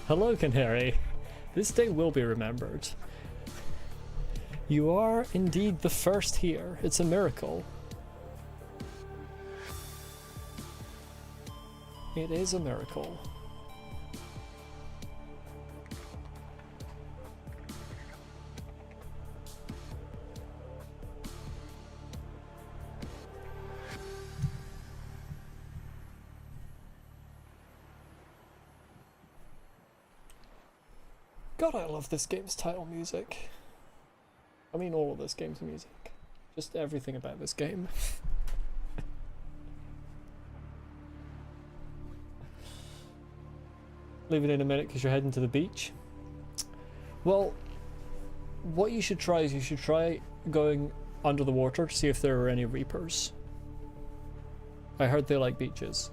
Hello, Canary. This day will be remembered. You are indeed the first here. It's a miracle. It is a miracle. God, I love this game's title music. I mean all of this game's music. Just everything about this game. Leave it in a minute because you're heading to the beach. Well, what you should try is you should try going under the water to see if there are any reapers. I heard they like beaches.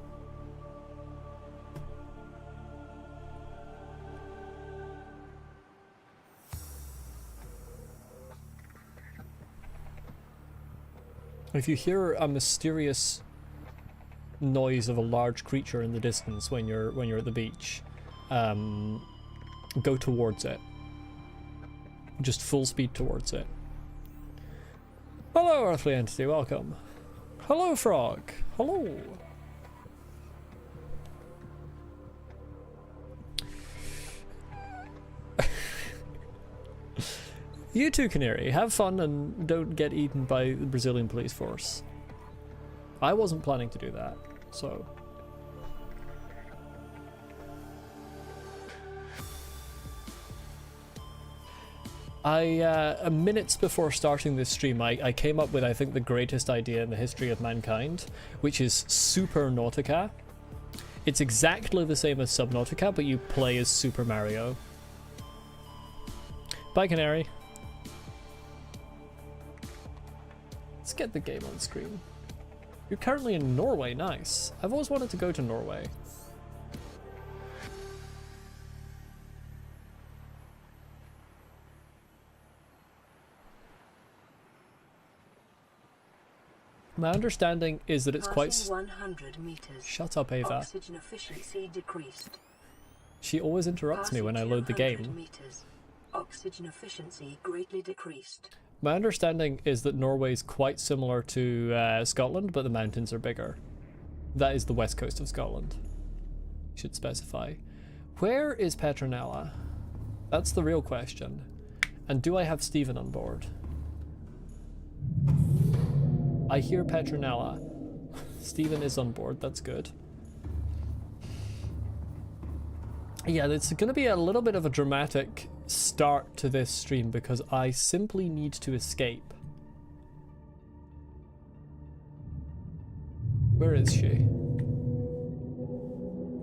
If you hear a mysterious noise of a large creature in the distance when you're at the beach, go towards it. Just full speed towards it. Hello, earthly entity, welcome. Hello, frog. Hello. You too, Canary. Have fun and don't get eaten by the Brazilian police force. I wasn't planning to do that, so... minutes before starting this stream, I came up with, I think, the greatest idea in the history of mankind, which is Subnautica. It's exactly the same as Subnautica, but you play as Super Mario. Bye, Canary. Let's get the game on screen. You're currently in Norway, nice. I've always wanted to go to Norway. My understanding is that it's quite 100 meters. Shut up, Ava. Oxygen efficiency decreased. She always interrupts me when I load the game. Meters. Oxygen efficiency greatly decreased. My understanding is that Norway is quite similar to Scotland, but the mountains are bigger. That is the west coast of Scotland. Should specify. Where is Petronella? That's the real question. And do I have Stephen on board? I hear Petronella. Stephen is on board, that's good. Yeah, it's going to be a little bit of a dramatic start to this stream because I simply need to escape. Where is she?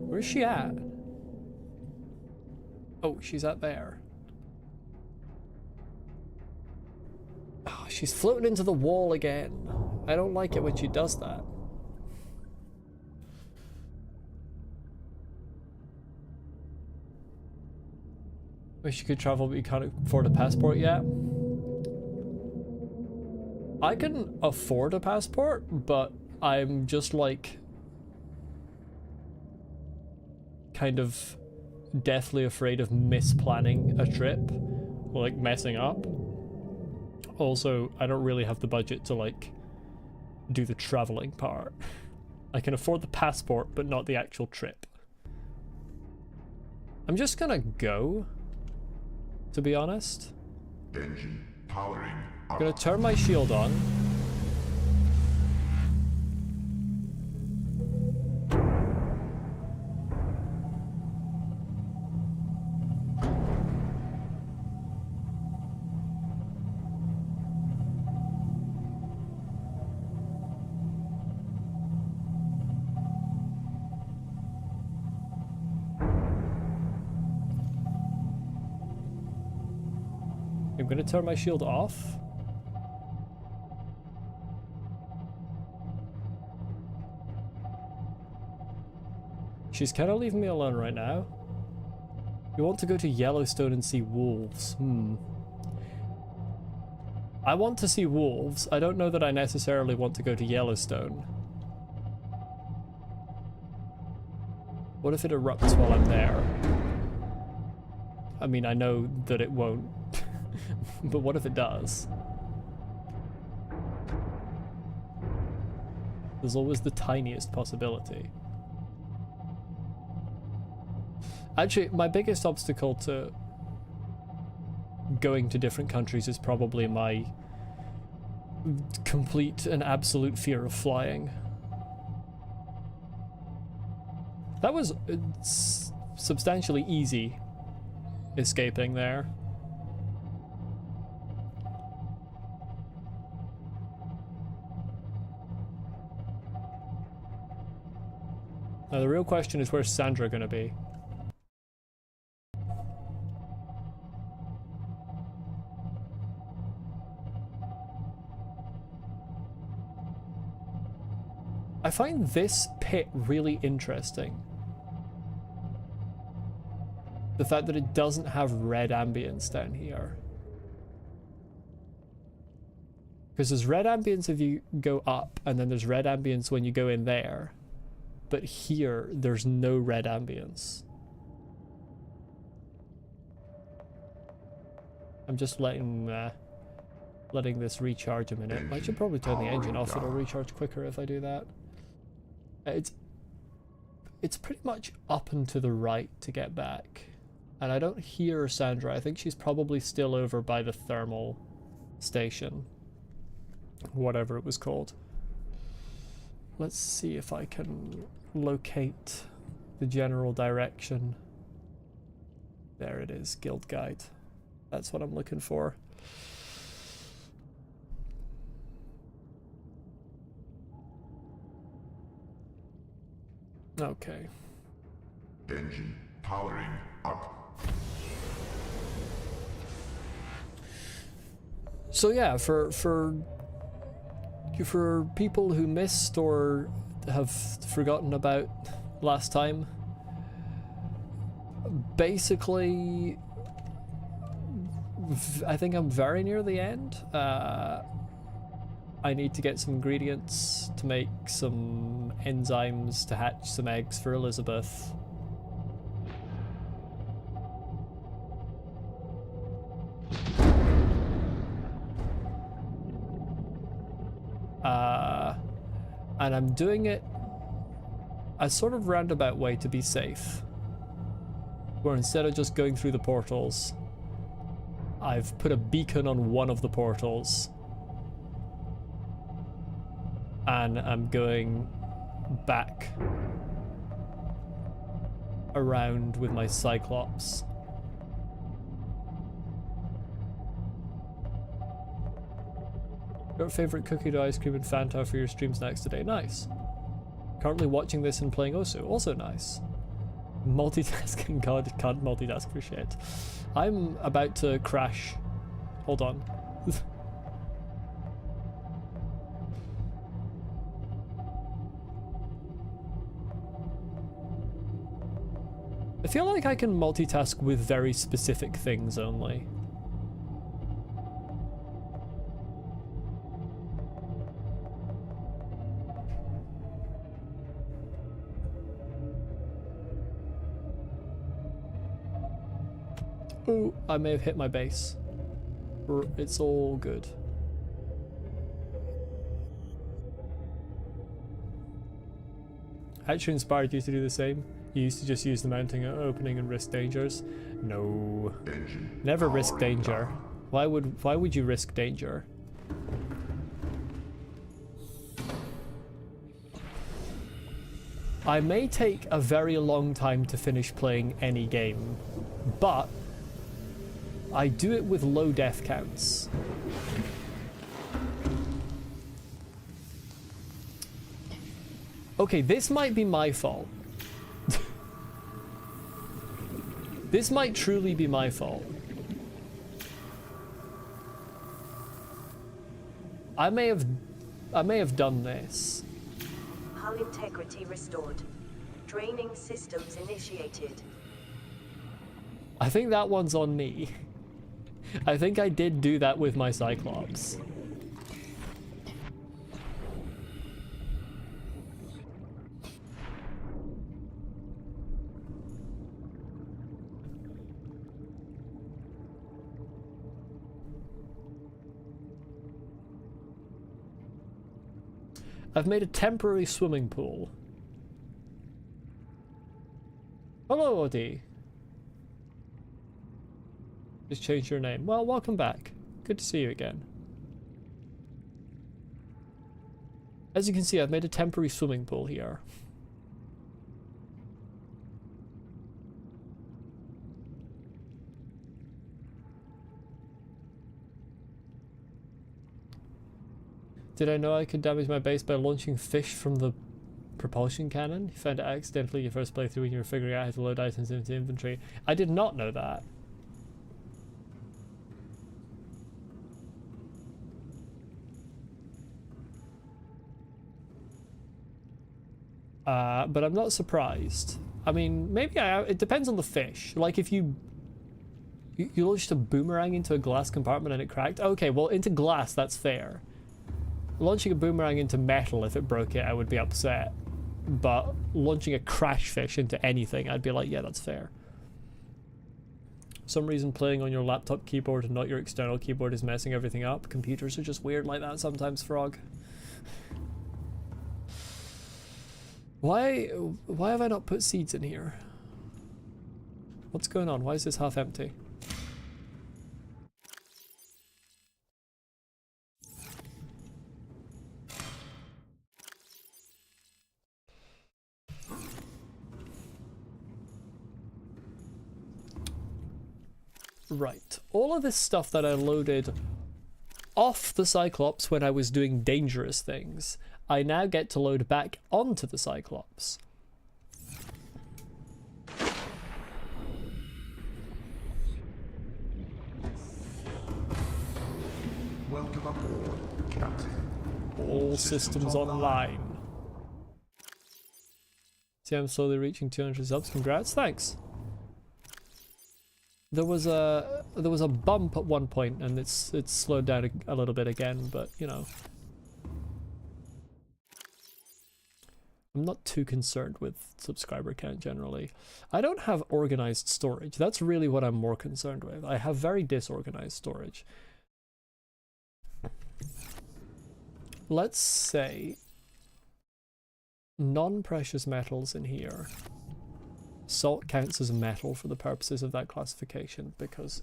Where's she at? Oh, she's out there. Oh, she's floating into the wall again. I don't like it when she does that. Wish you could travel, but you can't afford a passport yet. I can afford a passport, but I'm just like kind of deathly afraid of misplanning a trip, or like messing up. Also, I don't really have the budget to like do the traveling part. I can afford the passport, but not the actual trip. I'm just gonna go, to be honest. Engine powering up. I'm gonna turn my shield on. I'm gonna turn my shield off. She's kind of leaving me alone right now. You want to go to Yellowstone and see wolves. I want to see wolves. I don't know that I necessarily want to go to Yellowstone. What if it erupts while I'm there? I mean, I know that it won't, but what if it does? There's always the tiniest possibility. Actually, my biggest obstacle to going to different countries is probably my complete and absolute fear of flying. That was substantially easy escaping there. Now the real question is, where's Sandra gonna be? I find this pit really interesting. The fact that it doesn't have red ambience down here. Because there's red ambience if you go up, and then there's red ambience when you go in there. But here, there's no red ambience. I'm just letting this recharge a minute. I should probably turn the engine off. It'll recharge quicker if I do that. It's pretty much up and to the right to get back. And I don't hear Sandra. I think she's probably still over by the thermal station. Whatever it was called. Let's see if I can locate the general direction. There it is, Guild Guide. That's what I'm looking for. Okay. Engine powering up. So yeah, for people who missed or have forgotten about last time, basically, I think I'm very near the end. I need to get some ingredients to make some enzymes to hatch some eggs for Elizabeth. And I'm doing it a sort of roundabout way to be safe, where instead of just going through the portals, I've put a beacon on one of the portals and I'm going back around with my Cyclops. Your favorite cookie to ice cream and Fanta for your stream snacks today? Nice. Currently watching this and playing Osu, also nice. Multitasking, God, can't multitask for shit. I'm about to crash. Hold on. I feel like I can multitask with very specific things only. Ooh, I may have hit my base. It's all good. Actually inspired you to do the same? You used to just use the mounting opening and risk dangers? No. Never risk danger. Why would you risk danger? I may take a very long time to finish playing any game, but I do it with low death counts. Okay, this might be my fault. This might truly be my fault. I may have done this. Hull integrity restored. Draining systems initiated. I think that one's on me. I think I did do that with my Cyclops. I've made a temporary swimming pool. Hello, Odie. Just changed your name. Well, welcome back. Good to see you again. As you can see, I've made a temporary swimming pool here. Did I know I could damage my base by launching fish from the propulsion cannon? You found it accidentally your first playthrough when you were figuring out how to load items into inventory. I did not know that. But I'm not surprised. I mean, maybe it depends on the fish. Like if you launched a boomerang into a glass compartment and it cracked. Okay, well into glass, that's fair. Launching a boomerang into metal, if it broke it, I would be upset. But launching a crash fish into anything, I'd be like, yeah, that's fair. For some reason playing on your laptop keyboard and not your external keyboard is messing everything up. Computers are just weird like that sometimes, Frog. Why have I not put seeds in here? What's going on? Why is this half empty? Right, all of this stuff that I loaded off the Cyclops when I was doing dangerous things, I now get to load back onto the Cyclops. Welcome aboard, Captain. All systems online. See, I'm slowly reaching 200 subs. Congrats, thanks. There was a bump at one point, and it's slowed down a little bit again, but you know, I'm not too concerned with subscriber count generally. I don't have organized storage. That's really what I'm more concerned with. I have very disorganized storage. Let's say non-precious metals in here. Salt counts as metal for the purposes of that classification because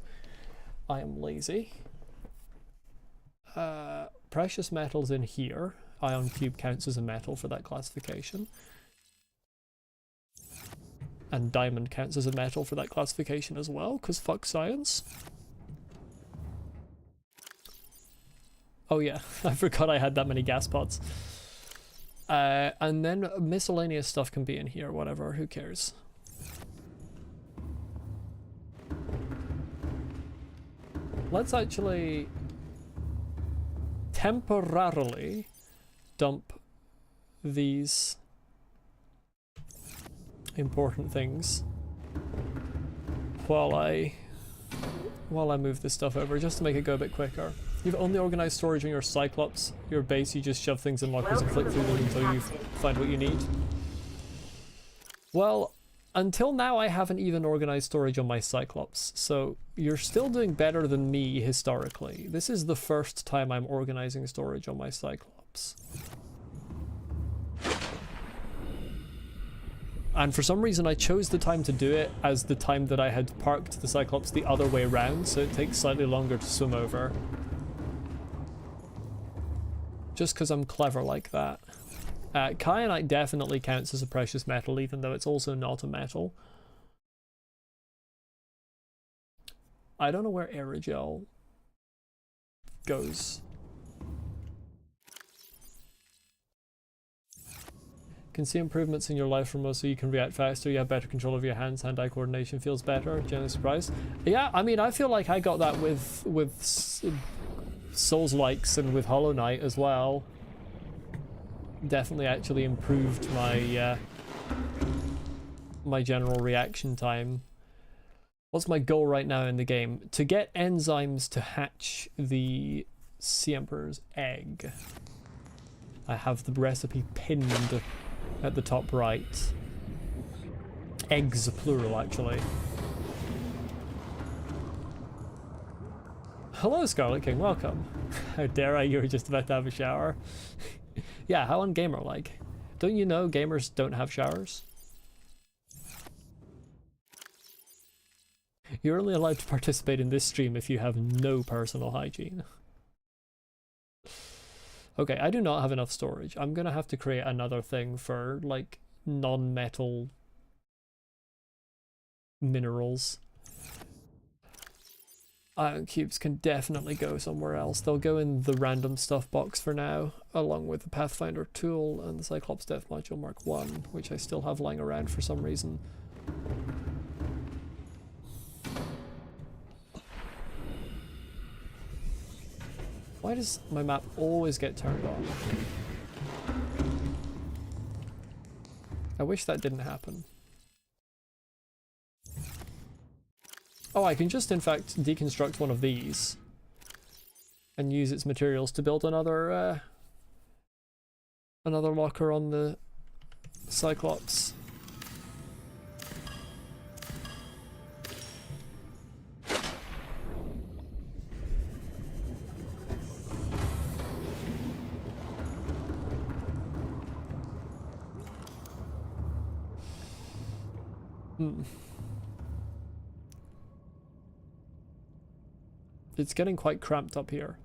I am lazy. Precious metals in here. Ion cube counts as a metal for that classification. And diamond counts as a metal for that classification as well, because fuck science. Oh yeah, I forgot I had that many gas pods. And then miscellaneous stuff can be in here, whatever, who cares. Let's actually temporarily dump these important things while I move this stuff over, just to make it go a bit quicker. You've only organized storage on your Cyclops, your base. You just shove things in lockers and flick through them until you find what you need. Well, until now I haven't even organized storage on my Cyclops, so you're still doing better than me historically. This is the first time I'm organizing storage on my Cyclops. And for some reason I chose the time to do it as the time that I had parked the Cyclops the other way around, so it takes slightly longer to swim over. Just because I'm clever like that. Kyanite definitely counts as a precious metal, even though it's also not a metal. I don't know where aerogel goes. Can see improvements in your life from most, so you can react faster, you have better control over your hands, hand-eye coordination feels better, generally surprised. Yeah, I mean, I feel like I got that with Souls-likes and with Hollow Knight as well. Definitely actually improved my my general reaction time. What's my goal right now in the game? To get enzymes to hatch the Sea Emperor's egg. I have the recipe pinned at the top right. Eggs, plural, actually. Hello, Scarlet King, welcome. How dare I, you were just about to have a shower. Yeah, how ungamer-like. Don't you know gamers don't have showers? You're only allowed to participate in this stream if you have no personal hygiene. Okay, I do not have enough storage. I'm gonna have to create another thing for, like, non-metal minerals. Iron cubes can definitely go somewhere else. They'll go in the random stuff box for now, along with the Pathfinder tool and the Cyclops Death Module Mark 1, which I still have lying around for some reason. Why does my map always get turned on? I wish that didn't happen. Oh, I can just in fact deconstruct one of these and use its materials to build another another locker on the Cyclops. It's getting quite cramped up here.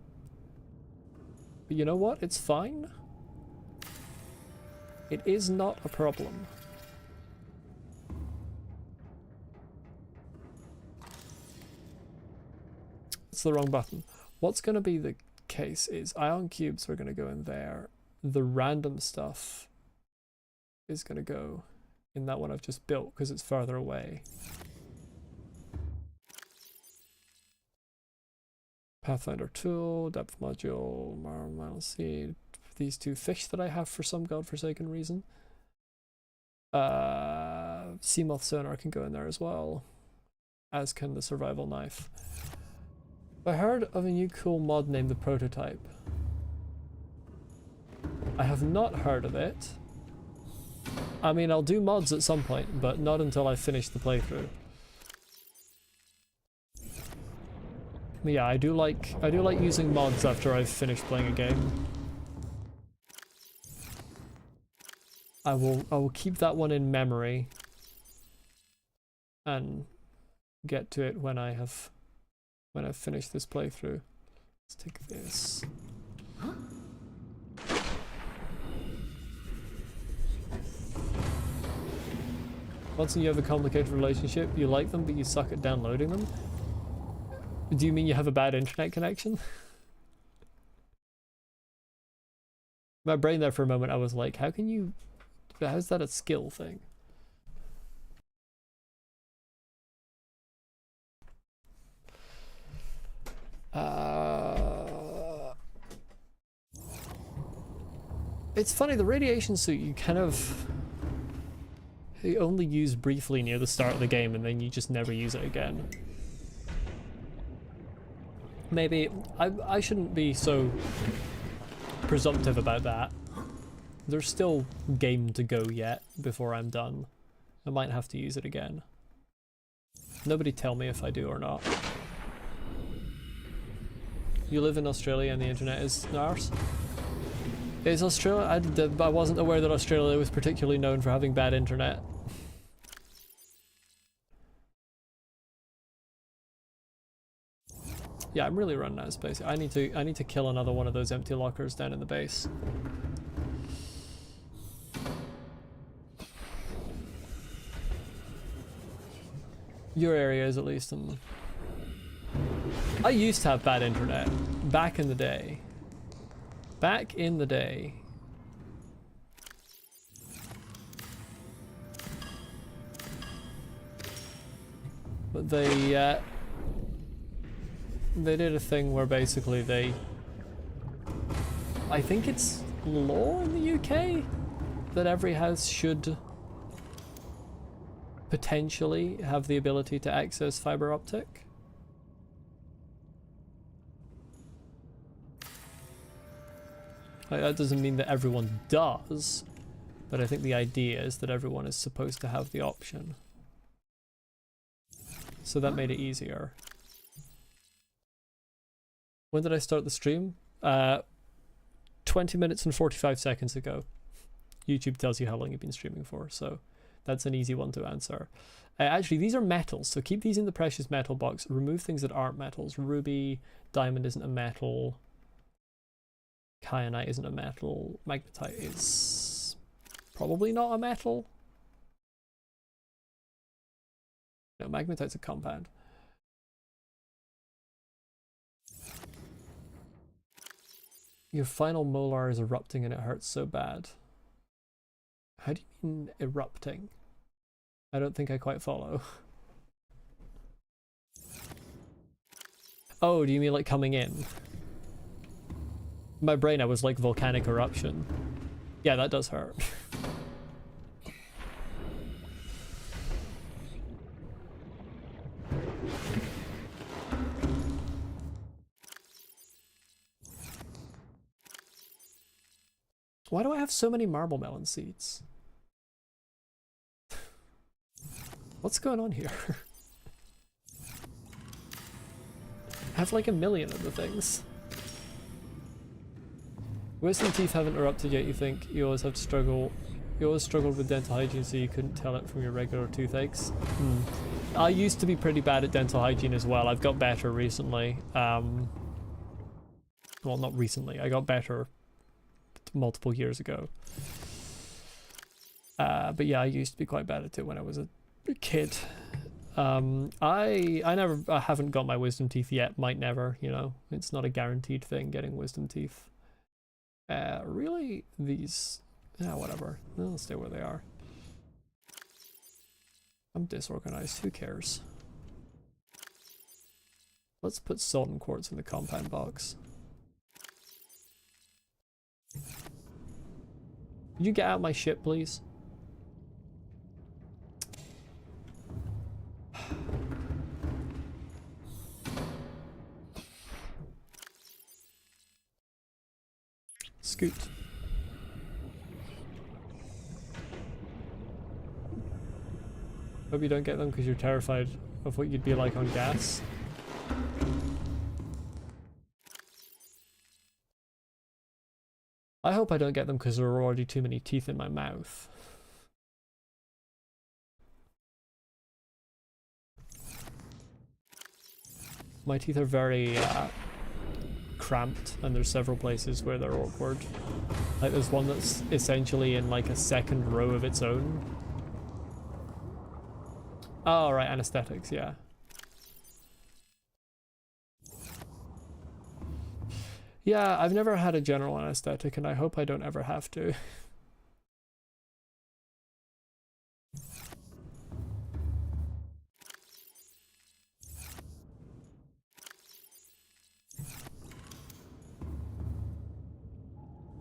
But you know what? It's fine. It is not a problem. It's the wrong button. What's going to be the case is ion cubes are going to go in there. The random stuff is going to go in that one I've just built because it's further away. Pathfinder tool, depth module, marmal seed, these two fish that I have for some godforsaken reason. Seamoth sonar can go in there as well, as can the survival knife. I heard of a new cool mod named the Prototype. I have not heard of it. I mean, I'll do mods at some point, but not until I finish the playthrough. But yeah, I do like using mods after I've finished playing a game. I will keep that one in memory and get to it when I've finished this playthrough. Let's take this. Once you have a complicated relationship, you like them but you suck at downloading them? Do you mean you have a bad internet connection? My brain there for a moment, I was like, how's that a skill thing? It's funny, the radiation suit you only use briefly near the start of the game and then you just never use it again. Maybe I shouldn't be so presumptive about that. There's still game to go yet before I'm done. I might have to use it again. Nobody tell me if I do or not. You live in Australia and the internet is ours? Is Australia? I wasn't aware that Australia was particularly known for having bad internet. Yeah, I'm really running out of space. I need to kill another one of those empty lockers down in the base. Your area is at least in... I used to have bad internet back in the day. Back in the day. But they did a thing where basically I think it's law in the UK that every house should potentially have the ability to access fiber optic. Like, that doesn't mean that everyone does, but I think the idea is that everyone is supposed to have the option. So that made it easier. When did I start the stream? 20 minutes and 45 seconds ago. YouTube tells you how long you've been streaming for, so that's an easy one to answer. Actually, these are metals, so keep these in the precious metal box. Remove things that aren't metals. Ruby, diamond isn't a metal. Kyanite isn't a metal. Magnetite is probably not a metal. No, magnetite's a compound. Your final molar is erupting and it hurts so bad. How do you mean erupting? I don't think I quite follow. Oh, do you mean like coming in? In my brain I was like volcanic eruption. Yeah, that does hurt. Why do I have so many marble melon seeds? What's going on here? I have like a million of the things. Wisdom teeth haven't erupted yet, you think? You always have to struggle. You always struggled with dental hygiene, so you couldn't tell it from your regular toothaches. I used to be pretty bad at dental hygiene as well. I've got better recently. Well, not recently. I got better multiple years ago. But yeah, I used to be quite bad at it when I was a kid. I haven't got my wisdom teeth yet. Might never, you know. It's not a guaranteed thing, getting wisdom teeth. Really, these... Yeah, whatever. They'll stay where they are. I'm disorganized. Who cares? Let's put salt and quartz in the compound box. Can you get out my ship, please? Scoot. Hope you don't get them because you're terrified of what you'd be like on gas. I hope I don't get them because there are already too many teeth in my mouth. My teeth are very cramped, and there's several places where they're awkward. Like there's one that's essentially in like a second row of its own. Oh, right, anesthetics, yeah. Yeah, I've never had a general anesthetic, and I hope I don't ever have to.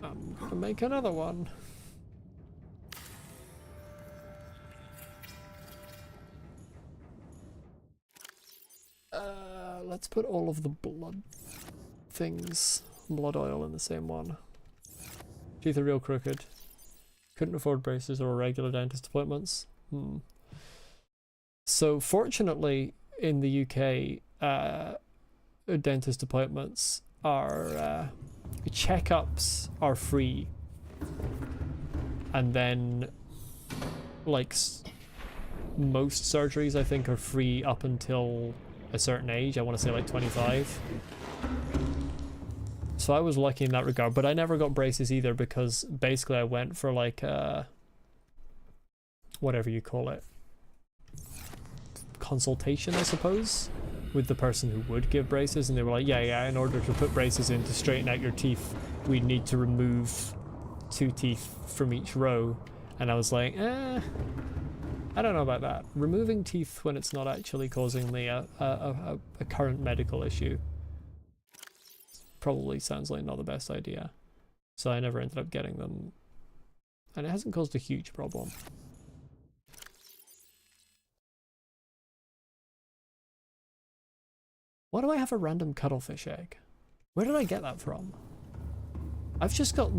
I'm gonna make another one. Let's put all of the blood things, blood oil in the same one. Teeth are real crooked. Couldn't afford braces or regular dentist appointments. So fortunately in the UK, dentist appointments are, checkups are free. And then like most surgeries I think are free up until a certain age. I want to say like 25. So I was lucky in that regard, but I never got braces either because basically I went for like whatever you call it, consultation I suppose, with the person who would give braces, and they were like, yeah, in order to put braces in to straighten out your teeth, we'd need to remove 2 teeth from each row. And I was like, I don't know about that. Removing teeth when it's not actually causing me a current medical issue probably sounds like not the best idea. So I never ended up getting them. And it hasn't caused a huge problem. Why do I have a random cuttlefish egg? Where did I get that from? I've just got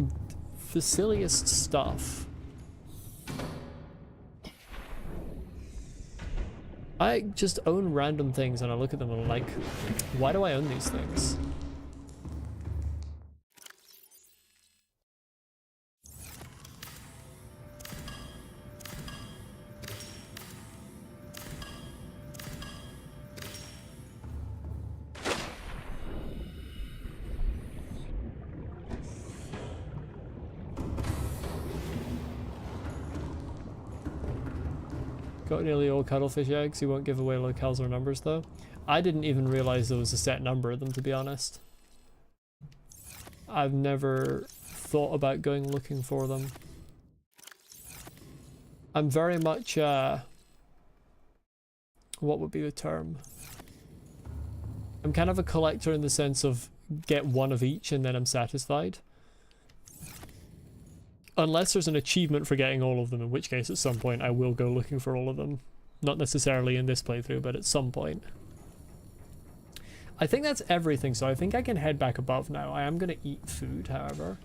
the silliest stuff. I just own random things and I look at them and I'm like, why do I own these things? Got nearly all cuttlefish eggs. You won't give away locales or numbers though. I didn't even realize there was a set number of them, to be honest. I've never thought about going looking for them. I'm very much, what would be the term? I'm kind of a collector in the sense of get one of each and then I'm satisfied. Unless there's an achievement for getting all of them, in which case at some point I will go looking for all of them. Not necessarily in this playthrough, but at some point. I think that's everything, so I think I can head back above now. I am going to eat food, however.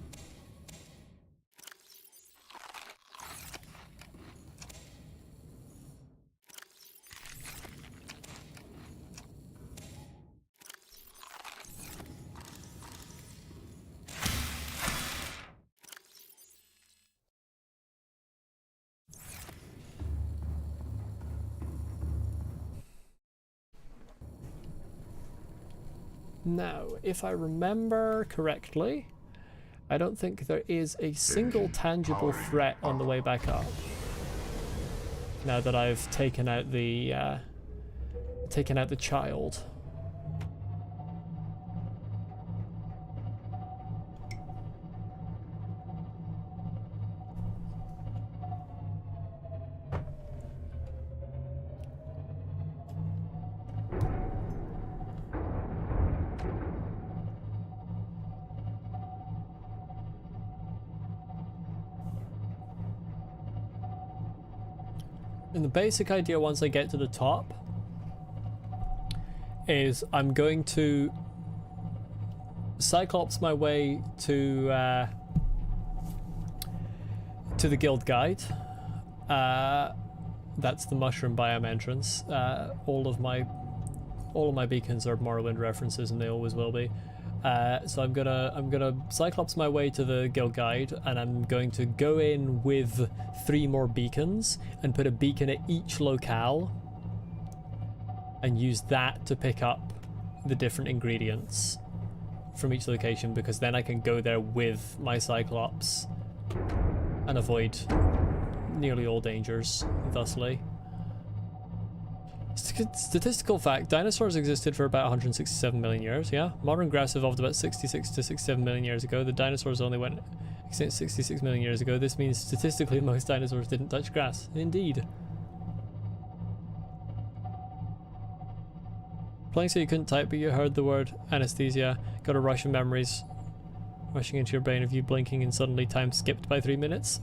Now, if I remember correctly, I don't think there is a single tangible threat on the way back up. Now that I've taken out the child. And the basic idea once I get to the top is I'm going to Cyclops my way to the guild guide. That's the mushroom biome entrance. All of my beacons are Morrowind references, and they always will be. So I'm gonna Cyclops my way to the guild guide, and I'm going to go in with 3 more beacons and put a beacon at each locale and use that to pick up the different ingredients from each location, because then I can go there with my Cyclops and avoid nearly all dangers thusly. Statistical fact, dinosaurs existed for about 167 million years, yeah? Modern grass evolved about 66 to 67 million years ago. The dinosaurs only went extinct 66 million years ago. This means statistically most dinosaurs didn't touch grass. Indeed. Playing so you couldn't type, but you heard the word anesthesia. Got a rush of memories rushing into your brain of you blinking and suddenly time skipped by 3 minutes.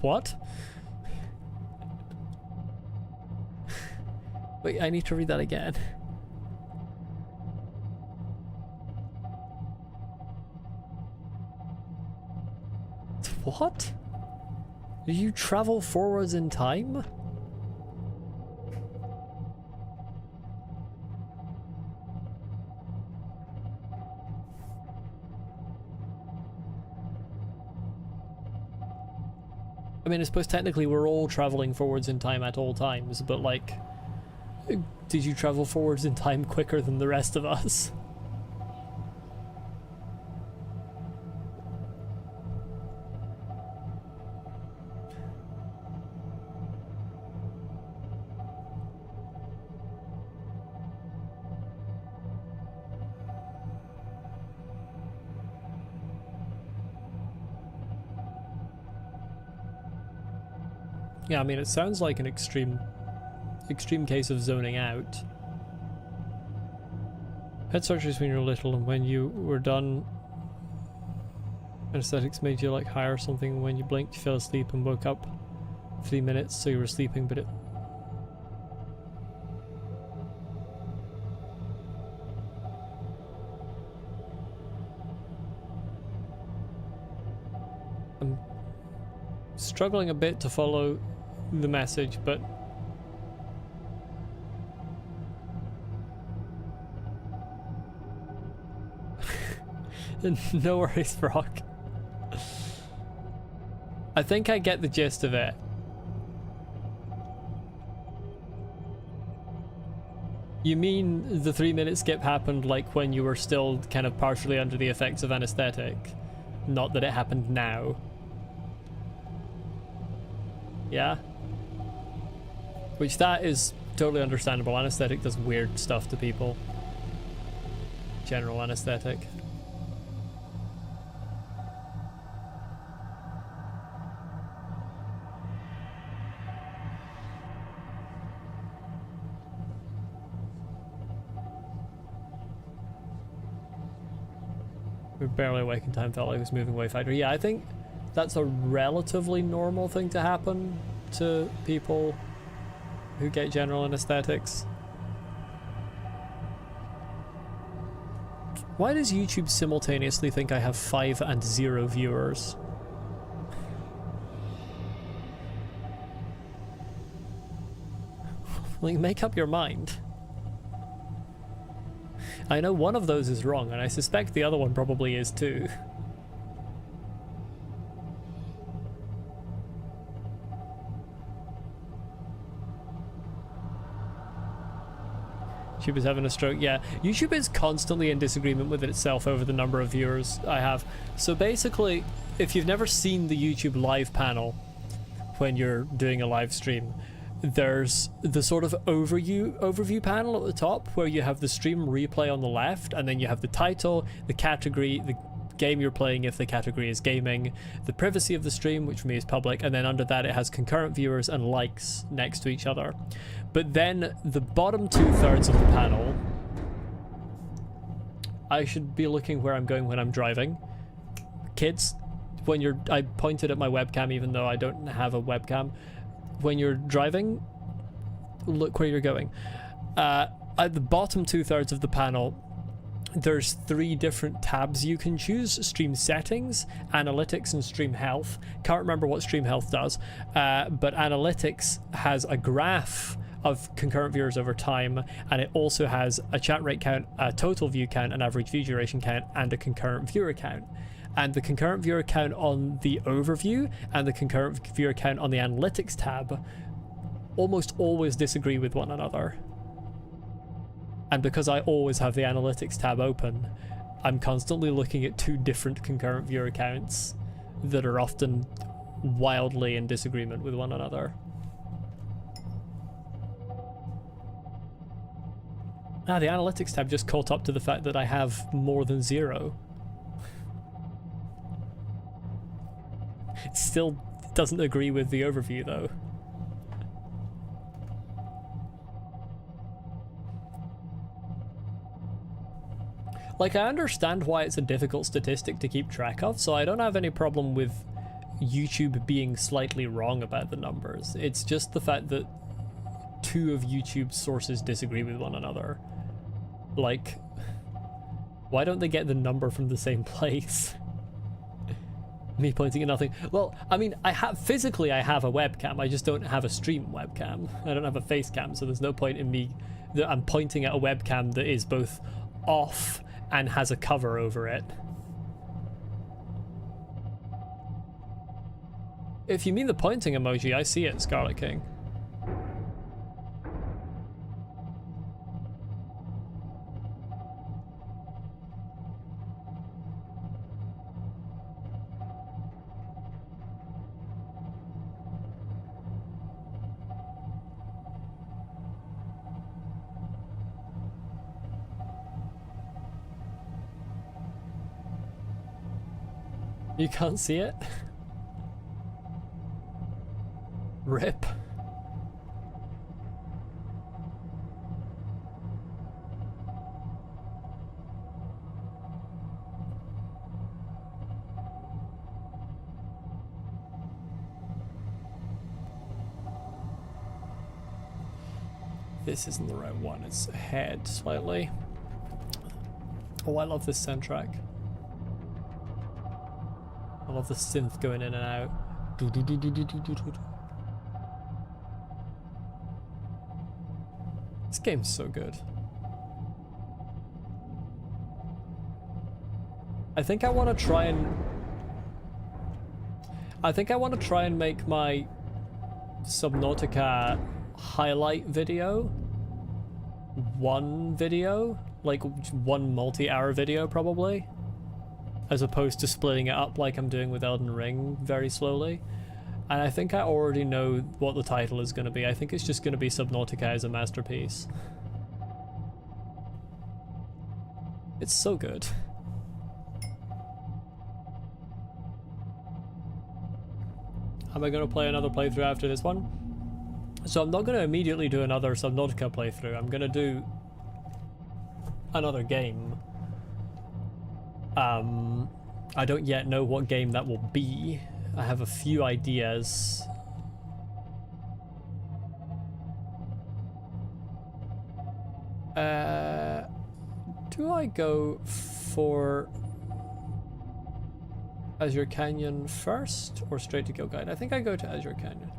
What? Wait, I need to read that again. What? Do you travel forwards in time? I mean, I suppose technically we're all traveling forwards in time at all times, but like, did you travel forwards in time quicker than the rest of us? Yeah, I mean, it sounds like an extreme case of zoning out. Had surgeries when you were little, and when you were done, anesthetics made you like high or something. When you blinked, you fell asleep and woke up 3 minutes, so you were sleeping, but it... I'm struggling a bit to follow the message, but no worries, Brock. I think I get the gist of it. You mean the 3 minute skip happened like when you were still kind of partially under the effects of anesthetic, not that it happened now. Yeah? Which that is totally understandable. Anesthetic does weird stuff to people. General anesthetic. We were barely awake in time, felt like it was moving way faster. Yeah, I think that's a relatively normal thing to happen to people who get general anesthetics. Why does YouTube simultaneously think I have 5 and 0 viewers? Like, make up your mind. I know one of those is wrong, and I suspect the other one probably is too. YouTube is having a stroke. Yeah, YouTube is constantly in disagreement with itself over the number of viewers I have. So basically, if you've never seen the YouTube live panel when you're doing a live stream, there's the sort of overview panel at the top where you have the stream replay on the left, and then you have the title, the category, the game you're playing if the category is gaming, the privacy of the stream, which for me is public, and then under that it has concurrent viewers and likes next to each other. But then the bottom 2/3 of the panel, I should be looking where I'm going when I'm driving. Kids, I pointed at my webcam even though I don't have a webcam. When you're driving, look where you're going. At the bottom 2/3 of the panel, there's 3 different tabs you can choose: stream settings, analytics, and stream health. Can't remember what stream health does, but analytics has a graph of concurrent viewers over time, and it also has a chat rate count, a total view count, an average view duration count, and a concurrent viewer count. And the concurrent viewer count on the overview and the concurrent viewer count on the analytics tab almost always disagree with one another. And because I always have the analytics tab open, I'm constantly looking at 2 different concurrent viewer counts that are often wildly in disagreement with one another. The analytics tab just caught up to the fact that I have more than 0. It still doesn't agree with the overview though. Like, I understand why it's a difficult statistic to keep track of, so I don't have any problem with YouTube being slightly wrong about the numbers. It's just the fact that 2 of YouTube's sources disagree with one another. Like, why don't they get the number from the same place? Me pointing at nothing. Well, I mean, physically I have a webcam, I just don't have a stream webcam. I don't have a face cam, so there's no point in me that I'm pointing at a webcam that is both off and has a cover over it. If you mean the pointing emoji, I see it, Scarlet King. You can't see it? Rip. This isn't the right one, it's ahead slightly. Oh, I love this soundtrack. I love the synth going in and out. This game's so good. I think I want to try and make my Subnautica highlight video one video, like one multi-hour video probably, as opposed to splitting it up like I'm doing with Elden Ring very slowly. And I think I already know what the title is going to be. I think it's just going to be Subnautica as a masterpiece. It's so good. Am I going to play another playthrough after this one? So I'm not going to immediately do another Subnautica playthrough. I'm going to do another game. I don't yet know what game that will be. I have a few ideas. Do I go for Azure Canyon first or straight to Kill Guide? I think I go to Azure Canyon.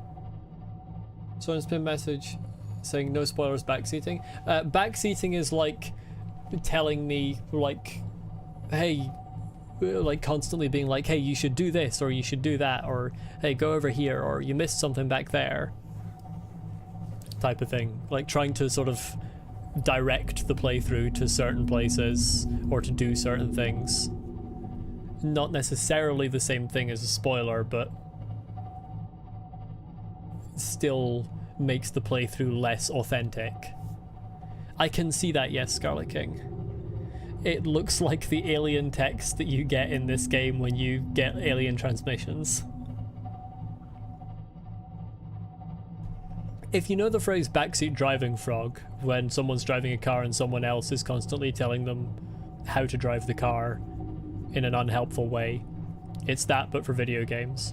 Someone's pinned message saying no spoilers backseating. Backseating is like telling me like, hey, like constantly being like, hey, you should do this or you should do that, or hey, go over here, or you missed something back there, type of thing. Like trying to sort of direct the playthrough to certain places or to do certain things. Not necessarily the same thing as a spoiler, but still makes the playthrough less authentic. I can see that, yes, Scarlet King. It looks like the alien text that you get in this game when you get alien transmissions. If you know the phrase backseat driving, Frog, when someone's driving a car and someone else is constantly telling them how to drive the car in an unhelpful way, it's that but for video games.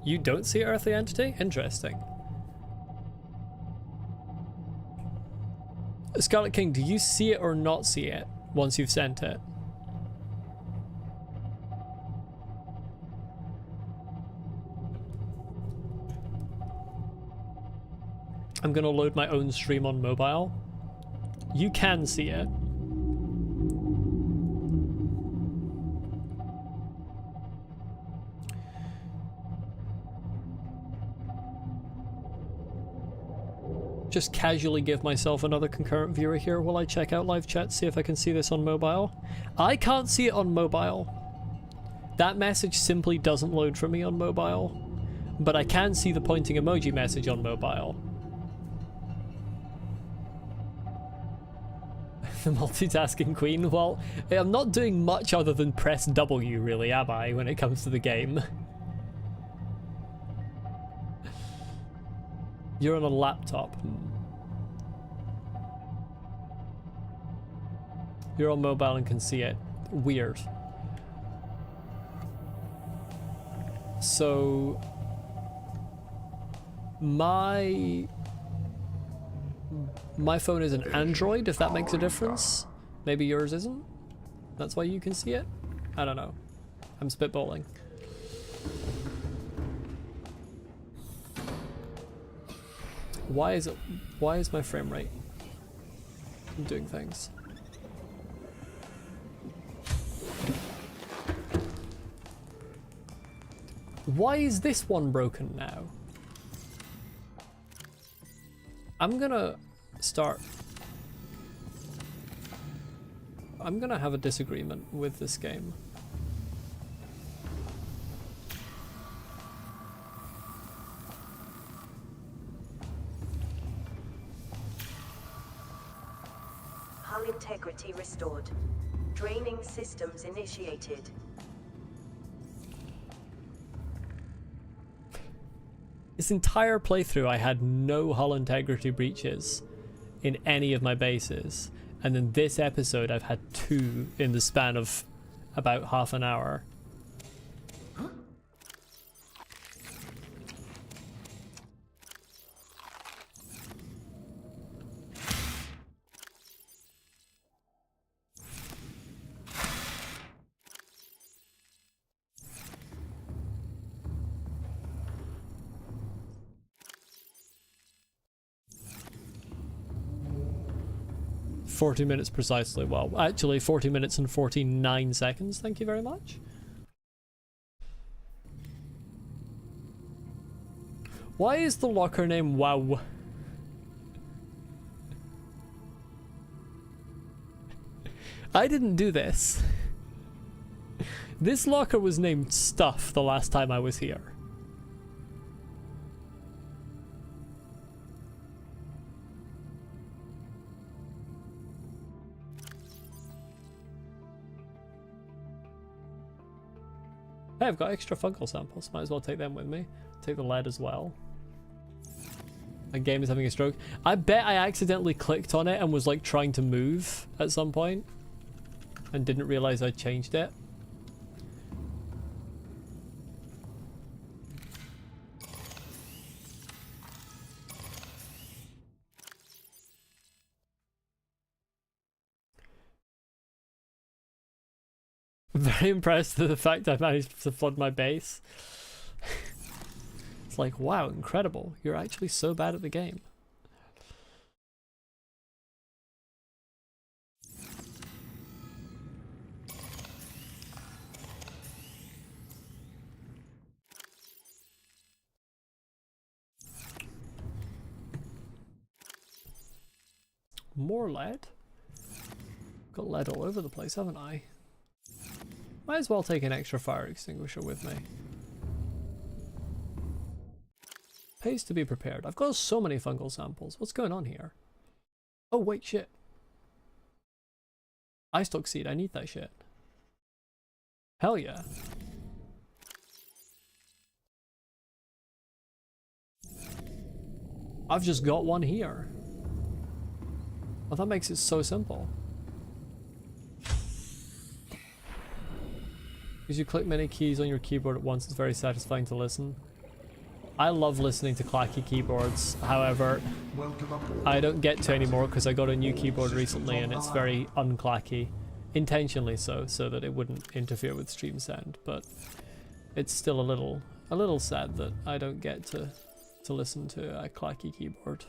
You don't see earthly entity? Interesting. Scarlet King, do you see it or not see it once you've sent it? I'm gonna load my own stream on mobile. You can see it. Just casually give myself another concurrent viewer here while I check out live chat, see if I can see this on mobile. I can't see it on mobile. That message simply doesn't load for me on mobile, but I can see the pointing emoji message on mobile. The multitasking queen? Well, I'm not doing much other than press W, really, am I, when it comes to the game? You're on a laptop. You're on mobile and can see it. Weird. So my phone is an Android, if that makes a difference. Maybe yours isn't? That's why you can see it? I don't know. I'm spitballing. Why is my frame rate doing things? Why is this one broken now? I'm gonna have a disagreement with this game. Hull integrity restored. Draining systems initiated. This entire playthrough I had no hull integrity breaches in any of my bases, and then this episode I've had 2 in the span of about half an hour. "40 minutes precisely." Well, actually 40 minutes and 49 seconds. Thank you very much. Why is the locker name WoW? I didn't do this. This locker was named Stuff the last time I was here. Hey, I've got extra fungal samples. Might as well take them with me. Take the lead as well. My game is having a stroke. I bet I accidentally clicked on it and was like trying to move at some point and didn't realize I changed it. Very impressed with the fact I managed to flood my base. It's like, wow, incredible. You're actually so bad at the game. More lead? Got lead all over the place, haven't I? Might as well take an extra fire extinguisher with me. Pays to be prepared. I've got so many fungal samples. What's going on here? Oh wait, shit. Eye stalk seed, I need that shit. Hell yeah. I've just got one here. Well, that makes it so simple. Because you click many keys on your keyboard at once, it's very satisfying to listen. I love listening to clacky keyboards, however, I don't get to anymore because I got a new keyboard recently and it's very unclacky. Intentionally so that it wouldn't interfere with stream sound, but it's still a little sad that I don't get to listen to a clacky keyboard.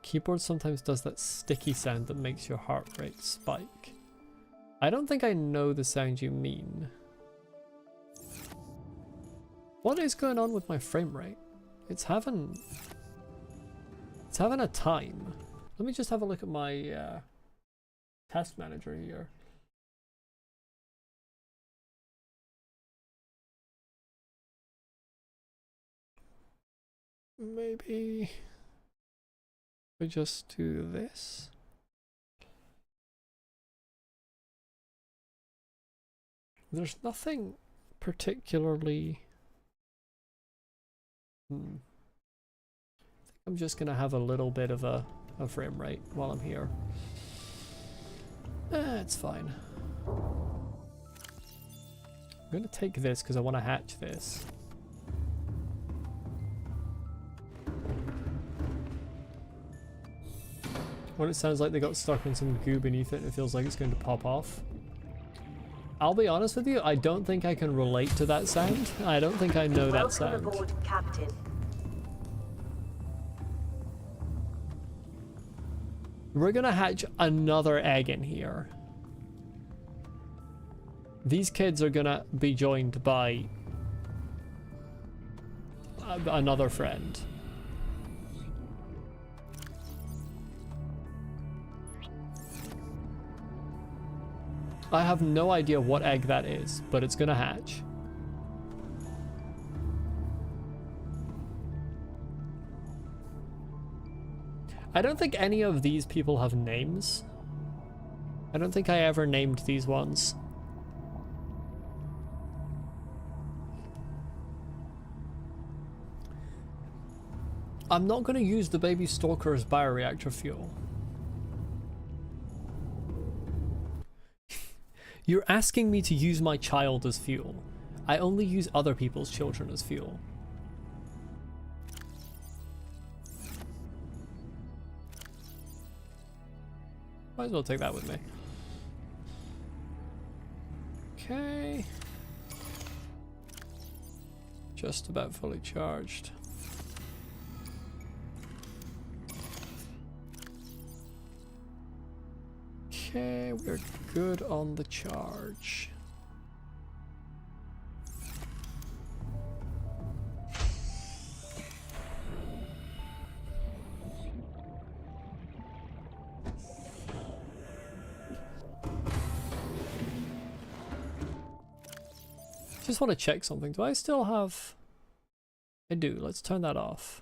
Keyboard sometimes does that sticky sound that makes your heart rate spike. I don't think I know the sound you mean. What is going on with my frame rate? It's having a time. Let me just have a look at my task manager here. Maybe we just do this. There's nothing particularly. I think I'm just gonna have a little bit of a frame rate while I'm here. It's fine. I'm gonna take this because I want to hatch this. When it sounds like they got stuck in some goo beneath it and it feels like it's going to pop off. I'll be honest with you, I don't think I can relate to that sound. I don't think I know that sound. Welcome aboard, Captain. We're gonna hatch another egg in here. These kids are gonna be joined by another friend. I have no idea what egg that is, but it's gonna hatch. I don't think any of these people have names. I don't think I ever named these ones. I'm not going to use the baby stalker as bioreactor fuel. You're asking me to use my child as fuel. I only use other people's children as fuel. Might as well take that with me. Okay. Just about fully charged. Okay, we're good on the charge. just want to check something. Do I still have... I do. Let's turn that off.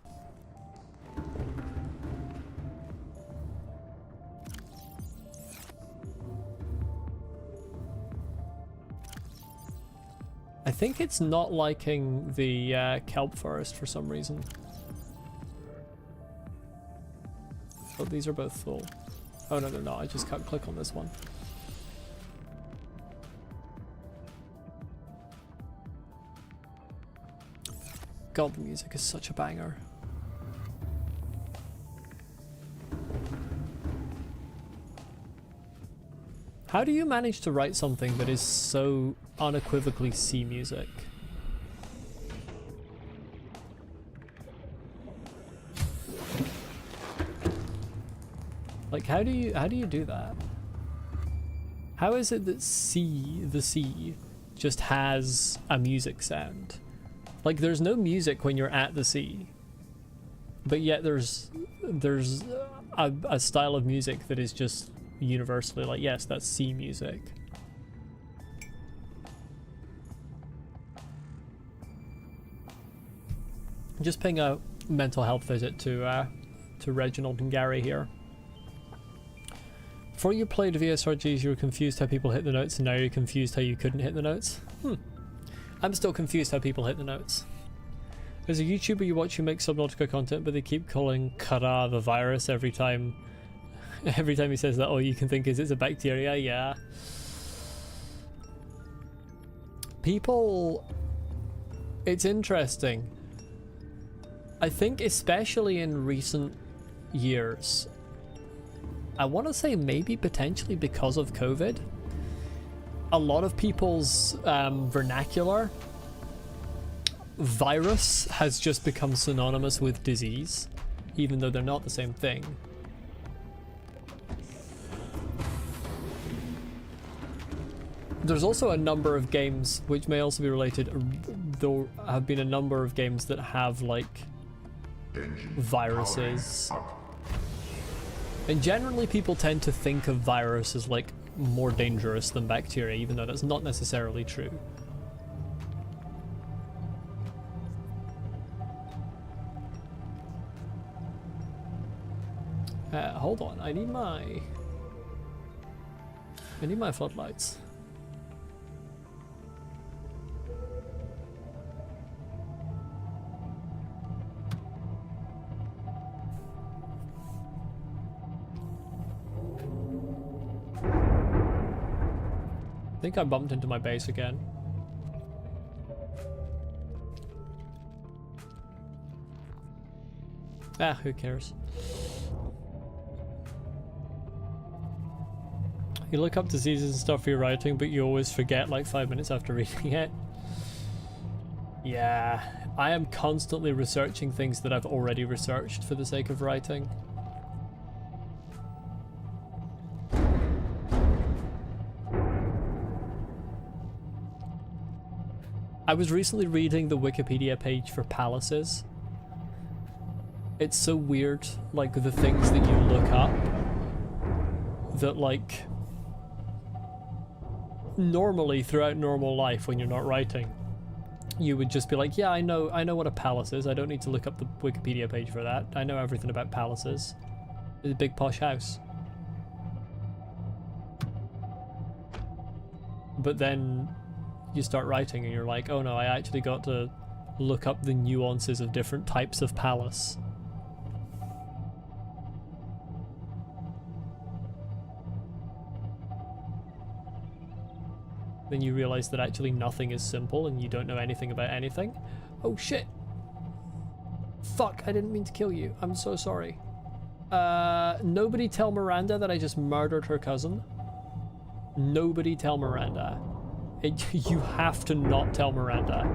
I think it's not liking the kelp forest for some reason. Oh, these are both full. Oh, no, no, no. I just can't click on this one. God, the music is such a banger. How do you manage to write something that is so unequivocally sea music? Like, how do you do that? How is it that the sea just has a music sound? Like, there's no music when you're at the sea, but yet there's a style of music that is just universally like, yes, that's sea music. Just paying a mental health visit to Reginald and Gary here. Before you played VSRGs, you were confused how people hit the notes, and now you're confused how you couldn't hit the notes? I'm still confused how people hit the notes. There's a YouTuber you watch who makes Subnautica content, but they keep calling Kara the virus every time he says that. All you can think is it's a bacteria. Yeah. People... It's interesting. I think especially in recent years, I want to say maybe potentially because of COVID, a lot of people's vernacular, virus has just become synonymous with disease, even though they're not the same thing. There's also a number of games which may also be related. There have been a number of games that have like viruses. And generally people tend to think of virus as like more dangerous than bacteria, even though that's not necessarily true. Hold on, I need my floodlights. I think I bumped into my base again. Ah, who cares? You look up diseases and stuff for your writing, but you always forget like 5 minutes after reading it. Yeah, I am constantly researching things that I've already researched for the sake of writing. I was recently reading the Wikipedia page for palaces. It's so weird, like the things that you look up that like normally throughout normal life when you're not writing, you would just be like, yeah, I know what a palace is. I don't need to look up the Wikipedia page for that. I know everything about palaces. It's a big posh house. But then you start writing and you're like, oh no, I actually got to look up the nuances of different types of palace. Then you realize that actually nothing is simple and you don't know anything about anything. Oh shit. Fuck, I didn't mean to kill you. I'm so sorry. Nobody tell Miranda that I just murdered her cousin. Nobody tell Miranda. You have to not tell Miranda.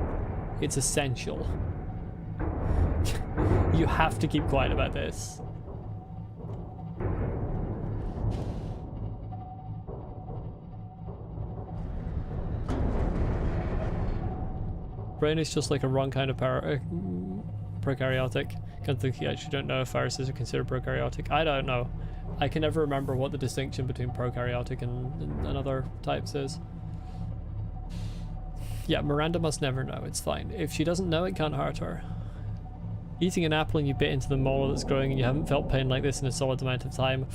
It's essential. You have to keep quiet about this. Brain is just like a wrong kind of prokaryotic. Can't think you actually don't know if viruses are considered prokaryotic. I don't know. I can never remember what the distinction between prokaryotic and other types is. Yeah, Miranda must never know. It's fine. If she doesn't know, it can't hurt her. Eating an apple and you bit into the molar that's growing and you haven't felt pain like this in a solid amount of time.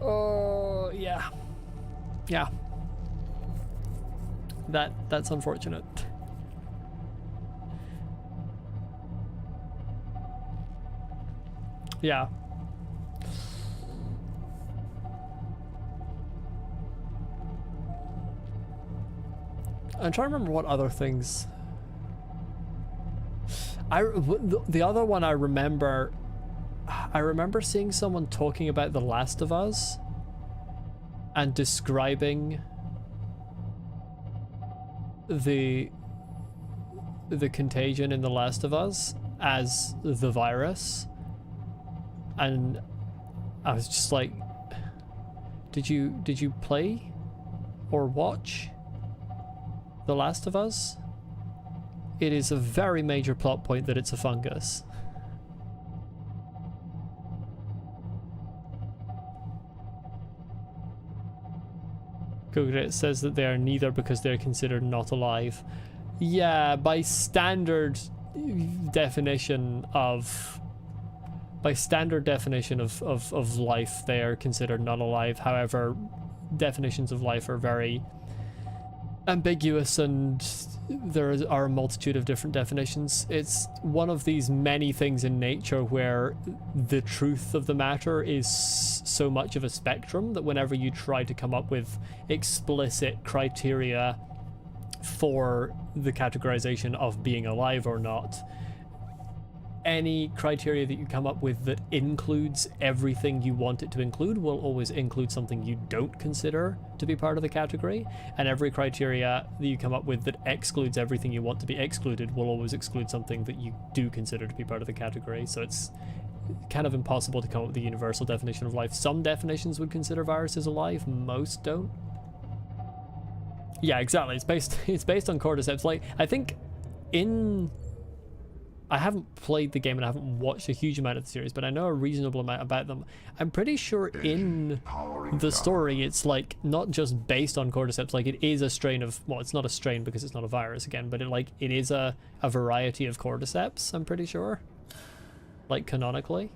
Oh, yeah. Yeah. That's unfortunate. Yeah. I'm trying to remember what other things. The other one I remember seeing someone talking about The Last of Us and describing the contagion in The Last of Us as the virus, and I was just like, did you play or watch The Last of Us? It is a very major plot point that it's a fungus. Google says that they are neither because they're considered not alive. Yeah, by standard definition of life, they are considered not alive. However, definitions of life are very ambiguous and there are a multitude of different definitions. It's one of these many things in nature where the truth of the matter is so much of a spectrum that whenever you try to come up with explicit criteria for the categorization of being alive or not, any criteria that you come up with that includes everything you want it to include will always include something you don't consider to be part of the category, and every criteria that you come up with that excludes everything you want to be excluded will always exclude something that you do consider to be part of the category. So it's kind of impossible to come up with a universal definition of life. Some definitions would consider viruses alive, most don't. Yeah, exactly. It's based on cordyceps. Like, I think I haven't played the game and I haven't watched a huge amount of the series, but I know a reasonable amount about them. I'm pretty sure in the story it's like not just based on cordyceps, like it is a strain of, well, it's not a strain because it's not a virus again, but it is a variety of cordyceps, I'm pretty sure. Like canonically.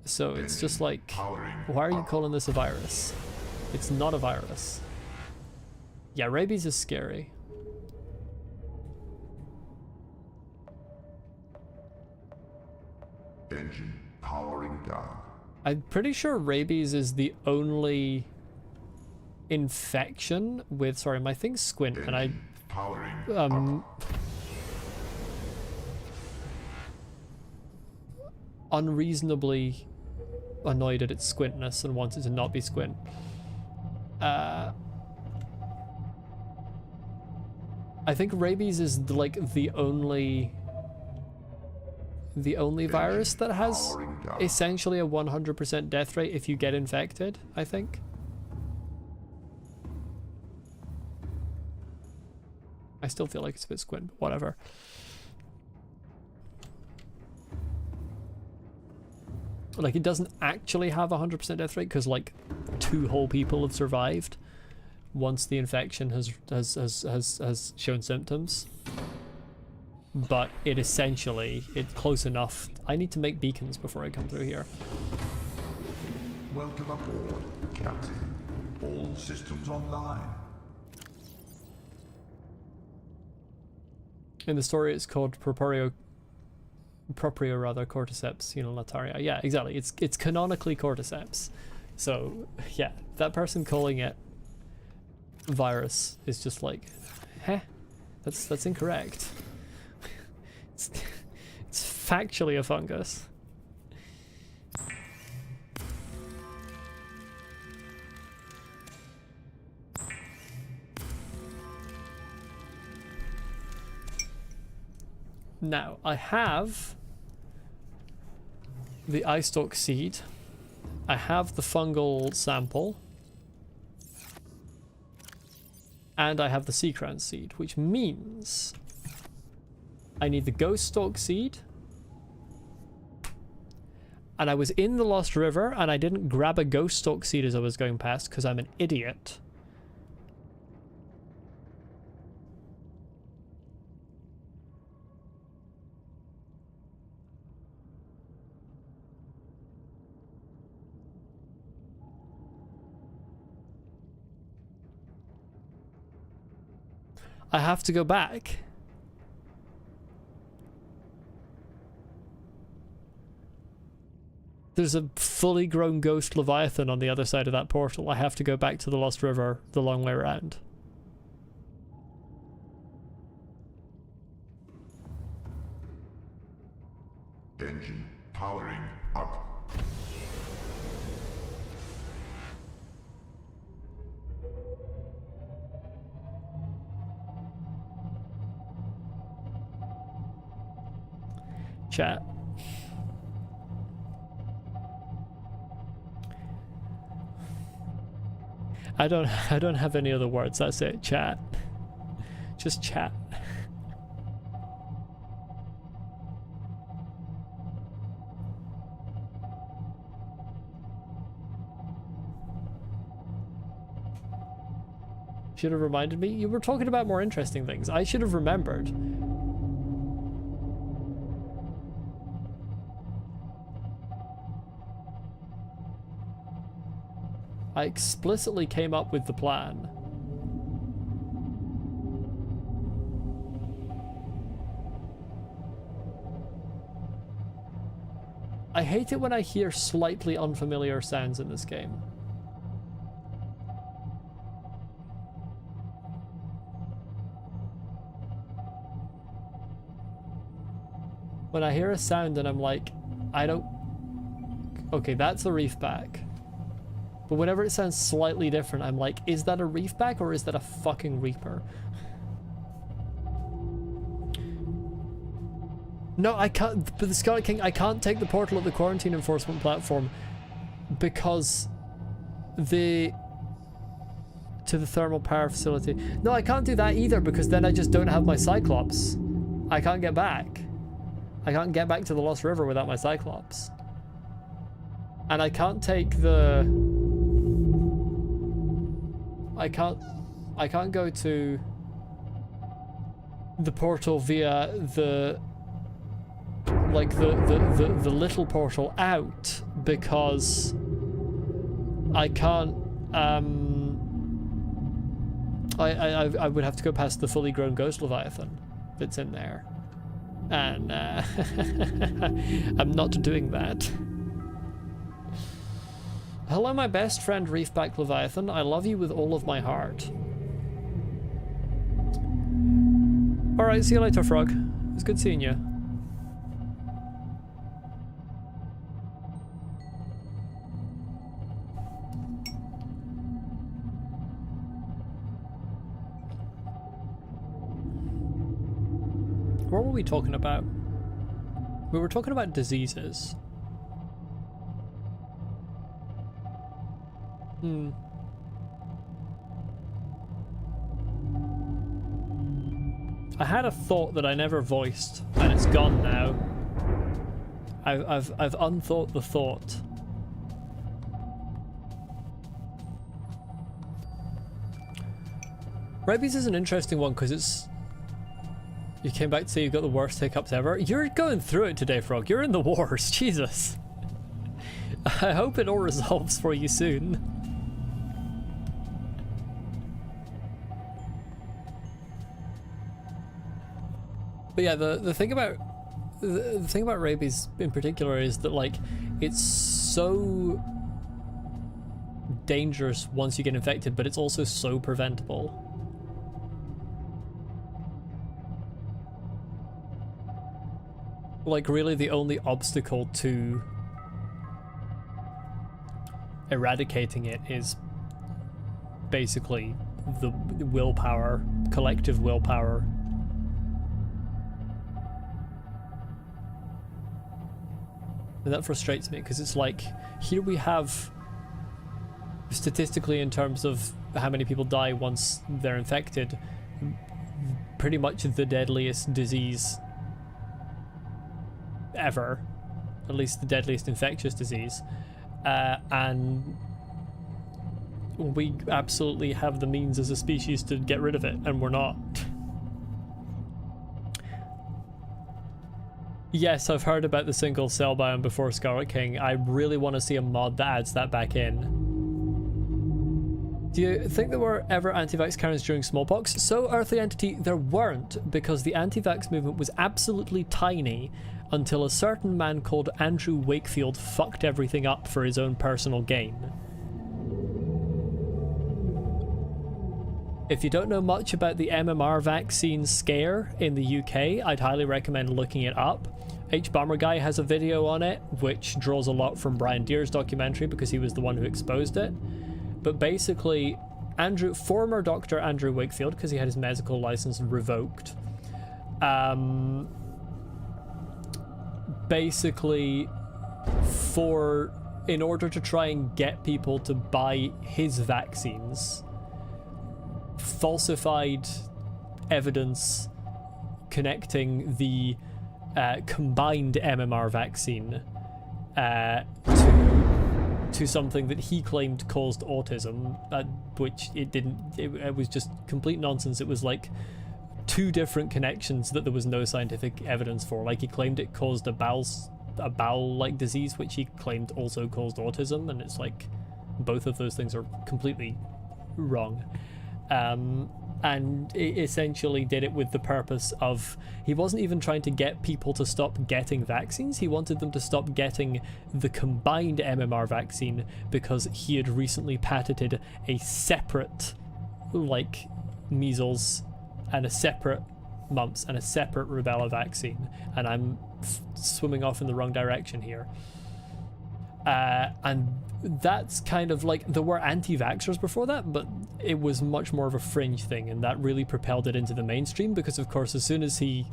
So it's just like, why are you calling this a virus? It's not a virus. Yeah, rabies is scary. Engine powering down. I'm pretty sure rabies is the only infection with, sorry, my thing's squint and I Powering unreasonably annoyed at its squintness and wanted to not be squint. I think rabies is like the only virus that has essentially a 100% death rate if you get infected, I think. I still feel like it's a bit squint, but whatever. Like, it doesn't actually have a 100% death rate because like 2 whole people have survived once the infection has shown symptoms. But it's close enough. I need to make beacons before I come through here. Welcome aboard, Captain. All systems online. In the story, it's called proprio cordyceps unilateria. Yeah, exactly. It's canonically cordyceps. So yeah, that person calling it virus is just like, that's incorrect. It's factually a fungus. Now, I have the eye stalk seed. I have the fungal sample. And I have the sea crown seed, which means I need the ghost stalk seed. And I was in the Lost River and I didn't grab a ghost stalk seed as I was going past because I'm an idiot. I have to go back. There's a fully grown ghost Leviathan on the other side of that portal. I have to go back to the Lost River the long way around. Engine powering up. Chat. I don't have any other words. That's it. Chat. Just chat. Should have reminded me. You were talking about more interesting things. I should have remembered. I explicitly came up with the plan. I hate it when I hear slightly unfamiliar sounds in this game. When I hear a sound and I'm like, I don't... Okay, that's a reef back. But whenever it sounds slightly different, I'm like, is that a reef back or is that a fucking reaper? No, I can't. But the Scarlet King, I can't take the portal at the quarantine enforcement platform because to the thermal power facility. No, I can't do that either because then I just don't have my Cyclops. I can't get back. I can't get back to the Lost River without my Cyclops. And I can't take the... I can't go to the portal via the the little portal out because I can't I would have to go past the fully grown ghost Leviathan that's in there, and I'm not doing that. Hello, my best friend Reefback Leviathan. I love you with all of my heart. Alright, see you later, Frog. It's good seeing you. What were we talking about? We were talking about diseases. I had a thought that I never voiced, and it's gone now. I've unthought the thought. Rabies is an interesting one because it's... You came back to say you got the worst hiccups ever. You're going through it today, Frog. You're in the wars. Jesus. I hope it all resolves for you soon. But yeah, the thing about rabies in particular is that like it's so dangerous once you get infected, but it's also so preventable. Like really the only obstacle to eradicating it is basically the willpower, collective willpower. And that frustrates me because it's like, here we have statistically in terms of how many people die once they're infected, pretty much the deadliest disease ever, at least the deadliest infectious disease, and we absolutely have the means as a species to get rid of it, and we're not. Yes, I've heard about the single cell biome before, Scarlet King. I really want to see a mod that adds that back in. Do you think there were ever anti-vax Karens during smallpox? So, Earthly Entity, there weren't, because the anti-vax movement was absolutely tiny until a certain man called Andrew Wakefield fucked everything up for his own personal gain. If you don't know much about the MMR vaccine scare in the UK, I'd highly recommend looking it up. H Bomber Guy has a video on it, which draws a lot from Brian Deere's documentary because he was the one who exposed it. But basically, former Dr. Andrew Wakefield, because he had his medical license revoked, basically, in order to try and get people to buy his vaccines, falsified evidence connecting the combined MMR vaccine to something that he claimed caused autism, which it didn't. It was just complete nonsense. It was like 2 different connections that there was no scientific evidence for. Like, he claimed it caused a bowel-like disease, which he claimed also caused autism, and it's like both of those things are completely wrong. And it essentially did it with the purpose of, he wasn't even trying to get people to stop getting vaccines, he wanted them to stop getting the combined MMR vaccine because he had recently patented a separate, like, measles and a separate mumps and a separate rubella vaccine, and I'm swimming off in the wrong direction here. And that's kind of like, there were anti-vaxxers before that, but it was much more of a fringe thing, and that really propelled it into the mainstream because, of course, as soon as he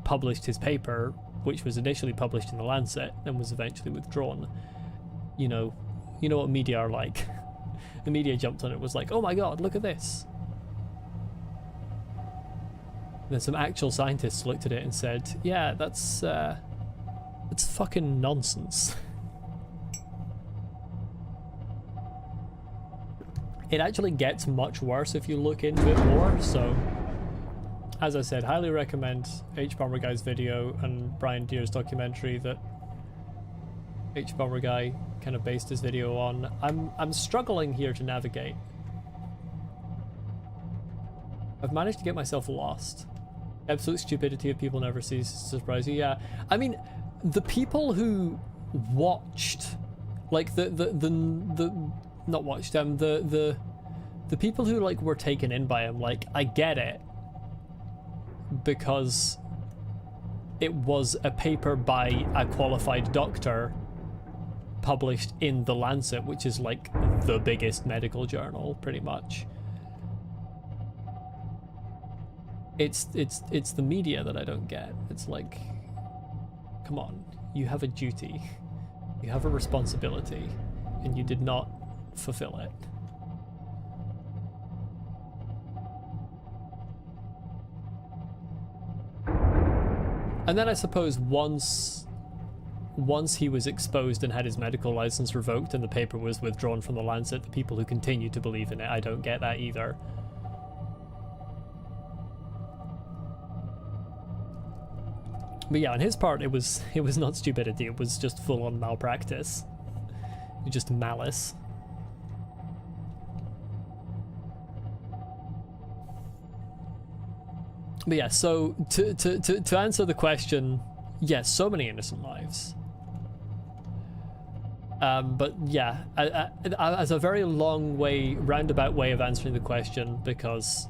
published his paper, which was initially published in The Lancet and was eventually withdrawn, you know what media are like. The media jumped on it, was like, oh my god, look at this. And then some actual scientists looked at it and said, yeah, that's fucking nonsense. It actually gets much worse if you look into it more, so as I said, highly recommend H Bomber Guy's video and Brian Deere's documentary that H Bomber Guy kind of based his video on. I'm struggling here to navigate. I've managed to get myself lost. Absolute stupidity of people never ceases to surprise you. Yeah, I mean, the people who watched, like the people who like were taken in by him, like, I get it, because it was a paper by a qualified doctor published in The Lancet, which is like the biggest medical journal pretty much. It's the media that I don't get. It's like, come on, you have a duty, you have a responsibility, and you did not fulfill it. And then I suppose once he was exposed and had his medical license revoked and the paper was withdrawn from The Lancet, the people who continue to believe in it, I don't get that either. But yeah, on his part, it was not stupidity, it was just full-on malpractice. Just malice. But yeah, so to answer the question, yes, so many innocent lives. But yeah, as a very roundabout way of answering the question, because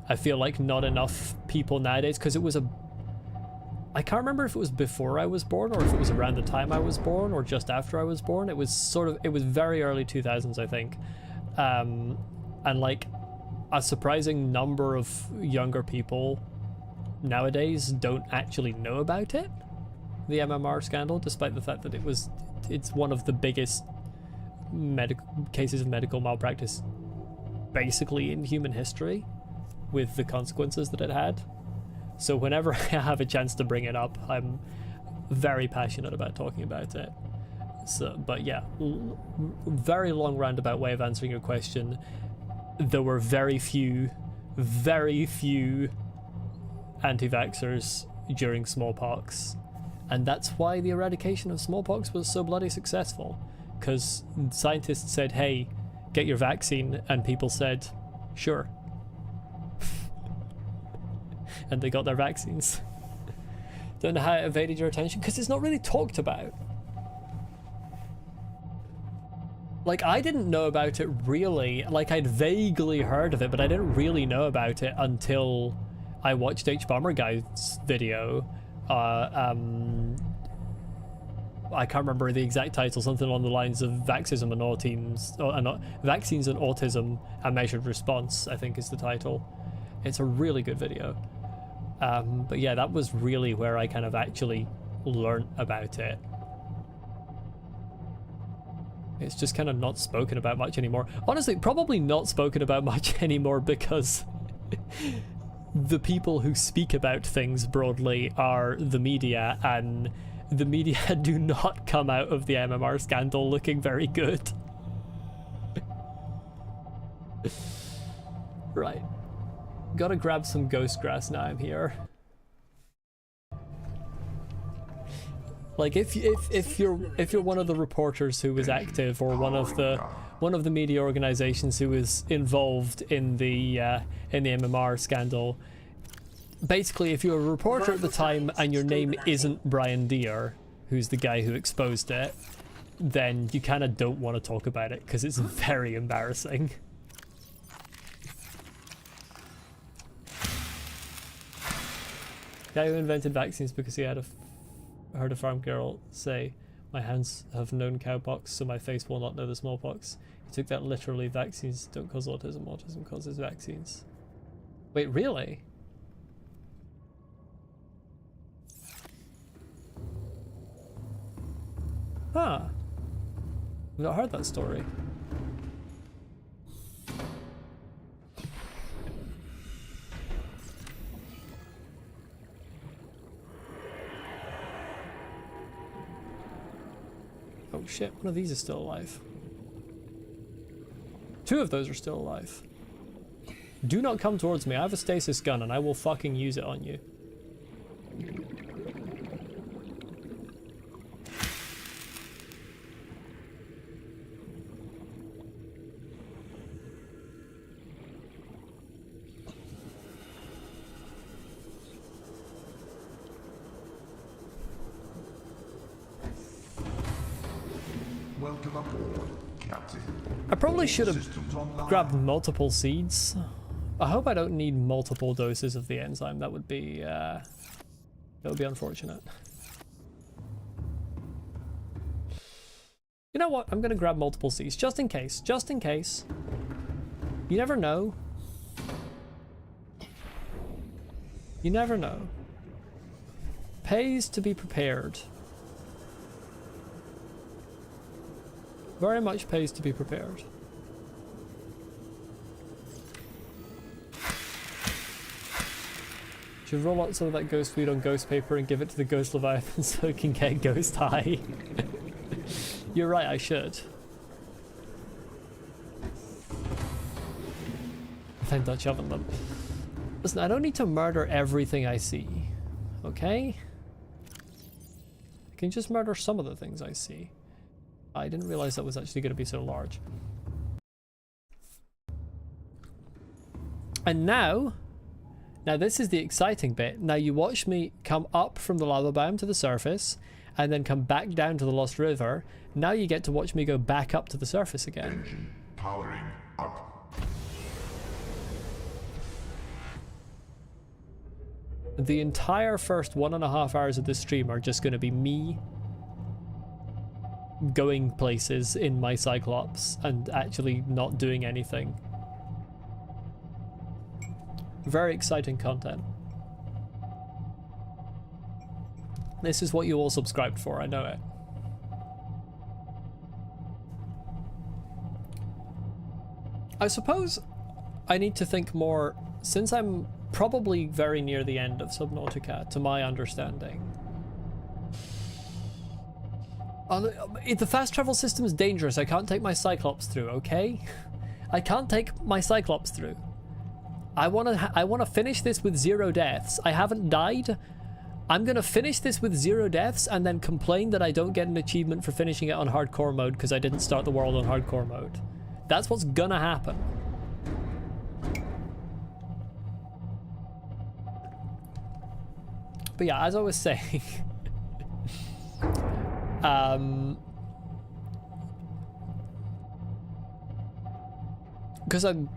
I feel like not enough people nowadays, because it was I can't remember if it was before I was born or if it was around the time I was born or just after I was born. It was very early 2000s, I think. And like a surprising number of younger people nowadays don't actually know about it, the MMR scandal, despite the fact that it's one of the biggest cases of medical malpractice basically in human history, with the consequences that it had. So whenever I have a chance to bring it up, I'm very passionate about talking about it. So, but yeah, very long roundabout way of answering your question. There were very few anti-vaxxers during smallpox, and that's why the eradication of smallpox was so bloody successful, because scientists said, hey, get your vaccine, and people said, sure. And they got their vaccines. Don't know how it evaded your attention, because it's not really talked about. Like, I didn't know about it really. Like, I'd vaguely heard of it, but I didn't really know about it until I watched H-Bomber Guy's video. I can't remember the exact title, something along the lines of Vaccines and Vaccines and Autism, A Measured Response, I think is the title. It's a really good video. But yeah, that was really where I kind of actually learnt about it. It's just kind of not spoken about much anymore. Honestly, probably not spoken about much anymore because the people who speak about things broadly are the media, and the media do not come out of the MMR scandal looking very good. Right. Gotta grab some ghost grass now I'm here. Like if you're one of the reporters who was active, or one of the media organizations who was involved in the MMR scandal, basically if you're a reporter at the time and your name isn't Brian Deere, who's the guy who exposed it, then you kind of don't want to talk about it because it's very embarrassing. Guy who invented vaccines because he had heard a farm girl say, "My hands have known cowpox, so my face will not know the smallpox." He took that literally. Vaccines don't cause autism, autism causes vaccines. Wait, really? Huh. I've not heard that story. Oh shit, one of these is still alive. Two of those are still alive. Do not come towards me. I have a stasis gun and I will fucking use it on you. Welcome aboard, Captain. I probably should have Systems online. grabbed multiple seeds. I hope I don't need multiple doses of the enzyme. That would be unfortunate. You know what? I'm gonna grab multiple seeds just in case. Just in case. You never know. You never know. Pays to be prepared. Very much pays to be prepared. Should roll out some of that ghost food on ghost paper and give it to the ghost leviathan so it can get ghost high. You're right, I should. Then Dutch oven them. Listen, I don't need to murder everything I see, okay? I can just murder some of the things I see. I didn't realize that was actually going to be so large. And now this is the exciting bit. Now you watch me come up from the lava biome to the surface and then come back down to the Lost River. Now you get to watch me go back up to the surface again. Engine powering up. The entire first 1.5 hours of this stream are just going to be me going places in my Cyclops and actually not doing anything. Very exciting content. This is what you all subscribed for, I know it. I suppose I need to think more, since I'm probably very near the end of Subnautica, to my understanding. The fast travel system is dangerous. I can't take my Cyclops through, okay? I can't take my Cyclops through. I wanna finish this with 0 deaths. I haven't died. I'm gonna finish this with 0 deaths and then complain that I don't get an achievement for finishing it on hardcore mode because I didn't start the world on hardcore mode. That's what's gonna happen. But yeah, as I was saying, because I'm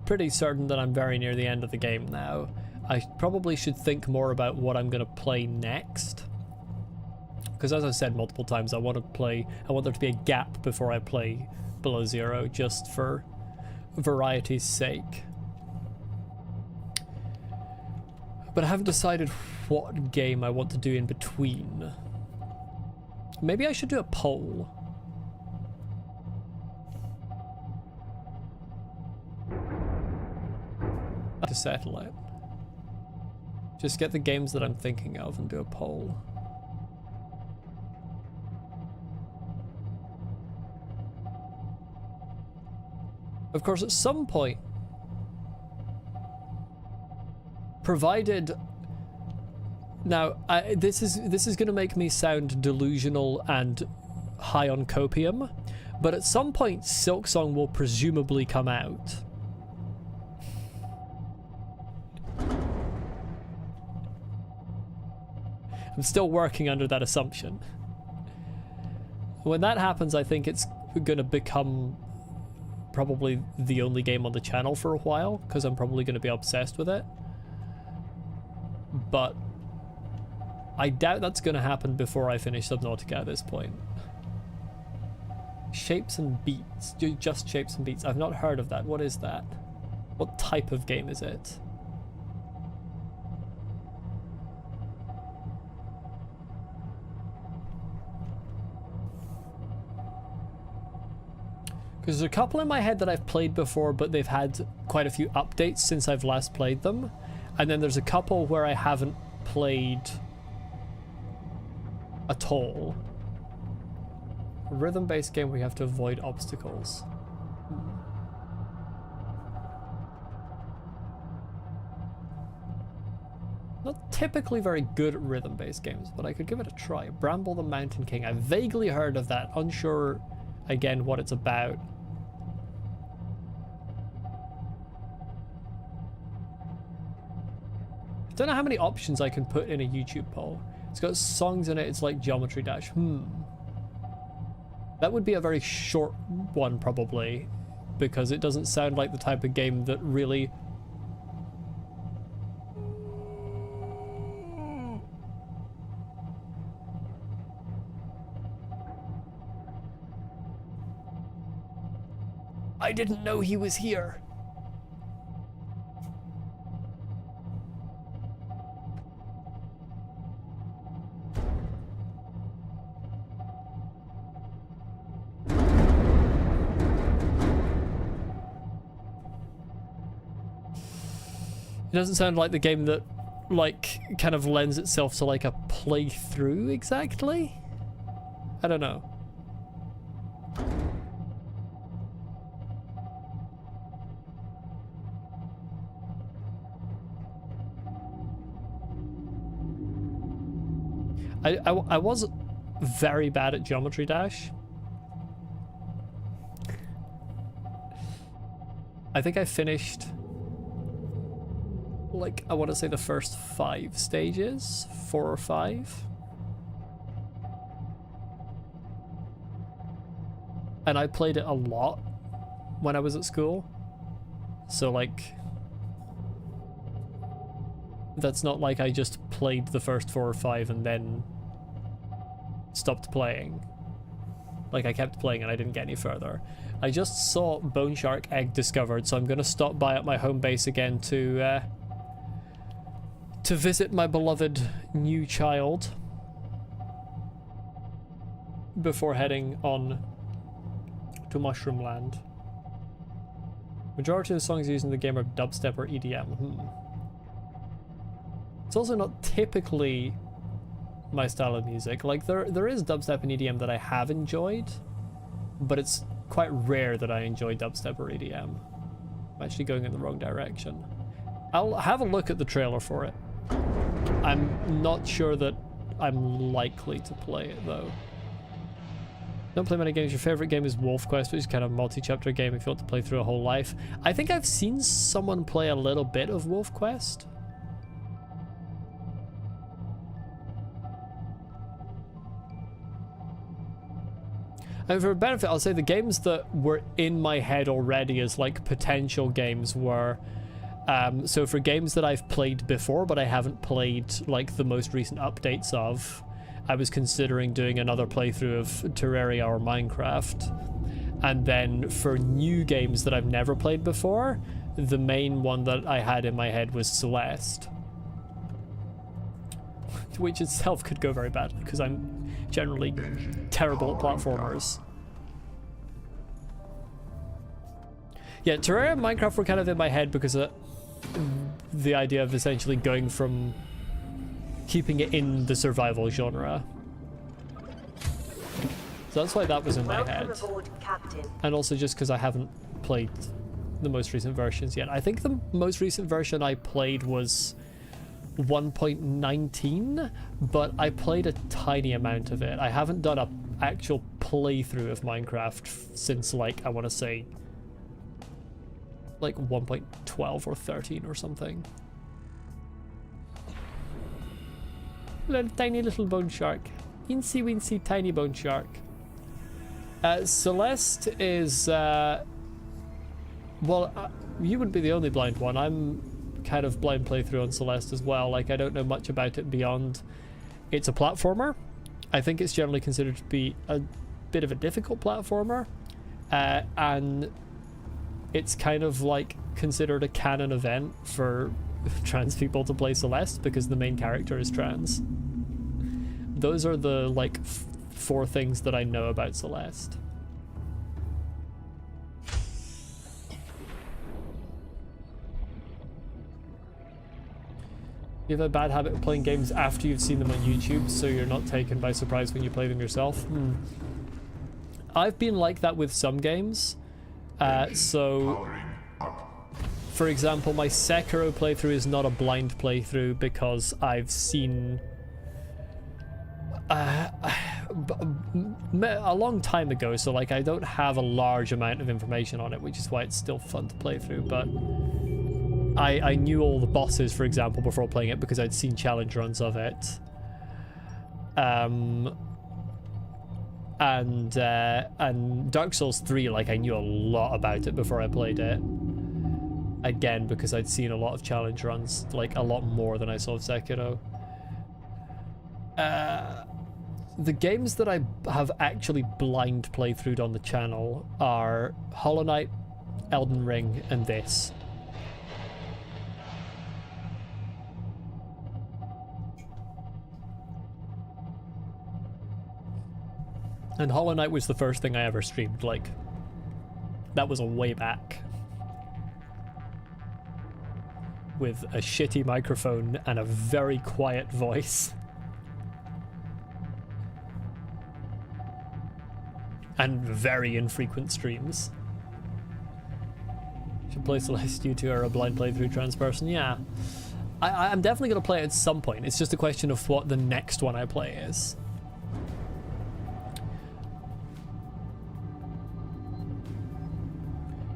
pretty certain that I'm very near the end of the game now, I probably should think more about what I'm going to play next. Because as I've said multiple times, I want there to be a gap before I play Below Zero, just for variety's sake. But I haven't decided what game I want to do in between. Maybe I should do a poll. To settle it. Just get the games that I'm thinking of and do a poll. Of course, at some point, provided... Now, this is going to make me sound delusional and high on copium, but at some point Silksong will presumably come out. I'm still working under that assumption. When that happens, I think it's going to become probably the only game on the channel for a while, because I'm probably going to be obsessed with it. But I doubt that's going to happen before I finish Subnautica at this point. Shapes and Beats. Just Shapes and Beats. I've not heard of that. What is that? What type of game is it? Because there's a couple in my head that I've played before, but they've had quite a few updates since I've last played them. And then there's a couple where I haven't played at all. A rhythm-based game where you have to avoid obstacles. Not typically very good rhythm-based games, but I could give it a try. Bramble the Mountain King. I've vaguely heard of that. Unsure, again, what it's about. I don't know how many options I can put in a YouTube poll. It's got songs in it. It's like Geometry Dash. That would be a very short one, probably, because it doesn't sound like the type of game that really... I didn't know he was here. It doesn't sound like the game that, like, kind of lends itself to, like, a playthrough exactly? I don't know. I was very bad at Geometry Dash. I think I finished, like, I want to say the first 5 stages, 4 or 5. And I played it a lot when I was at school. So, like, that's not like I just played the first 4 or 5 and then stopped playing. Like, I kept playing and I didn't get any further. I just saw Bone Shark Egg discovered, so I'm going to stop by at my home base again to visit my beloved new child before heading on to Mushroom Land. Majority of the songs used in the game are dubstep or EDM. It's also not typically my style of music. Like, there is dubstep and EDM that I have enjoyed, but it's quite rare that I enjoy dubstep or EDM. I'm actually going in the wrong direction. I'll have a look at the trailer for it. I'm not sure that I'm likely to play it, though. Don't play many games. Your favorite game is Wolf Quest, which is kind of a multi-chapter game if you want to play through a whole life. I think I've seen someone play a little bit of Wolf Quest. And for benefit, I'll say the games that were in my head already as like potential games were, so for games that I've played before but I haven't played like the most recent updates of, I was considering doing another playthrough of Terraria or Minecraft. And then for new games that I've never played before, the main one that I had in my head was Celeste. Which itself could go very badly, because I'm generally terrible at platformers. Yeah, Terraria and Minecraft were kind of in my head because of the idea of essentially going from keeping it in the survival genre. So that's why that was in my head. Welcome aboard, Captain. And also just because I haven't played the most recent versions yet. I think the most recent version I played was 1.19, but I played a tiny amount of it. I haven't done an actual playthrough of Minecraft since, like, I want to say like 1.12 or 13 or something. Tiny little bone shark. Incy wincy tiny bone shark. Celeste is well, you wouldn't be the only blind one. I'm kind of blind playthrough on Celeste as well. Like, I don't know much about it beyond it's a platformer. I think it's generally considered to be a bit of a difficult platformer, and it's kind of like considered a canon event for trans people to play Celeste because the main character is trans. Those are the like 4 things that I know about Celeste. You have a bad habit of playing games after you've seen them on YouTube, so you're not taken by surprise when you play them yourself. I've been like that with some games. So, for example, my Sekiro playthrough is not a blind playthrough because I've seen a long time ago, so like I don't have a large amount of information on it, which is why it's still fun to play through. But I knew all the bosses, for example, before playing it because I'd seen challenge runs of it. And Dark Souls 3, like, I knew a lot about it before I played it. Again, because I'd seen a lot of challenge runs, like a lot more than I saw of Sekiro. The games that I have actually blind playthrough'd on the channel are Hollow Knight, Elden Ring, and this. And Hollow Knight was the first thing I ever streamed, like, that was a way back. With a shitty microphone and a very quiet voice. And very infrequent streams. Should play Celeste, you two are a blind playthrough trans person, yeah. I'm definitely going to play it at some point, it's just a question of what the next one I play is.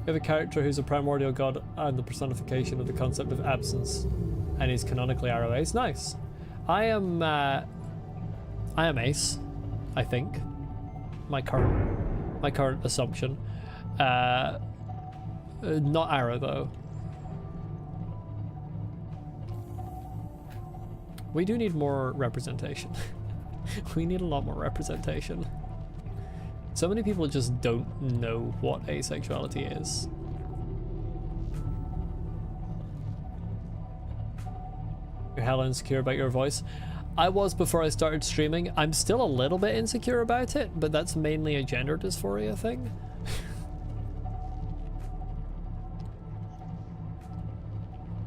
You have a character who's a primordial god and the personification of the concept of absence, and is canonically Arrow Ace. Nice. I am Ace, I think. My current assumption. Not Arrow though. We do need more representation. We need a lot more representation. So many people just don't know what asexuality is. You're hella insecure about your voice. I was before I started streaming. I'm still a little bit insecure about it, but that's mainly a gender dysphoria thing.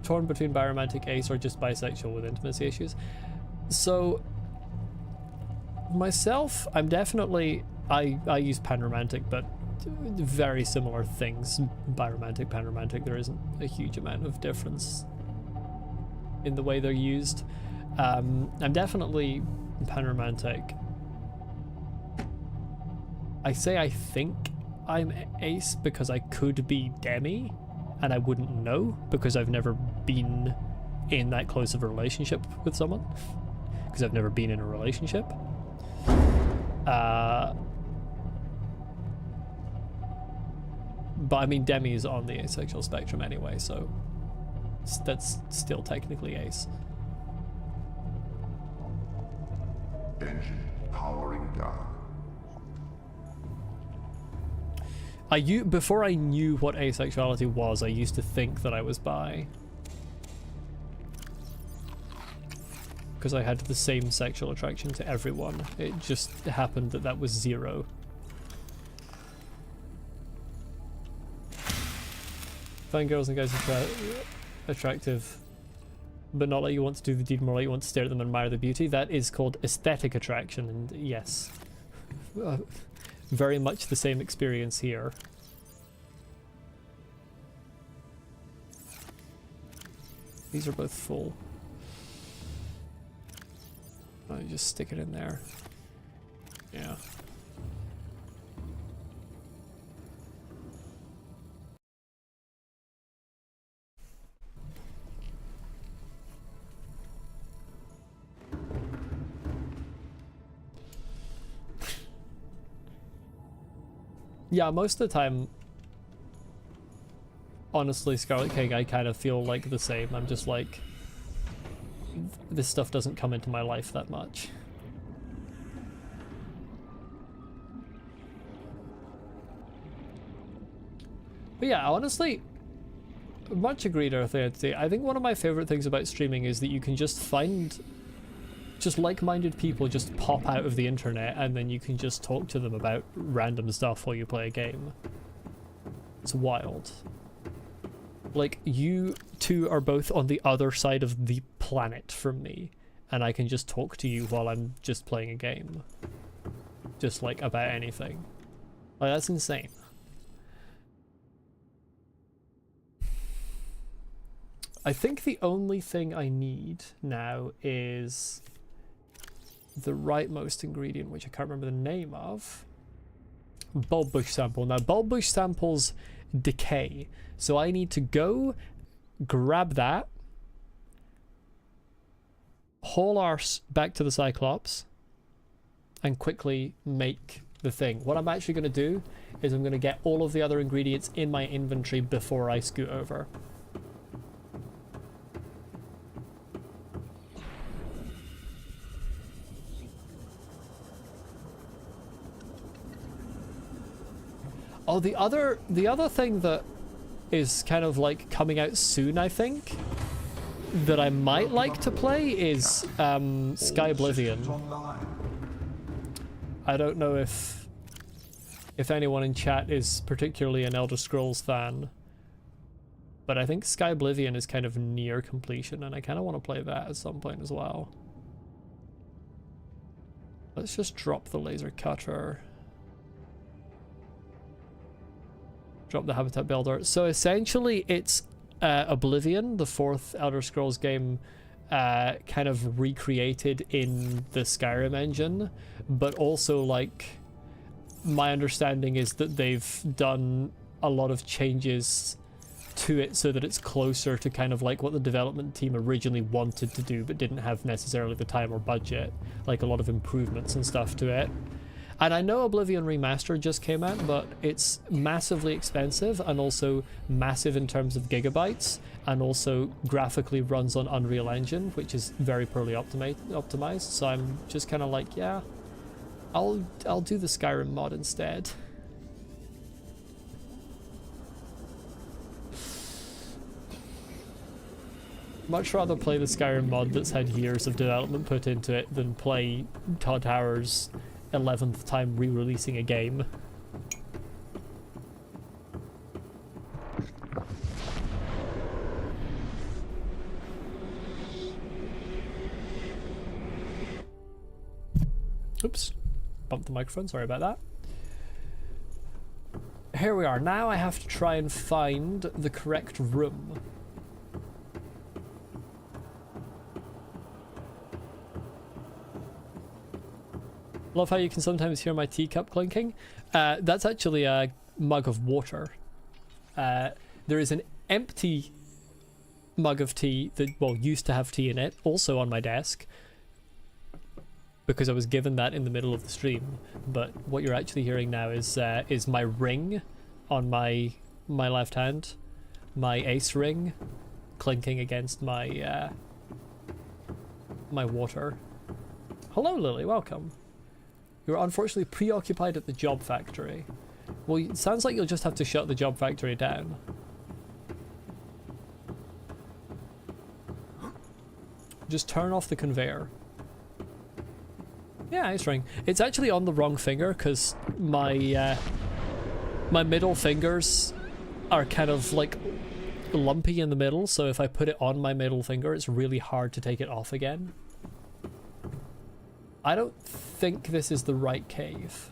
Torn between biromantic, ace, or just bisexual with intimacy issues. So, myself, I'm definitely... I use panromantic, but very similar things. Biromantic, panromantic, there isn't a huge amount of difference in the way they're used. I'm definitely panromantic. I say I think I'm ace because I could be demi, and I wouldn't know because I've never been in that close of a relationship with someone. Because I've never been in a relationship. But I mean, demi is on the asexual spectrum anyway, so that's still technically ace. Engine powering down. Before I knew what asexuality was, I used to think that I was bi. Because I had the same sexual attraction to everyone. It just happened that that was 0. Find girls and guys attractive, but not like you want to do the deed, more like you want to stare at them and admire the beauty. That is called aesthetic attraction, and yes. Very much the same experience here. These are both full. I'll just stick it in there. Yeah. Yeah, most of the time, honestly, Scarlet King, I kind of feel like the same. I'm just like, this stuff doesn't come into my life that much. But yeah, honestly, much agreed, Arthur. I think one of my favorite things about streaming is that you can just find just like-minded people just pop out of the internet, and then you can just talk to them about random stuff while you play a game. It's wild. Like, you two are both on the other side of the planet from me, and I can just talk to you while I'm just playing a game. Just, like, about anything. Like, that's insane. I think the only thing I need now is the rightmost ingredient, which I can't remember the name of. Bulbbush sample. Now, bulbbush samples decay, so I need to go grab that, haul arse back to the Cyclops, and quickly make the thing. What I'm actually going to do is I'm going to get all of the other ingredients in my inventory before I scoot over. Oh, the other thing that is kind of like coming out soon, I think, that I might like to play is Sky Oblivion. I don't know if anyone in chat is particularly an Elder Scrolls fan, but I think Sky Oblivion is kind of near completion, and I kind of want to play that at some point as well. Let's just drop the laser cutter. Drop the habitat builder. So essentially it's Oblivion, the 4th Elder Scrolls game, kind of recreated in the Skyrim engine, but also, like, my understanding is that they've done a lot of changes to it so that it's closer to kind of like what the development team originally wanted to do but didn't have necessarily the time or budget, like a lot of improvements and stuff to it. And I know Oblivion Remastered just came out, but it's massively expensive and also massive in terms of gigabytes, and also graphically runs on Unreal Engine, which is very poorly optimized. So I'm just kind of like, yeah, I'll do the Skyrim mod instead. Much rather play the Skyrim mod that's had years of development put into it than play Todd Howard's 11th time re-releasing a game. Oops, bumped the microphone, sorry about that. Here we are. Now I have to try and find the correct room. Love how you can sometimes hear my teacup clinking. That's actually a mug of water. There is an empty mug of tea that, well, used to have tea in it, also on my desk, because I was given that in the middle of the stream. But what you're actually hearing now is my ring on my left hand, my ace ring, clinking against my my water. Hello, Lily. Welcome. You're unfortunately preoccupied at the job factory. Well, it sounds like you'll just have to shut the job factory down. Just turn off the conveyor. Yeah, ice ring. It's actually on the wrong finger because my my middle fingers are kind of like lumpy in the middle, so if I put it on my middle finger, it's really hard to take it off again. I don't think this is the right cave.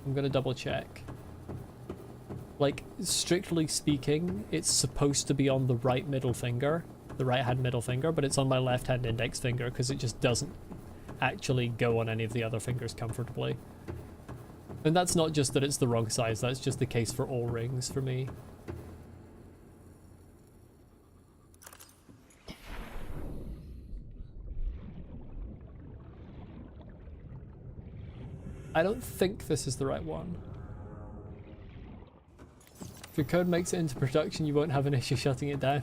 I'm gonna double check. Like, strictly speaking, it's supposed to be on the right middle finger, the right hand middle finger, but it's on my left hand index finger because it just doesn't actually go on any of the other fingers comfortably. And that's not just that it's the wrong size, that's just the case for all rings for me. I don't think this is the right one. If your code makes it into production, you won't have an issue shutting it down.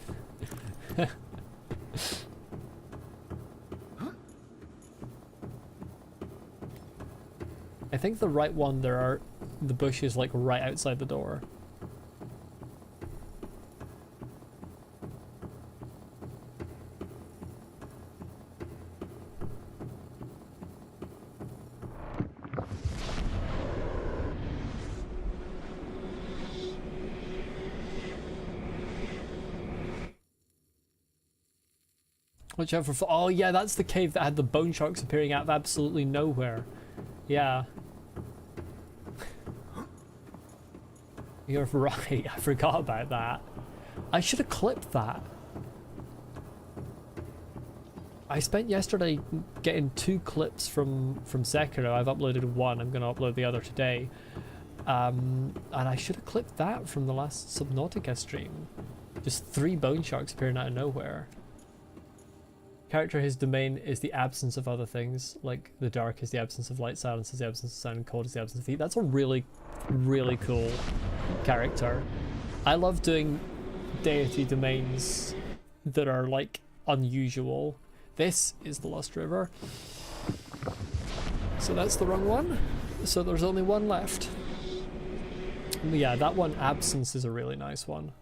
I think the right one, there are the bushes like right outside the door. Whichever. Oh yeah, that's the cave that had the bone sharks appearing out of absolutely nowhere. Yeah. You're right, I forgot about that. I should have clipped that. I spent yesterday getting 2 clips from Sekiro. I've uploaded 1, I'm going to upload the other today. And I should have clipped that from the last Subnautica stream. Just 3 bone sharks appearing out of nowhere. Character, his domain is the absence of other things, like the dark is the absence of light, silence is the absence of sound, and cold is the absence of heat. That's a really, really cool character. I love doing deity domains that are like unusual. This is the Lost River. So that's the wrong one. So there's only one left. Yeah, that one, absence, is a really nice one.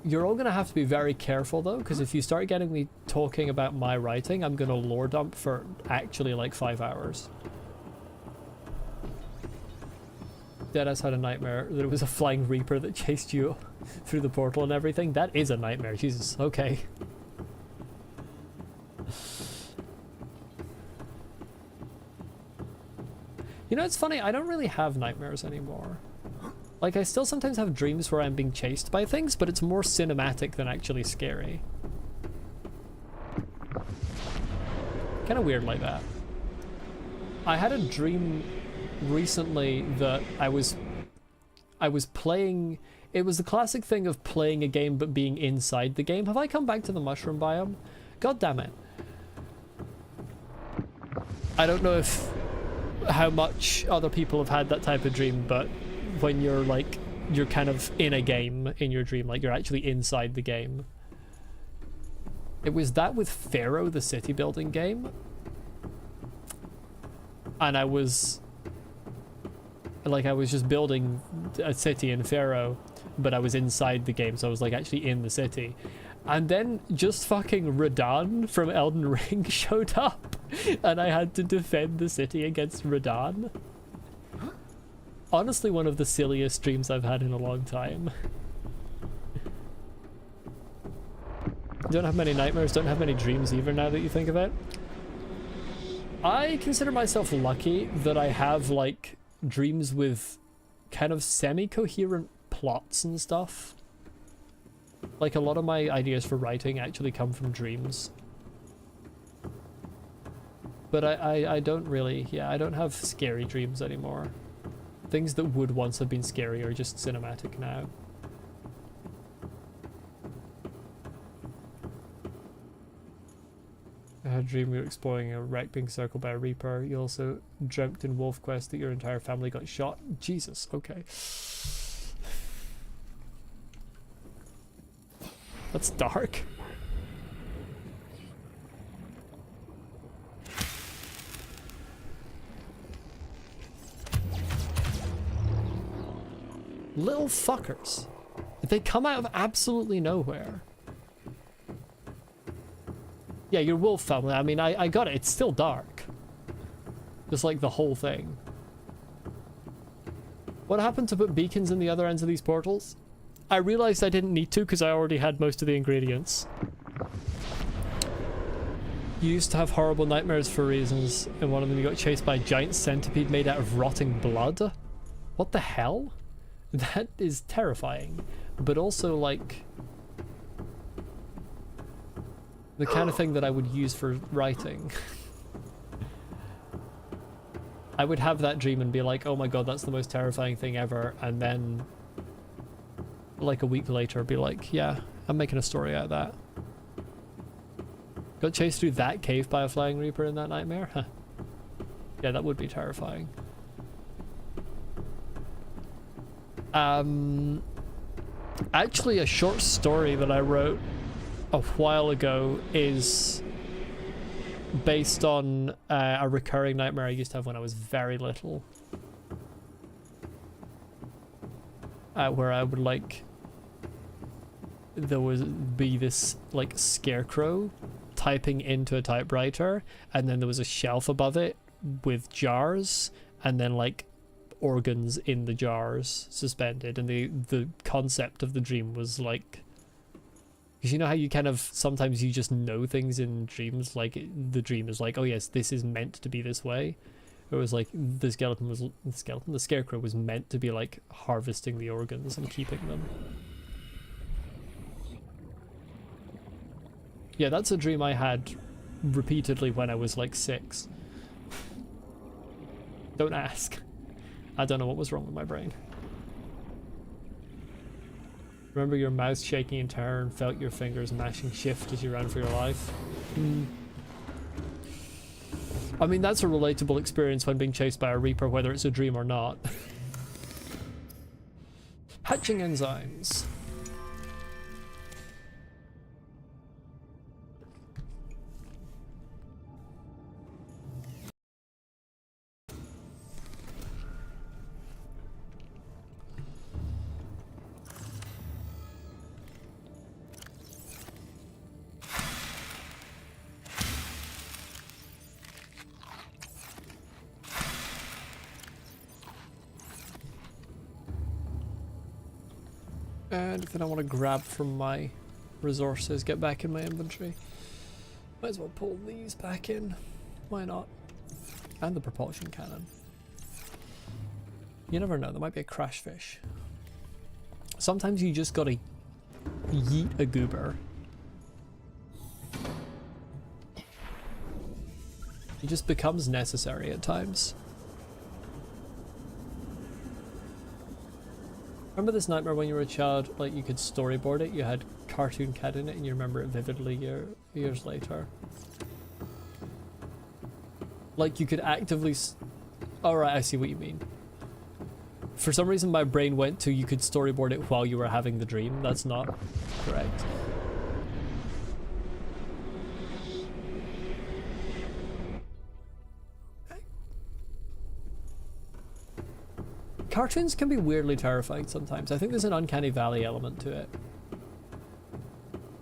You're all going to have to be very careful though, because if you start getting me talking about my writing, I'm going to lore dump for actually like 5 hours. Deadass had a nightmare that it was a flying reaper that chased you through the portal and everything. That is a nightmare, Jesus, okay. You know, it's funny, I don't really have nightmares anymore. Like, I still sometimes have dreams where I'm being chased by things, but it's more cinematic than actually scary. Kind of weird like that. I had a dream recently that I was playing... It was the classic thing of playing a game but being inside the game. Have I come back to the mushroom biome? God damn it. I don't know if how much other people have had that type of dream, but when you're like, you're kind of in a game in your dream, like you're actually inside the game. It was that with Pharaoh, the city building game. And I was just building a city in Pharaoh, but I was inside the game, so I was like actually in the city. And then just fucking Radahn from Elden Ring showed up, and I had to defend the city against Radahn. Honestly, one of the silliest dreams I've had in a long time. Don't have many nightmares, don't have many dreams either now that you think of it. I consider myself lucky that I have like dreams with kind of semi-coherent plots and stuff. Like a lot of my ideas for writing actually come from dreams. But I don't really, yeah, I don't have scary dreams anymore. Things that would once have been scary are just cinematic now. I had a dream you were exploring a wreck being circled by a reaper. You also dreamt in Wolf Quest that your entire family got shot. Jesus, okay. That's dark. Little fuckers. They come out of absolutely nowhere. Yeah, your wolf family. I mean, I got it. It's still dark. Just like the whole thing. What happened to put beacons in the other ends of these portals? I realized I didn't need to because I already had most of the ingredients. You used to have horrible nightmares for reasons. In one of them you got chased by a giant centipede made out of rotting blood. What the hell? That is terrifying. But also like... the kind of thing that I would use for writing. I would have that dream and be like, oh my god, that's the most terrifying thing ever. And then... like a week later be like, yeah, I'm making a story out of that. Got chased through that cave by a flying reaper in that nightmare? Huh. Yeah, that would be terrifying. Actually, a short story that I wrote a while ago is based on a recurring nightmare I used to have when I was very little. Where I would like... there would be this like scarecrow typing into a typewriter, and then there was a shelf above it with jars, and then like organs in the jars suspended, and the concept of the dream was like, because you know how you kind of sometimes you just know things in dreams, like the dream is like, oh yes, this is meant to be this way. It was like the scarecrow was meant to be like harvesting the organs and keeping them. Yeah, that's a dream I had repeatedly when I was like 6. Don't ask. I don't know what was wrong with my brain. Remember your mouse shaking in terror and felt your fingers mashing shift as you ran for your life? I mean, that's a relatable experience when being chased by a reaper, whether it's a dream or not. Hatching enzymes. And then I want to grab from my resources, get back in my inventory. Might as well pull these back in. Why not? And the propulsion cannon. You never know, there might be a crash fish. Sometimes you just gotta yeet a goober. It just becomes necessary at times. Remember this nightmare when you were a child, like you could storyboard it, you had cartoon cat in it and you remember it vividly years later? Like you could actively... Alright, I see what you mean. For some reason my brain went to you could storyboard it while you were having the dream. That's not correct. Cartoons can be weirdly terrifying sometimes. I think there's an uncanny valley element to it.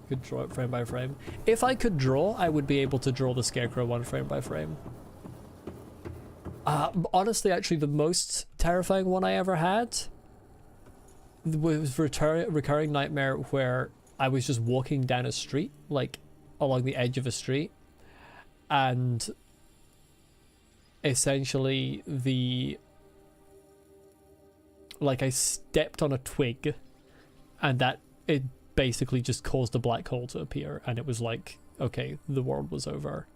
Could draw it frame by frame. If I could draw, I would be able to draw the scarecrow one frame by frame. Honestly, actually, the most terrifying one I ever had was recurring nightmare where I was just walking down a street, like along the edge of a street, and essentially like I stepped on a twig and that it basically just caused a black hole to appear, and it was like, okay, the world was over.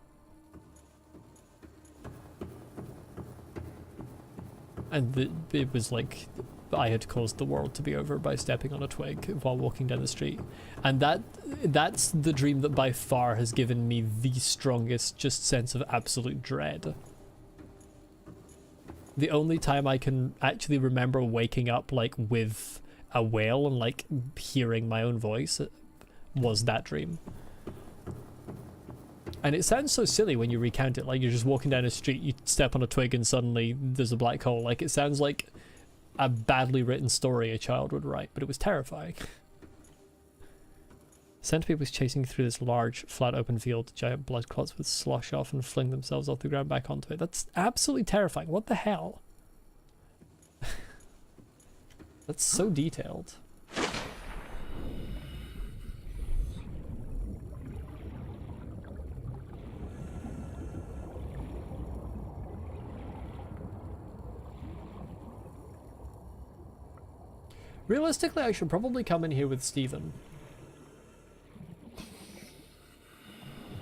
And it was like I had caused the world to be over by stepping on a twig while walking down the street. And that's the dream that by far has given me the strongest just sense of absolute dread. The only time I can actually remember waking up like with a wail and like hearing my own voice was that dream. And it sounds so silly when you recount it, like you're just walking down a street, you step on a twig and suddenly there's a black hole. Like it sounds like a badly written story a child would write, but it was terrifying. Centipede was chasing through this large, flat open field. Giant blood clots would slosh off and fling themselves off the ground back onto it. That's absolutely terrifying. What the hell? That's so detailed. Realistically, I should probably come in here with Steven.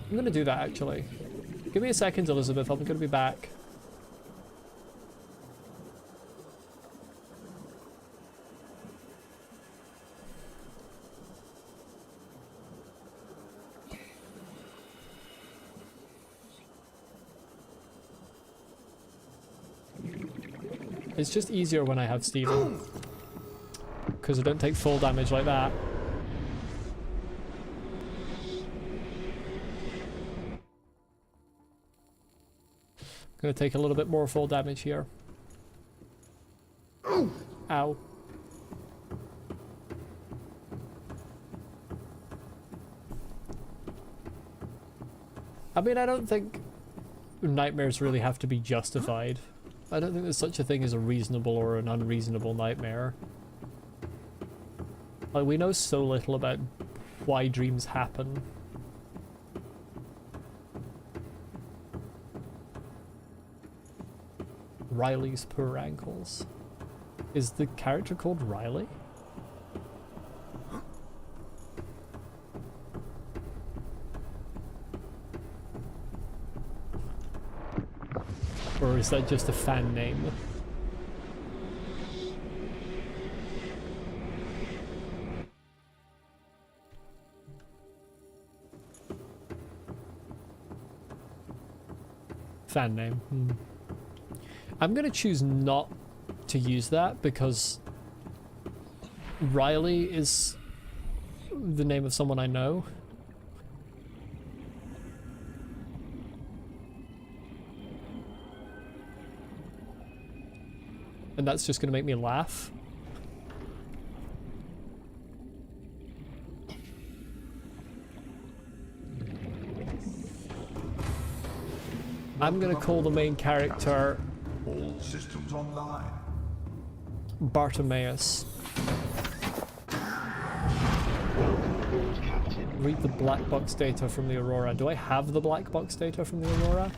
I'm gonna do that, actually. Give me a second, Elizabeth. I'm gonna be back. It's just easier when I have Steven. Because I don't take full damage like that. Gonna take a little bit more full damage here. Ow. I mean, I don't think nightmares really have to be justified. I don't think there's such a thing as a reasonable or an unreasonable nightmare. Like, we know so little about why dreams happen. Riley's poor ankles. Is the character called Riley? Or is that just a fan name? Fan name. I'm gonna choose not to use that because Riley is the name of someone I know. And that's just gonna make me laugh. I'm gonna call the main character All systems online. Bartimaeus. Read the black box data from the Aurora. Do I have the black box data from the Aurora?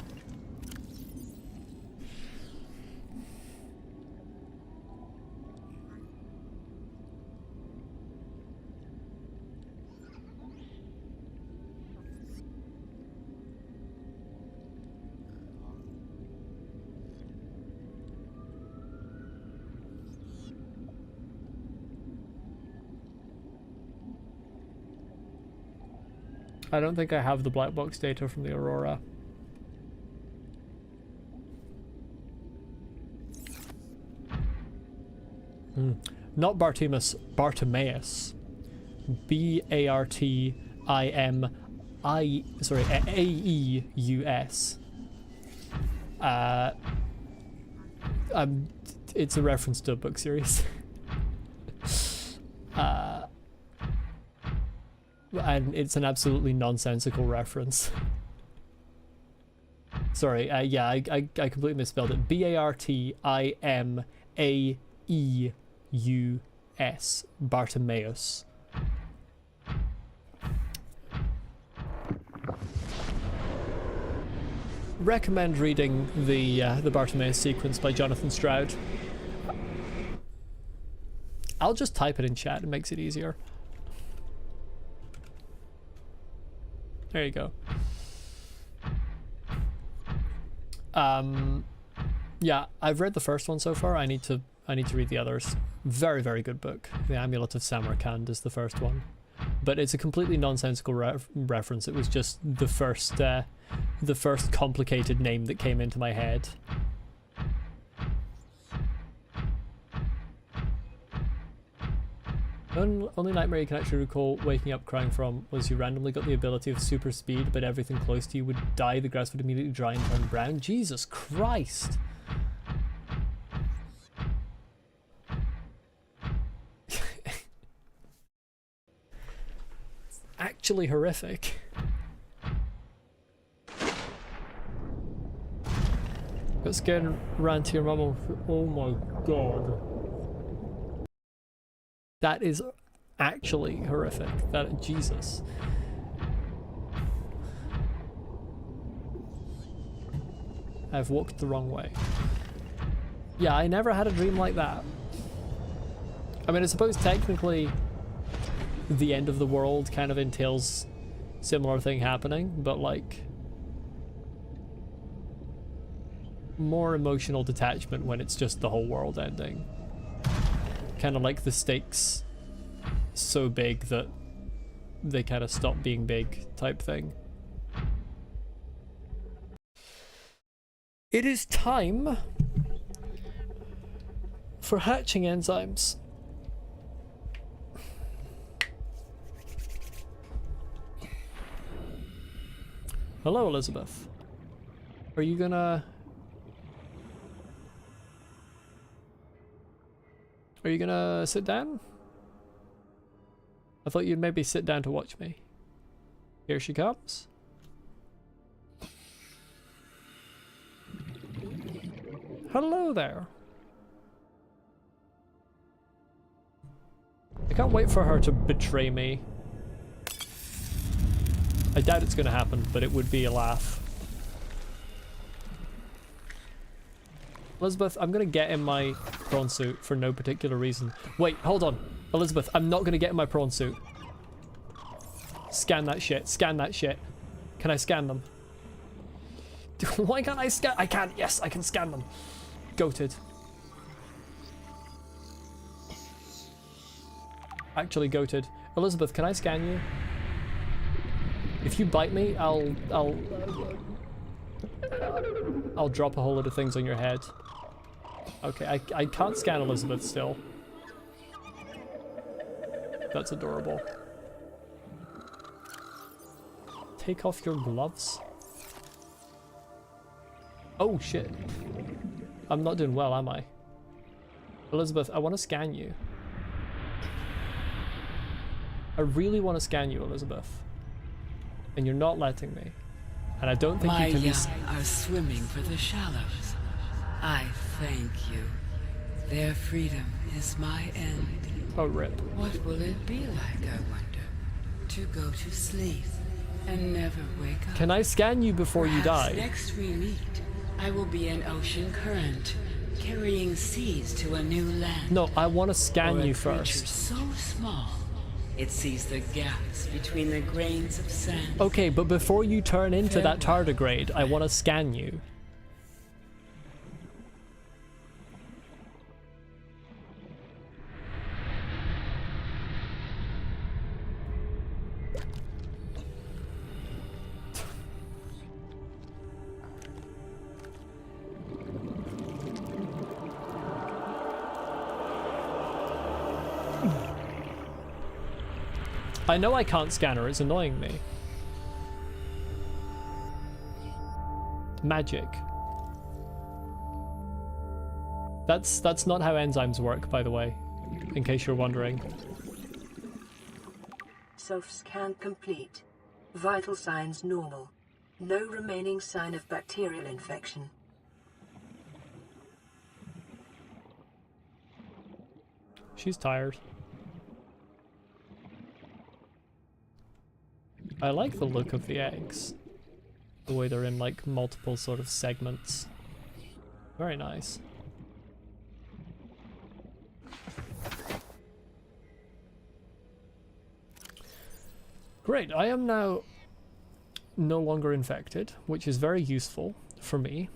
I don't think I have the black box data from the Aurora. Not Bartimaeus, Bartimaeus. A-E-U-S. It's a reference to a book series. And it's an absolutely nonsensical reference. Sorry, yeah, I completely misspelled it. B-A-R-T-I-M-A-E-U-S. Bartimaeus. Recommend reading the Bartimaeus sequence by Jonathan Stroud. I'll just type it in chat, it makes it easier. There you go. Yeah, I've read the first one so far. I need to read the others. Very, very good book. The Amulet of Samarkand is the first one, but it's a completely nonsensical reference. It was just the first complicated name that came into my head. Only nightmare you can actually recall waking up crying from was you randomly got the ability of super speed, but everything close to you would die. The grass would immediately dry and turn brown. Jesus Christ. It's actually horrific. Got scared and ran to your mum. Oh my god. That is actually horrific. That, Jesus. I've walked the wrong way. Yeah, I never had a dream like that. I mean, I suppose technically the end of the world kind of entails similar thing happening, but like more emotional detachment when it's just the whole world ending. Kind of like the stakes so big that they kind of stop being big type thing. It is time for hatching enzymes. Hello, Elizabeth. Are you gonna sit down? I thought you'd maybe sit down to watch me. Here she comes. Hello there. I can't wait for her to betray me. I doubt it's gonna happen, but it would be a laugh. Elizabeth, I'm gonna get in my prawn suit for no particular reason. Wait, hold on. Elizabeth, I'm not gonna get in my prawn suit. Scan that shit. Scan that shit. Can I scan them? Why can't I scan? I can. Yes, I can scan them. Goated. Actually goated. Elizabeth, can I scan you? If you bite me, I'll drop a whole lot of things on your head. Okay, I can't scan Elizabeth still. That's adorable. Take off your gloves. Oh shit. I'm not doing well, am I? Elizabeth, I want to scan you. I really want to scan you, Elizabeth. And you're not letting me. And I don't think you can be... My young are swimming for the shallows. I thank you. Their freedom is my end. Oh, rip. What will it be like, I wonder, to go to sleep and never wake up? Can I scan you before you die? Next we meet, I will be an ocean current, carrying seas to a new land. No, I want to scan you Or a creature first. so small, it sees the gaps between the grains of sand. Okay, but before you turn into that tardigrade, I want to scan you. I know I can't scan her, it's annoying me. Magic. That's not how enzymes work, by the way, in case you're wondering. Self-scan complete. Vital signs normal. No remaining sign of bacterial infection. She's tired. I like the look of the eggs. The way they're in like multiple sort of segments. Very nice. Great, I am now no longer infected, which is very useful for me.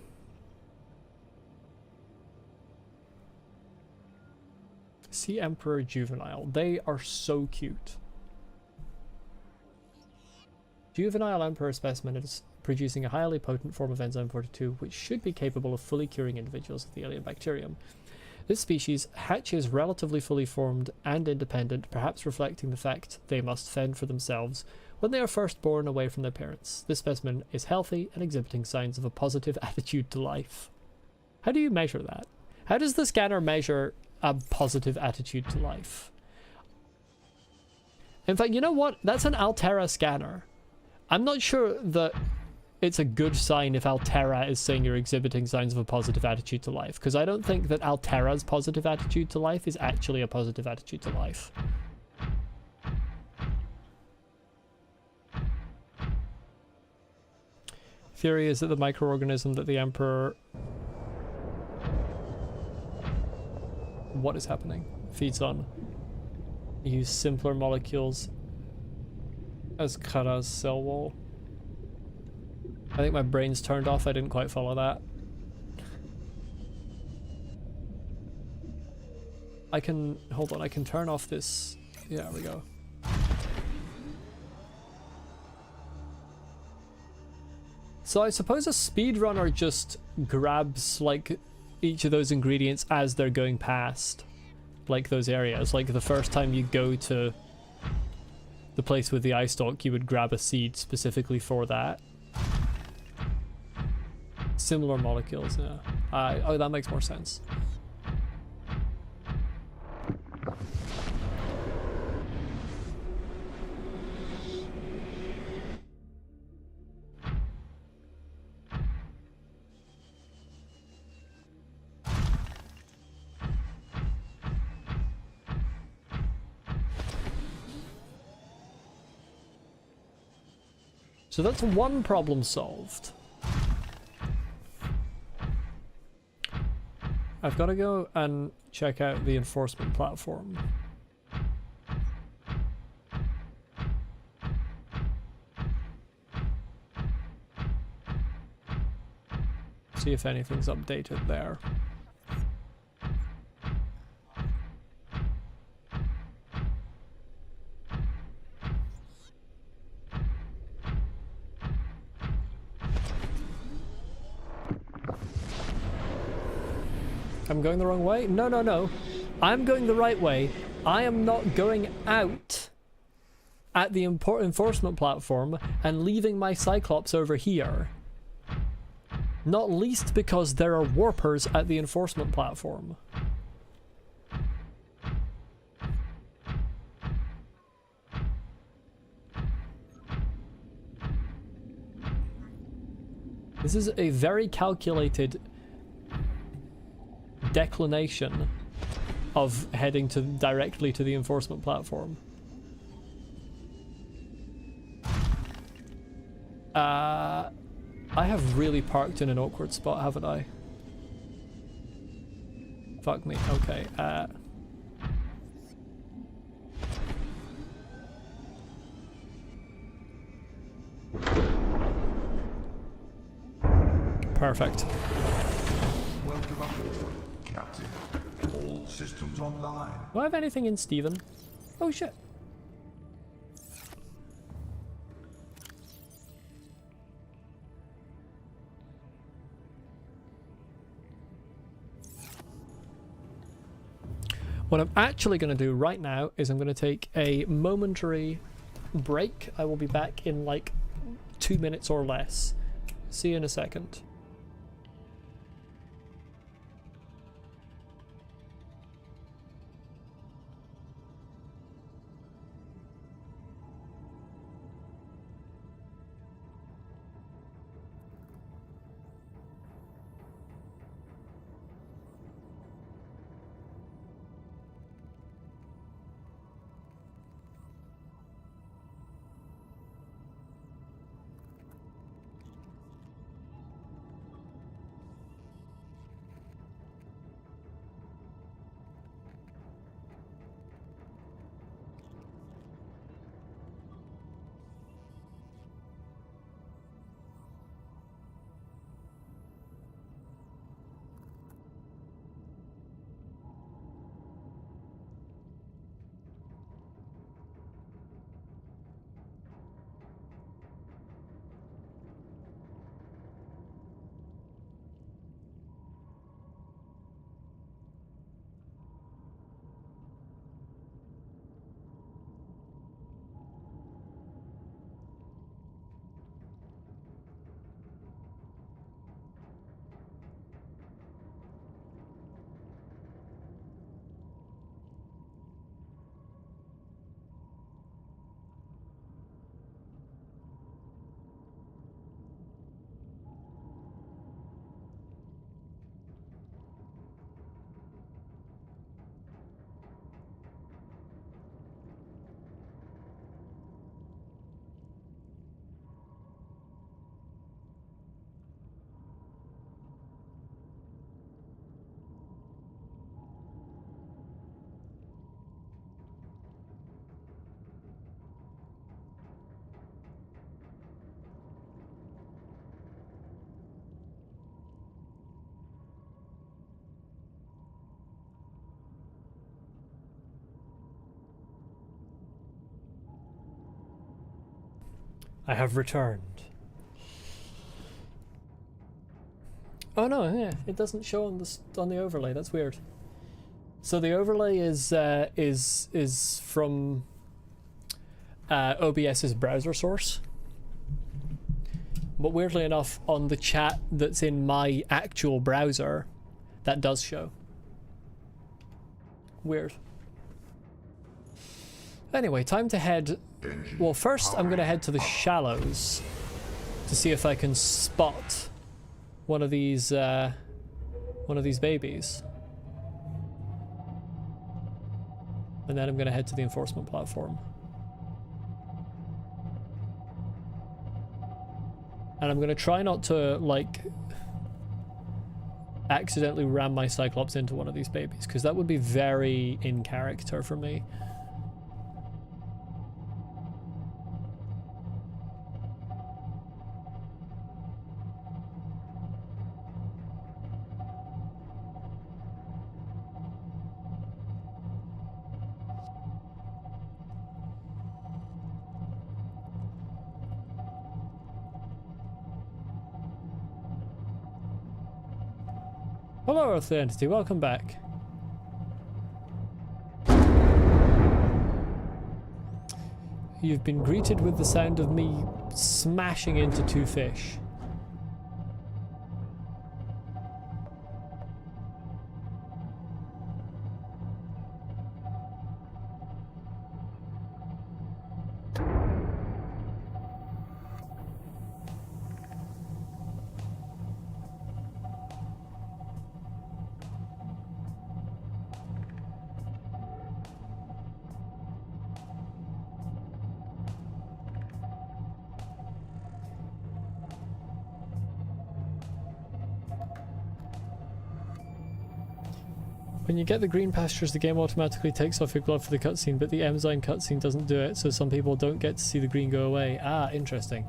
Sea Emperor Juvenile. They are so cute. Juvenile Emperor specimen is producing a highly potent form of enzyme 42, which should be capable of fully curing individuals of the alien bacterium. This species hatches relatively fully formed and independent, perhaps reflecting the fact they must fend for themselves when they are first born away from their parents. This specimen is healthy and exhibiting signs of a positive attitude to life. How do you measure that? How does the scanner measure a positive attitude to life? In fact, you know what? That's an Altera scanner. I'm not sure that it's a good sign if Altera is saying you're exhibiting signs of a positive attitude to life, because I don't think that Altera's positive attitude to life is actually a positive attitude to life. Theory is that the microorganism that the Emperor... What is happening? Feeds on. Use simpler molecules as Kara's cell wall. I think my brain's turned off. I didn't quite follow that. I can... Hold on, I can turn off this... Yeah, there we go. So I suppose a speedrunner just grabs, like, each of those ingredients as they're going past, like, those areas. Like, the first time you go to the place with the eye stalk, you would grab a seed specifically for that. Similar molecules, yeah. Oh, that makes more sense. So that's one problem solved. I've got to go and check out the enforcement platform. See if anything's updated there. I'm going the wrong way? No, no, no. I'm going the right way. I am not going out at the enforcement platform and leaving my Cyclops over here. Not least because there are warpers at the enforcement platform. This is a very calculated declination of heading directly to the enforcement platform. I have really parked in an awkward spot, haven't I? Fuck me. Okay. Perfect. Welcome aboard, Captain. All systems online. Do I have anything in Steven? Oh shit. What I'm actually going to do right now is I'm going to take a momentary break. I will be back in like 2 minutes or less. See you in a second. I have returned. Oh no, yeah, it doesn't show on the overlay. That's weird. So the overlay is from OBS's browser source. But weirdly enough, on the chat that's in my actual browser, that does show. Weird. Anyway, time to head... Well, first I'm going to head to the shallows to see if I can spot one of these babies. And then I'm going to head to the enforcement platform. And I'm going to try not to, like, accidentally ram my Cyclops into one of these babies, because that would be very in character for me. Hello, Earthly Entity, welcome back. You've been greeted with the sound of me smashing into 2 fish. When you get the green pastures, the game automatically takes off your glove for the cutscene, but the Enzyme cutscene doesn't do it, so some people don't get to see the green go away. Ah, interesting.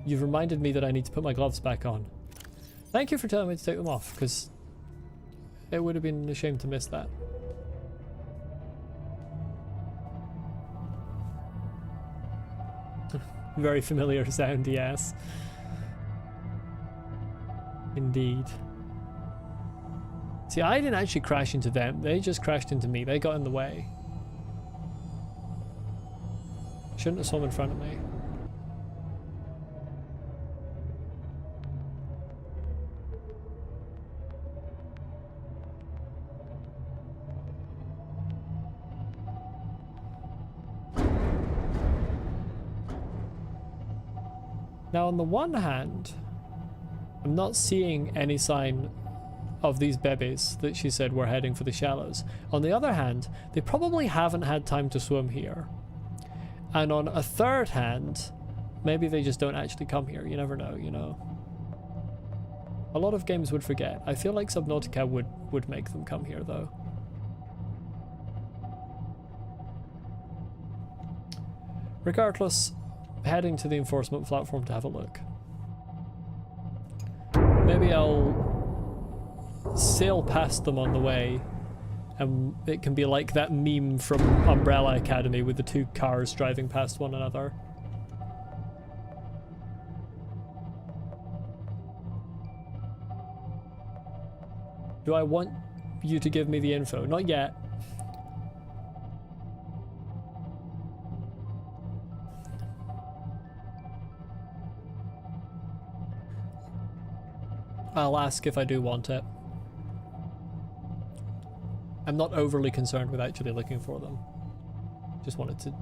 You've reminded me that I need to put my gloves back on. Thank you for telling me to take them off, because it would have been a shame to miss that. Very familiar sound, yes. Indeed. See, I didn't actually crash into them. They just crashed into me. They got in the way. Shouldn't have swum in front of me. Now, on the one hand, I'm not seeing any sign of these bebes that she said were heading for the shallows. On the other hand, they probably haven't had time to swim here. And on a third hand, maybe they just don't actually come here. You never know, you know. A lot of games would forget. I feel like Subnautica would make them come here, though. Regardless, heading to the enforcement platform to have a look. Maybe I'll sail past them on the way, and it can be like that meme from Umbrella Academy with the 2 cars driving past one another. Do I want you to give me the info? Not yet. I'll ask if I do want it. I'm not overly concerned with actually looking for them. Just wanted to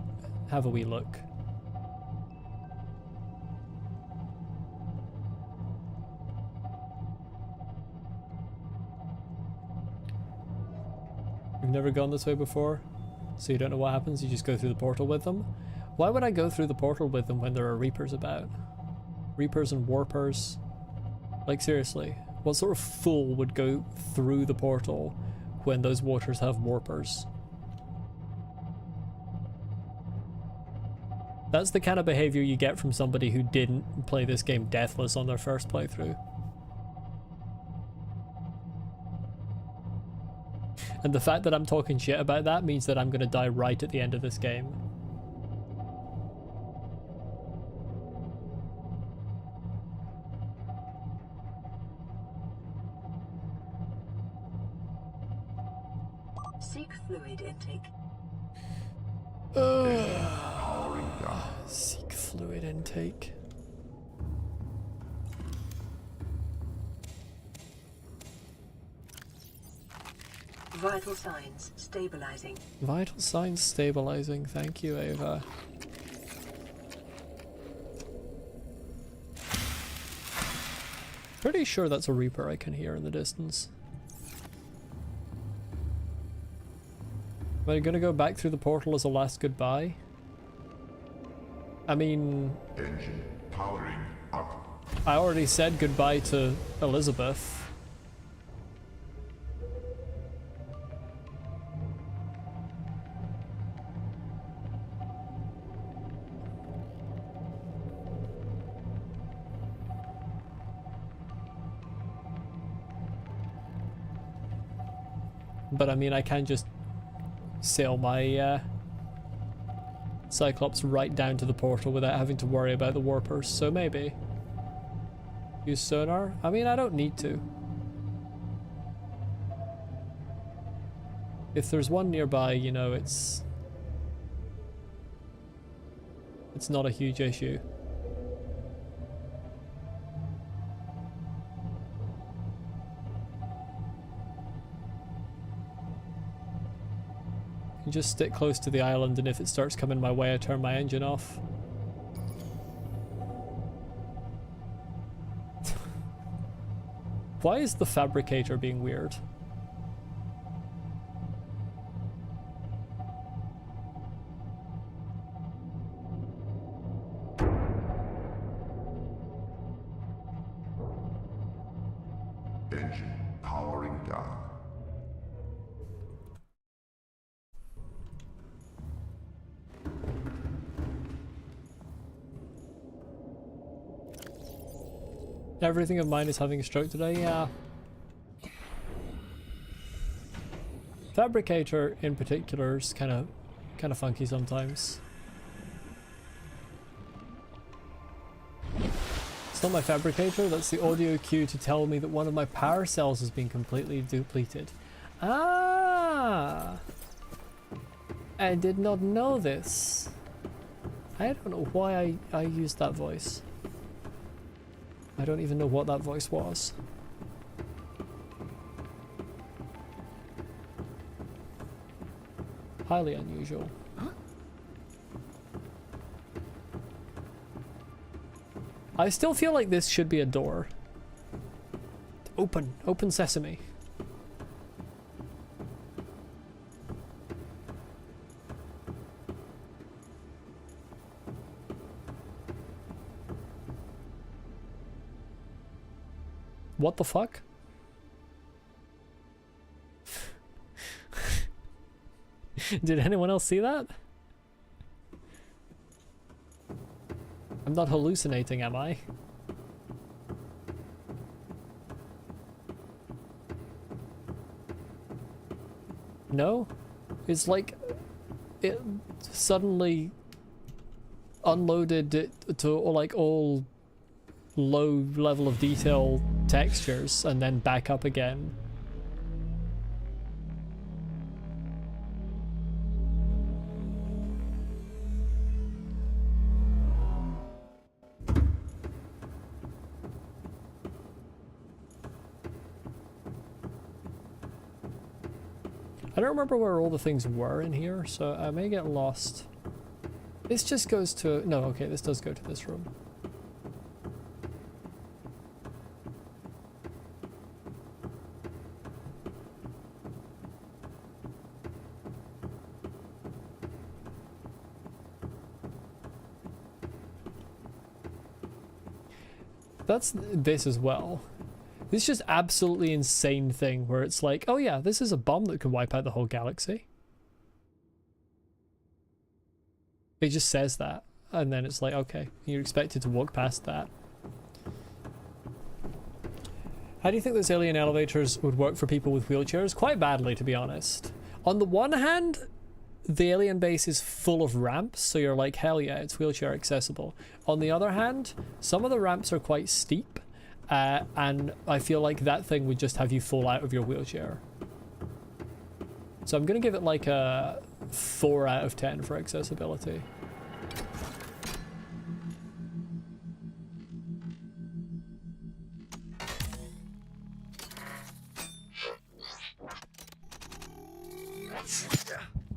have a wee look. You've never gone this way before, so you don't know what happens, you just go through the portal with them? Why would I go through the portal with them when there are Reapers about? Reapers and Warpers? Like, seriously, what sort of fool would go through the portal when those waters have warpers? That's the kind of behavior you get from somebody who didn't play this game deathless on their first playthrough. And the fact that I'm talking shit about that means that I'm gonna die right at the end of this game. Seek fluid intake. Powering down. Seek fluid intake. Vital signs stabilizing. Vital signs stabilizing. Thank you, Ava. Pretty sure that's a Reaper I can hear in the distance. Am I gonna go back through the portal as a last goodbye? I mean, Engine powering up. I already said goodbye to Elizabeth. But I mean, I can just sail my Cyclops right down to the portal without having to worry about the warpers, so maybe. Use sonar? I mean, I don't need to. If there's one nearby, you know, it's not a huge issue. Just stick close to the island, and if it starts coming my way, I turn my engine off. Why is the fabricator being weird? Engine powering down. Everything of mine is having a stroke today, yeah. Fabricator in particular is kind of funky sometimes. It's not my fabricator, that's the audio cue to tell me that one of my power cells has been completely depleted. Ah! I did not know this. I don't know why I used that voice. I don't even know what that voice was. Highly unusual. Huh? I still feel like this should be a door. Open. Open sesame. What the fuck? Did anyone else see that? I'm not hallucinating, am I? No? It's like it suddenly unloaded it to like all low level of detail textures and then back up again. I don't remember where all the things were in here, so I may get lost. This just goes to... No, okay, this does go to this room. That's this as well. This just absolutely insane thing where it's like, oh yeah, this is a bomb that can wipe out the whole galaxy. It just says that, and then it's like, okay, you're expected to walk past that. How do you think those alien elevators would work for people with wheelchairs? Quite badly, to be honest. On the one hand, the alien base is full of ramps, so you're like, hell yeah, it's wheelchair accessible. On the other hand, some of the ramps are quite steep, and I feel like that thing would just have you fall out of your wheelchair. So I'm gonna give it like a 4 out of 10 for accessibility.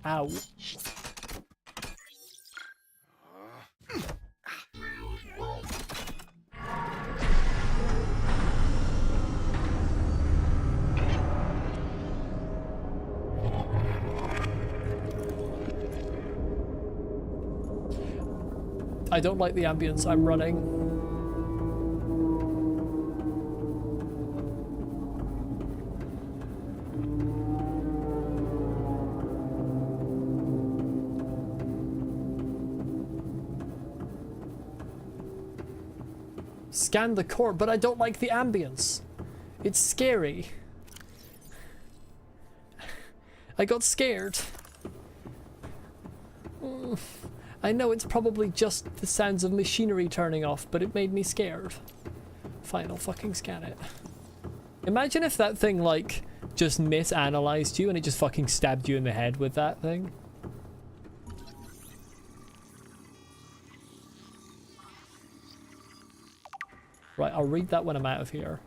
Ow. I don't like the ambience I'm running. Scan the core, but I don't like the ambience. It's scary. I got scared. I know it's probably just the sounds of machinery turning off, but it made me scared. Fine, I'll fucking scan it. Imagine if that thing, like, just misanalyzed you and it just fucking stabbed you in the head with that thing. Right, I'll read that when I'm out of here.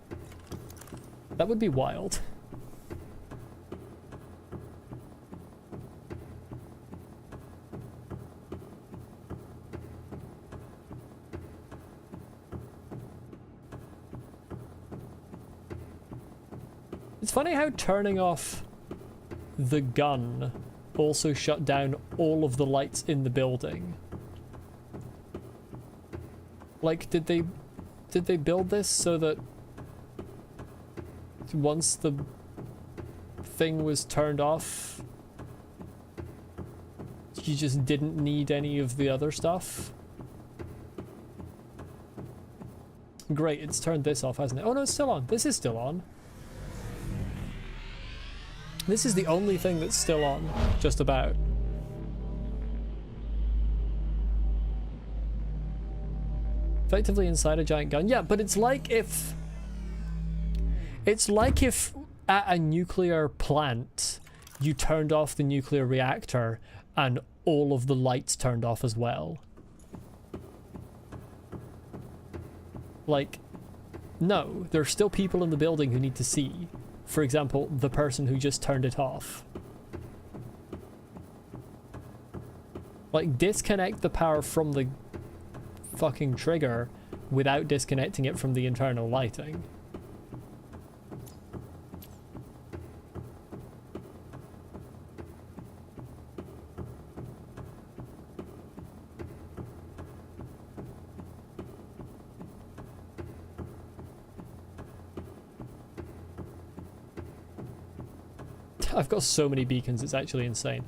That would be wild. It's funny how turning off the gun also shut down all of the lights in the building. Like, did they build this so that once the thing was turned off, you just didn't need any of the other stuff? Great, it's turned this off, hasn't it? Oh no, it's still on. This is still on. This is the only thing that's still on, just about. Effectively inside a giant gun. Yeah, but it's like if... It's like if at a nuclear plant you turned off the nuclear reactor and all of the lights turned off as well. Like, no, there are still people in the building who need to see. For example, the person who just turned it off. Like, disconnect the power from the fucking trigger without disconnecting it from the internal lighting. I've got so many beacons, it's actually insane.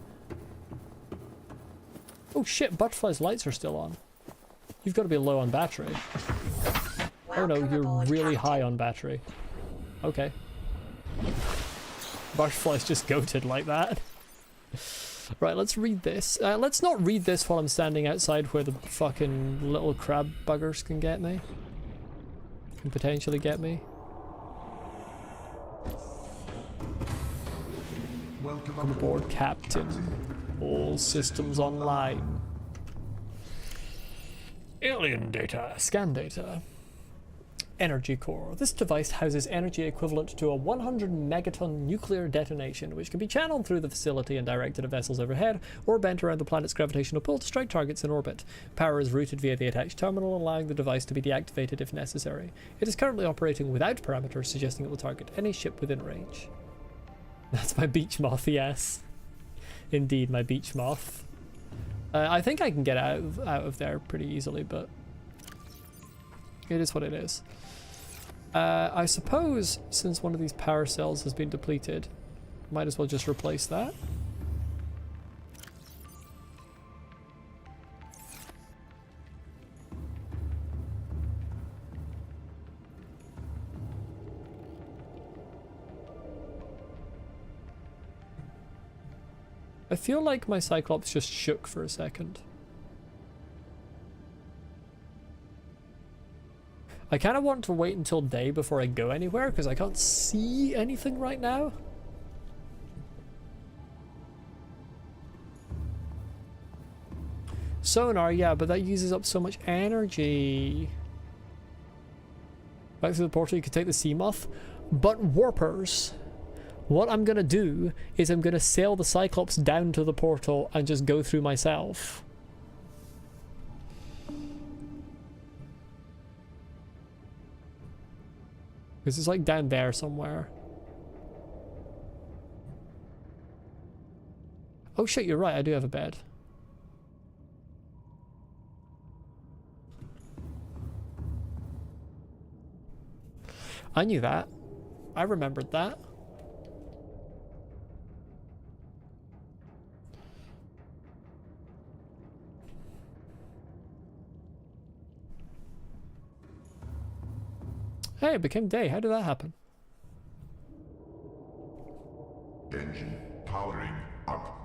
Oh shit, Butterfly's lights are still on. You've got to be low on battery. Oh no, you're really high on battery. Okay. Butterfly's just goated like that. Right, let's read this. Let's not read this while I'm standing outside where the fucking little crab buggers can get me. Can potentially get me. Welcome aboard, Captain. All systems online. Alien data. Scan data. Energy core. This device houses energy equivalent to a 100 megaton nuclear detonation, which can be channeled through the facility and directed at vessels overhead, or bent around the planet's gravitational pull to strike targets in orbit. Power is routed via the attached terminal, allowing the device to be deactivated if necessary. It is currently operating without parameters, suggesting it will target any ship within range. That's my beach moth, yes. Indeed, my beach moth. I think I can get out of there pretty easily, but it is what it is. I suppose since one of these power cells has been depleted, might as well just replace that. I feel like my Cyclops just shook for a second. I kind of want to wait until day before I go anywhere because I can't see anything right now. Sonar, yeah, but that uses up so much energy. Back through the portal, you could take the sea moth. But warpers. What I'm gonna do is I'm gonna sail the Cyclops down to the portal and just go through myself. Because it's like down there somewhere. Oh shit, you're right, I do have a bed. I knew that. I remembered that. Hey, it became day. How did that happen? Engine powering up.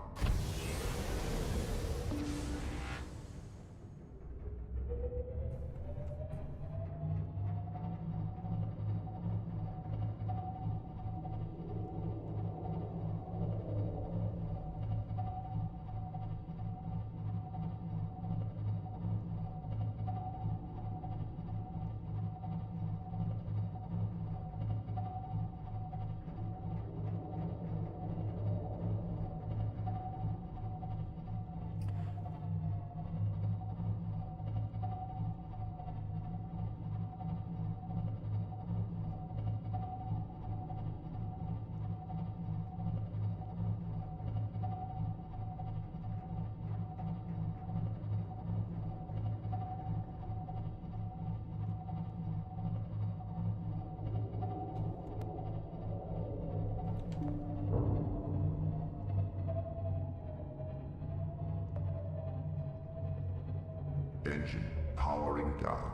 Engine powering down.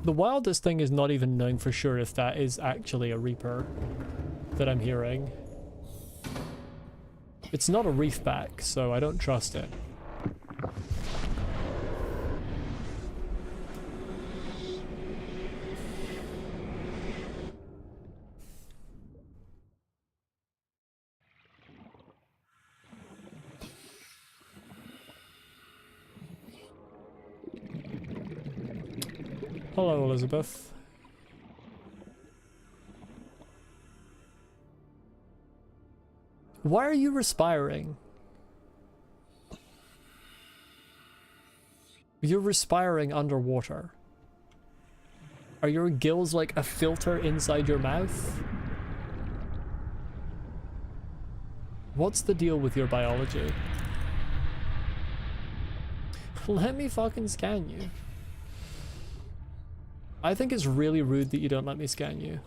The wildest thing is not even knowing for sure if that is actually a Reaper that I'm hearing. It's not a reefback, so I don't trust it. Hello, Elizabeth. Why are you respiring? You're respiring underwater. Are your gills like a filter inside your mouth? What's the deal with your biology? Let me fucking scan you. I think it's really rude that you don't let me scan you.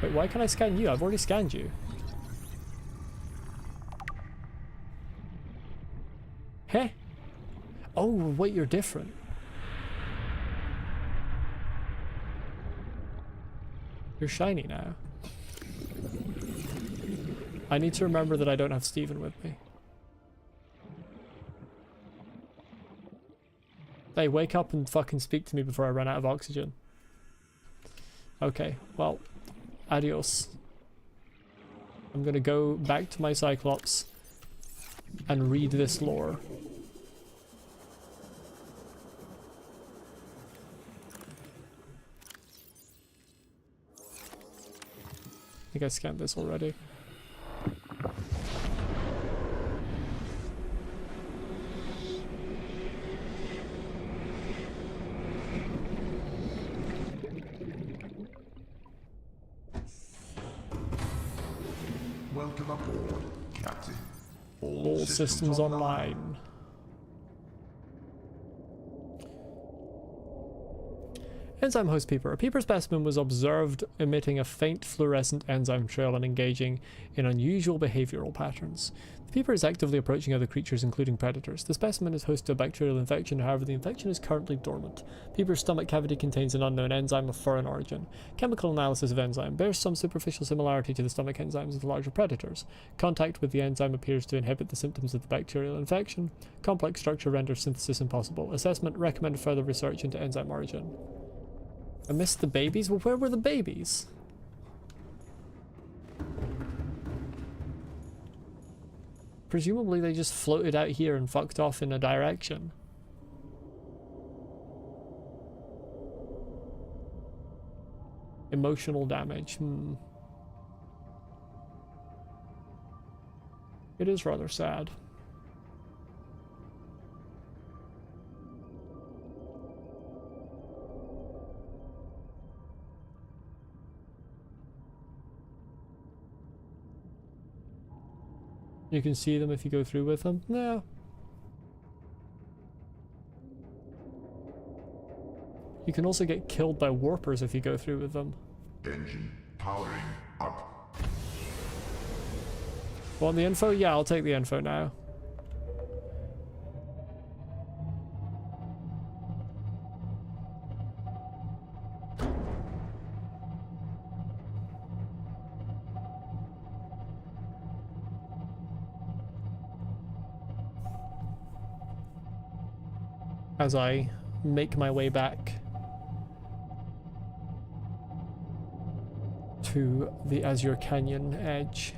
Wait, why can't I scan you? I've already scanned you. Heh? Oh, wait, you're different. You're shiny now. I need to remember that I don't have Steven with me. Hey, wake up and fucking speak to me before I run out of oxygen. Okay, well, adios. I'm gonna go back to my Cyclops and read this lore. I think I scanned this already. Welcome aboard, Captain. All systems online. Enzyme host peeper. A peeper specimen was observed emitting a faint fluorescent enzyme trail and engaging in unusual behavioral patterns. The peeper is actively approaching other creatures, including predators. The specimen is host to a bacterial infection, however the infection is currently dormant. Peeper's stomach cavity contains an unknown enzyme of foreign origin. Chemical analysis of enzyme bears some superficial similarity to the stomach enzymes of the larger predators. Contact with the enzyme appears to inhibit the symptoms of the bacterial infection. Complex structure renders synthesis impossible. Assessment: recommend further research into enzyme origin. I missed the babies? Well, where were the babies? Presumably they just floated out here and fucked off in a direction. Emotional damage. It is rather sad. You can see them if you go through with them? No. You can also get killed by warpers if you go through with them. Engine powering up. Want the info? Yeah, I'll take the info now. As I make my way back to the Azure Canyon edge.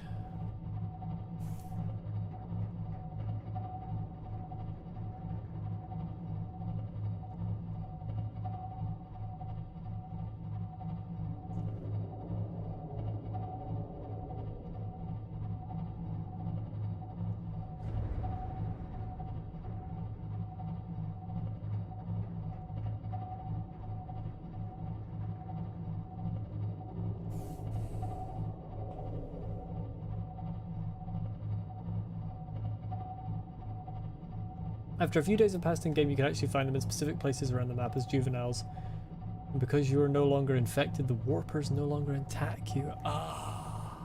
After a few days have passed in game, you can actually find them in specific places around the map as juveniles. And because you are no longer infected, the warpers no longer attack you. Ah.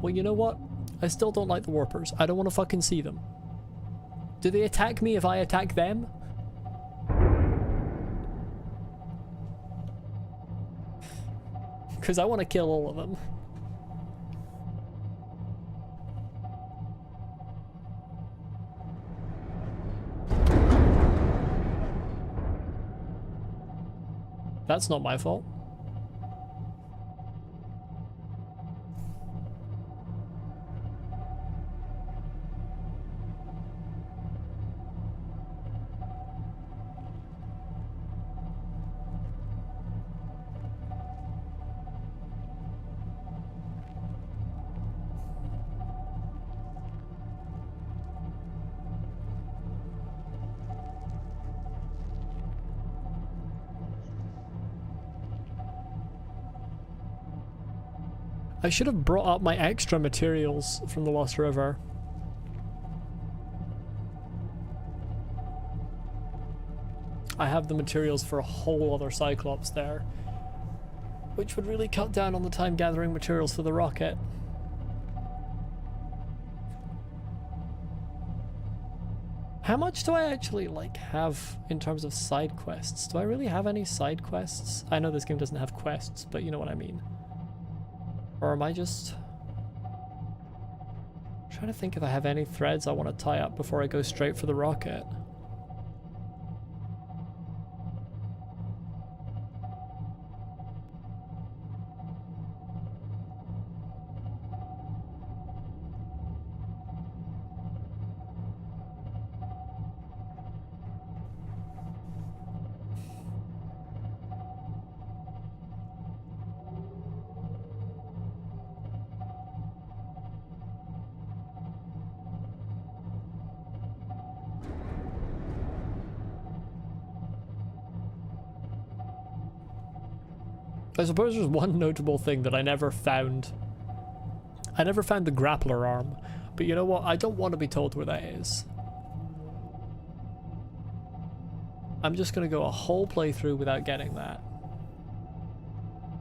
Well, you know what? I still don't like the warpers. I don't want to fucking see them. Do they attack me if I attack them? Because I want to kill all of them. That's not my fault. I should have brought up my extra materials from the Lost River. I have the materials for a whole other Cyclops there, which would really cut down on the time gathering materials for the rocket. How much do I actually have in terms of side quests? Do I really have any side quests? I know this game doesn't have quests, but you know what I mean. Or am I just trying to think if I have any threads I want to tie up before I go straight for the rocket? I suppose there's one notable thing that I never found. I never found the grappler arm, but you know what? I don't want to be told where that is. I'm just going to go a whole playthrough without getting that.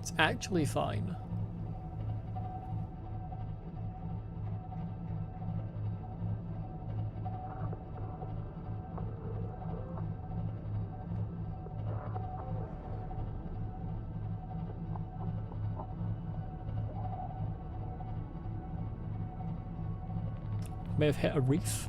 It's actually fine. May have hit a reef.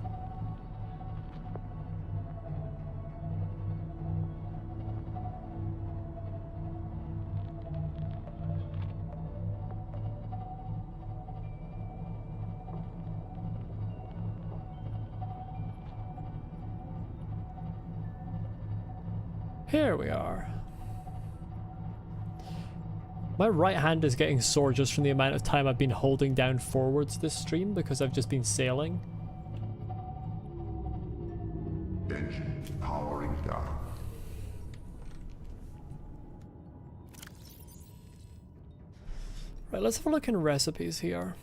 Here we are. My right hand is getting sore just from the amount of time I've been holding down forwards this stream because I've just been sailing. Engine powering down. Right, let's have a look in recipes here.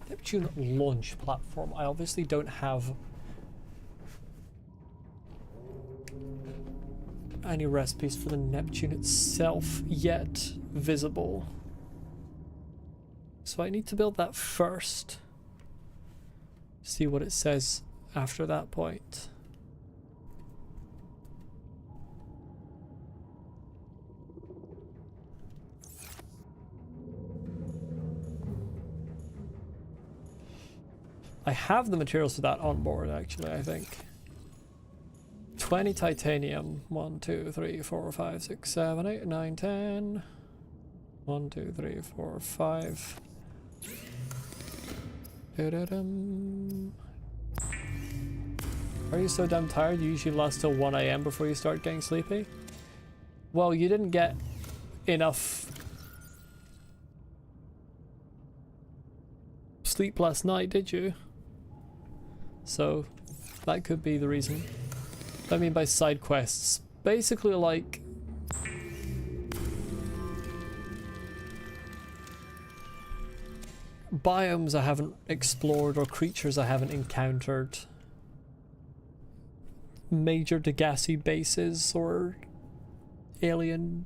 Neptune launch platform. I obviously don't have any recipes for the Neptune itself yet visible. So I need to build that first. See what it says after that point. I have the materials for that on board, actually, I think. 20 titanium. 1, 2, 3, 4, 5, 6, 7, 8, 9, 10. 1, 2, 3, 4, 5. Da-da-dum. Are you so damn tired you usually last till 1 AM before you start getting sleepy? Well, you didn't get enough sleep last night, did you? So that could be the reason. I mean by side quests, basically like biomes I haven't explored or creatures I haven't encountered, major Degassi bases or alien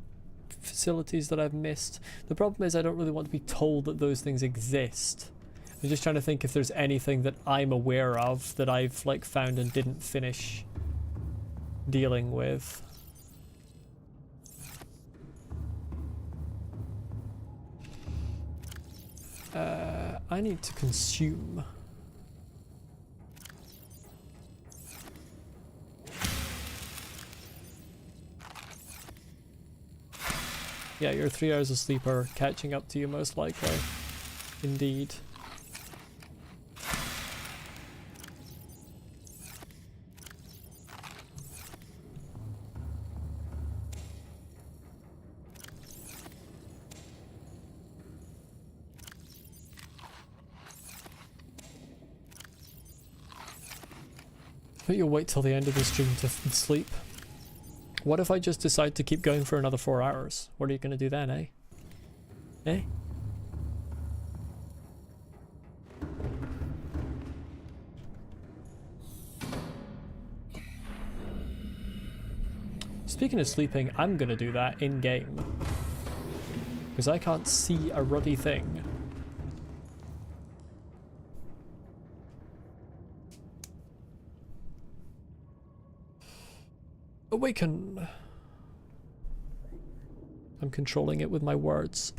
facilities that I've missed. The problem is I don't really want to be told that those things exist. I'm just trying to think if there's anything that I'm aware of that I've like found and didn't finish dealing with. I need to consume. Yeah, your 3 hours of sleep are catching up to you most likely. Indeed. But you'll wait till the end of the stream to sleep. What if I just decide to keep going for another 4 hours? What are you going to do then, eh? Eh? Speaking of sleeping, I'm going to do that in-game. Because I can't see a ruddy thing. Awaken. I'm controlling it with my words.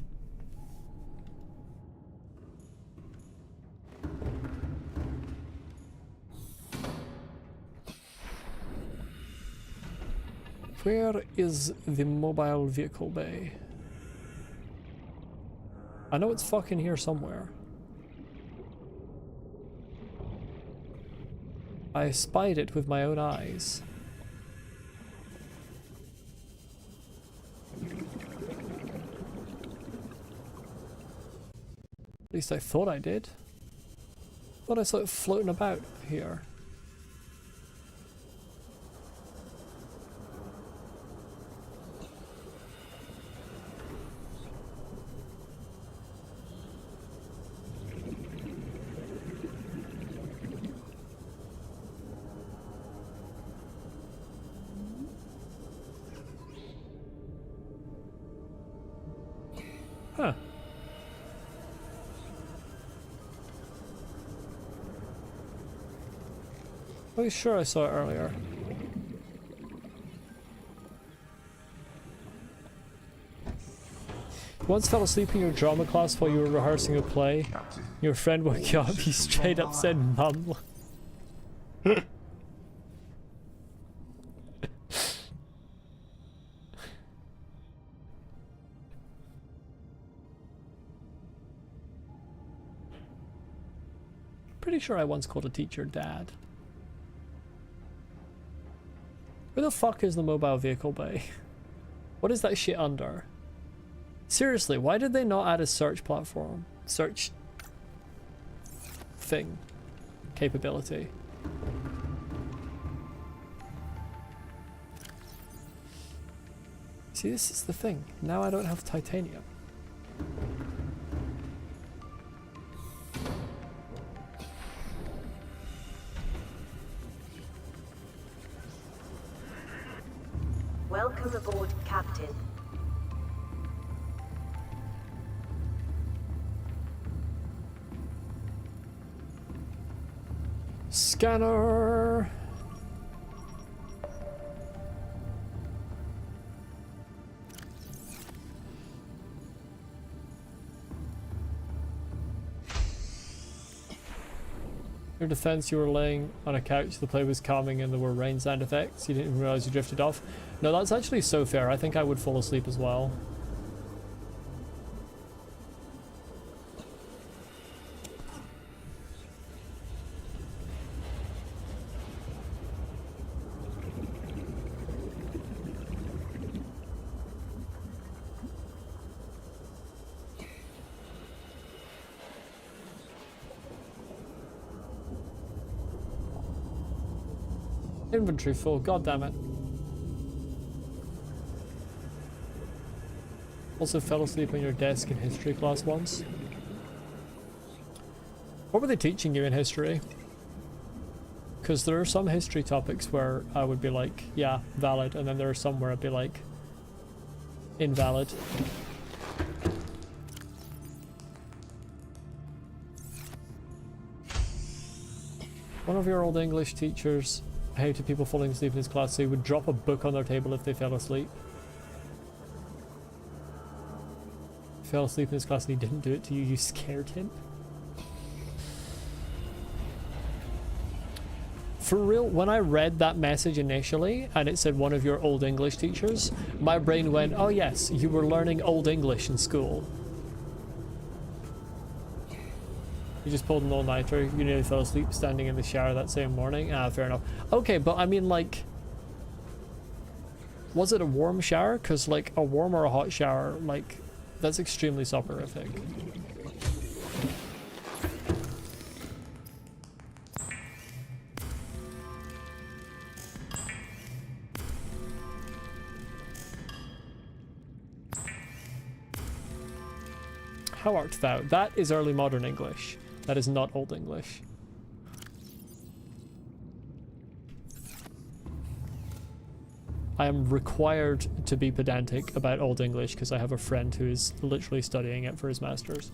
Where is the mobile vehicle bay? I know it's fucking here somewhere. I spied it with my own eyes. At least I thought I did. Thought I saw it floating about here. Huh. Are you sure I saw it earlier? Once fell asleep in your drama class while you were rehearsing a play. Your friend woke you up, he straight up said mum. pretty sure I once called a teacher dad. Where the fuck is the mobile vehicle bay? What is that shit under? Seriously, why did they not add a search platform? Search thing capability. See, this is the thing. Now I don't have titanium. Welcome aboard, Captain. Scanner. Your defense, you were laying on a couch, the play was calming and there were rain sound effects. You didn't realize you drifted off. No, that's actually so fair. I think I would fall asleep as well. Inventory full, god damn it. Also fell asleep on your desk in history class once. What were they teaching you in history? Because there are some history topics where I would be like, yeah, valid, and then there are some where I'd be like, invalid. One of your old English teachers hated people falling asleep in his class, so he would drop a book on their table if they fell asleep. He fell asleep in his class and he didn't do it to you, you scared him? For real, when I read that message initially and it said one of your old English teachers, my brain went, oh yes, you were learning old English in school. You just pulled an all-nighter, you nearly fell asleep standing in the shower that same morning. Ah, fair enough. Okay, but I mean, like, was it a warm shower? Because, like, a warm or a hot shower, like, that's extremely soporific. How art thou? That is early modern English. That is not old English. I am required to be pedantic about old English because I have a friend who is literally studying it for his master's.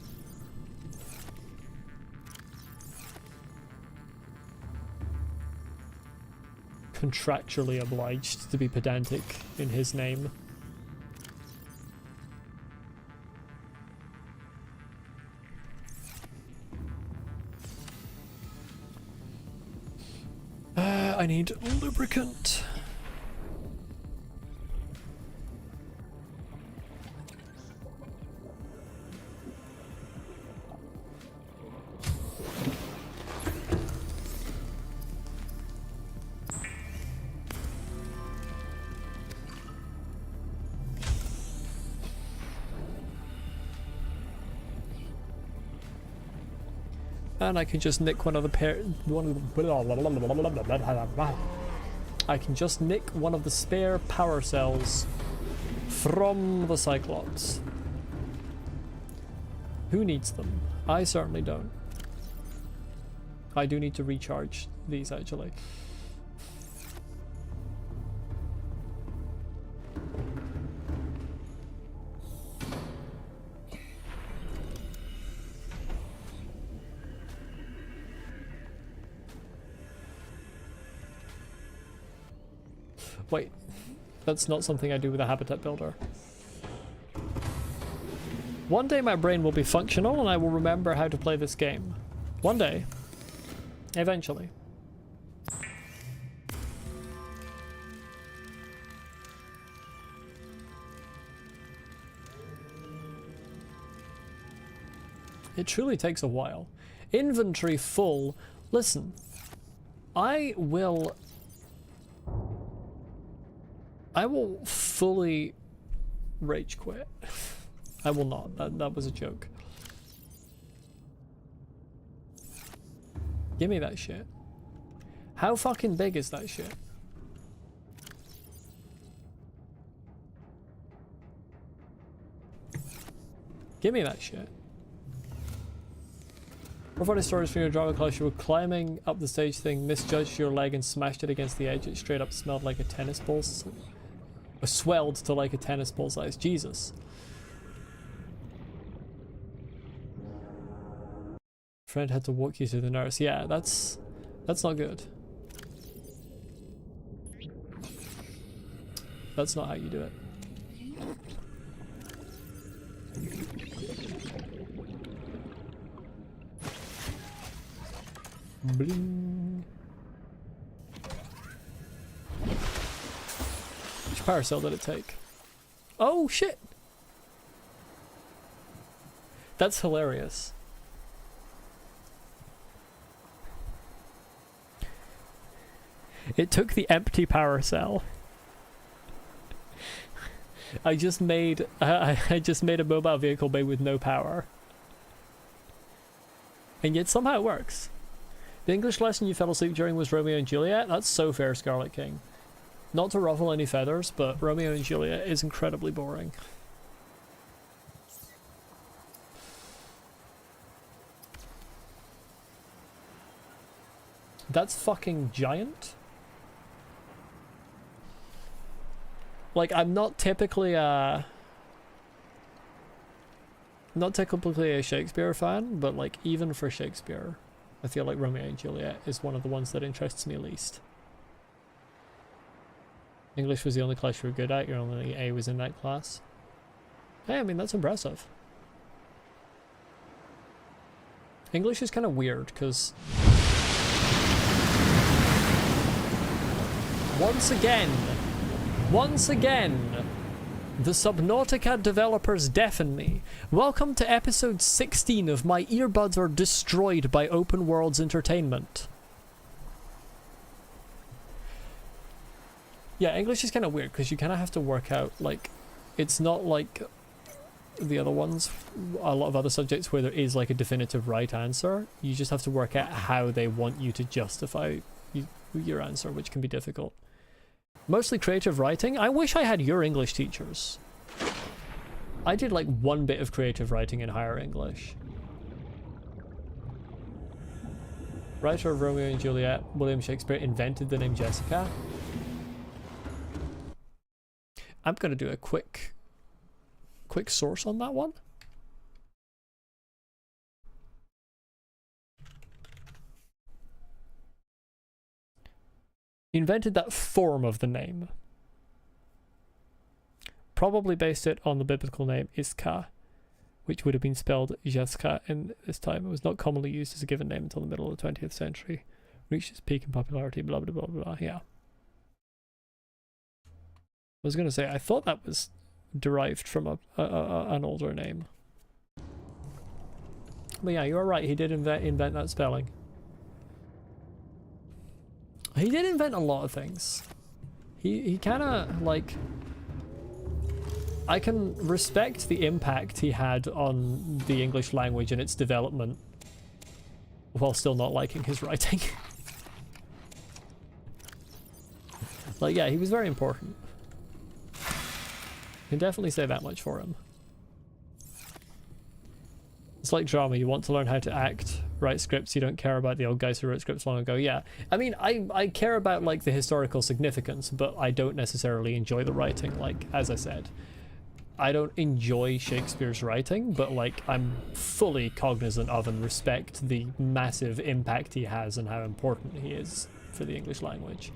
Contractually obliged to be pedantic in his name. I need lubricant. And I can just nick one of the I can just nick one of the spare power cells from the Cyclops. Who needs them? I certainly don't. I do need to recharge these actually. Wait, that's not something I do with a habitat builder. One day my brain will be functional and I will remember how to play this game. One day. Eventually. It truly takes a while. Inventory full. Listen, I will fully rage quit. I will not. That was a joke. Give me that shit. How fucking big is that shit? Give me that shit. Provided stories from your drama class, you were climbing up the stage thing, misjudged your leg and smashed it against the edge. It straight up smelled like a tennis ball. Or swelled to like a tennis ball size. Jesus. Friend had to walk you to the nurse. Yeah, that's not good. That's not how you do it. Bling. Which power cell did it take? Oh shit! That's hilarious. It took the empty power cell. I just made a mobile vehicle made with no power. And yet somehow it works. The English lesson you fell asleep during was Romeo and Juliet? That's so fair, Scarlet King. Not to ruffle any feathers, but Romeo and Juliet is incredibly boring. That's fucking giant. Like, I'm not typically a Shakespeare fan, but like even for Shakespeare, I feel like Romeo and Juliet is one of the ones that interests me least. English was the only class you were good at, your only A was in that class. Hey, I mean, that's impressive. English is kind of weird, because once again, the Subnautica developers deafen me. Welcome to episode 16 of My Earbuds Are Destroyed by Open Worlds Entertainment. Yeah, English is kind of weird because you kind of have to work out, like, it's not like the other ones, a lot of other subjects where there is like a definitive right answer. You just have to work out how they want you to justify your answer, which can be difficult. Mostly creative writing. I wish I had your English teachers. I did like one bit of creative writing in higher English. Writer of Romeo and Juliet, William Shakespeare, invented the name Jessica. I'm gonna do a quick source on that one. He invented that form of the name. Probably based it on the biblical name Iska, which would have been spelled Jeska in this time. It was not commonly used as a given name until the middle of the 20th century. Reached its peak in popularity, blah, blah, blah, blah, yeah. I was going to say, I thought that was derived from an older name. But yeah, you are right, he did invent that spelling. He did invent a lot of things. He kind of, like... I can respect the impact he had on the English language and its development while still not liking his writing. Like, yeah, he was very important. Can definitely say that much for him. It's like drama, you want to learn how to act, write scripts, you don't care about the old guys who wrote scripts long ago. Yeah, I mean, I care about like the historical significance, but I don't necessarily enjoy the writing. Like, as I said, I don't enjoy Shakespeare's writing, but like I'm fully cognizant of and respect the massive impact he has and how important he is for the English language.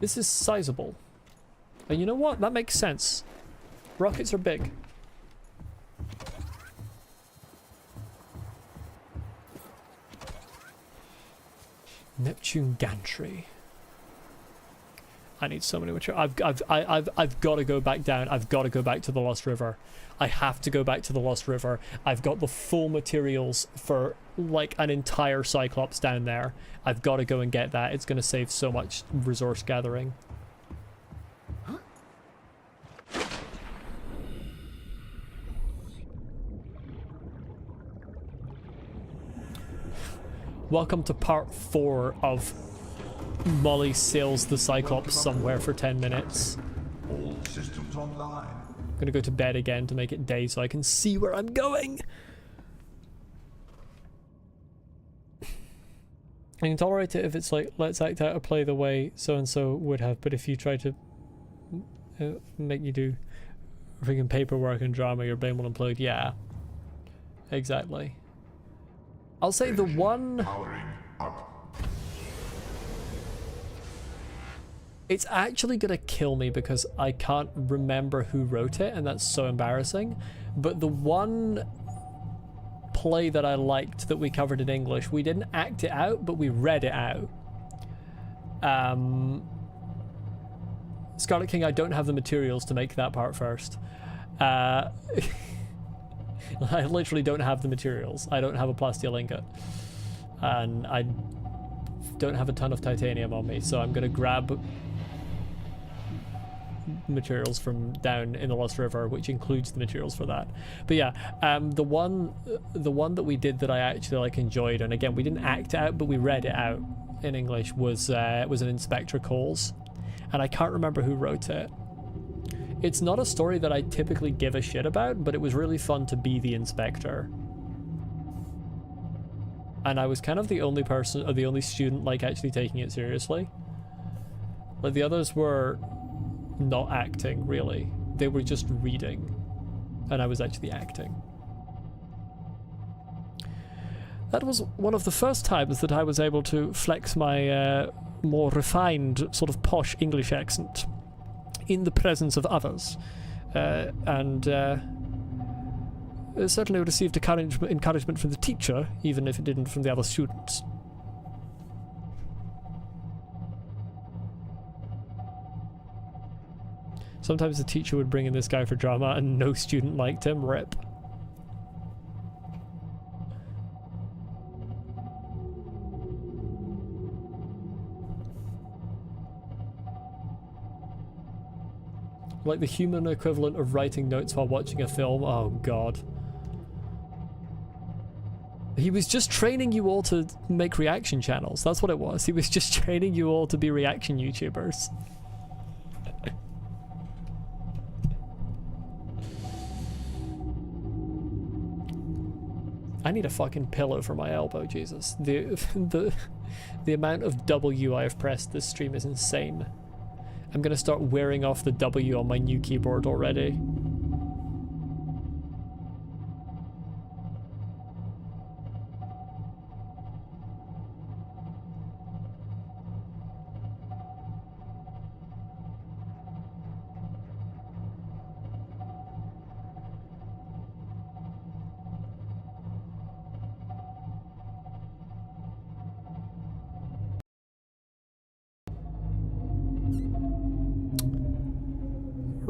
This is sizable. And you know what? That makes sense. Rockets are big. Fortune Gantry. I need so many material. I've got to go back down. I've got to go back to the Lost River. I have to go back to the Lost River. I've got the full materials for like an entire Cyclops down there. I've got to go and get that. It's going to save so much resource gathering. Welcome to part 4 of Molly sails the Cyclops somewhere for 10 minutes. All systems online. I'm gonna go to bed again to make it day so I can see where I'm going. I can tolerate it if it's like, let's act out a play the way so-and-so would have, but if you try to make you do freaking paperwork and drama, your brain will implode. Yeah. Exactly. I'll say the one... Powering up. It's actually gonna kill me because I can't remember who wrote it, and that's so embarrassing. But the one play that I liked that we covered in English, we didn't act it out, but we read it out. Scarlet King, I don't have the materials to make that part first. I literally don't have the materials. I don't have a plasteel ingot. And I don't have a ton of titanium on me, so I'm gonna grab materials from down in the Lost River, which includes the materials for that. But yeah, the one that we did that I actually like enjoyed, and again we didn't act it out but we read it out in English, was an Inspector Calls, and I can't remember who wrote it. It's not a story that I typically give a shit about, but it was really fun to be the inspector. And I was kind of the only person, or the only student, like, actually taking it seriously. Like, the others were not acting, really. They were just reading. And I was actually acting. That was one of the first times that I was able to flex my more refined, sort of posh English accent in the presence of others, and certainly received encouragement from the teacher, even if it didn't from the other students. Sometimes the teacher would bring in this guy for drama and no student liked him. Rip. Like the human equivalent of writing notes while watching a film. Oh god. He was just training you all to make reaction channels. That's what it was. He was just training you all to be reaction YouTubers. I need a fucking pillow for my elbow, Jesus. The amount of W I have pressed this stream is insane. I'm gonna start wearing off the W on my new keyboard already.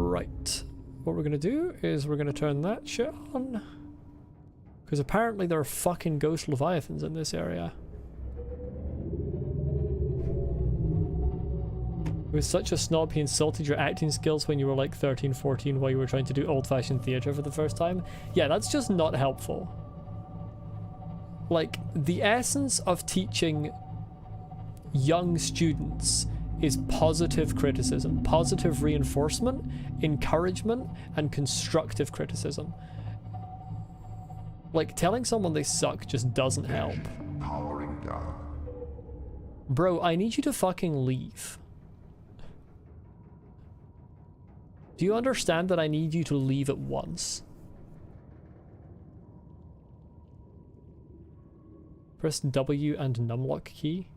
Right, what we're gonna do is we're gonna turn that shit on, because apparently there are fucking ghost leviathans in this area. It was such a snob, he insulted your acting skills when you were like 13, 14 while you were trying to do old-fashioned theatre for the first time. Yeah, that's just not helpful. Like, the essence of teaching young students is positive criticism, positive reinforcement, encouragement, and constructive criticism. Like, telling someone they suck just doesn't help. Powering down. Bro, I need you to fucking leave. Do you understand that I need you to leave at once? Press W and numlock key.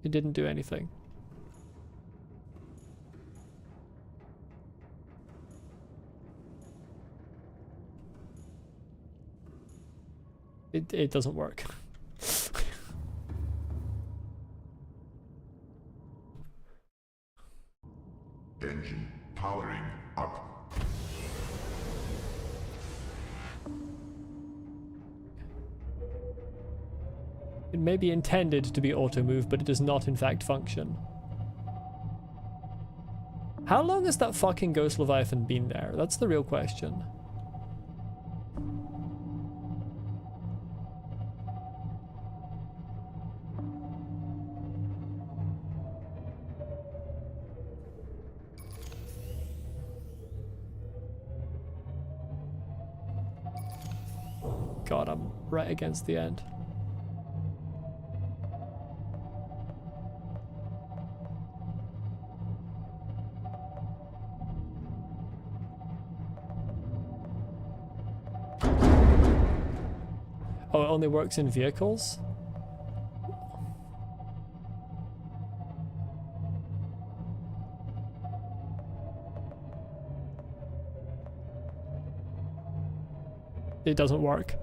It didn't do anything. It doesn't work. Engine powering up. It may be intended to be auto move, but it does not in fact function. How long has that fucking ghost leviathan been there? That's the real question. God, I'm right against the end. Oh, it only works in vehicles? It doesn't work.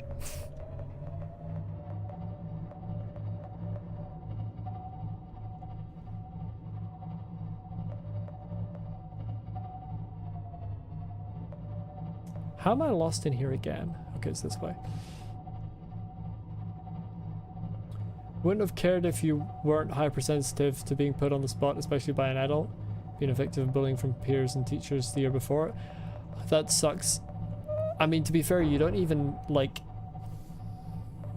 How am I lost in here again? Okay, it's this way. Wouldn't have cared if you weren't hypersensitive to being put on the spot, especially by an adult. Being a victim of bullying from peers and teachers the year before. That sucks. I mean, to be fair, you don't even, like,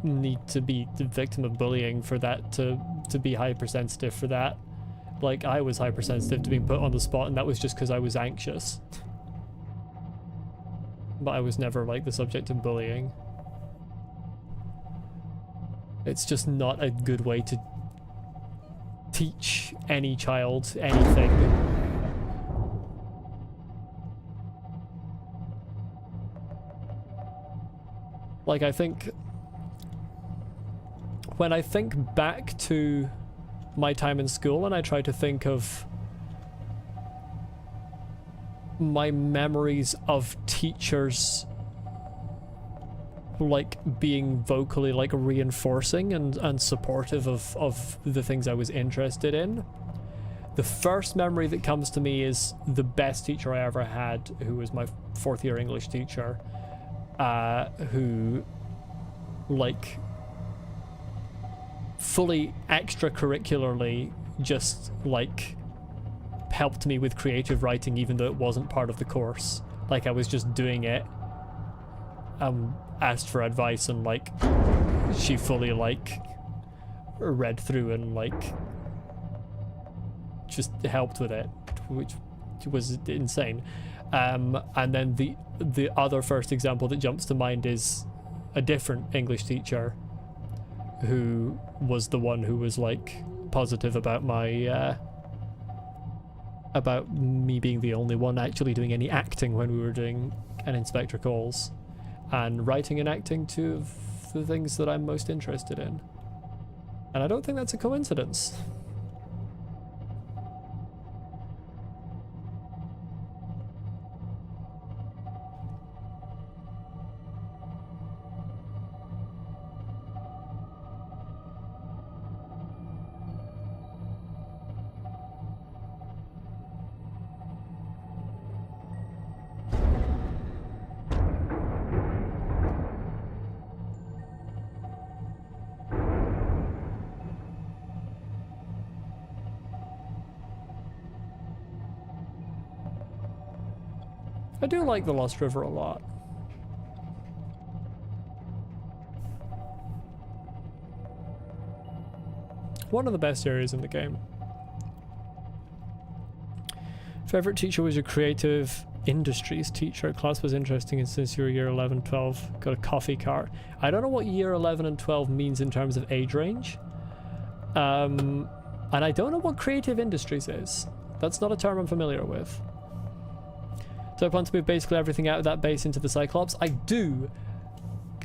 need to be the victim of bullying for that to be hypersensitive for that. Like, I was hypersensitive to being put on the spot, and that was just because I was anxious. But I was never, like, the subject of bullying. It's just not a good way to teach any child anything. Like, I think when I think back to my time in school and I try to think of my memories of teachers like being vocally like reinforcing and supportive of the things I was interested in, the first memory that comes to me is the best teacher I ever had, who was my fourth year English teacher, who like fully extracurricularly just like helped me with creative writing even though it wasn't part of the course. Like, I was just doing it, asked for advice, and like she fully like read through and like just helped with it, which was insane. And then the other first example that jumps to mind is a different English teacher who was the one who was like positive about my about me being the only one actually doing any acting when we were doing an Inspector Calls, and writing and acting two of the things that I'm most interested in. And I don't think that's a coincidence. I do like the Lost River a lot. One of the best areas in the game. Favorite teacher was your creative industries teacher. Class was interesting, and since you were year 11, 12, got a coffee cart. I don't know what year 11 and 12 means in terms of age range. And I don't know what creative industries is. That's not a term I'm familiar with. Do I plan to move basically everything out of that base into the Cyclops? I do.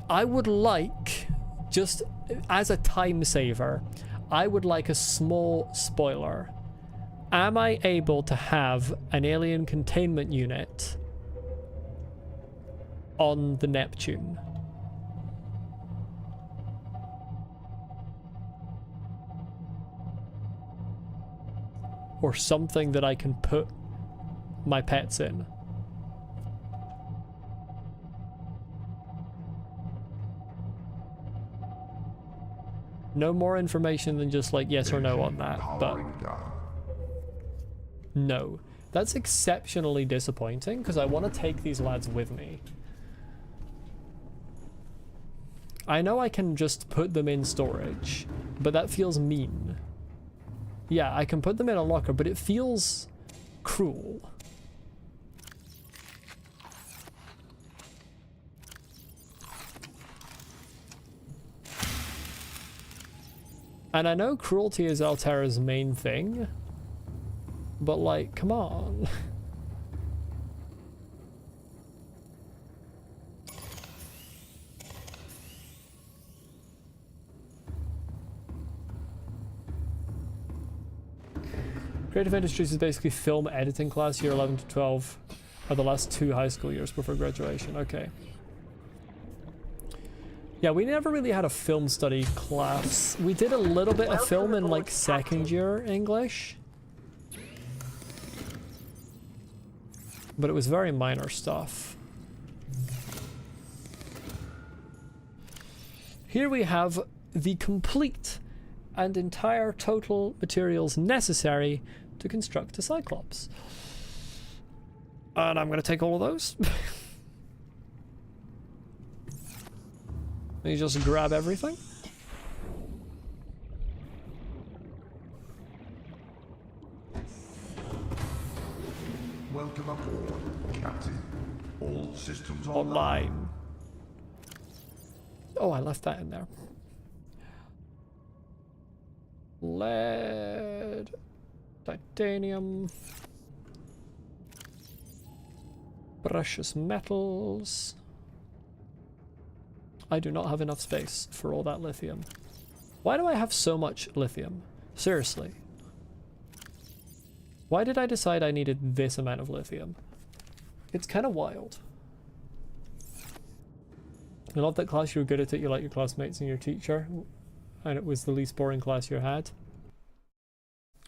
I would like, just as a time saver, I would like a small spoiler. Am I able to have an alien containment unit on the Neptune? or something that I can put my pets in. No more information than just like yes or no on that, but Powering down. no. That's exceptionally disappointing because I want to take these lads with me. I know I can just put them in storage, but that feels mean. Yeah, I can put them in a locker, but it feels cruel. And I know cruelty is Altera's main thing, but like, come on. Creative Industries is basically film editing class, year 11 to 12 are the last 2 high school years before graduation. Okay. Yeah, we never really had a film study class. We did a little bit of film in like second year English. But it was very minor stuff. Here we have the complete and entire total materials necessary to construct a Cyclops. And I'm going to take all of those. Let me just grab everything. Welcome aboard, Captain. All systems Online. Oh, I left that in there. Lead. Titanium. Precious metals. I do not have enough space for all that lithium. Why do I have so much lithium? Seriously. Why did I decide I needed this amount of lithium? It's kind of wild. I love that class you were good at it, you like your classmates and your teacher, and it was the least boring class you had.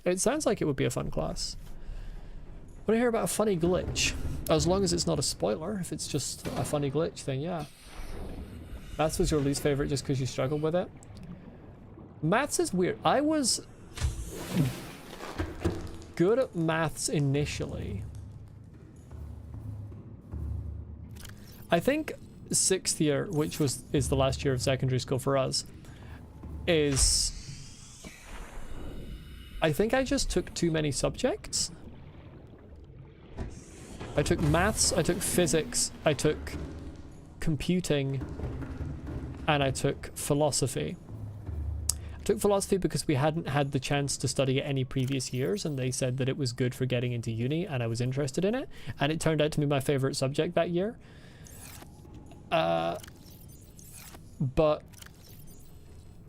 It sounds like it would be a fun class. Want to hear about a funny glitch? As long as it's not a spoiler, if it's just a funny glitch, then yeah. Maths was your least favorite just because you struggled with it? Maths is weird. I was good at maths initially. I think 6th year, which is the last year of secondary school for us, is... I think I just took too many subjects. I took maths, I took physics, I took computing, and I took philosophy. I took philosophy because we hadn't had the chance to study it any previous years, and they said that it was good for getting into uni, and I was interested in it, and it turned out to be my favorite subject that year. But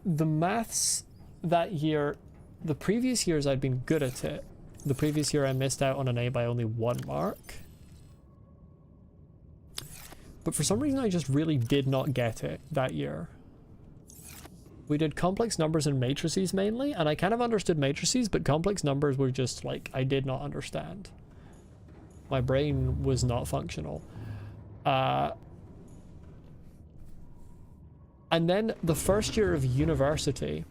the maths that year, the previous years I'd been good at it. The previous year I missed out on an A by only 1 mark. But for some reason I just really did not get it that year. We did complex numbers and matrices mainly, and I kind of understood matrices, but complex numbers were just like, I did not understand. My brain was not functional. And then the first year of university,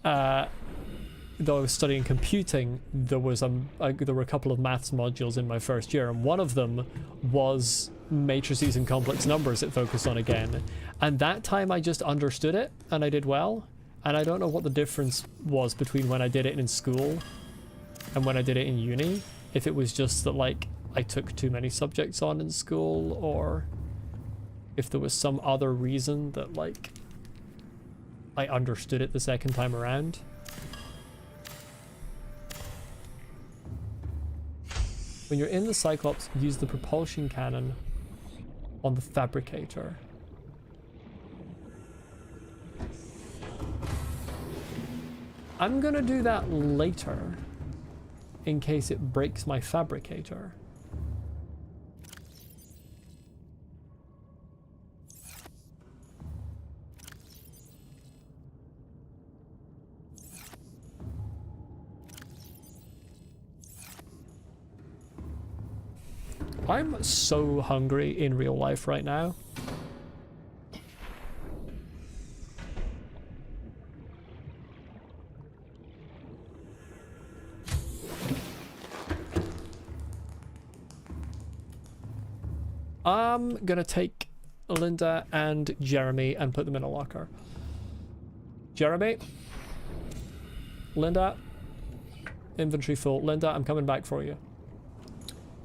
though I was studying computing, there were a couple of maths modules in my first year, and one of them was matrices and complex numbers it focused on again. And that time I just understood it, and I did well. And I don't know what the difference was between when I did it in school and when I did it in uni. If it was just that, like, I took too many subjects on in school, or if there was some other reason that, like, I understood it the second time around. When you're in the Cyclops, use the propulsion cannon on the fabricator. I'm gonna do that later in case it breaks my fabricator. I'm so hungry in real life right now. I'm gonna take Linda and Jeremy and put them in a locker. Jeremy, Linda, inventory full. Linda, I'm coming back for you.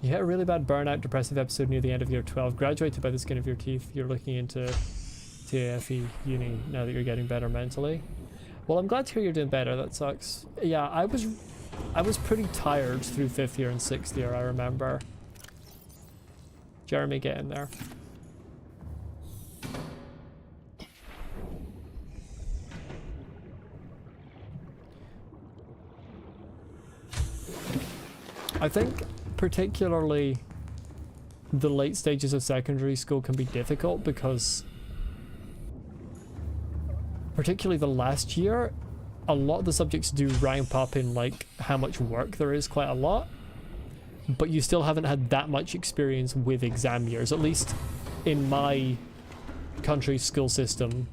You hit a really bad burnout, depressive episode near the end of year 12. Graduated by the skin of your teeth. You're looking into TAFE uni now that you're getting better mentally. Well, I'm glad to hear you're doing better. That sucks. Yeah, I was pretty tired through 5th year and 6th year, I remember. Jeremy, get in there. I think particularly the late stages of secondary school can be difficult because particularly the last year, a lot of the subjects do ramp up in like how much work there is quite a lot. But you still haven't had that much experience with exam years. At least in my country's school system,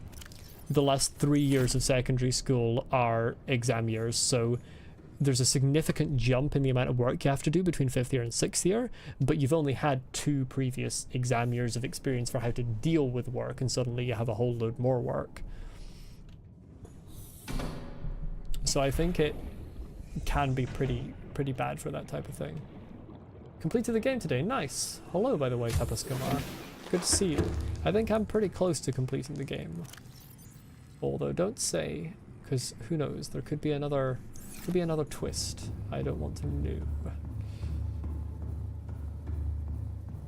the last 3 years of secondary school are exam years. So there's a significant jump in the amount of work you have to do between 5th year and 6th year, but you've only had 2 previous exam years of experience for how to deal with work, and suddenly you have a whole load more work. So I think it can be pretty bad for that type of thing. Completed the game today. Nice. Hello, by the way, Tapaskamar. Good to see you. I think I'm pretty close to completing the game. Although, don't say, because who knows? There could be another twist. I don't want to know.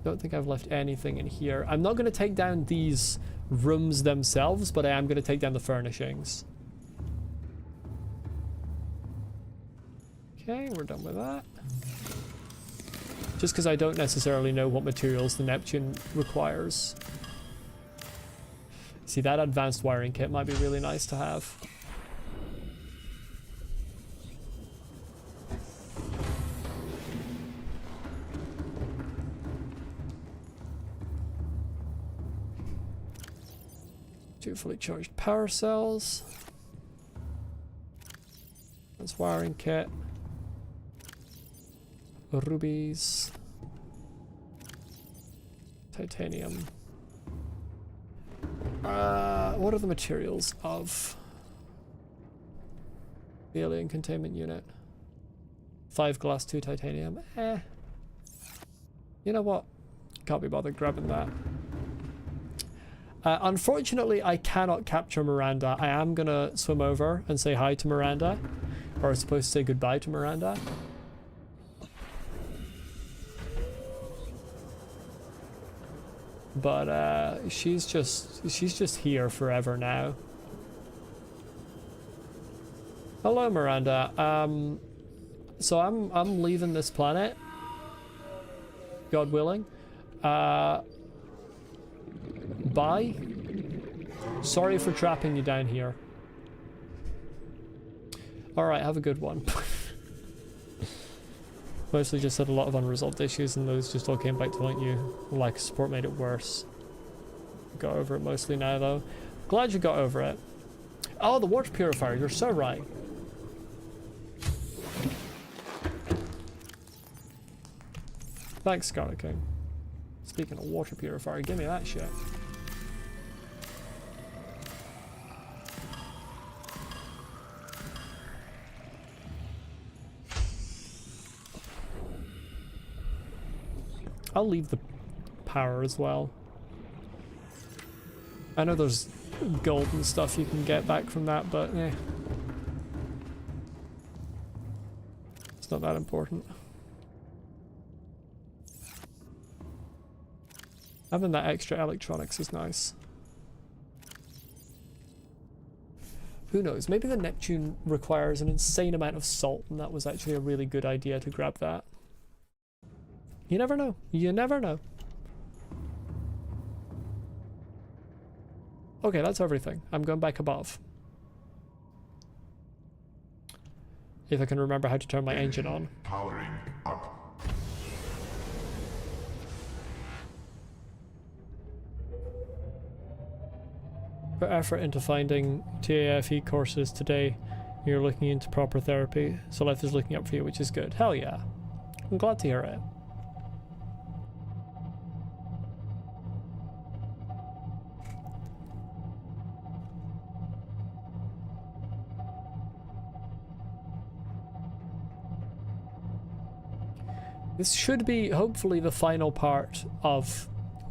Don't think I've left anything in here. I'm not going to take down these rooms themselves, but I am going to take down the furnishings. Okay, we're done with that. Just because I don't necessarily know what materials the Neptune requires. See, that advanced wiring kit might be really nice to have. Two fully charged power cells. That's wiring kit. Rubies. Titanium. What are the materials of the alien containment unit? 5 glass, 2 titanium. You know what? Can't be bothered grabbing that. Unfortunately, I cannot capture Miranda. I am gonna swim over and say hi to Miranda. Or I was supposed to say goodbye to Miranda. But she's just here forever now. Hello, Miranda. So I'm leaving this planet, God willing. Bye. Sorry for trapping you down here. Alright, have a good one. Mostly just had a lot of unresolved issues, and those just all came back to haunt you. Lack of support made it worse. Got over it mostly now, though. Glad you got over it. Oh, the water purifier, you're so right. Thanks, Scarlet King. Speaking of water purifier, give me that shit. I'll leave the power as well. I know there's gold and stuff you can get back from that, but eh. It's not that important. Having that extra electronics is nice. Who knows? Maybe the Neptune requires an insane amount of salt, and that was actually a really good idea to grab that. You never know. You never know. Okay, that's everything. I'm going back above. If I can remember how to turn my engine on. Powering up. Put effort into finding TAFE courses today. You're looking into proper therapy, so life is looking up for you, which is good. Hell yeah. I'm glad to hear it. This should be, hopefully, the final part of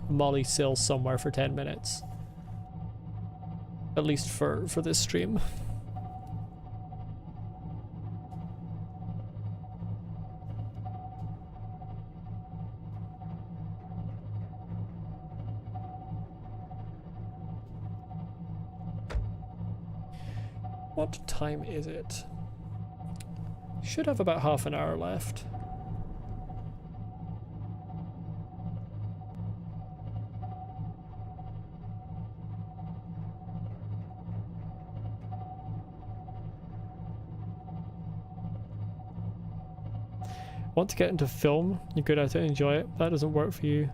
Molly Sills somewhere for 10 minutes. At least for this stream. What time is it? Should have about half an hour left. Want to get into film? You're good at it, enjoy it. That doesn't work for you.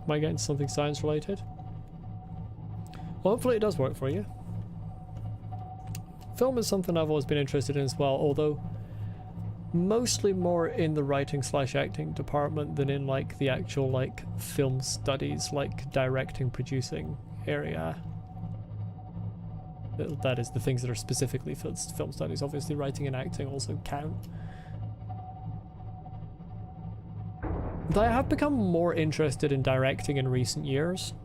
Might get into something science related. Well, hopefully it does work for you. Film is something I've always been interested in as well, although mostly more in the writing / acting department than in like the actual like film studies, like directing, producing area. That is the things that are specifically for film studies. Obviously writing and acting also count. But I have become more interested in directing in recent years.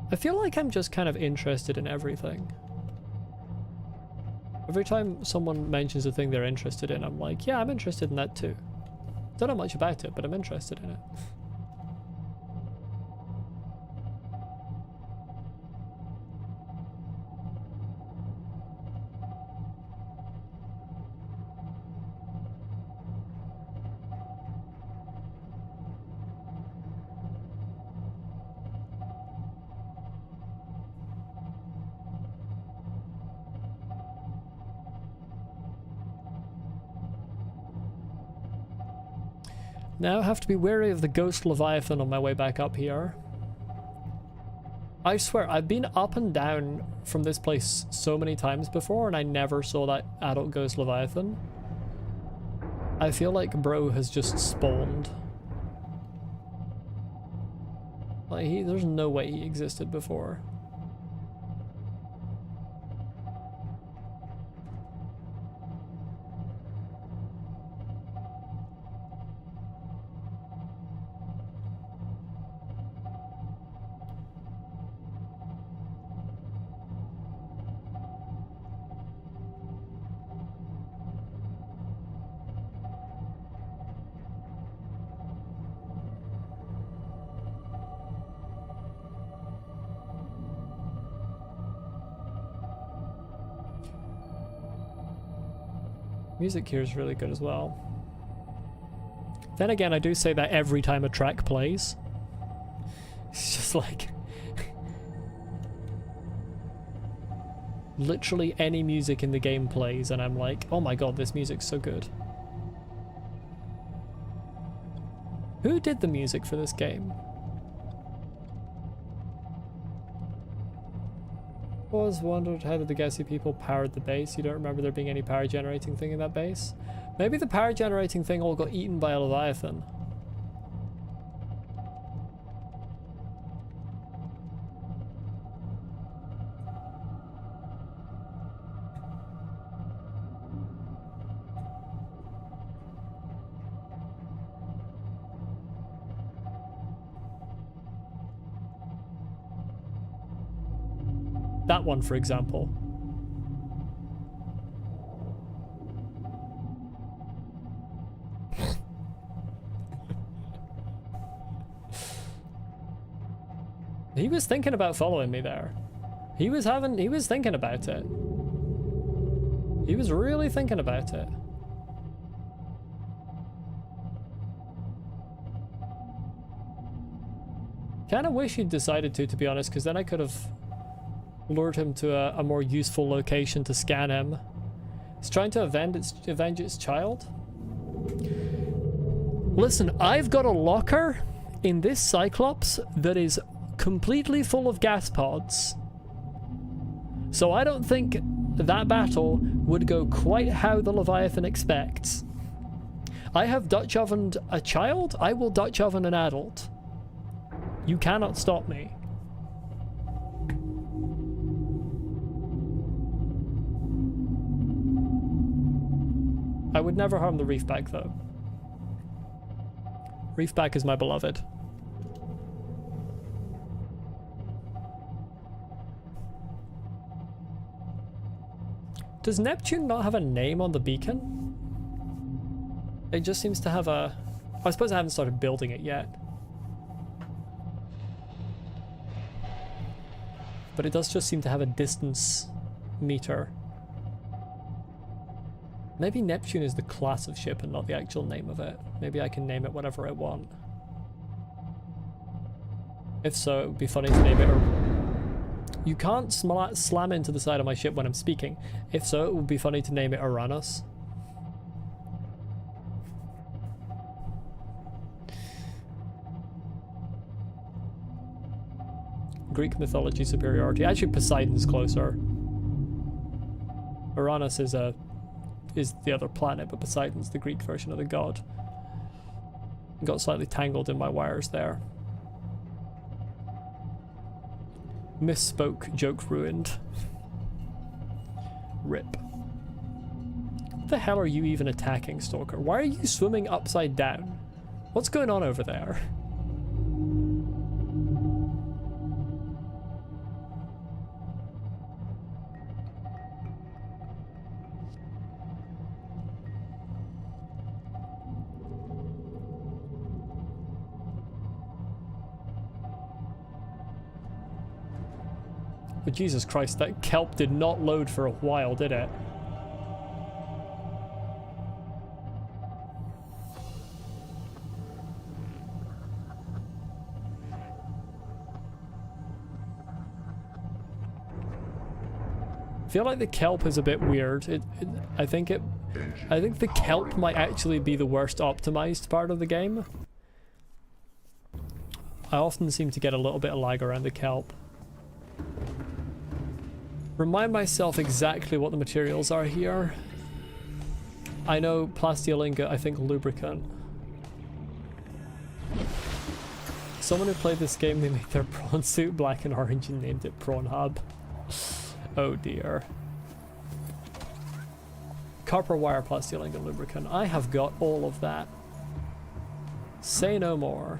I feel like I'm just kind of interested in everything. Every time someone mentions a thing they're interested in, I'm like, yeah, I'm interested in that too. Don't know much about it, but I'm interested in it. Now I have to be wary of the ghost Leviathan on my way back up here. I swear, I've been up and down from this place so many times before and I never saw that adult ghost Leviathan. I feel like bro has just spawned. Like there's no way he existed before. Music here is really good as well. Then again, I do say that every time a track plays. It's just like... literally any music in the game plays and I'm like, oh my god, this music's so good. Who did the music for this game? Always wondered how the Gessi people powered the base. You don't remember there being any power generating thing in that base? Maybe the power generating thing all got eaten by a Leviathan. That one, for example. He was thinking about following me there. He was thinking about it. He was really thinking about it. Kinda wish he'd decided to be honest, because then I could have lured him to a more useful location to scan him. It's trying to avenge its child. Listen, I've got a locker in this Cyclops that is completely full of gas pods. So I don't think that battle would go quite how the Leviathan expects. I have Dutch ovened a child, I will Dutch oven an adult. You cannot stop me. I would never harm the reefback though. Reefback is my beloved. Does Neptune not have a name on the beacon? It just seems to have a... I suppose I haven't started building it yet. But it does just seem to have a distance meter. Maybe Neptune is the class of ship and not the actual name of it. Maybe I can name it whatever I want. If so, it would be funny to name it... You can't slam into the side of my ship when I'm speaking. If so, it would be funny to name it Uranus. Greek mythology superiority. Actually, Poseidon's closer. Uranus is the other planet, but Poseidon's the Greek version of the god. Got slightly tangled in my wires there. Misspoke, joke ruined. Rip. What the hell are you even attacking, Stalker? Why are you swimming upside down? What's going on over there? But Jesus Christ, that kelp did not load for a while, did it? I feel like the kelp is a bit weird. I think the kelp might actually be the worst optimized part of the game. I often seem to get a little bit of lag around the kelp. Remind myself exactly what the materials are here. I know plastiolinga, I think lubricant. Someone who played this game, they made their prawn suit black and orange and named it Prawn Hub. Oh dear. Copper wire, plastiolinga, lubricant. I have got all of that. Say no more.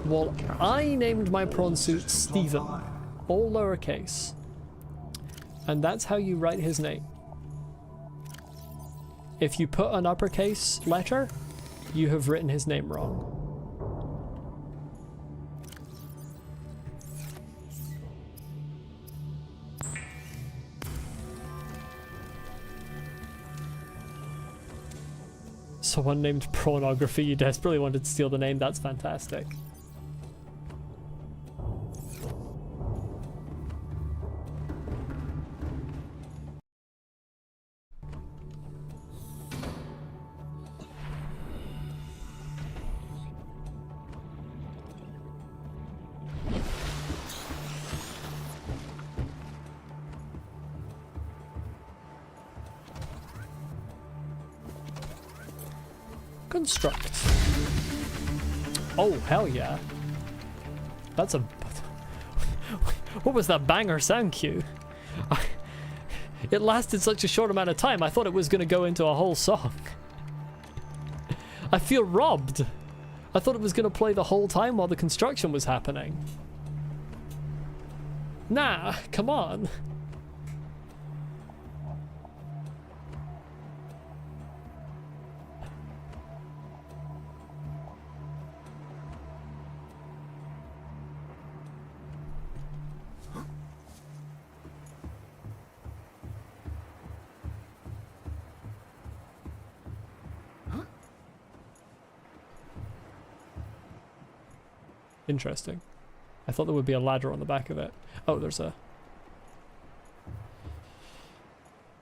Well, I named my prawn suit Stephen, all lowercase. And that's how you write his name. If you put an uppercase letter, you have written his name wrong. Someone named Prawnography, you desperately wanted to steal the name, that's fantastic. Construct. Oh, hell yeah. That's a... What was that banger sound cue? It lasted such a short amount of time, I thought it was going to go into a whole song. I feel robbed. I thought it was going to play the whole time while the construction was happening. Nah, come on. Interesting. I thought there would be a ladder on the back of it. Oh, there's a...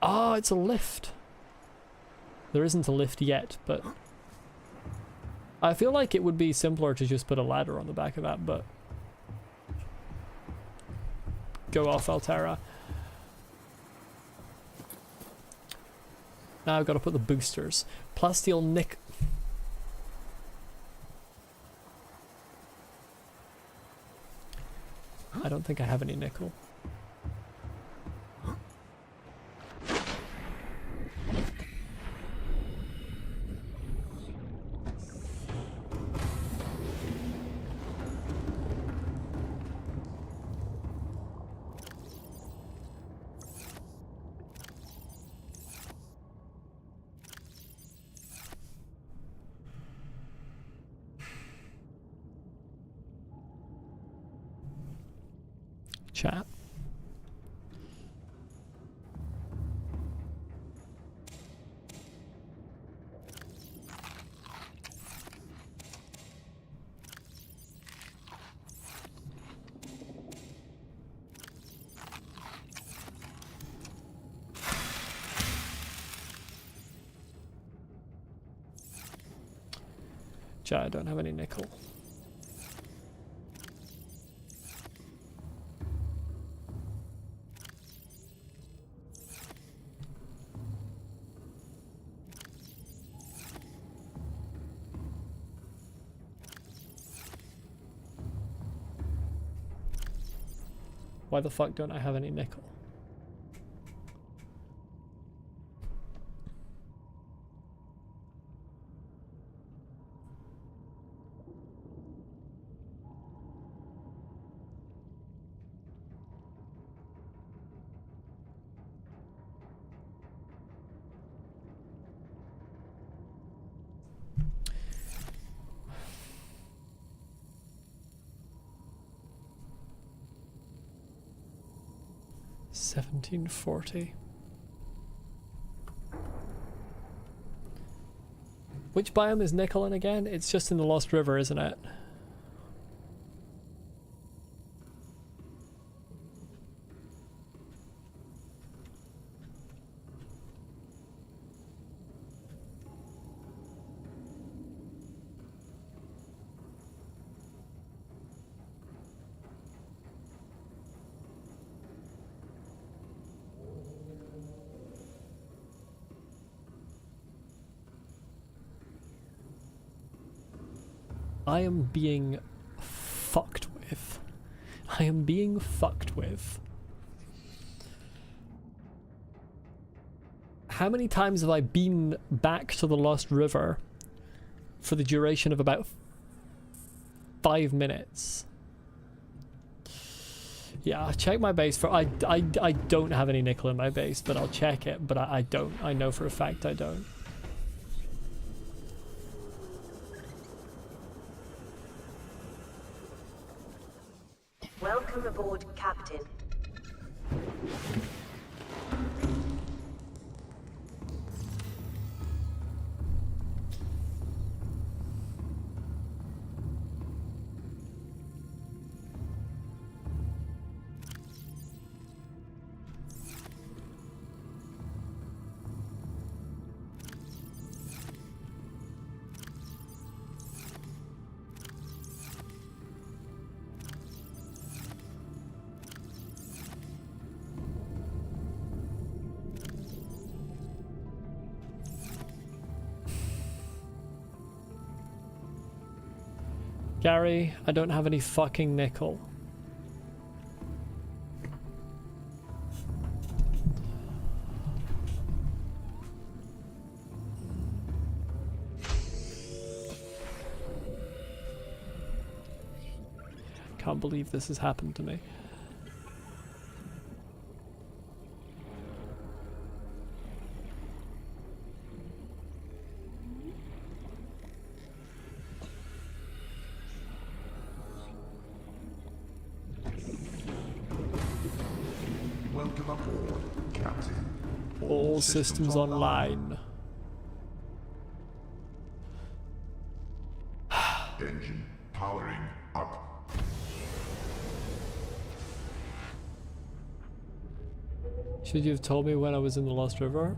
Ah, it's a lift. There isn't a lift yet, but... I feel like it would be simpler to just put a ladder on the back of that, but... Go off, Altera. Now I've got to put the boosters. Plasteel nick... I don't think I have any nickel. Chat. Chat, I don't have any nickel. Why the fuck don't I have any nickel? $17.40. Which biome is nickel in again? It's just in the Lost River, isn't it? I am being fucked with. I am being fucked with. How many times have I been back to the Lost River for the duration of about 5 minutes? Yeah, check my base for... I don't have any nickel in my base, but I'll check it, but I don't. I know for a fact I don't. Welcome aboard, Captain. Gary, I don't have any fucking nickel. Can't believe this has happened to me. Welcome aboard, Captain. All systems online. Engine powering up. Should you have told me when I was in the Lost River?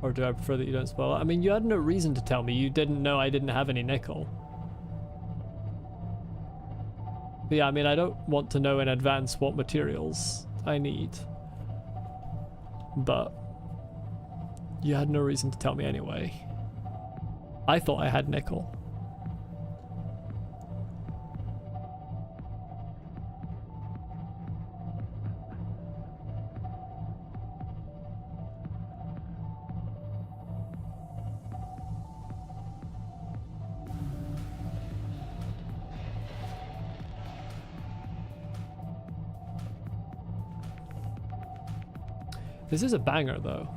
Or do I prefer that you don't spoil it? I mean, you had no reason to tell me. You didn't know I didn't have any nickel. But yeah, I mean, I don't want to know in advance what materials I need. But you had no reason to tell me anyway. I thought I had nickel. This is a banger, though.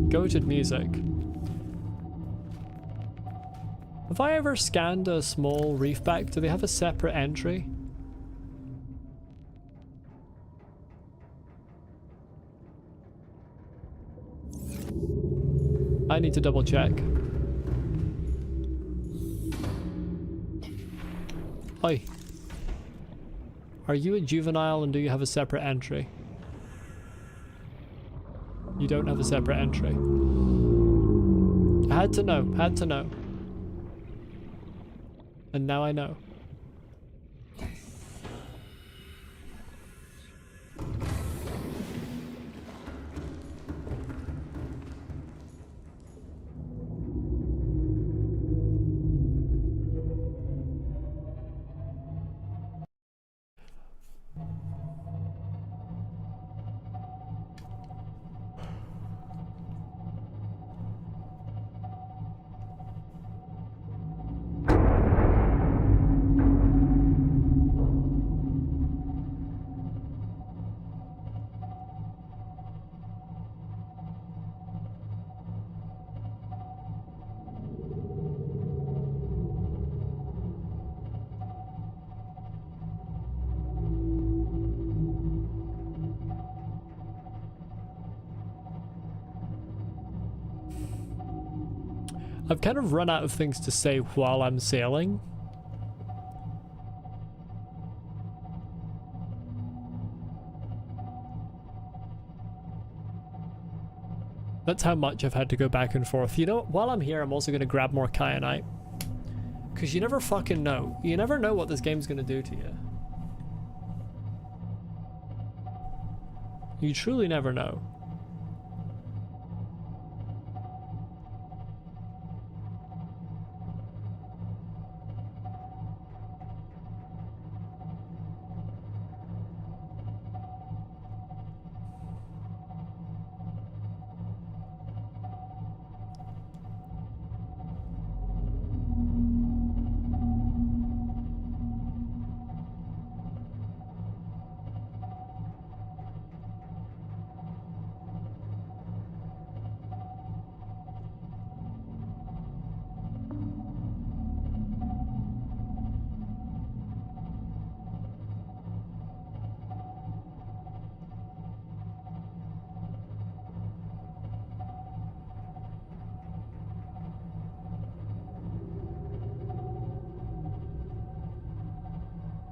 Goated music. Have I ever scanned a small reefback? Do they have a separate entry? I need to double check. Oi. Are you a juvenile and do you have a separate entry? You don't have a separate entry. I had to know, had to know. And now I know. I've kind of run out of things to say while I'm sailing. That's how much I've had to go back and forth. You know, while I'm here, I'm also going to grab more kyanite. Because you never fucking know. You never know what this game's going to do to you. You truly never know.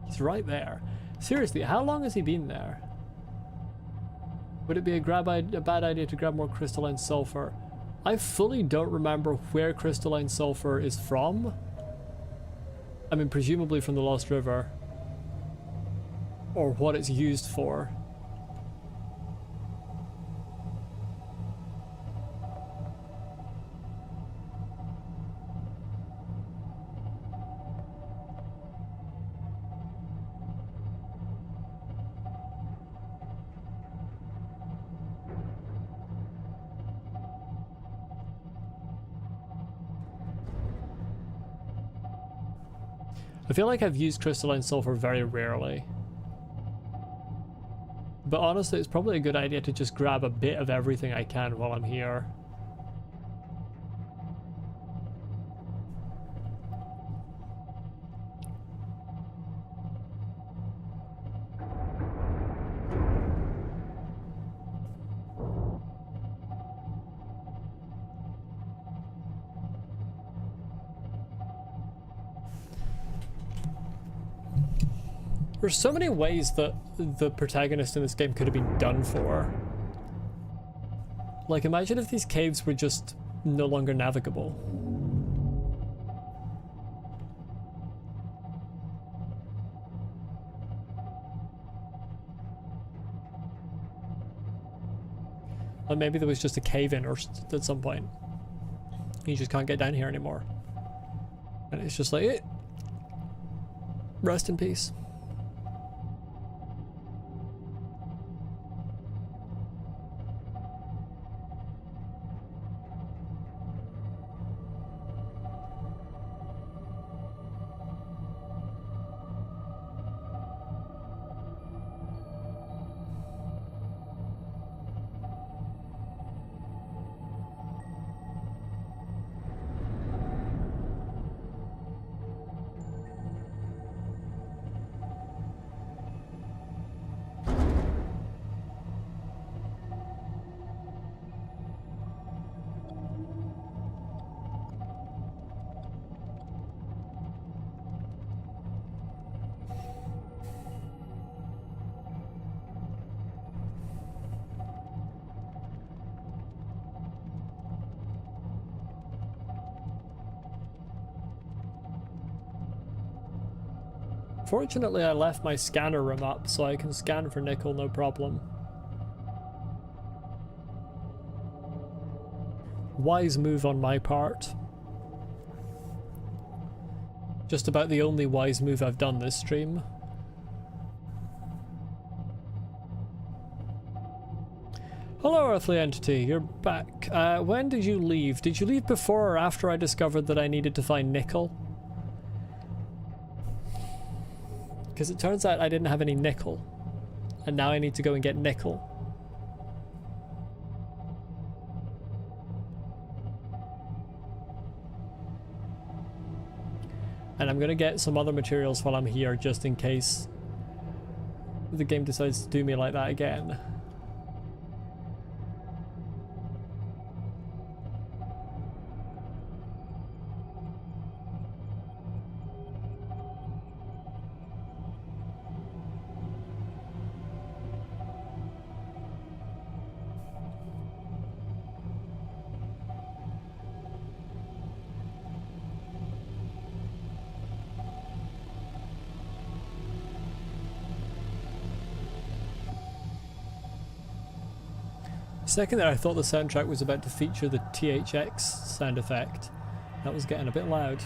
He's right there. Seriously, how long has he been there? Would it be a bad idea to grab more crystalline sulfur? I fully don't remember where crystalline sulfur is from. I mean, presumably from the Lost River. Or what it's used for. I feel like I've used crystalline sulfur very rarely. But honestly, it's probably a good idea to just grab a bit of everything I can while I'm here. There's so many ways that the protagonist in this game could have been done for. Like, imagine if these caves were just no longer navigable. Or maybe there was just a cave in or at some point. You just can't get down here anymore. And it's just like, rest in peace. Fortunately, I left my scanner room up, so I can scan for nickel no problem. Wise move on my part. Just about the only wise move I've done this stream. Hello, Earthly Entity, you're back. When did you leave? Did you leave before or after I discovered that I needed to find nickel? Because it turns out I didn't have any nickel, and now I need to go and get nickel. And I'm gonna get some other materials while I'm here, just in case the game decides to do me like that again. Second that I thought the soundtrack was about to feature the THX sound effect. That was getting a bit loud.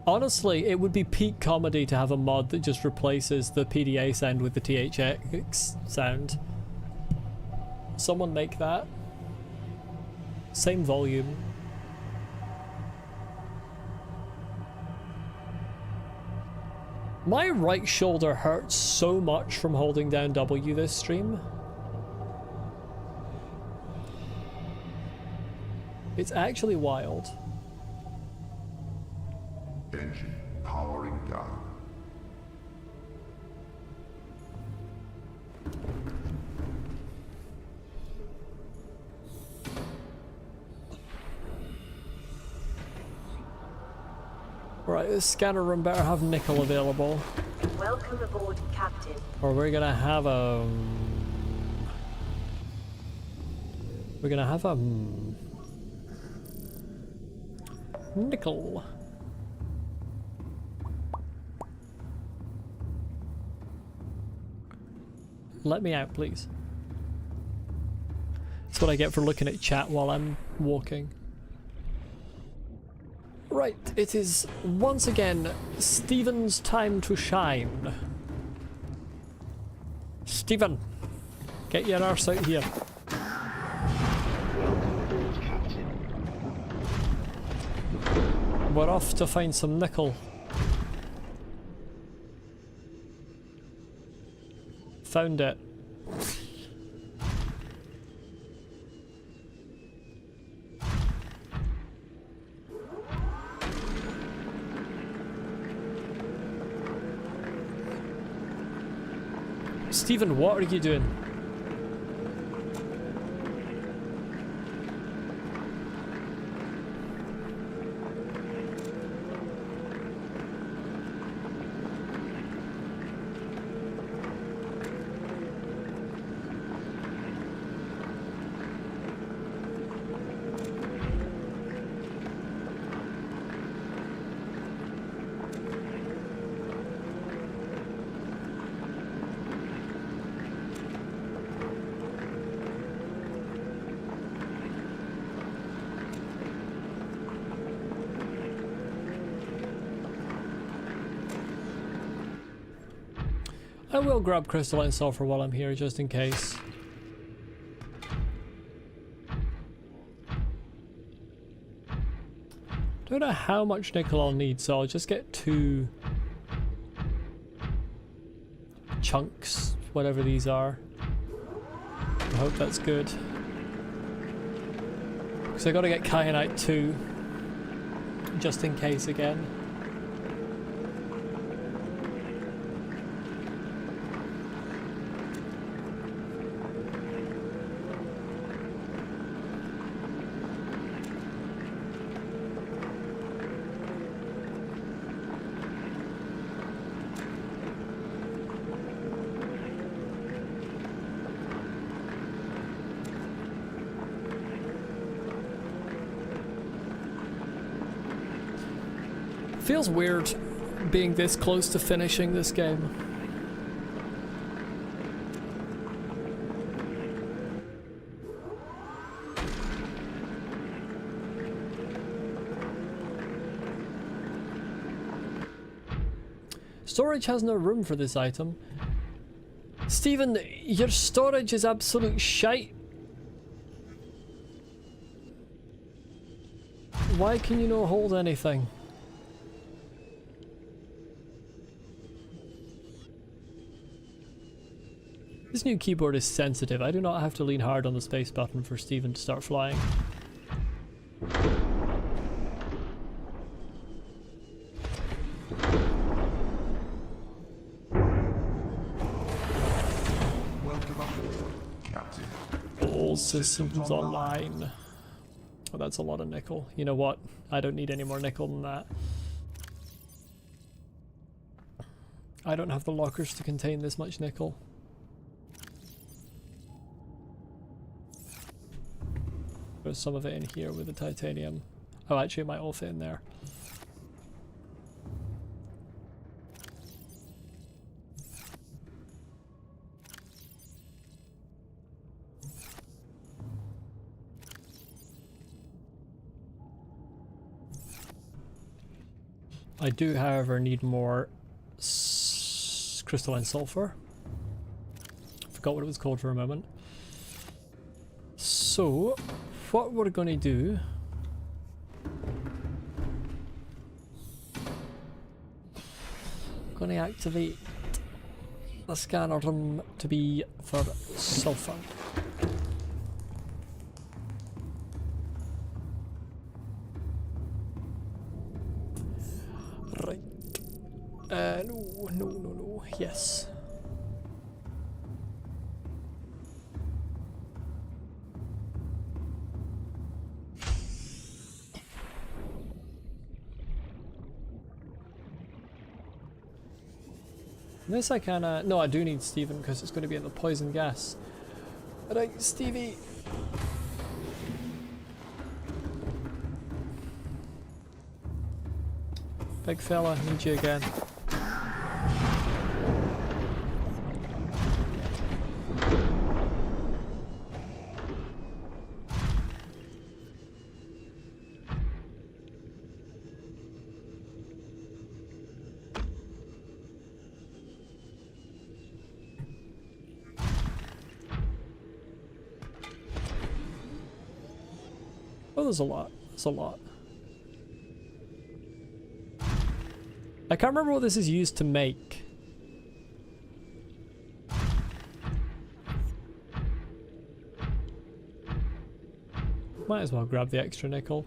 Honestly, it would be peak comedy to have a mod that just replaces the PDA sound with the THX sound. Someone make that. Same volume. My right shoulder hurts so much from holding down W this stream. It's actually wild. Engine powering down. Right, this scanner room better have nickel available. Welcome aboard, Captain. Or we're gonna have a... We're gonna have a... nickel. Let me out, please. That's what I get for looking at chat while I'm walking. Right, it is once again Stephen's time to shine. Stephen, get your arse out here. We're off to find some nickel. Found it. Stephen, what are you doing? I will grab crystalline sulfur while I'm here, just in case. Don't know how much nickel I'll need, so I'll just get 2 chunks, whatever these are. I hope that's good. Because I gotta get kyanite too, just in case again. Feels weird being this close to finishing this game. Storage has no room for this item. Stephen, your storage is absolute shite. Why can you not hold anything? This new keyboard is sensitive. I do not have to lean hard on the space button for Stephen to start flying. Welcome aboard, Captain. All systems online. Oh, that's a lot of nickel. You know what? I don't need any more nickel than that. I don't have the lockers to contain this much nickel. There's some of it in here with the titanium. Oh, actually it might all fit in there. I do, however, need more crystalline sulfur. Forgot what it was called for a moment. So, what we're going to do... going to activate the scanner room to be for sulfur. Right. No. Yes. This I kinda... No, I do need Stephen because it's going to be in the poison gas. Right, Stevie. Big fella, need you again. Oh, there's a lot. There's a lot. I can't remember what this is used to make. Might as well grab the extra nickel.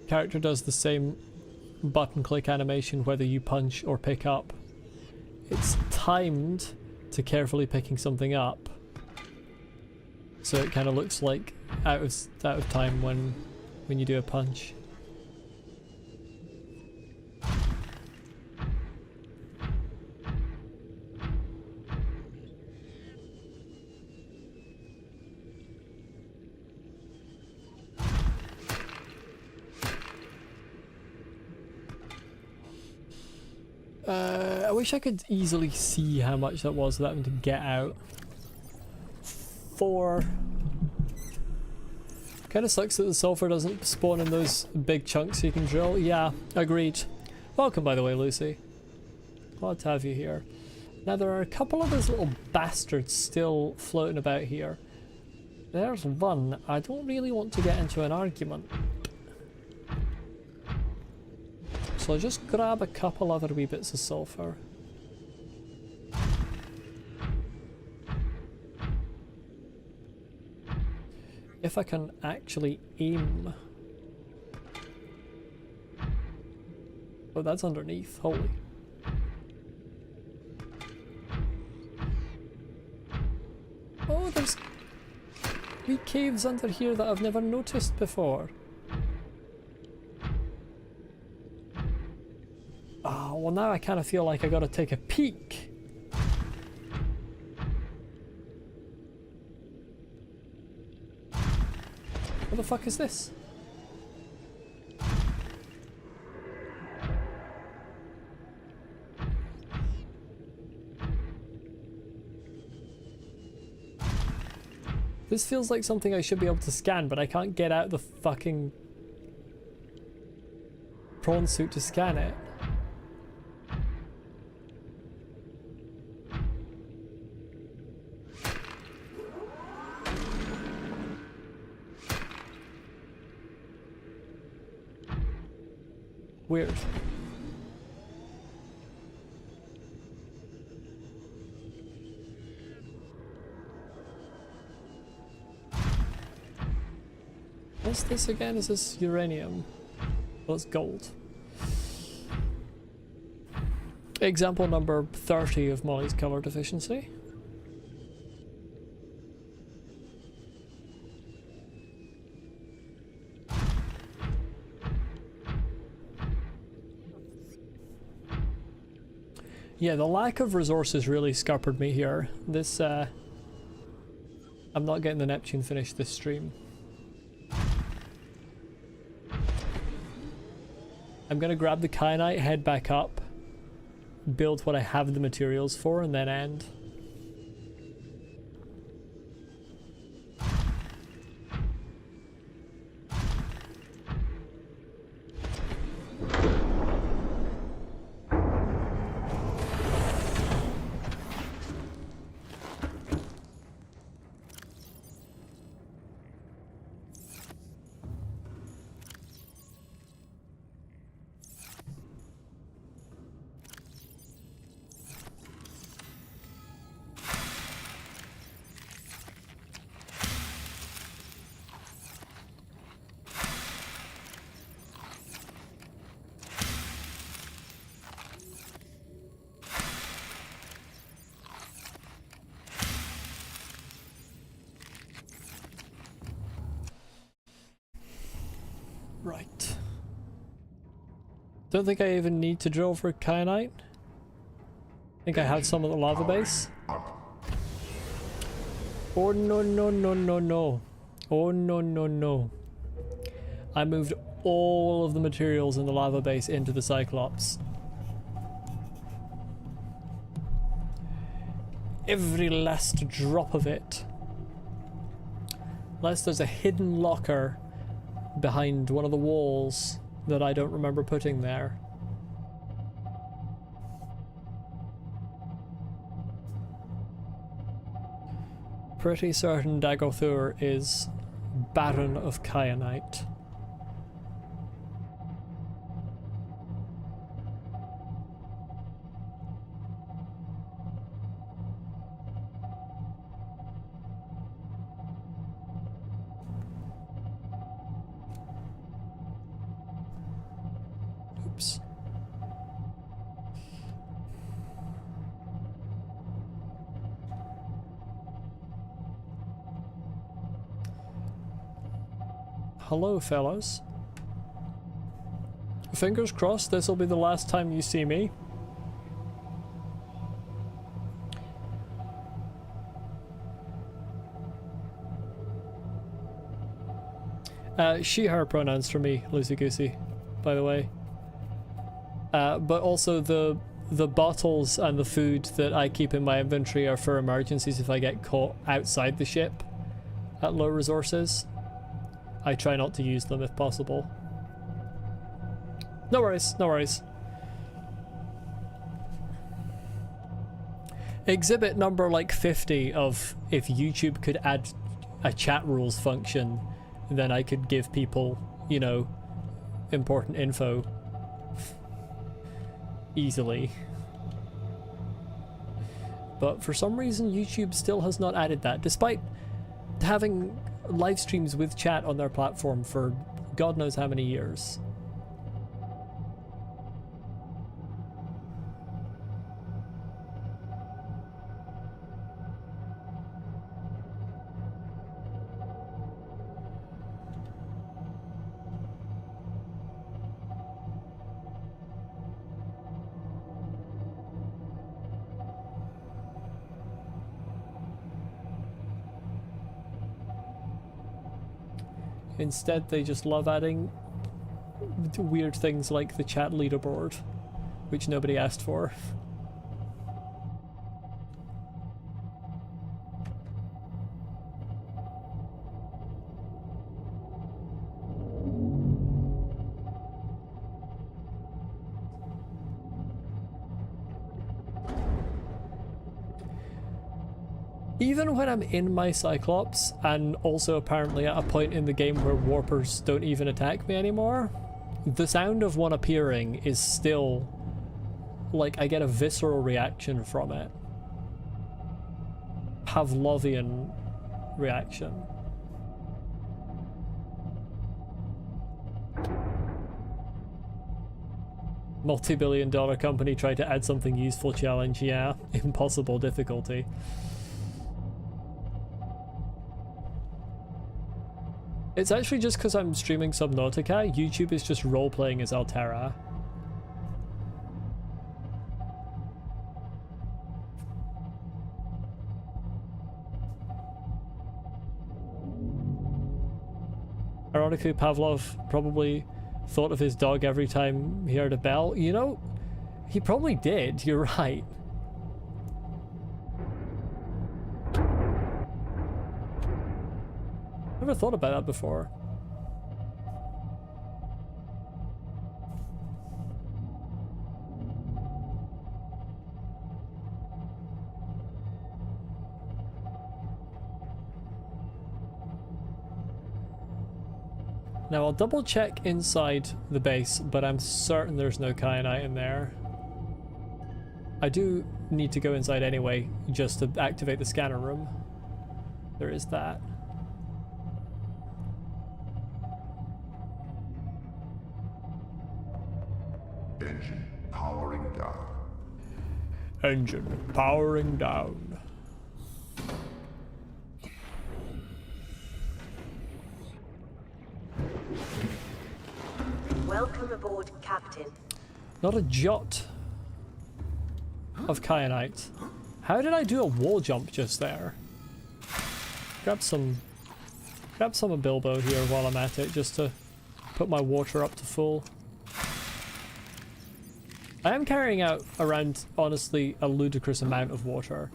Character does the same button click animation whether you punch or pick up. It's timed to carefully picking something up, so it kind of looks like out of time when you do a punch. I wish I could easily see how much that was without having to get out. 4. Kind of sucks that the sulfur doesn't spawn in those big chunks you can drill. Yeah, agreed. Welcome, by the way, Lucy. Glad to have you here. Now, there are a couple of those little bastards still floating about here. There's one. I don't really want to get into an argument. So I'll just grab a couple other wee bits of sulfur. If I can actually aim. Oh, that's underneath. Holy. Oh, there's wee caves under here that I've never noticed before. Oh, well now I kind of feel like I gotta take a peek. What the fuck is this? This feels like something I should be able to scan, but I can't get out the fucking prawn suit to scan it. Weird. What's this again? Is this uranium? Well, it's gold. Example number 30 of Molly's color deficiency. Yeah, the lack of resources really scuppered me here. This, I'm not getting the Neptune finished this stream. I'm gonna grab the kyanite, head back up, build what I have the materials for, and then end. Right. Don't think I even need to drill for kyanite. I think I have some at the lava base. Oh no no no no no. Oh no no no. I moved all of the materials in the lava base into the Cyclops. Every last drop of it. Unless there's a hidden locker behind one of the walls that I don't remember putting there. Pretty certain Dagothur is barren of kyanite. Oops. Hello, fellas. Fingers crossed this will be the last time you see me. She, her pronouns for me, Lucy Goosey, by the way. But also the bottles and the food that I keep in my inventory are for emergencies if I get caught outside the ship. at low resources. I try not to use them if possible. No worries, no worries. Exhibit number like 50 of if YouTube could add a chat rules function, then I could give people, you know, important info easily. But for some reason YouTube still has not added that, despite having live streams with chat on their platform for God knows how many years. Instead, they just love adding weird things like the chat leaderboard, which nobody asked for. Even when I'm in my Cyclops, and also apparently at a point in the game where warpers don't even attack me anymore, the sound of one appearing is still, like, I get a visceral reaction from it. Pavlovian reaction. Multi-billion-dollar company tried to add something useful challenge, yeah. Impossible difficulty. It's actually just because I'm streaming Subnautica, YouTube is just role-playing as Altera. Ironically, Pavlov probably thought of his dog every time he heard a bell. You know, he probably did, you're right. Never thought about that before. Now I'll double check inside the base, but I'm certain there's no kyanite in there. I do need to go inside anyway, just to activate the scanner room. There is that. Engine powering down. Engine powering down. Welcome aboard, Captain. Not a jot of kyanite. How did I do a wall jump just there? Grab some of Bilbo here while I'm at it, just to put my water up to full. I am carrying out around, honestly, a ludicrous amount of water.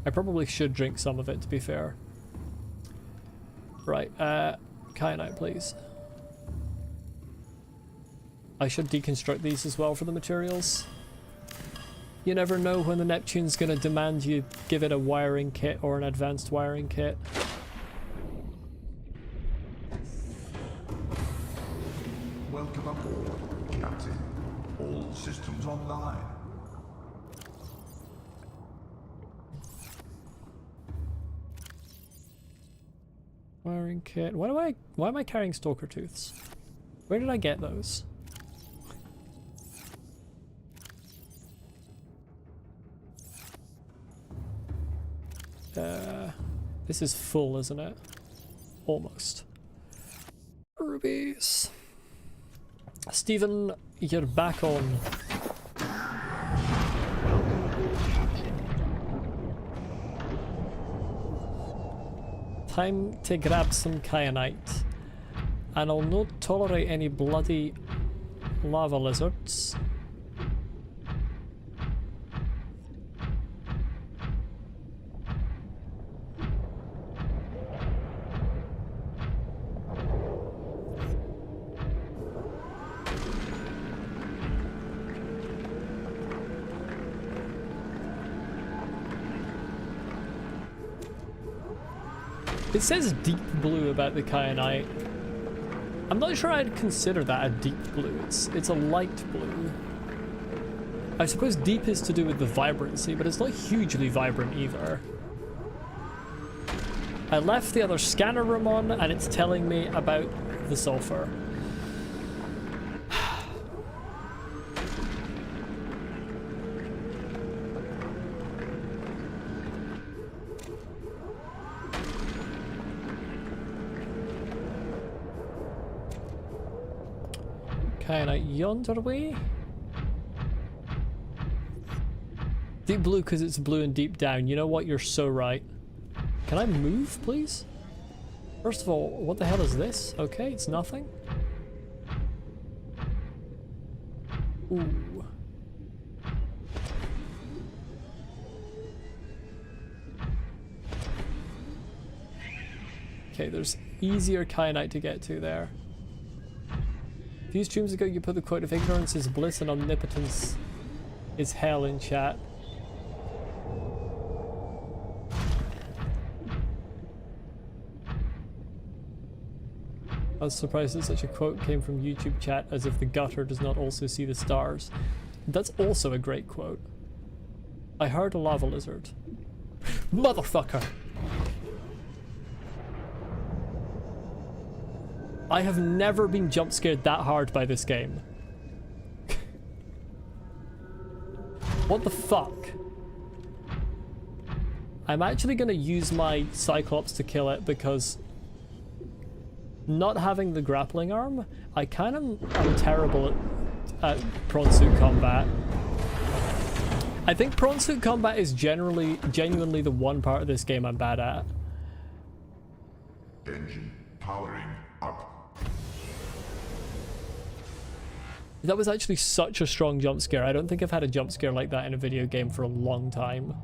I probably should drink some of it, to be fair. Right, kyanite, please. I should deconstruct these as well for the materials. You never know when the Neptune's gonna demand you give it a wiring kit or an advanced wiring kit. Welcome aboard, Captain. All systems online. Wiring kit. Why am I carrying stalker tooths? Where did I get those? This is full, isn't it? Almost. Rubies. Stephen, you're back on. Time to grab some kyanite. And I'll not tolerate any bloody lava lizards. It says deep blue about the kyanite. I'm not sure I'd consider that a deep blue. It's a light blue. I suppose deep is to do with the vibrancy, but it's not hugely vibrant either. I left the other scanner room on, and it's telling me about the sulfur. Kyanite yonder way. Deep blue because it's blue and deep down. You know what? You're so right. Can I move, please? First of all, what the hell is this? Okay, it's nothing. Ooh. Okay, there's easier kyanite to get to there. A few streams ago you put the quote of ignorance is bliss and omnipotence is hell in chat. I was surprised that such a quote came from YouTube chat, as if the gutter does not also see the stars. That's also a great quote. I heard a lava lizard. Motherfucker! I have never been jump scared that hard by this game. What the fuck? I'm actually gonna use my Cyclops to kill it because not having the grappling arm, I kind of am terrible at prawn suit combat. I think prawn suit combat is genuinely the one part of this game I'm bad at. Engine powering up. That was actually such a strong jump scare. I don't think I've had a jump scare like that in a video game for a long time.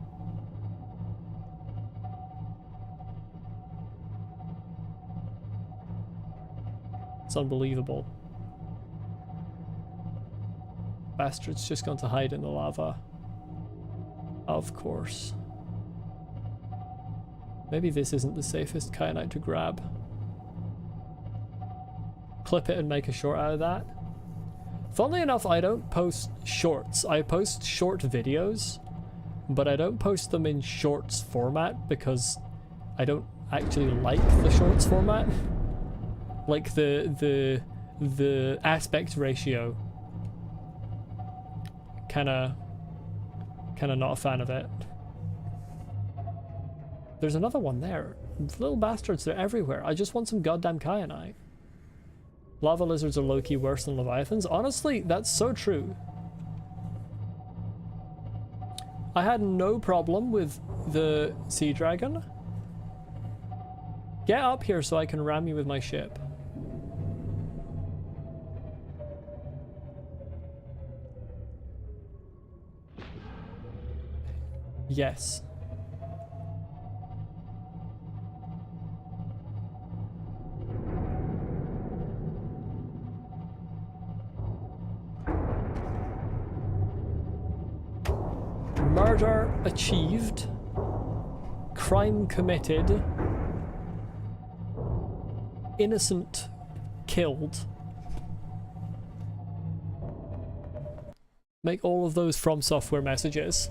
It's unbelievable. Bastard's just gone to hide in the lava. Of course. Maybe this isn't the safest kyanite to grab. Clip it and make a short out of that. Funnily enough, I don't post shorts. I post short videos, but I don't post them in shorts format because I don't actually like the shorts format. Like the aspect ratio. Kinda not a fan of it. There's another one there. Little bastards, they're everywhere. I just want some goddamn kyanite. Lava lizards are low-key worse than leviathans. Honestly, that's so true. I had no problem with the sea dragon. Get up here so I can ram you with my ship. Yes. Murder achieved. Crime committed. Innocent killed. Make all of those From Software messages.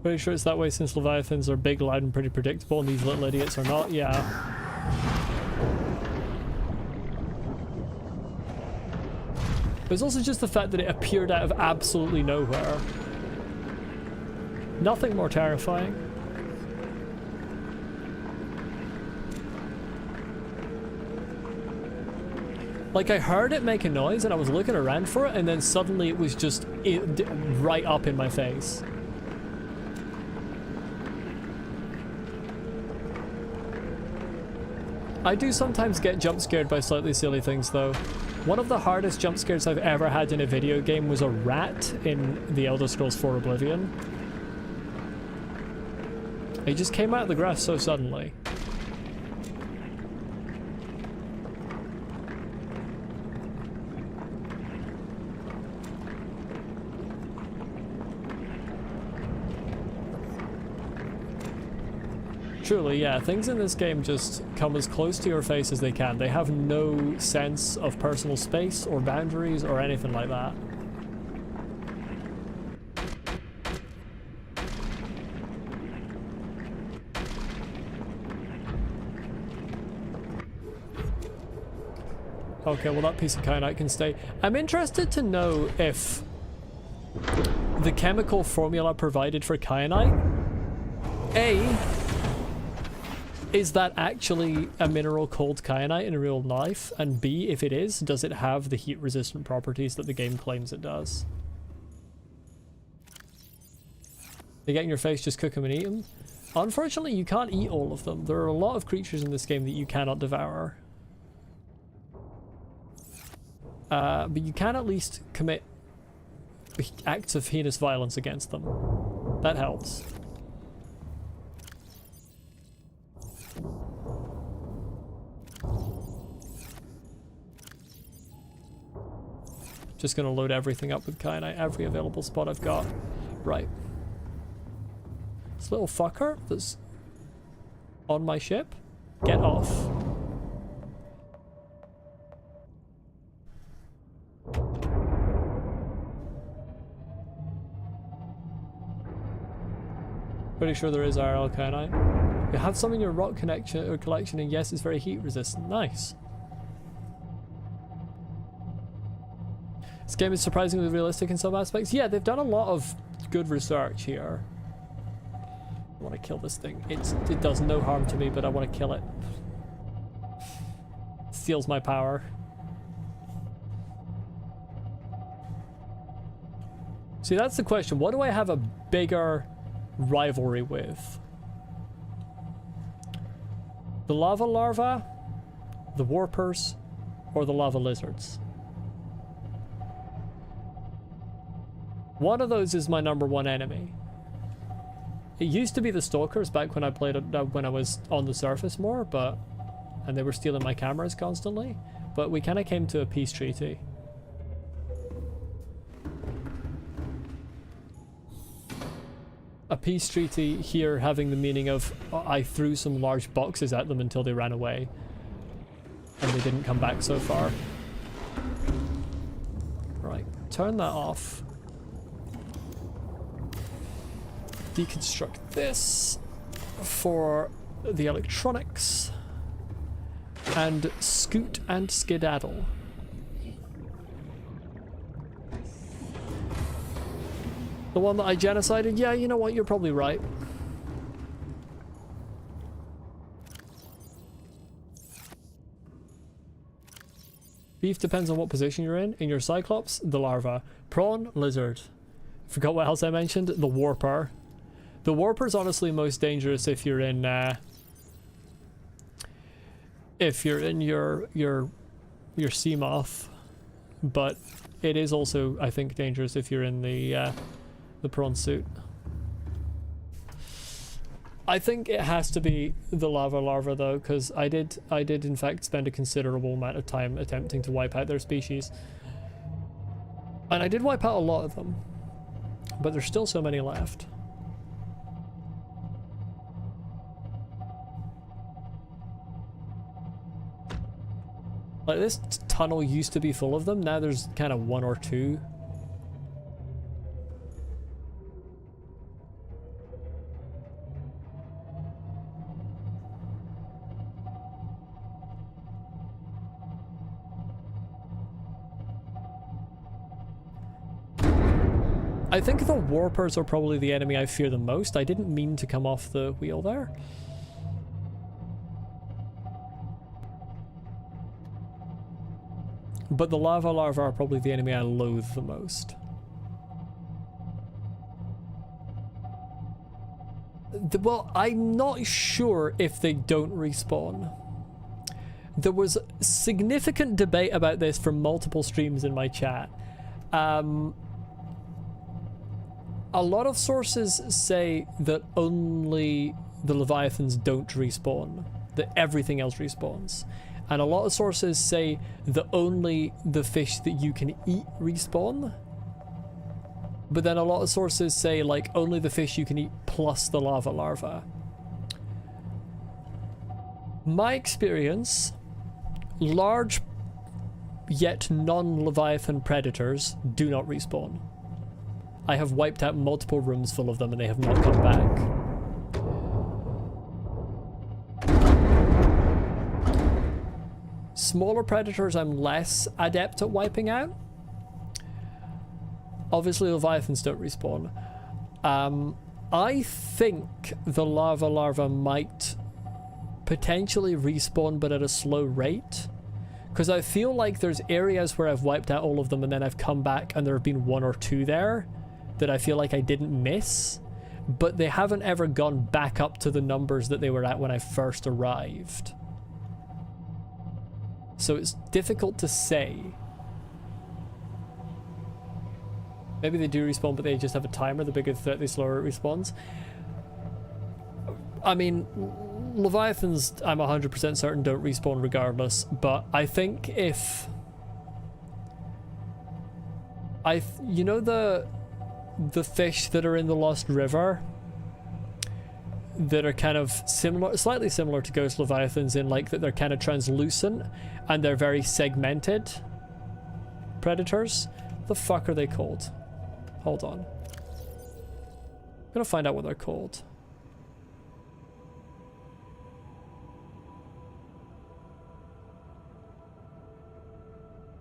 Pretty sure it's that way since leviathans are big, loud, and pretty predictable, and these little idiots are not. Yeah. There's also just the fact that it appeared out of absolutely nowhere. Nothing more terrifying. Like, I heard it make a noise and I was looking around for it, and then suddenly it was just right up in my face. I do sometimes get jump scared by slightly silly things though. One of the hardest jump scares I've ever had in a video game was a rat in The Elder Scrolls 4 Oblivion. It just came out of the grass so suddenly. Truly, yeah, things in this game just come as close to your face as they can. They have no sense of personal space or boundaries or anything like that. Okay, well that piece of kyanite can stay. I'm interested to know if the chemical formula provided for kyanite, A, is that actually a mineral called kyanite in real life? And B, if it is, does it have the heat resistant properties that the game claims it does? They get in your face, just cook them and eat them? Unfortunately, you can't eat all of them. There are a lot of creatures in this game that you cannot devour. But you can at least commit acts of heinous violence against them. That helps. Just gonna load everything up with kyanite, every available spot I've got. Right. This little fucker that's on my ship, get off. Pretty sure there is IRL kyanite. You have some in your rock collection, and yes, it's very heat resistant. Nice. This game is surprisingly realistic in some aspects. Yeah, they've done a lot of good research here. I want to kill this thing. It does no harm to me, but I want to kill it. It steals my power. See, that's the question. What do I have a bigger rivalry with? The lava larvae, the warpers, or the lava lizards? One of those is my #1 enemy. It used to be the stalkers back when I played when I was on the surface more, and they were stealing my cameras constantly, but we kind of came to a peace treaty. A peace treaty here having the meaning of I threw some large boxes at them until they ran away and they didn't come back so far. Right, turn that off. Deconstruct this for the electronics and scoot and skedaddle. The one that I genocided? Yeah, you know what, you're probably right. Beef depends on what position you're in. In your Cyclops, the larva. Prawn, lizard. Forgot what else I mentioned. The warper. The warper's honestly most dangerous if you're in your sea moth, but it is also, I think, dangerous if you're in the prawn suit. I think it has to be the lava larva though, because I did in fact spend a considerable amount of time attempting to wipe out their species, and I did wipe out a lot of them, but there's still so many left. Like, this tunnel used to be full of them, now there's kind of one or two. I think the warpers are probably the enemy I fear the most. I didn't mean to come off the wheel there. But the lava larvae are probably the enemy I loathe the most. Well, I'm not sure if they don't respawn. There was significant debate about this from multiple streams in my chat. A lot of sources say that only the Leviathans don't respawn, that everything else respawns. And a lot of sources say that only the fish that you can eat respawn. But then a lot of sources say, like, only the fish you can eat plus the lava larva. My experience, large yet non-Leviathan predators do not respawn. I have wiped out multiple rooms full of them and they have not come back. Smaller predators I'm less adept at wiping out. Obviously Leviathans don't respawn. I think the larva might potentially respawn but at a slow rate. Because I feel like there's areas where I've wiped out all of them and then I've come back and there have been 1 or 2 there that I feel like I didn't miss. But they haven't ever gone back up to the numbers that they were at when I first arrived. So it's difficult to say. Maybe they do respawn, but they just have a timer. The bigger the threat, the slower it respawns. I mean, Leviathans, I'm 100% certain, don't respawn regardless. But I think if... you know the fish that are in the Lost River? That are kind of similar, slightly similar to Ghost Leviathans in like that they're kind of translucent and they're very segmented predators. What the fuck are they called? Hold on. I'm gonna find out what they're called.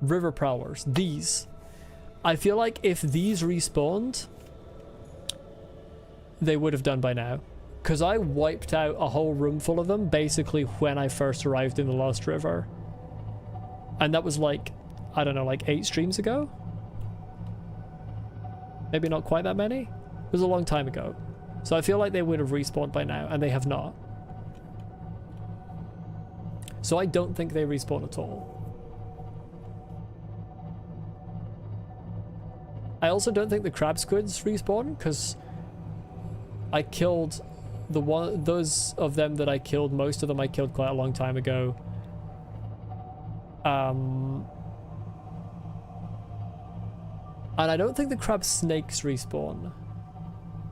River prowlers. These. I feel like if these respawned, they would have done by now. Because I wiped out a whole room full of them basically when I first arrived in the Lost River. And that was like, I don't know, like 8 streams ago? Maybe not quite that many? It was a long time ago. So I feel like they would have respawned by now, and they have not. So I don't think they respawn at all. I also don't think the crab squids respawn, because I killed those of them that I killed, most of them I killed quite a long time ago. And I don't think the crab snakes respawn,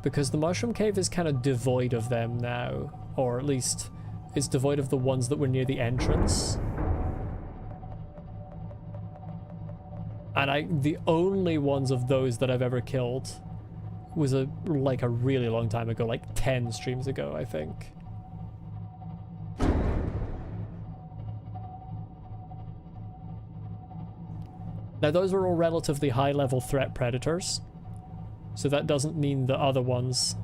because the mushroom cave is kind of devoid of them now, or at least it's devoid of the ones that were near the entrance. And the only ones of those that I've ever killed was like a really long time ago, like 10 streams ago, I think. Now those are all relatively high level threat predators, so that doesn't mean the other ones.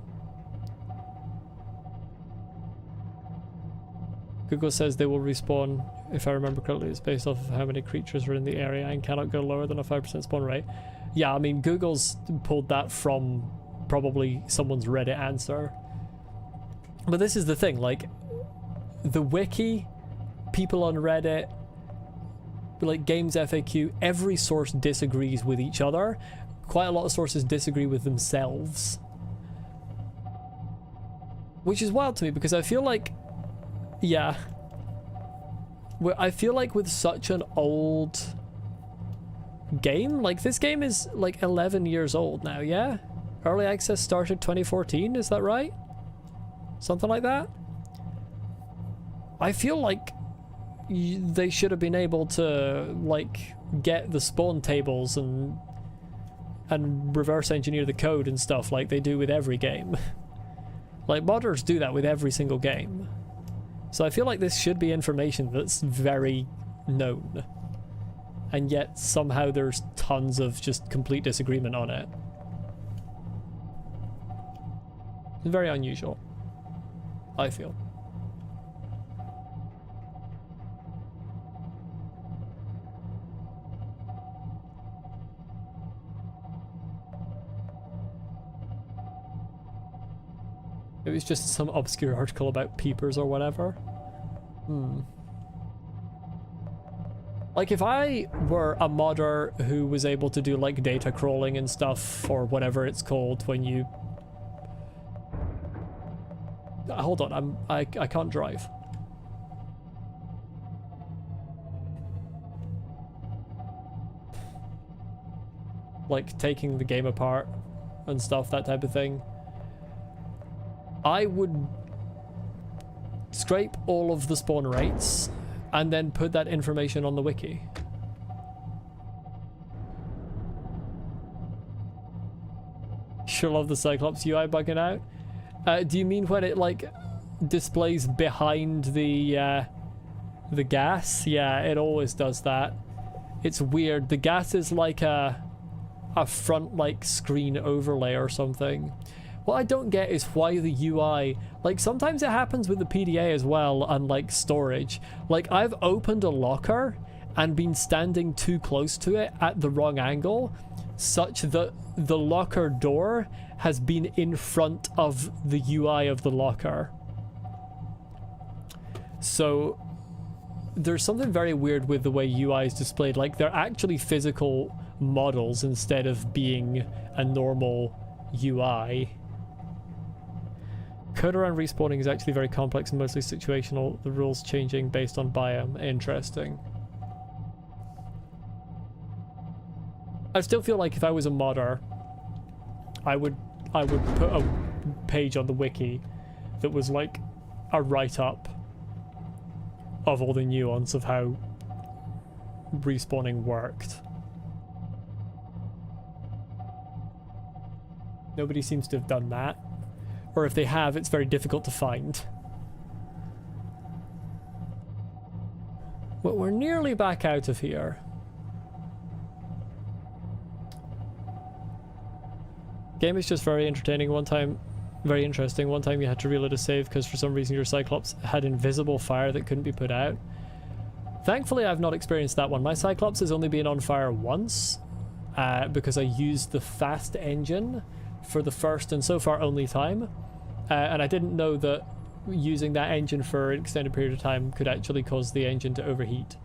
Google says they will respawn, if I remember correctly, it's based off of how many creatures are in the area and cannot go lower than a 5% spawn rate. Yeah, I mean, Google's pulled that from probably someone's Reddit answer. But this is the thing, like, the wiki, people on Reddit, like Games FAQ, every source disagrees with each other. Quite a lot of sources disagree with themselves. Which is wild to me, because I feel like, yeah, I feel like with such an old game, like this game is like 11 years old now, yeah? Early access started 2014, is that right? Something like that? I feel like they should have been able to like get the spawn tables and reverse engineer the code and stuff like they do with every game. Like modders do that with every single game. So I feel like this should be information that's very known. And yet somehow there's tons of just complete disagreement on it. It's very unusual, I feel. It was just some obscure article about peepers or whatever. Like if I were a modder who was able to do like data crawling and stuff, or whatever it's called when you... Hold on, I can't drive. Like taking the game apart and stuff, that type of thing. I would scrape all of the spawn rates, and then put that information on the wiki. Sure love the Cyclops UI bugging out. Do you mean when it like displays behind the gas? Yeah, it always does that. It's weird. The gas is like a front like screen overlay or something. What I don't get is why the UI, like sometimes it happens with the PDA as well, and like storage. Like I've opened a locker and been standing too close to it at the wrong angle, such that the locker door has been in front of the UI of the locker. So there's something very weird with the way UI is displayed. Like they're actually physical models instead of being a normal UI. Code around respawning is actually very complex and mostly situational, the rules changing based on biome. Interesting. I still feel like if I was a modder, I would put a page on the wiki that was like a write-up of all the nuance of how respawning worked. Nobody seems to have done that. Or if they have, it's very difficult to find. Well, we're nearly back out of here. Game is just very entertaining. One time, very interesting. One time you had to reload a save because for some reason your Cyclops had invisible fire that couldn't be put out. Thankfully, I've not experienced that one. My Cyclops has only been on fire once because I used the fast engine for the first and so far only time. And I didn't know that using that engine for an extended period of time could actually cause the engine to overheat.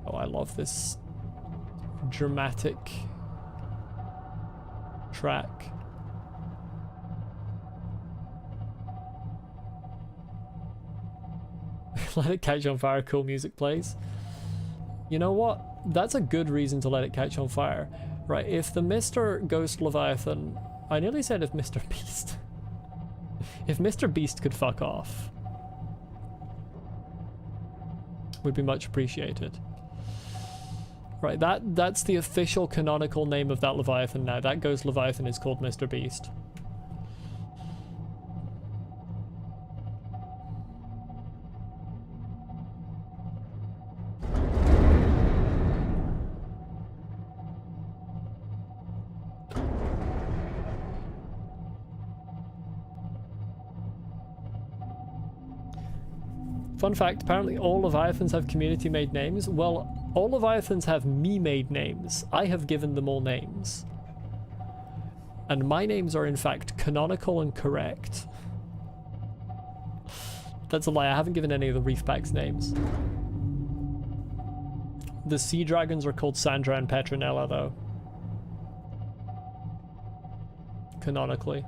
Oh, I love this dramatic track. Let it catch on fire, cool music plays. You know what? That's a good reason to let it catch on fire. Right, if the Mr. Ghost Leviathan... I nearly said if Mr. Beast. If Mr. Beast could fuck off, would be much appreciated. Right, that's the official canonical name of that Leviathan now. That Ghost Leviathan is called Mr. Beast. Fun fact, apparently all Leviathans have community-made names. Well, all Leviathans have me-made names. I have given them all names. And my names are in fact canonical and correct. That's a lie, I haven't given any of the Reefbacks names. The sea dragons are called Sandra and Petronella though. Canonically.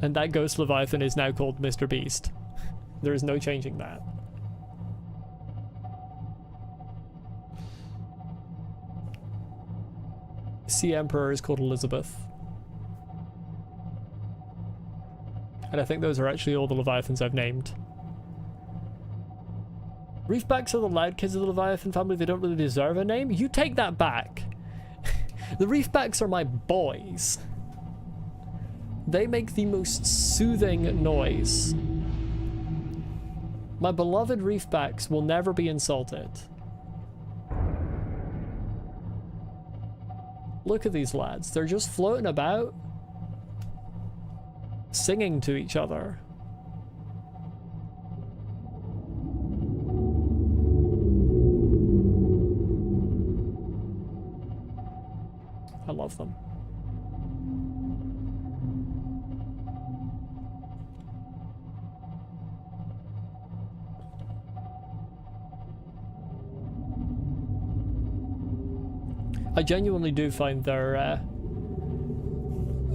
And that Ghost Leviathan is now called Mr. Beast. There is no changing that. Sea Emperor is called Elizabeth. And I think those are actually all the Leviathans I've named. Reefbacks are the loud kids of the Leviathan family. They don't really deserve a name. You take that back. The Reefbacks are my boys. They make the most soothing noise. My beloved Reefbacks will never be insulted. Look at these lads. They're just floating about, singing to each other. I love them. I genuinely do find their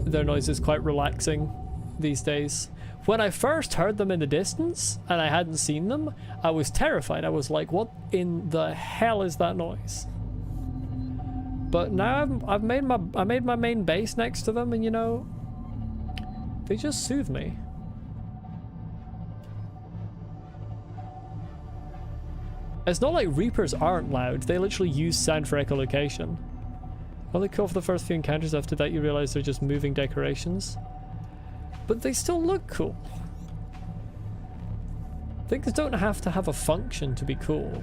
noises quite relaxing these days. When I first heard them in the distance and I hadn't seen them, I was terrified. I was like, what in the hell is that noise? But now I made my main base next to them, and you know, they just soothe me. It's not like Reapers aren't loud, they literally use sound for echolocation. Only cool for the first few encounters, after that you realize they're just moving decorations. But they still look cool. Things don't have to have a function to be cool.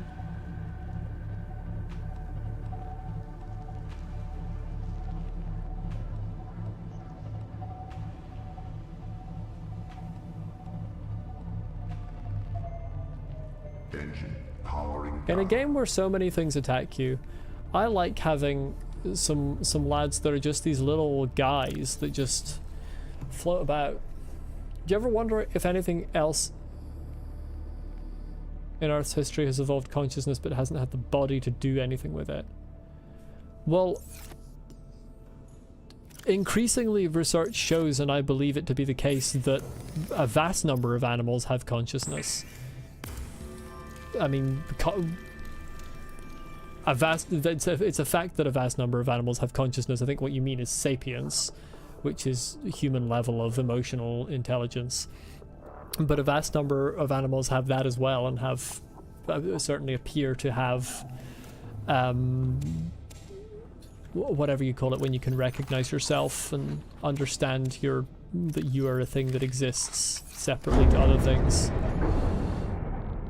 Engine powering In a down. game where so many things attack you, I like having some lads that are just these little guys that just float about. Do you ever wonder if anything else in Earth's history has evolved consciousness but hasn't had the body to do anything with it? Well, increasingly research shows, and I believe it to be the case, that a vast number of animals have consciousness. I mean, it's a fact that a vast number of animals have consciousness. I think what you mean is sapience, which is a human level of emotional intelligence. But a vast number of animals have that as well, and have certainly appear to have whatever you call it, when you can recognize yourself and understand that you are a thing that exists separately to other things.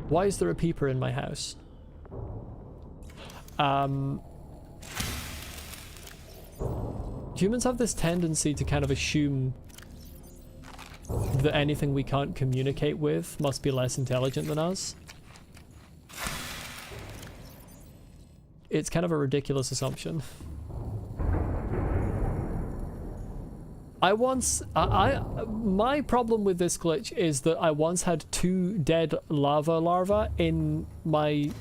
Why is there a peeper in my house? Humans have this tendency to kind of assume that anything we can't communicate with must be less intelligent than us. It's kind of a ridiculous assumption. My problem with this glitch is that I once had 2 dead lava larvae in my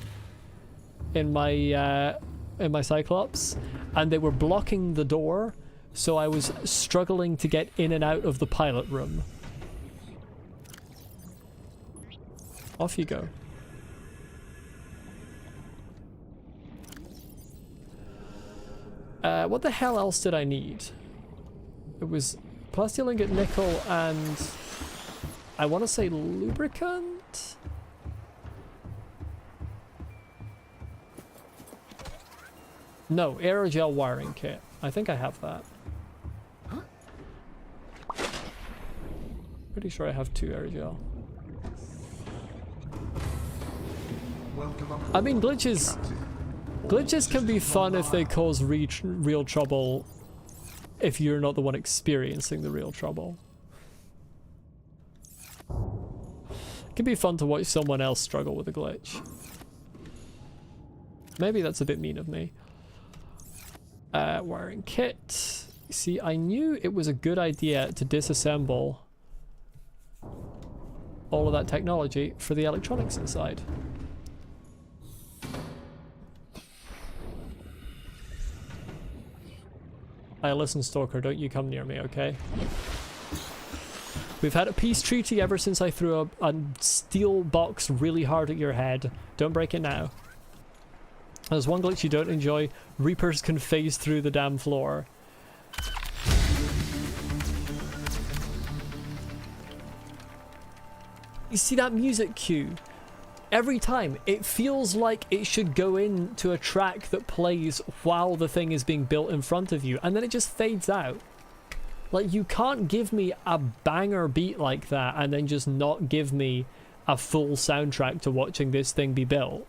Cyclops, and they were blocking the door, so I was struggling to get in and out of the pilot room. Off you go. What the hell else did I need? It was plastic ingot, nickel, and I want to say lubricant? No, aerogel wiring kit. I think I have that. Pretty sure I have 2 aerogel. I mean, glitches can be fun if they cause real trouble, if you're not the one experiencing the real trouble. It can be fun to watch someone else struggle with a glitch. Maybe that's a bit mean of me. Wiring kit. See, I knew it was a good idea to disassemble all of that technology for the electronics inside. Listen, Stalker, don't you come near me, okay? We've had a peace treaty ever since I threw a steel box really hard at your head. Don't break it now. There's one glitch you don't enjoy. Reapers can phase through the damn floor. You see that music cue? Every time, it feels like it should go into a track that plays while the thing is being built in front of you, and then it just fades out. Like, you can't give me a banger beat like that and then just not give me a full soundtrack to watching this thing be built.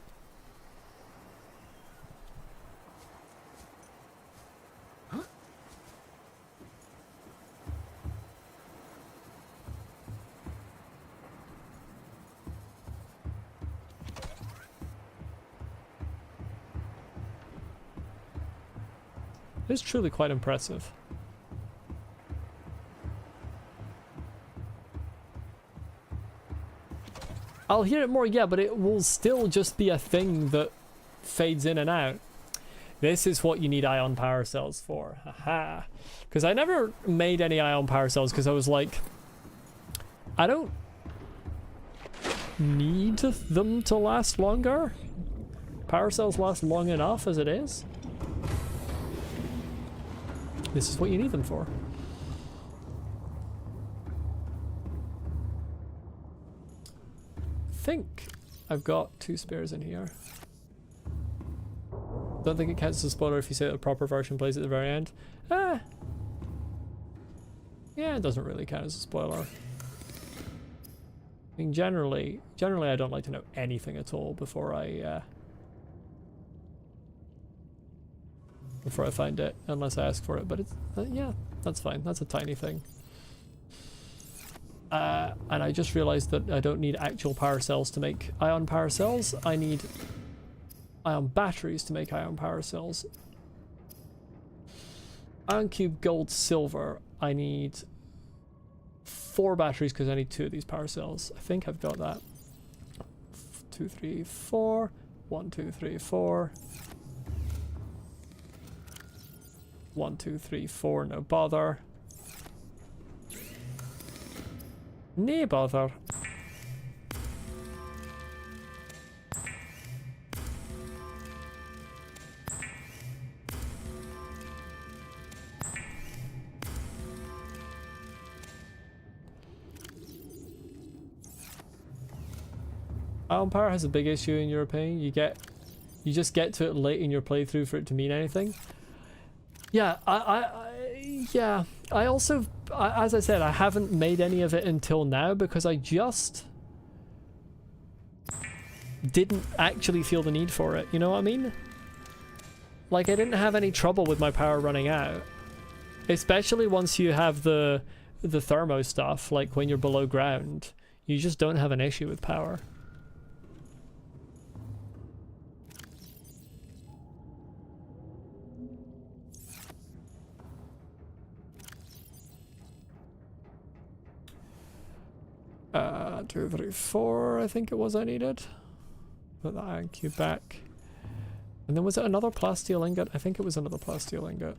It's truly quite impressive. I'll hear it more, yeah, but it will still just be a thing that fades in and out. This is what you need ion power cells for. Haha. Because I never made any ion power cells because I was like, I don't need them to last longer. Power cells last long enough as it is. This is what you need them for. I think I've got 2 spares in here. Don't think it counts as a spoiler if you say that the proper version plays at the very end. Yeah, it doesn't really count as a spoiler. I mean, generally I don't like to know anything at all before I find it, unless I ask for it. But it's yeah, that's fine. That's a tiny thing. And I just realized that I don't need actual power cells to make ion power cells. I need ion batteries to make ion power cells. Ion cube, gold, silver. I need 4 batteries because I need 2 of these power cells. I think I've got that. 2, 3, 4. 1, 2, 3, 4. 1, 2, 3, 4. No bother. No bother. Ion power has a big issue in your opinion. You just get to it late in your playthrough for it to mean anything. Yeah, I also, as I said, I haven't made any of it until now because I just didn't actually feel the need for it, you know what I mean? Like, I didn't have any trouble with my power running out. Especially once you have the thermo stuff, like when you're below ground, you just don't have an issue with power. Two, 3, 4, I think it was I needed. Put the iron cube back. And then was it another plasteel ingot? I think it was another plasteel ingot.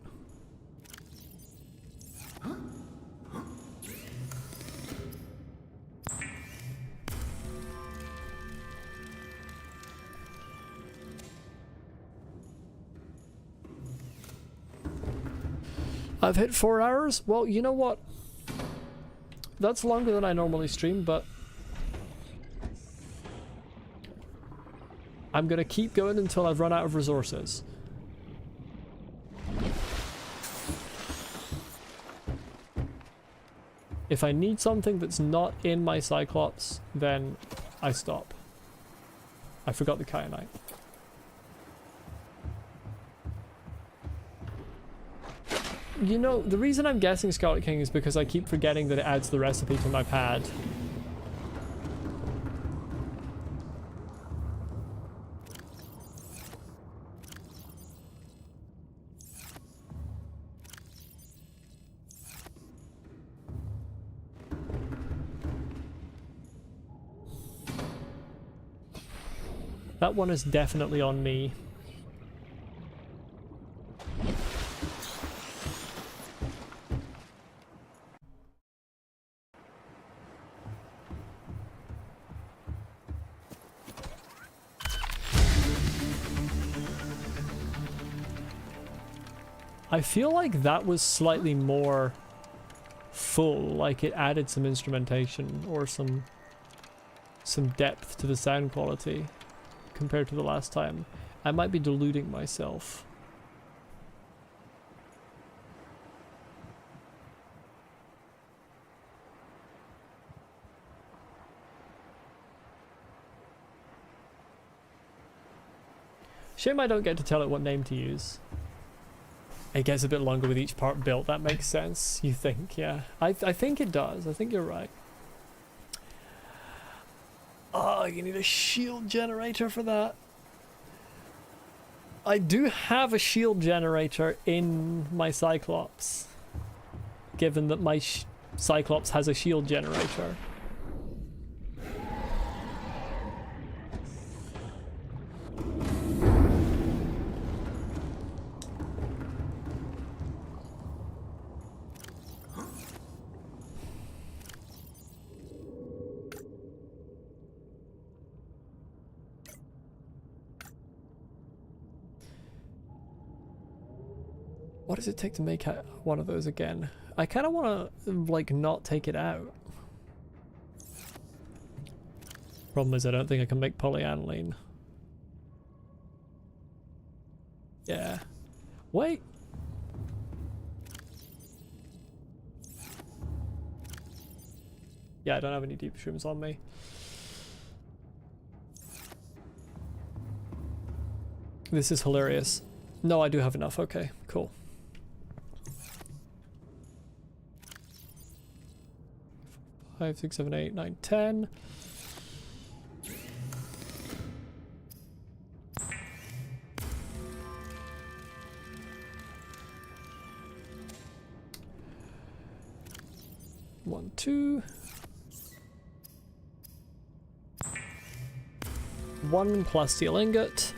I've hit 4 hours? Well, you know what? That's longer than I normally stream, but I'm gonna keep going until I've run out of resources. If I need something that's not in my Cyclops, then I stop. I forgot the kyanite. You know, the reason I'm guessing Scarlet King is because I keep forgetting that it adds the recipe to my pad. That one is definitely on me. I feel like that was slightly more full, like it added some instrumentation or some depth to the sound quality compared to the last time. I might be deluding myself. Shame I don't get to tell it what name to use. It gets a bit longer with each part built. That makes sense, you think, yeah. I think it does. I think you're right. Oh, you need a shield generator for that. I do have a shield generator in my Cyclops, given that my Cyclops has a shield generator. What does it take to make one of those again? I kind of want to, like, not take it out. Problem is I don't think I can make polyaniline. Yeah. Wait. Yeah, I don't have any deep shrooms on me. This is hilarious. No, I do have enough. Okay, cool. Five, 6, 7, 8, 9, 10. One, two. 1 plasteel ingot.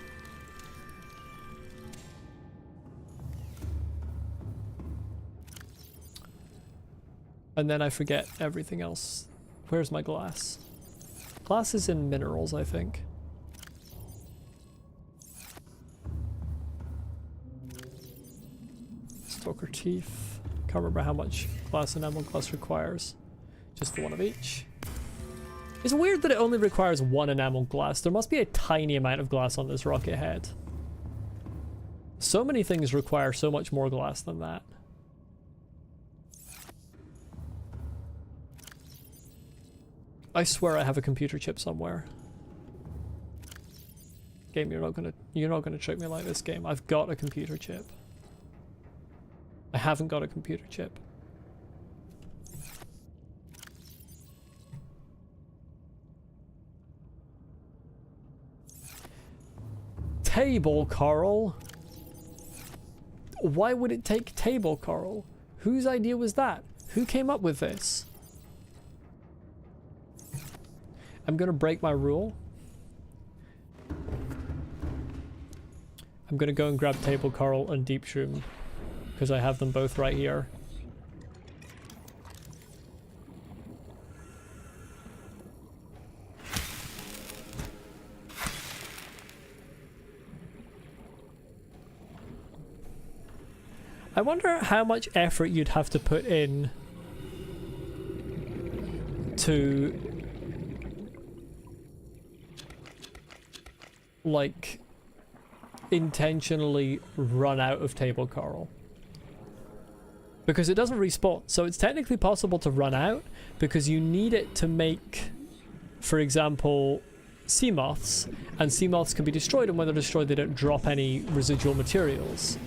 And then I forget everything else. Where's my glass? Glass is in minerals, I think. Stalker teeth. Can't remember how much glass enamel glass requires. Just the one of each. It's weird that it only requires 1 enamel glass. There must be a tiny amount of glass on this rocket head. So many things require so much more glass than that. I swear I have a computer chip somewhere. Game, you're not gonna trick me like this, game. I've got a computer chip. I haven't got a computer chip. Table coral? Why would it take table coral? Whose idea was that? Who came up with this? I'm gonna break my rule. I'm gonna go and grab table coral and deep shroom because I have them both right here. I wonder how much effort you'd have to put in to like intentionally run out of table coral, because it doesn't respawn. So it's technically possible to run out because you need it to make, for example, sea moths, and sea moths can be destroyed, and when they're destroyed they don't drop any residual materials.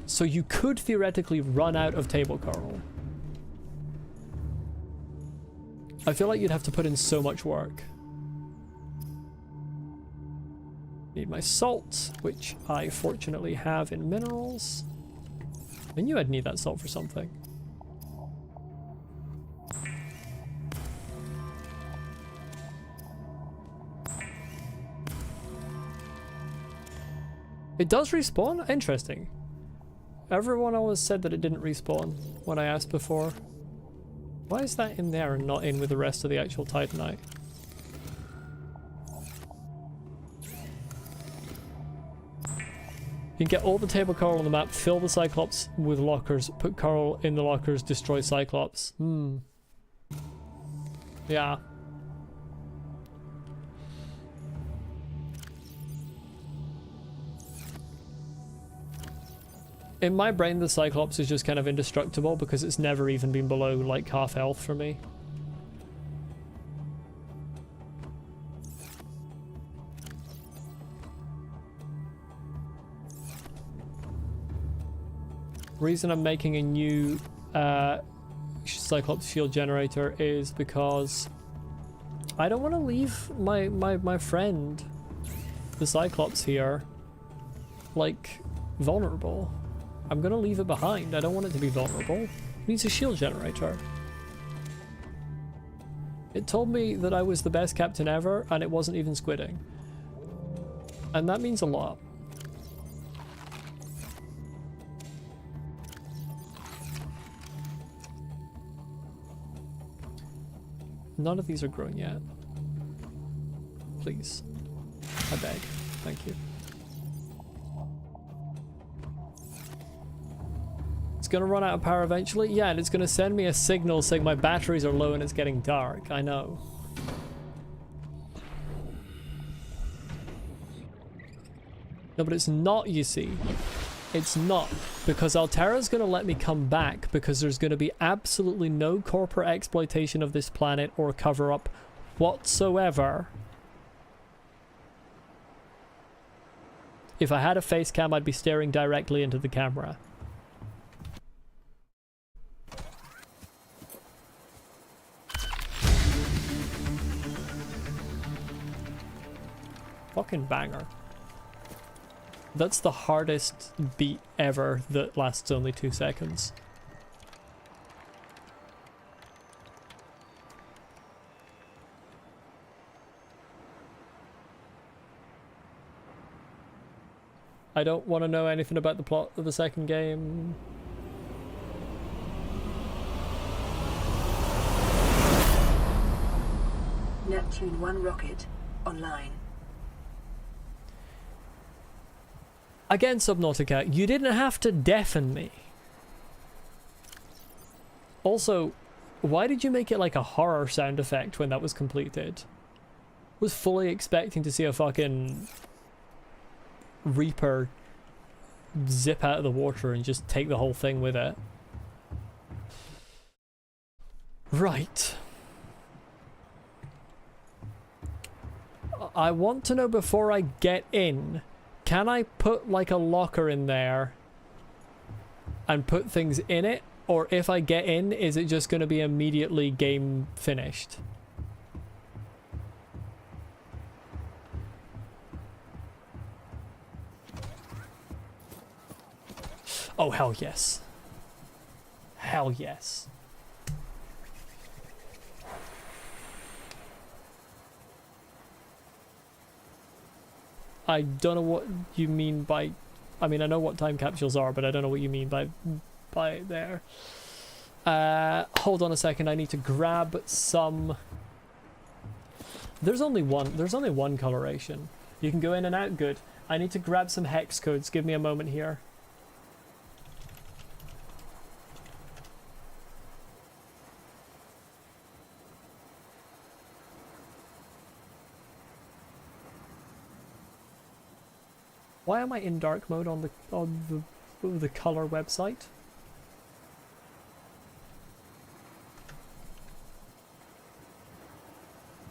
So you could theoretically run out of table coral. I feel like you'd have to put in so much work. Need my salt, which I fortunately have in minerals. I knew I'd need that salt for something. It does respawn? Interesting. Everyone always said that it didn't respawn when I asked before. Why is that in there and not in with the rest of the actual titanite? You can get all the table coral on the map, fill the Cyclops with lockers, put coral in the lockers, destroy Cyclops. Yeah. In my brain, the Cyclops is just kind of indestructible because it's never even been below like half health for me. Reason I'm making a new Cyclops shield generator is because I don't want to leave my friend, the Cyclops here, like, vulnerable. I'm gonna leave it behind. I don't want it to be vulnerable. It needs a shield generator. It told me that I was the best captain ever, and it wasn't even squidding. And that means a lot. None of these are grown yet. Please. I beg. Thank you. gonna run out of power eventually. Yeah, and it's gonna send me a signal saying my batteries are low and it's getting dark. I know. No, but it's not, you see. It's not. Because Altera's gonna let me come back because there's gonna be absolutely no corporate exploitation of this planet or cover-up whatsoever. If I had a face cam, I'd be staring directly into the camera. Fucking banger. That's the hardest beat ever that lasts only 2 seconds. I don't want to know anything about the plot of the second game. Neptune 1 rocket online. Again, Subnautica, you didn't have to deafen me. Also, why did you make it like a horror sound effect when that was completed? Was fully expecting to see a fucking Reaper zip out of the water and just take the whole thing with it. Right. I want to know before I get in, can I put like a locker in there and put things in it? Or if I get in, is it just going to be immediately game finished? Oh, hell yes. Hell yes. I don't know what you mean by... I mean, I know what time capsules are, but I don't know what you mean by there. Hold on a second. I need to grab some... There's only one coloration. You can go in and out. Good. I need to grab some hex codes. Give me a moment here. Why am I in dark mode on the color website?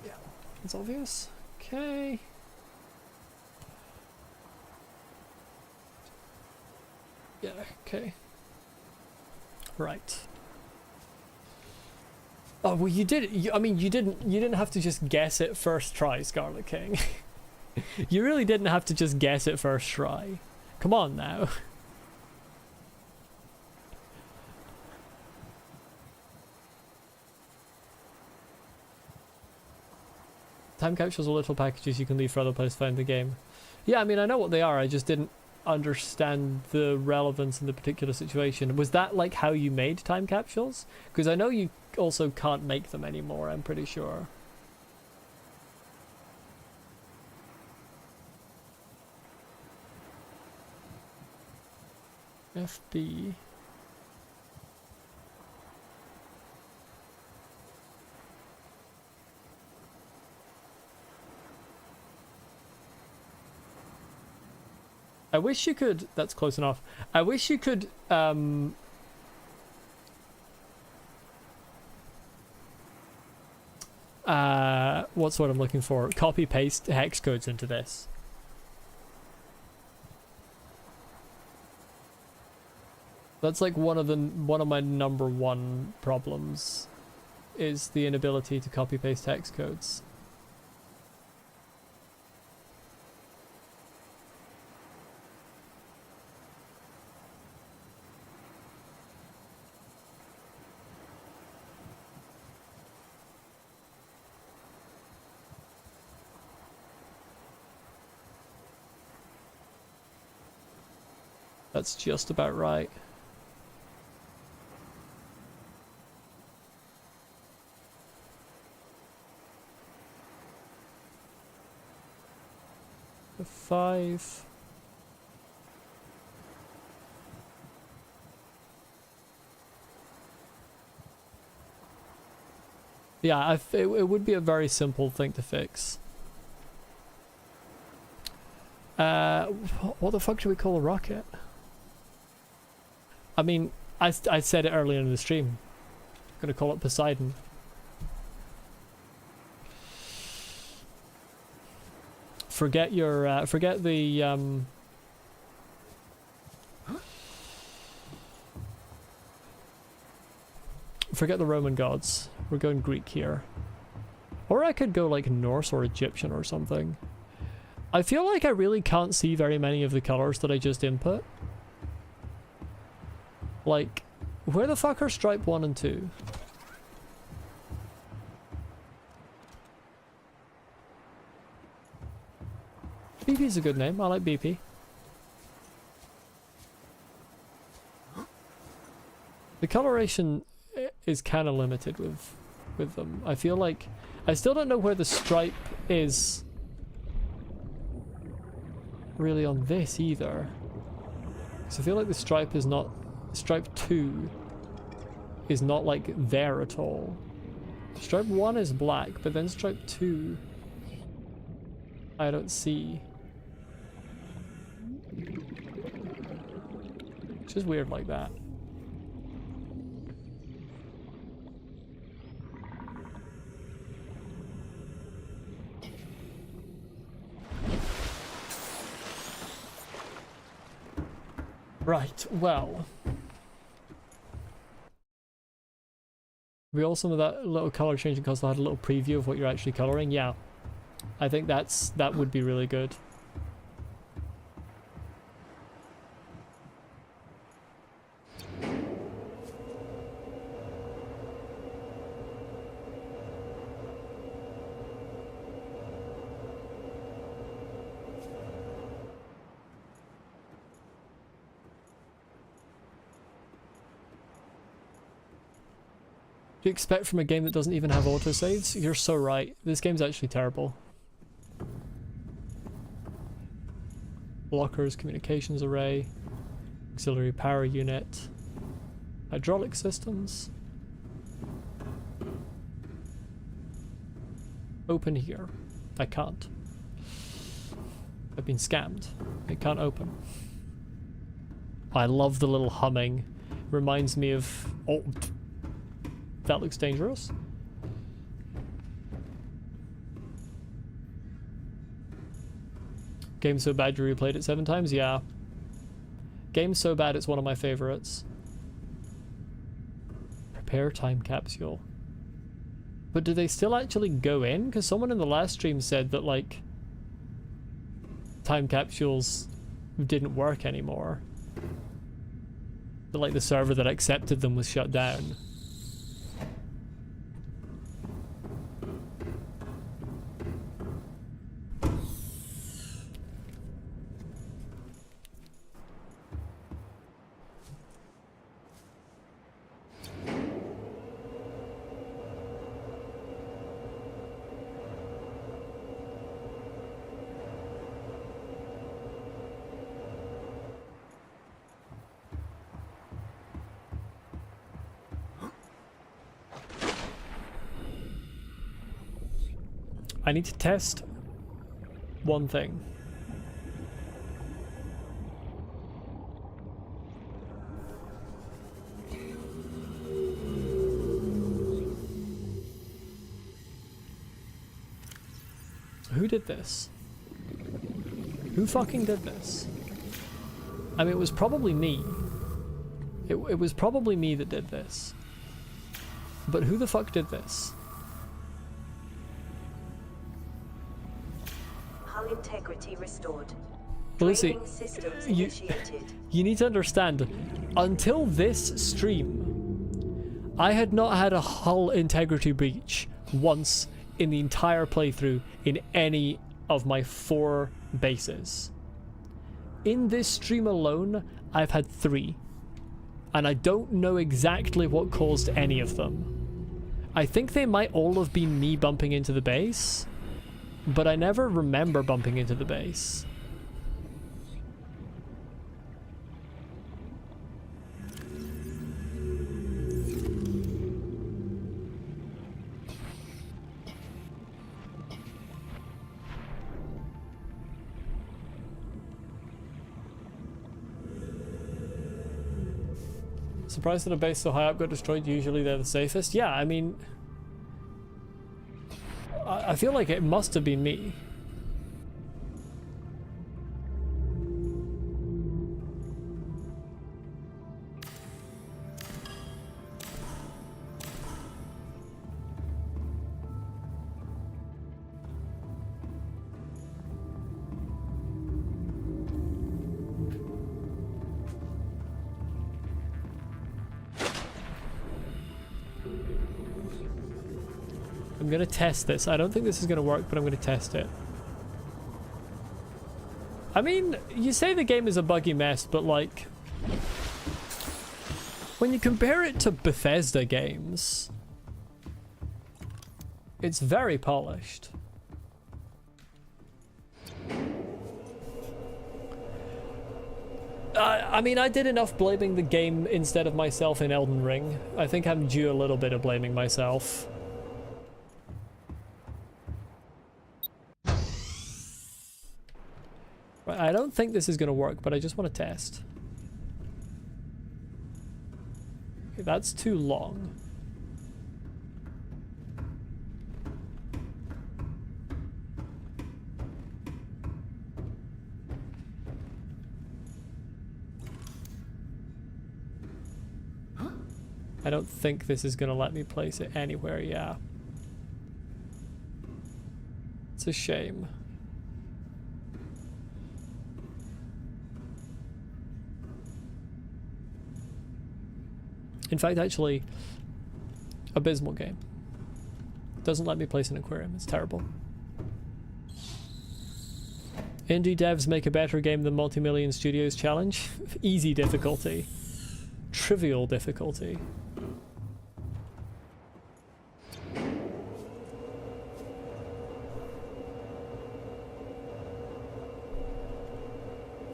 Yeah, it's obvious. Okay. Yeah, okay. Right. Oh, well, you did. I mean, you didn't have to just guess it first try, Scarlet King. You really didn't have to just guess it first try. Come on now. Time capsules are little packages you can leave for other players to find the game. Yeah, I mean, I know what they are. I just didn't understand the relevance in the particular situation. Was that like how you made time capsules? Because I know you also can't make them anymore, I'm pretty sure. FB. I wish you could... That's close enough. I wish you could... what's what I'm looking for? Copy-paste hex codes into this. That's like one of my number one problems, is the inability to copy-paste hex codes. That's just about right. The 5. Yeah, it would be a very simple thing to fix. What the fuck do we call a rocket? I mean, I said it earlier in the stream. I'm gonna call it Poseidon. Forget your, forget the, forget the Roman gods. We're going Greek here. Or I could go like Norse or Egyptian or something. I feel like I really can't see very many of the colors that I just input. Like, where the fuck are stripe 1 and 2? BP's a good name. I like BP. The coloration is kind of limited with them. I feel like I still don't know where the stripe is really on this either. So I feel like the stripe is not, stripe 2 is not like there at all. Stripe 1 is black, but then stripe 2 I don't see. It's just weird like that. Right, well. We also know that little color changing console had a little preview of what you're actually coloring. Yeah. I think that would be really good. Do you expect from a game that doesn't even have autosaves? You're so right. This game's actually terrible. Blockers, communications array, auxiliary power unit, hydraulic systems. Open here. I can't. I've been scammed. It can't open. I love the little humming. Reminds me of... Oh, that looks dangerous. Game so bad you replayed it 7 times? Yeah. Game so bad it's one of my favorites. Prepare time capsule. But do they still actually go in? Because someone in the last stream said that, like, time capsules didn't work anymore. That, like, the server that accepted them was shut down. I need to test one thing. Who did this? Who fucking did this? I mean, it was probably me. It was probably me that did this. But who the fuck did this? Integrity restored. Lucy, Systems initiated. you need to understand, until this stream, I had not had a hull integrity breach once in the entire playthrough in any of my 4 bases. In this stream alone, I've had 3. And I don't know exactly what caused any of them. I think they might all have been me bumping into the base. But I never remember bumping into the base. Surprised that a base so high up got destroyed. Usually they're the safest. Yeah, I mean, I feel like it must have been me. I'm gonna test this. I don't think this is gonna work, but I'm gonna test it. I mean, you say the game is a buggy mess, but like, when you compare it to Bethesda games, it's very polished. I mean, I did enough blaming the game instead of myself in Elden Ring. I think I'm due a little bit of blaming myself. I don't think this is going to work, but I just want to test. Okay, that's too long. I don't think this is going to let me place it anywhere, yeah. It's a shame. In fact, actually, abysmal game. Doesn't let me place an aquarium. It's terrible. Indie devs make a better game than multi-million studios challenge. Easy difficulty. Trivial difficulty.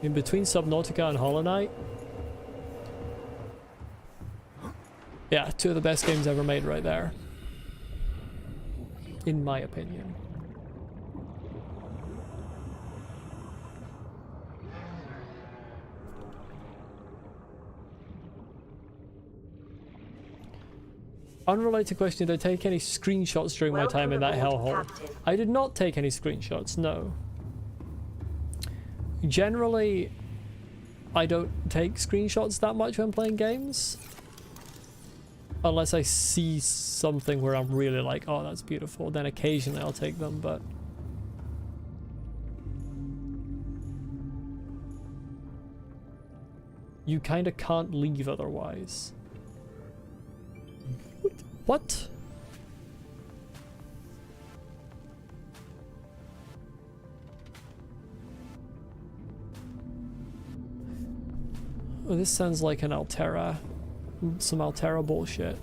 In between Subnautica and Hollow Knight. Yeah, two of the best games ever made right there. In my opinion. Unrelated question, did I take any screenshots during my time in that hellhole? I did not take any screenshots, no. Generally, I don't take screenshots that much when playing games. Unless I see something where I'm really like, oh, that's beautiful. Then occasionally I'll take them, but... you kind of can't leave otherwise. What? Oh, this sounds like an Altera. Some Altera bullshit.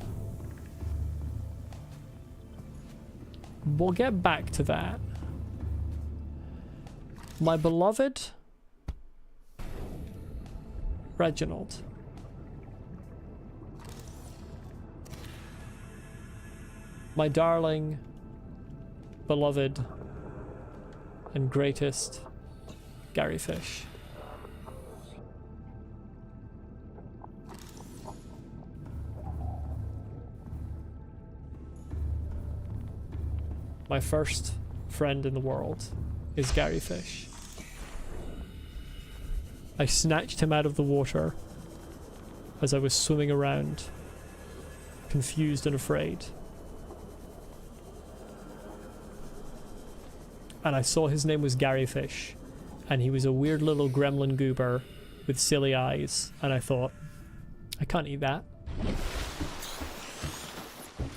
We'll get back to that. My beloved Reginald. My darling, beloved, and greatest Gary Fish. My first friend in the world is Gary Fish. I snatched him out of the water as I was swimming around, confused and afraid. And I saw his name was Gary Fish, and he was a weird little gremlin goober with silly eyes, and I thought, I can't eat that.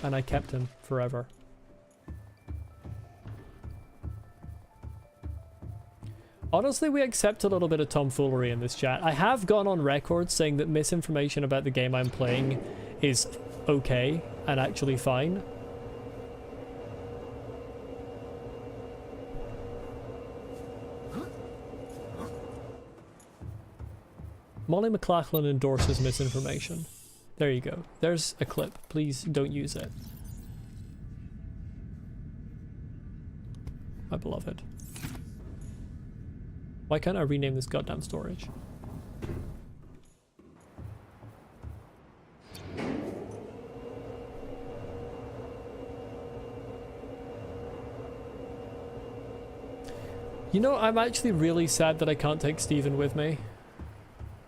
And I kept him forever. Honestly, we accept a little bit of tomfoolery in this chat. I have gone on record saying that misinformation about the game I'm playing is okay and actually fine. Molly McLachlan endorses misinformation. There you go. There's a clip. Please don't use it. My beloved. Why can't I rename this goddamn storage? You know, I'm actually really sad that I can't take Steven with me.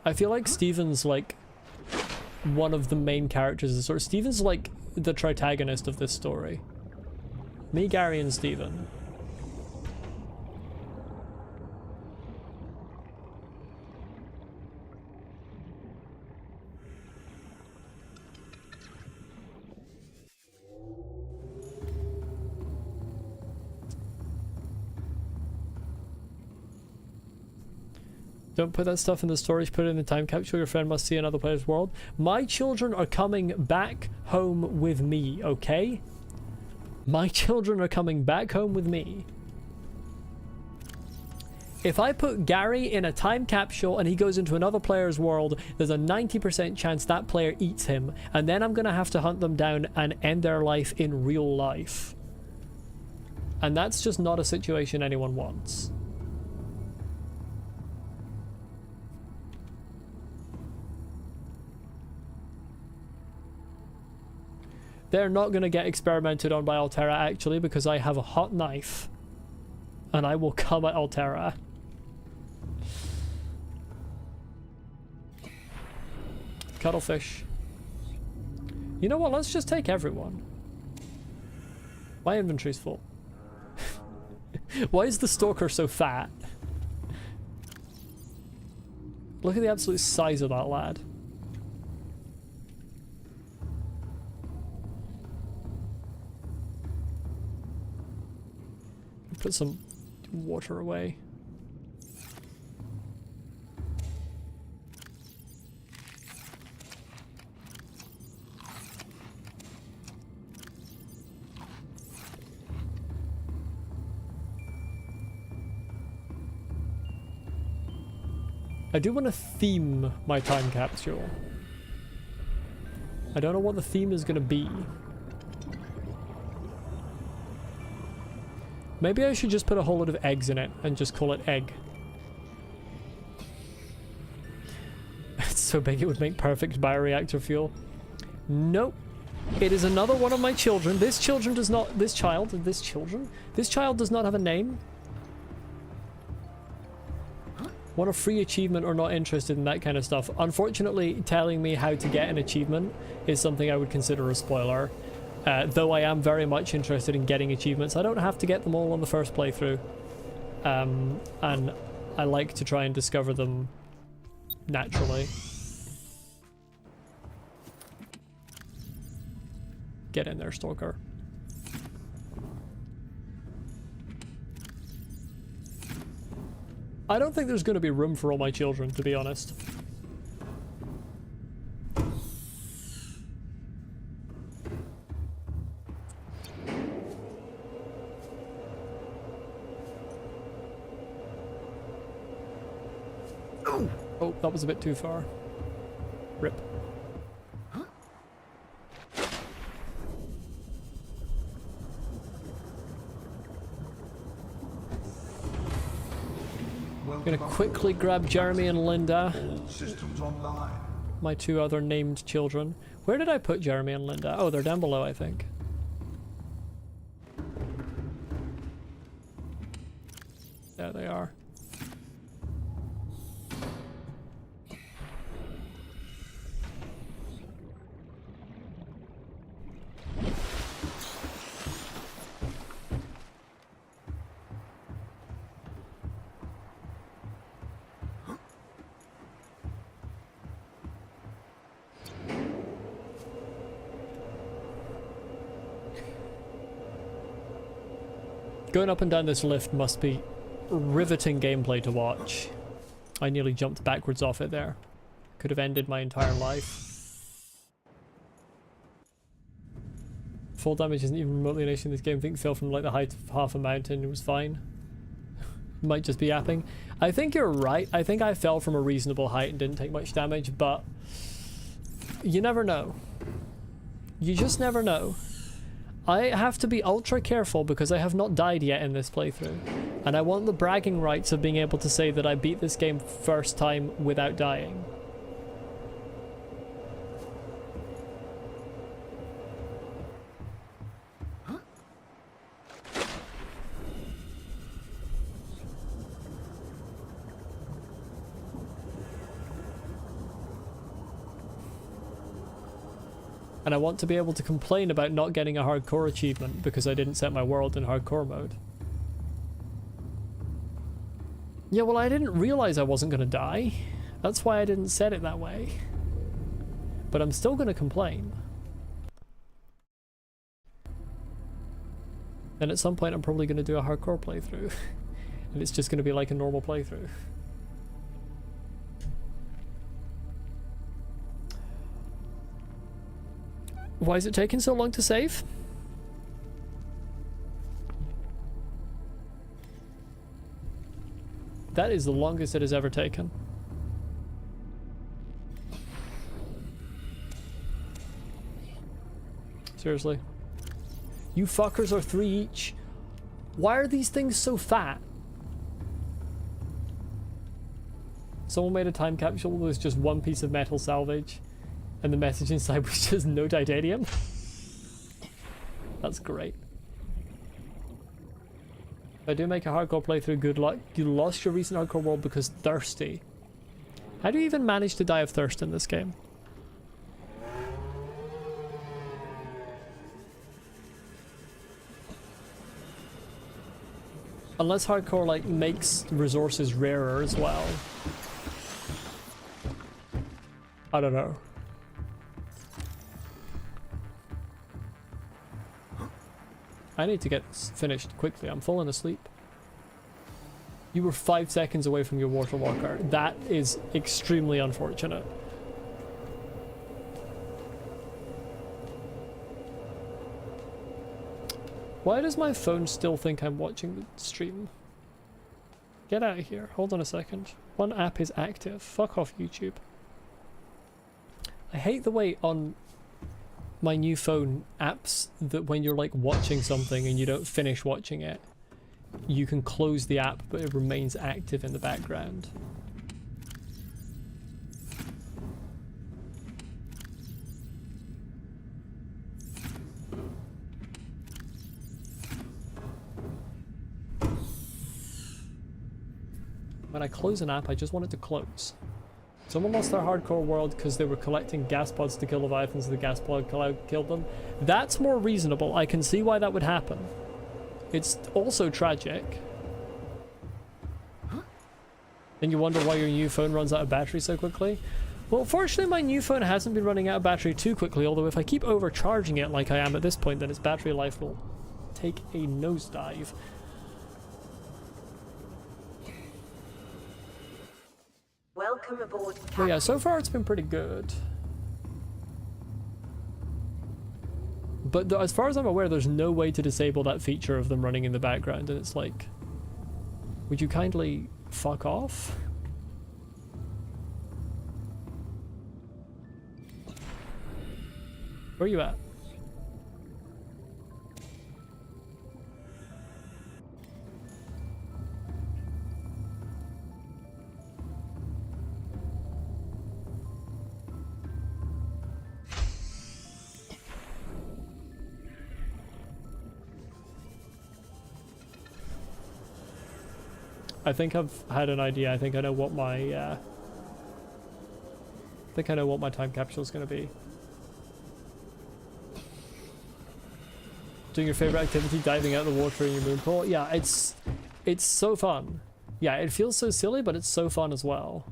I feel like Steven's like one of the main characters of the story. Steven's like the protagonist of this story. Me, Gary, and Steven. Don't put that stuff in the storage, put it in the time capsule. Your friend must see another player's world. My children are coming back home with me, okay? My children are coming back home with me. If I put Gary in a time capsule and he goes into another player's world, there's a 90% chance that player eats him, and then I'm gonna have to hunt them down and end their life in real life. And that's just not a situation anyone wants. They're not going to get experimented on by Altera, actually, because I have a hot knife. And I will come at Altera. Cuttlefish. You know what? Let's just take everyone. My inventory's full. Why is the stalker so fat? Look at the absolute size of that lad. Put some water away. I do want to theme my time capsule. I don't know what the theme is going to be. Maybe I should just put a whole lot of eggs in it and just call it egg. It's so big it would make perfect bioreactor fuel. Nope. It is another one of my children. This child does not have a name. Want a free achievement or not interested in that kind of stuff. Unfortunately, telling me how to get an achievement is something I would consider a spoiler. Though I am very much interested in getting achievements. I don't have to get them all on the first playthrough. And I like to try and discover them naturally. Get in there, stalker. I don't think there's going to be room for all my children, to be honest. Oh, that was a bit too far. Rip. I'm gonna quickly grab Jeremy and Linda, All systems online. my two other named children. Where did I put Jeremy and Linda? Oh, they're down below, I think. There they are. Going up and down this lift must be riveting gameplay to watch. I nearly jumped backwards off it there. Could have ended my entire life. Fall damage isn't even remotely an issue in this game. I think fell from like the height of half a mountain. It was fine. Might just be yapping. I think you're right. I think I fell from a reasonable height and didn't take much damage, but you never know. You just never know. I have to be ultra careful because I have not died yet in this playthrough. And I want the bragging rights of being able to say that I beat this game first time without dying. And I want to be able to complain about not getting a hardcore achievement because I didn't set my world in hardcore mode. Yeah, well, I didn't realize I wasn't gonna die. That's why I didn't set it that way. But I'm still gonna complain. And at some point I'm probably gonna do a hardcore playthrough. And it's just gonna be like a normal playthrough. Why is it taking so long to save? That is the longest it has ever taken. Seriously. You fuckers are 3 each. Why are these things so fat? Someone made a time capsule with just 1 piece of metal salvage, and the message inside was just no titanium. That's great. If I do make a hardcore playthrough, good luck. You lost your recent hardcore world because thirsty. How do you even manage to die of thirst in this game? Unless hardcore like makes resources rarer as well. I don't know. I need to get finished quickly. I'm falling asleep. You were 5 seconds away from your water walker. That is extremely unfortunate. Why does my phone still think I'm watching the stream? Get out of here. Hold on a second. One app is active. Fuck off, YouTube. I hate the way on my new phone apps that when you're like watching something and you don't finish watching it, you can close the app but it remains active in the background. When I close an app, I just want it to close. Someone lost their hardcore world because they were collecting gas pods to kill Leviathans and the gas pod killed them. That's more reasonable. I can see why that would happen. It's also tragic. And you wonder why your new phone runs out of battery so quickly? Well, fortunately my new phone hasn't been running out of battery too quickly, although if I keep overcharging it like I am at this point, then its battery life will take a nosedive. Welcome aboard, But yeah, so far it's been pretty good. But as far as I'm aware, there's no way to disable that feature of them running in the background, and it's like, would you kindly fuck off? Where are you at? I think I've had an idea. I think I know what my time capsule is going to be. Doing your favorite activity, diving out of the water in your moon pool. Yeah, it's so fun. Yeah, it feels so silly, but it's so fun as well.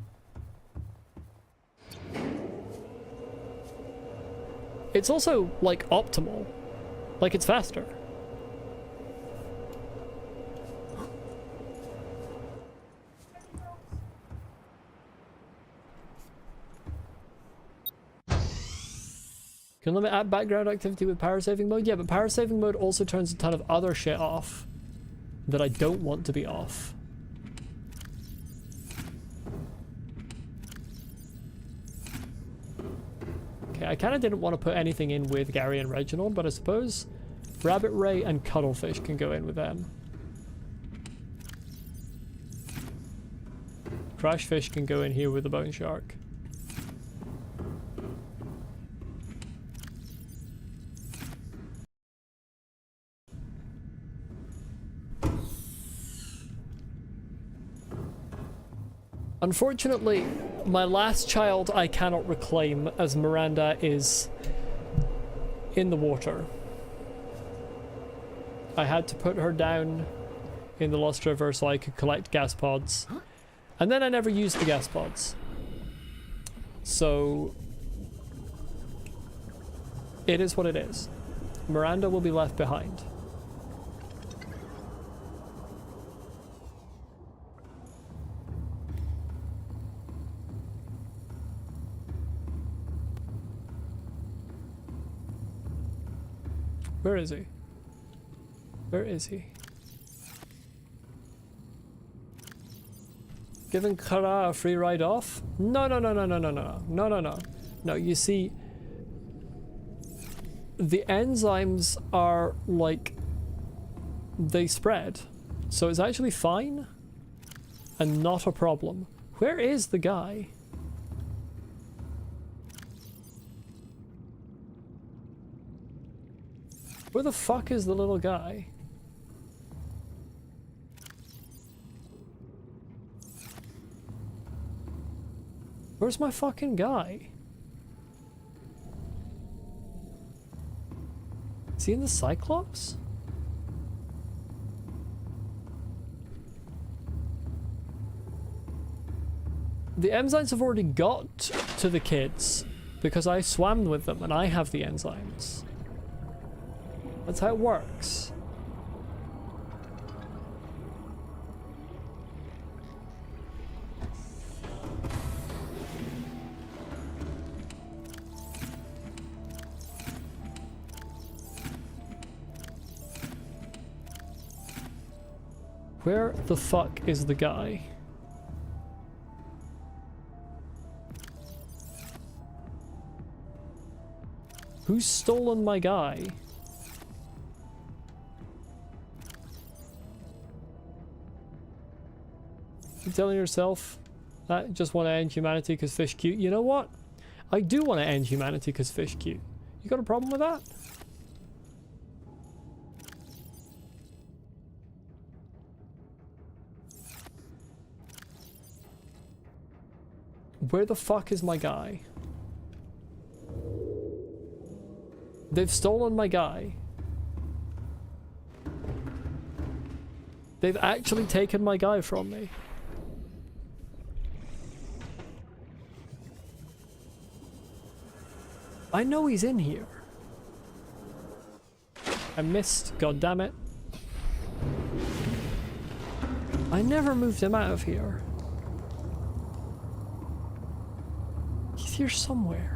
It's also like optimal. Like it's faster. Can limit app background activity with power saving mode? Yeah, but power saving mode also turns a ton of other shit off that I don't want to be off. Okay, I kind of didn't want to put anything in with Gary and Reginald, but I suppose Rabbit Ray and Cuttlefish can go in with them. Crashfish can go in here with the Bone Shark. Unfortunately, my last child I cannot reclaim, as Miranda is in the water. I had to put her down in the Lost River so I could collect gas pods. And then I never used the gas pods. So it is what it is. Miranda will be left behind. Where is he? Where is he? Giving Kara a free ride off? No, no, no, no, no, no, no, no, no, no. No, you see, the enzymes are like, they spread. So it's actually fine and not a problem. Where is the guy? Where the fuck is the little guy? Where's my fucking guy? Is he in the Cyclops? The enzymes have already got to the kids because I swam with them and I have the enzymes. That's how it works. Where the fuck is the guy? Who's stolen my guy? You telling yourself that you just want to end humanity because fish cute? You know what? I do want to end humanity because fish cute. You got a problem with that? Where the fuck is my guy? They've stolen my guy. They've actually taken my guy from me. I know he's in here. I missed, god damn it. I never moved him out of here. He's here somewhere.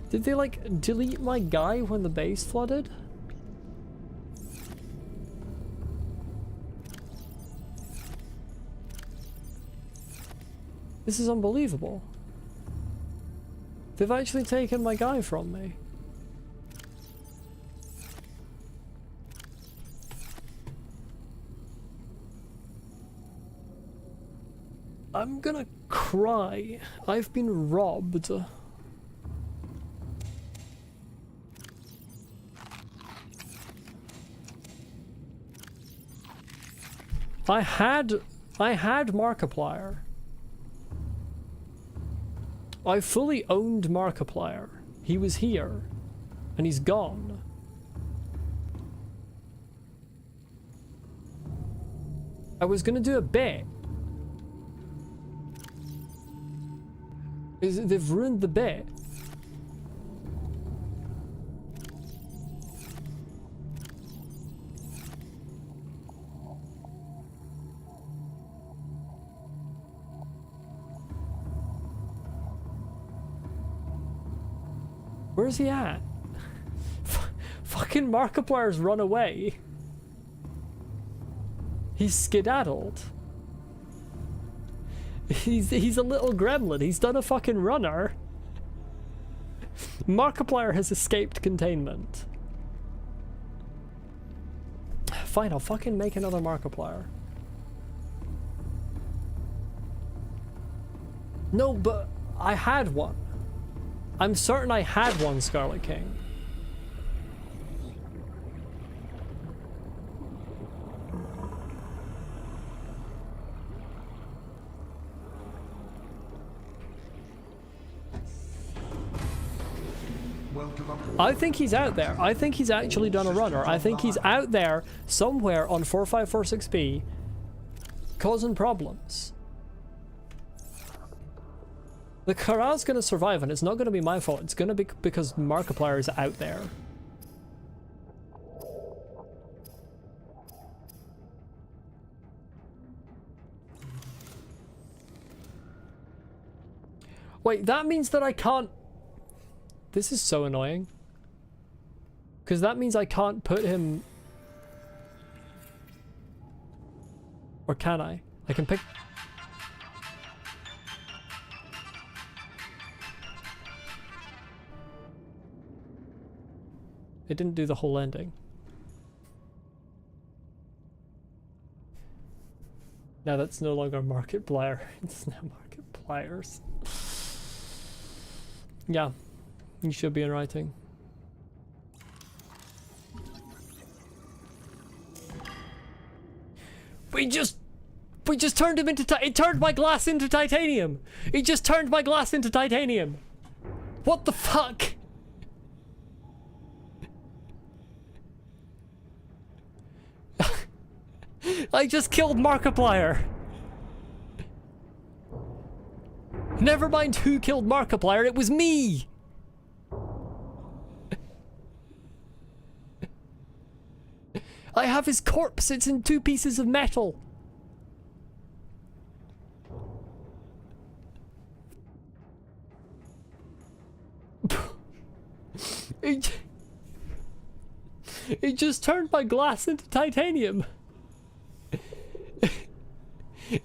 Did they like delete my guy when the base flooded? This is unbelievable. They've actually taken my guy from me. I'm gonna cry. I've been robbed. I had Markiplier. I fully owned Markiplier. He was here. And he's gone. I was gonna do a bit. They've ruined the bit. Where's he at? Fucking Markiplier's run away. He's skedaddled. He's a little gremlin. He's done a fucking runner. Markiplier has escaped containment. fine, I'll fucking make another Markiplier. No, but I had one. I'm certain I had one Scarlet King. I think he's out there. I think he's actually done a runner. I think he's out there somewhere on 4546B causing problems. The Corral's gonna survive and it's not gonna be my fault. It's gonna be because Markiplier is out there. Wait, that means that I can't... This is so annoying. Because that means I can't put him... Or can I? I can pick... It didn't do the whole ending. Now that's no longer Markiplier. It's now Markipliers. Yeah. You should be in writing. We just turned him into it turned my glass into titanium. It just turned my glass into titanium. What the fuck? I just killed Markiplier. Never mind who killed Markiplier, it was me. I have his corpse, it's in 2 pieces of metal. It just turned my glass into titanium.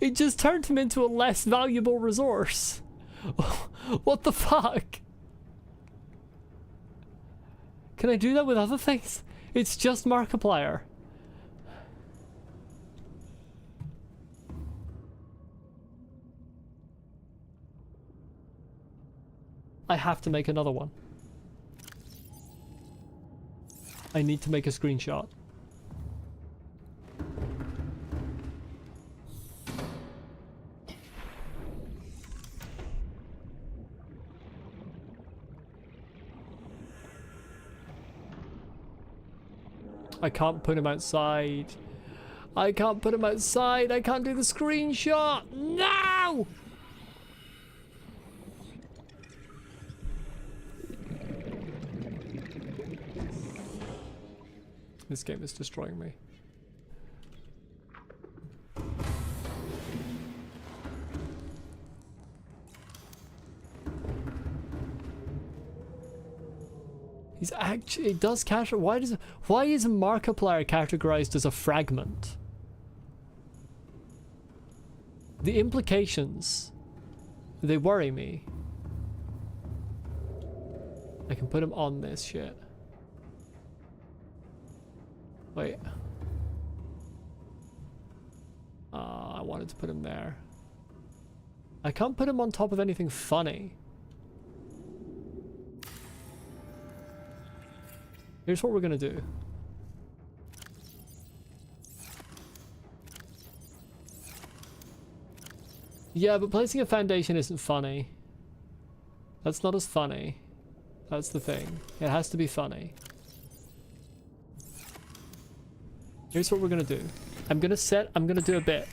It just turned him into a less valuable resource. What the fuck? Can I do that with other things? It's just Markiplier. I have to make another one. I need to make a screenshot. I can't put him outside. I can't put him outside. I can't do the screenshot. No! This game is destroying me. He's actually, it does capture, why is a Markiplier categorized as a fragment? The implications, they worry me. I can put him on this shit. Wait. I wanted to put him there. I can't put him on top of anything funny. Here's what we're gonna do. Yeah, but placing a foundation isn't funny. That's not as funny. That's the thing. It has to be funny. Here's what we're gonna do. I'm gonna do a bit.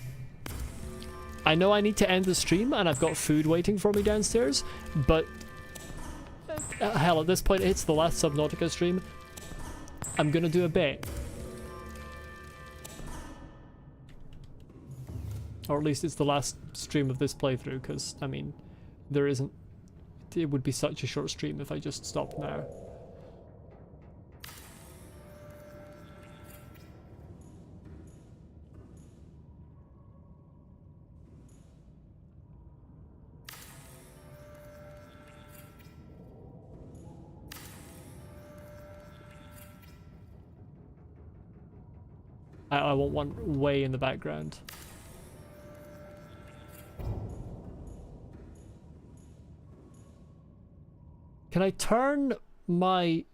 I know I need to end the stream and I've got food waiting for me downstairs, but hell, at this point it's the last Subnautica stream. I'm gonna do a bit. Or at least it's the last stream of this playthrough, because, I mean, there isn't... It would be such a short stream if I just stopped now. I want one way in the background. Can I turn my...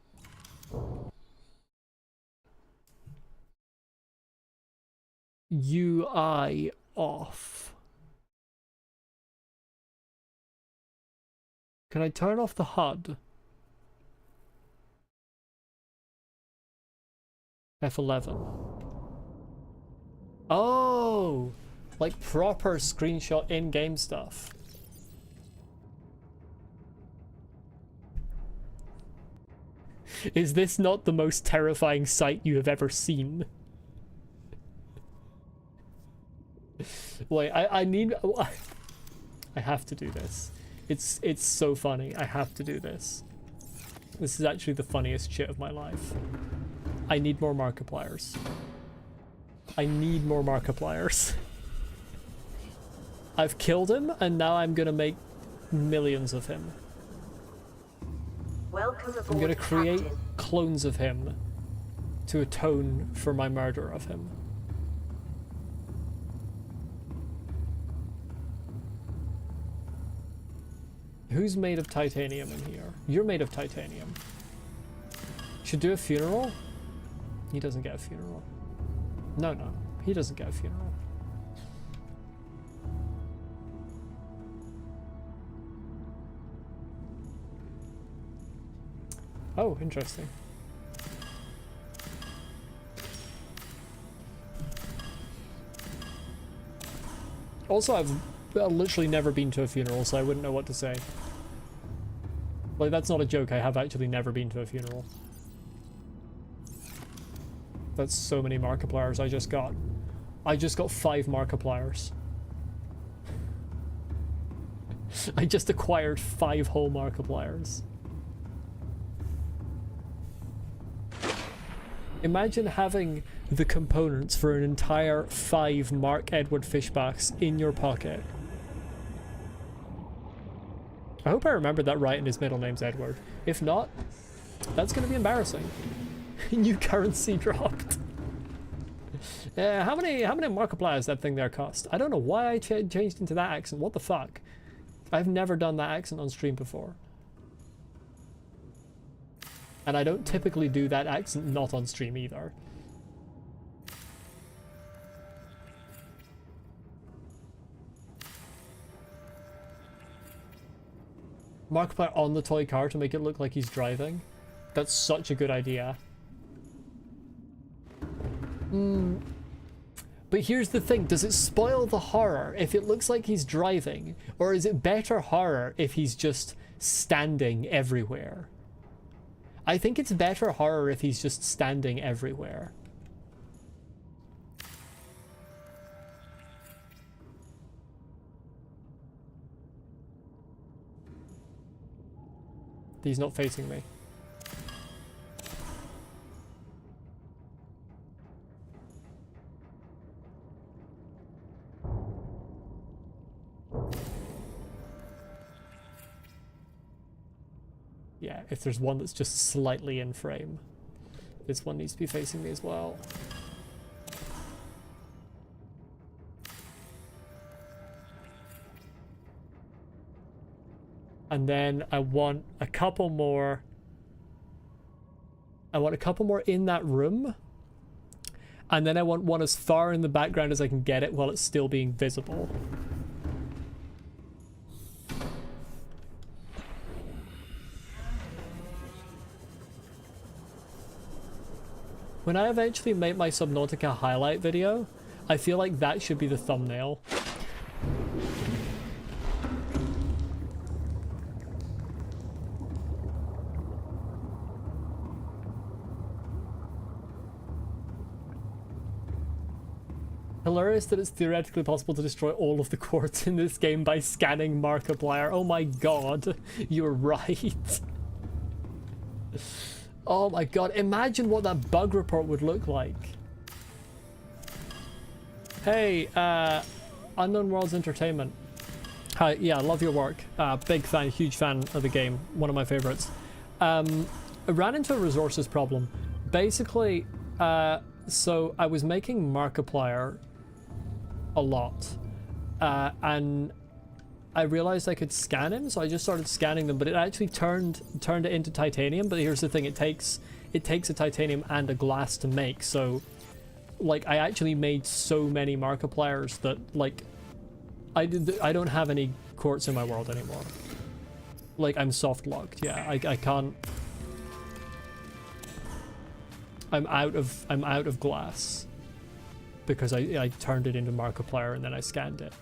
UI off? Can I turn off the HUD? F11. Oh! Like proper screenshot in-game stuff. Is this not the most terrifying sight you have ever seen? Wait, I need... I have to do this. It's so funny. I have to do this. This is actually the funniest shit of my life. I need more Markipliers. I need more Markipliers. I've killed him, and now I'm gonna make millions of him. Welcome aboard, I'm gonna create Captain. clones of him to atone for my murder of him. Who's made of titanium in here? You're made of titanium. Should do a funeral? He doesn't get a funeral. No, he doesn't get a funeral. Oh, interesting. Also, I've literally never been to a funeral, so I wouldn't know what to say. Like, that's not a joke, I have actually never been to a funeral. That's so many Markipliers I just got. I just got 5 Markipliers. I just acquired 5 whole Markipliers. Imagine having the components for an entire 5 Mark Edward Fishbacks in your pocket. I hope I remembered that right and his middle name's Edward. If not, that's going to be embarrassing. New currency dropped. How many Markipliers that thing there cost? I don't know why I changed into that accent. What the fuck? I've never done that accent on stream before. And I don't typically do that accent not on stream either. Markiplier on the toy car to make it look like he's driving. That's such a good idea. But here's the thing, does it spoil the horror if it looks like he's driving? Or is it better horror if he's just standing everywhere? I think it's better horror if he's just standing everywhere. He's not facing me. Yeah, if there's one that's just slightly in frame, this one needs to be facing me as well. And then I want a couple more. I want a couple more in that room. And then I want one as far in the background as I can get it while it's still being visible. When I eventually make my Subnautica highlight video, I feel like that should be the thumbnail. Hilarious that it's theoretically possible to destroy all of the quartz in this game by scanning Markiplier. Oh my god, you're right. Oh my god, imagine what that bug report would look like. Hey, Unknown Worlds Entertainment. Hi, yeah, love your work. Big fan, huge fan of the game. One of my favorites. I ran into a resources problem. Basically, So I was making Markiplier a lot, and I realized I could scan him, so I just started scanning them, but it actually turned it into titanium. But here's the thing, it takes a titanium and a glass to make, so like I actually made so many Markipliers that like I don't have any quartz in my world anymore. Like I'm soft locked. Yeah, I can't. I'm out of glass because I turned it into Markiplier and then I scanned it.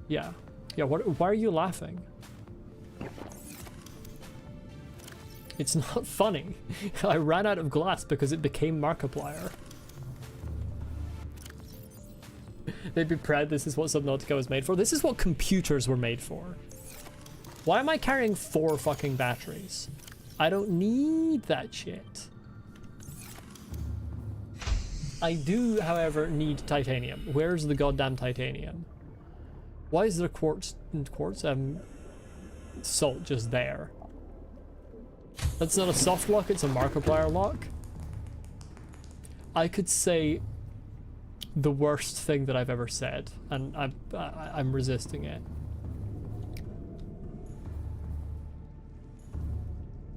Yeah. Yeah, why are you laughing? It's not funny. I ran out of glass because it became Markiplier. They'd be proud this is what Subnautica was made for. This is what computers were made for. Why am I carrying 4 fucking batteries? I don't need that shit. I do, however, need titanium. Where's the goddamn titanium? Why is there salt just there? That's not a soft lock, it's a Markiplier lock. I could say the worst thing that I've ever said, and I'm resisting it.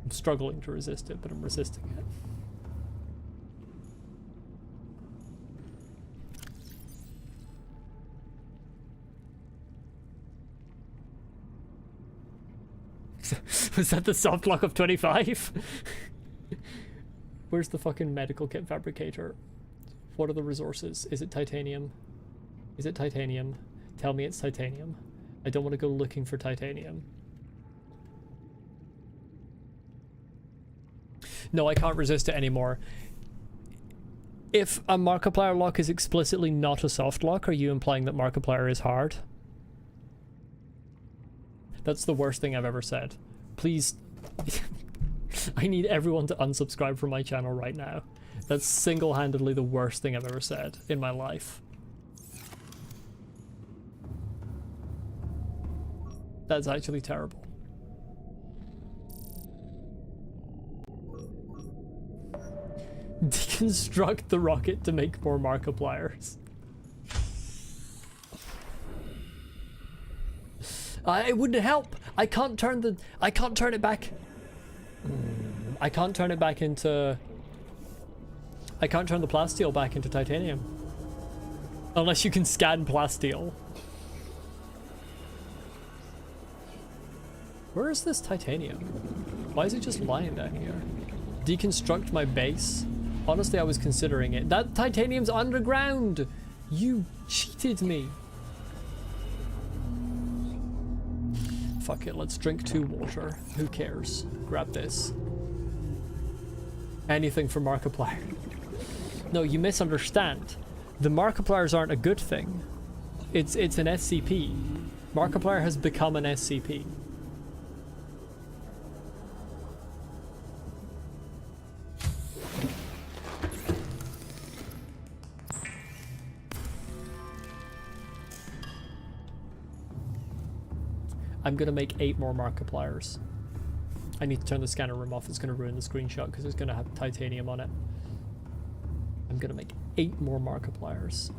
I'm struggling to resist it, but I'm resisting it. Was that the soft lock of 25? Where's the fucking medical kit fabricator? What are the resources? Is it titanium? Is it titanium? Tell me it's titanium. I don't want to go looking for titanium. No, I can't resist it anymore. If a Markiplier lock is explicitly not a soft lock, are you implying that Markiplier is hard? That's the worst thing I've ever said. Please, I need everyone to unsubscribe from my channel right now. That's single-handedly the worst thing I've ever said in my life. That's actually terrible. Deconstruct the rocket to make more Markipliers. It wouldn't help. I can't turn it back. I can't turn it back into. I can't turn the plasteel back into titanium. Unless you can scan plasteel. Where is this titanium? Why is it just lying down here? Deconstruct my base? Honestly, I was considering it. That titanium's underground! You cheated me. Fuck it, let's drink 2 water. Who cares? Grab this. Anything for Markiplier. No, you misunderstand. The Markipliers aren't a good thing. It's an SCP. Markiplier has become an SCP. I'm gonna make 8 more Markipliers. I need to turn the scanner room off. It's gonna ruin the screenshot because it's gonna have titanium on it. I'm gonna make 8 more Markipliers.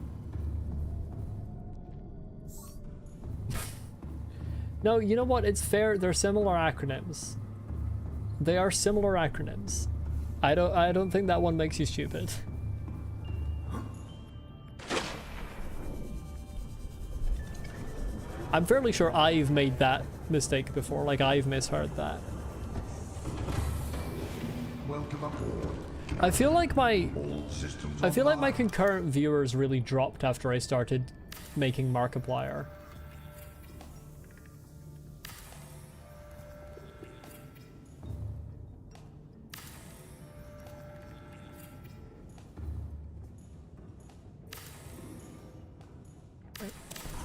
No, you know what? It's fair. They're similar acronyms. They are similar acronyms. I don't think that one makes you stupid. I'm fairly sure I've made that mistake before, like I've misheard that. Welcome aboard. I feel like my Online. concurrent viewers really dropped after I started making Markiplier.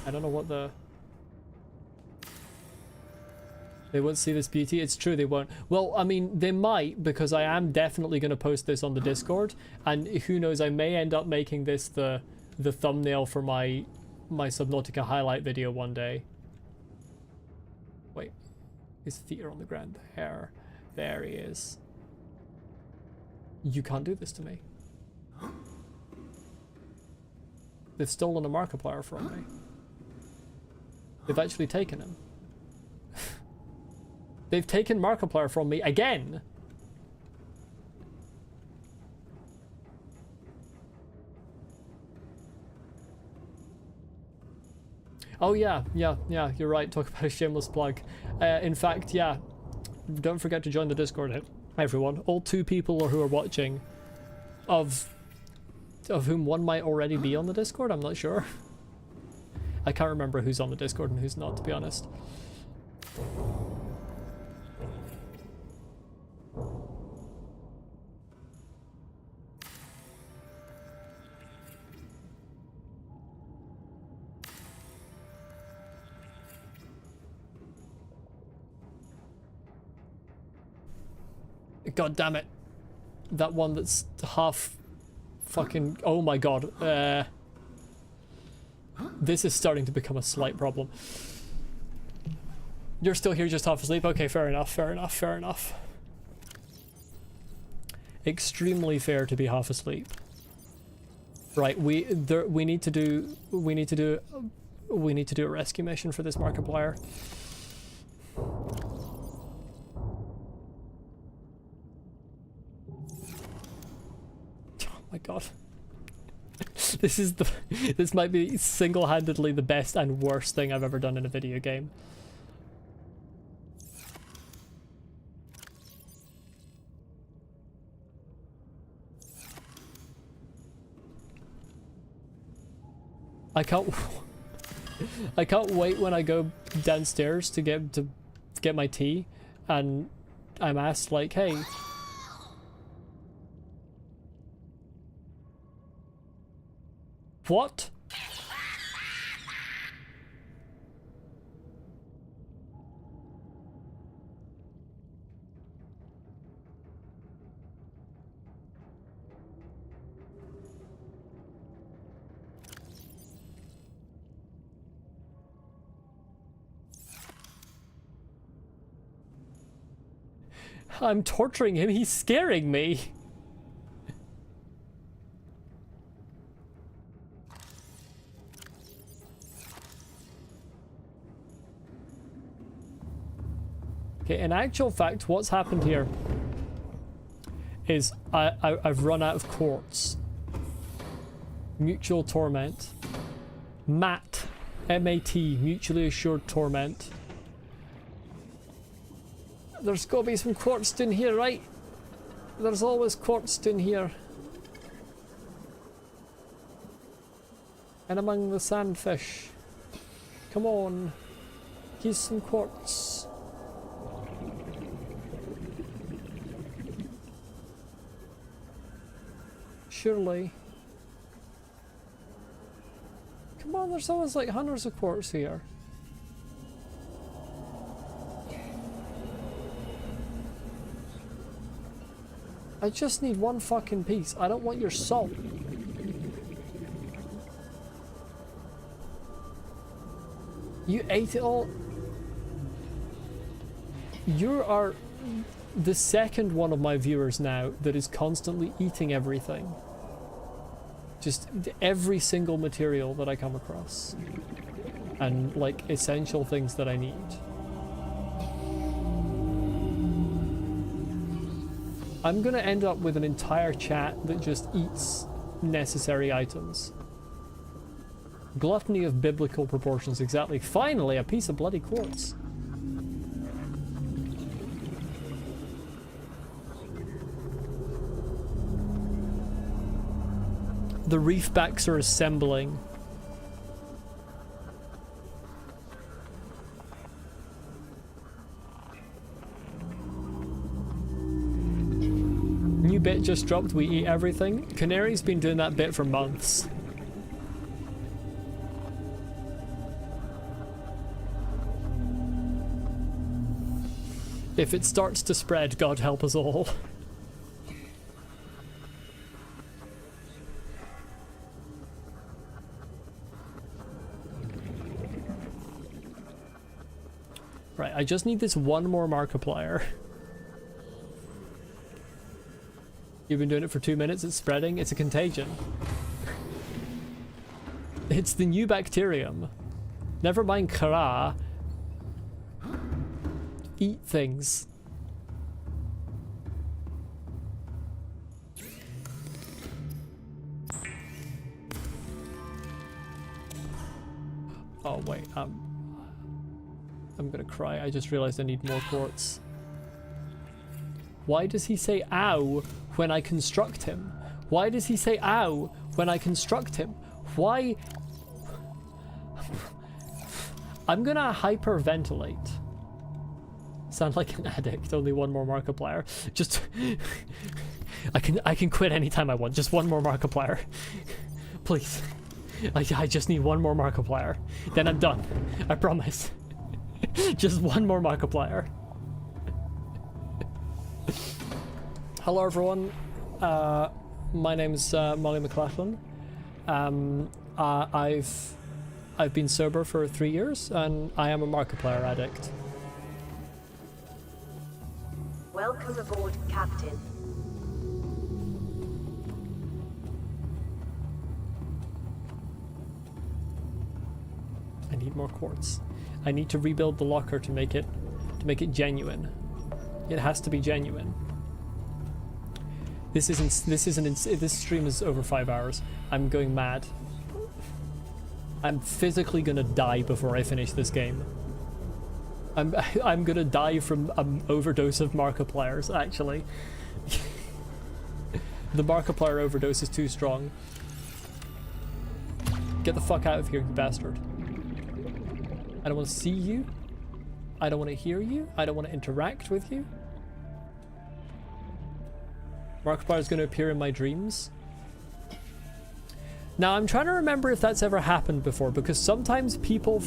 I don't know what the... They won't see this beauty? It's true, they won't. Well, I mean, they might, because I am definitely going to post this on the Discord, and who knows, I may end up making this the thumbnail for my Subnautica highlight video one day. Wait, his feet are on the ground. There he is. You can't do this to me. They've stolen a Markiplier from me. They've actually taken him. They've taken Markiplier from me again! Oh yeah, you're right, talk about a shameless plug. In fact, yeah, don't forget to join the Discord, everyone. All 2 people who are watching, of whom one might already be on the Discord, I'm not sure. I can't remember who's on the Discord and who's not, to be honest. God damn it. That one that's half fucking... Oh my god. This is starting to become a slight problem. You're still here just half asleep? Okay, fair enough, fair enough, fair enough. Extremely fair to be half asleep. Right, we need to do a rescue mission for this Markiplier. Oh my god. This might be single-handedly the best and worst thing I've ever done in a video game. I can't wait when I go downstairs to get my tea and I'm asked like, hey, what? I'm torturing him, he's scaring me. Okay, in actual fact, what's happened here is I've run out of quartz. Mutual torment. MAT. M-A-T. Mutually assured torment. There's gotta be some quartz in here, right? There's always quartz in here. And among the sandfish. Come on. Here's some quartz. Surely. Come on, there's always like hundreds of quartz here. I just need one fucking piece. I don't want your salt. You ate it all. You are the second one of my viewers now that is constantly eating everything. Just every single material that I come across. And like essential things that I need. I'm gonna end up with an entire chat that just eats necessary items. Gluttony of biblical proportions, exactly. Finally, a piece of bloody quartz. The reefbacks are assembling. New bit just dropped, we eat everything. Canary's been doing that bit for months. If it starts to spread, God help us all. Right, I just need this one more Markiplier. You've been doing it for 2 minutes, it's spreading, it's a contagion. It's the new bacterium. Never mind Kara. Eat things. Oh wait, I'm gonna cry. I just realized I need more quartz. Why does he say ow when I construct him? Why does he say ow when I construct him? Why? I'm gonna hyperventilate. Sound like an addict, only one more Markiplier. Just I can quit anytime I want. Just one more Markiplier. Please. I just need one more Markiplier. Then I'm done. I promise. Just one more Markiplier. Hello everyone. My name's Molly McLachlan. I've been sober for 3 years and I am a Markiplier addict. Welcome aboard, Captain. I need more quartz. I need to rebuild the locker to make it genuine. It has to be genuine. This stream is over 5 hours. I'm going mad. I'm physically gonna die before I finish this game. I'm gonna die from an overdose of Markipliers, actually. The Markiplier overdose is too strong. Get the fuck out of here, you bastard. I don't want to see you. I don't want to hear you. I don't want to interact with you. Markiplier is going to appear in my dreams. Now, I'm trying to remember if that's ever happened before, because sometimes people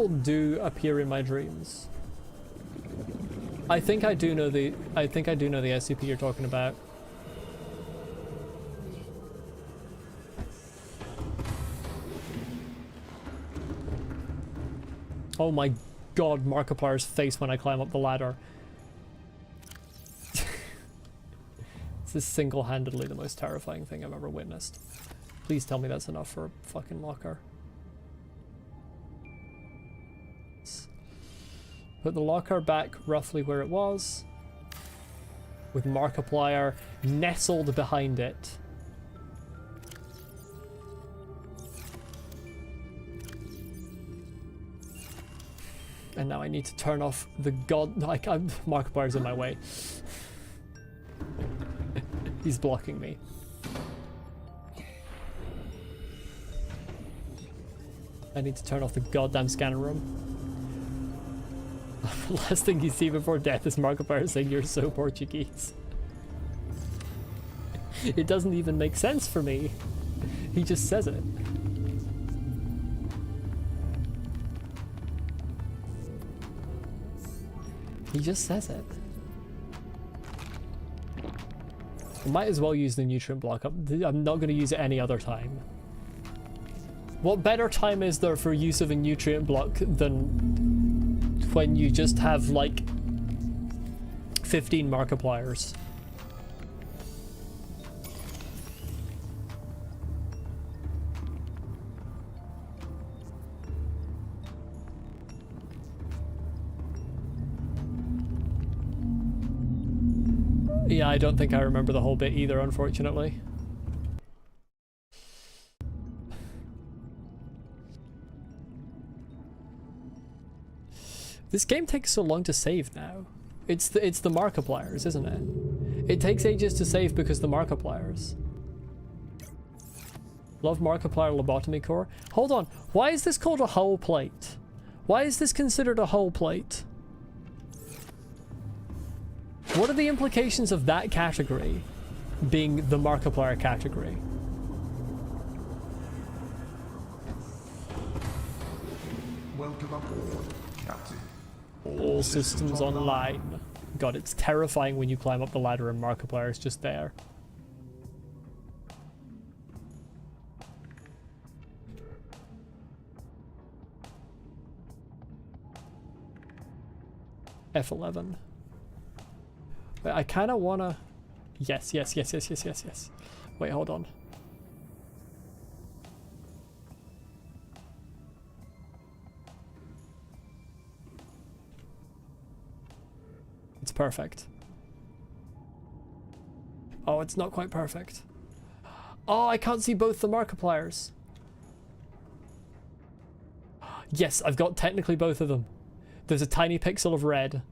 do appear in my dreams. I think I do know the SCP you're talking about. Oh my god, Markiplier's face when I climb up the ladder. This is single-handedly the most terrifying thing I've ever witnessed. Please tell me that's enough for a fucking locker. Put the locker back roughly where it was, with Markiplier nestled behind it. And now I need to turn off the Markiplier's in my way. He's blocking me. I need to turn off the goddamn scanner room. The last thing you see before death is Markiplier saying you're so Portuguese. It doesn't even make sense for me. He just says it. He just says it. I might as well use the nutrient block. I'm not going to use it any other time. What better time is there for use of a nutrient block than when you just have like 15 Markipliers? Yeah, I don't think I remember the whole bit either, unfortunately. This game takes so long to save now. It's the Markipliers, isn't it? It takes ages to save because the Markipliers. Love Markiplier lobotomy core. Hold on, why is this called a hull plate? Why is this considered a hull plate? What are the implications of that category being the Markiplier category? Welcome aboard, Captain. All systems online. God, it's terrifying when you climb up the ladder and Markiplier is just there. F11. I kind of want to... Yes. Wait, hold on. perfect. Oh, it's not quite perfect. Oh, I can't see both the Markipliers. Yes, I've got technically both of them. There's a tiny pixel of red.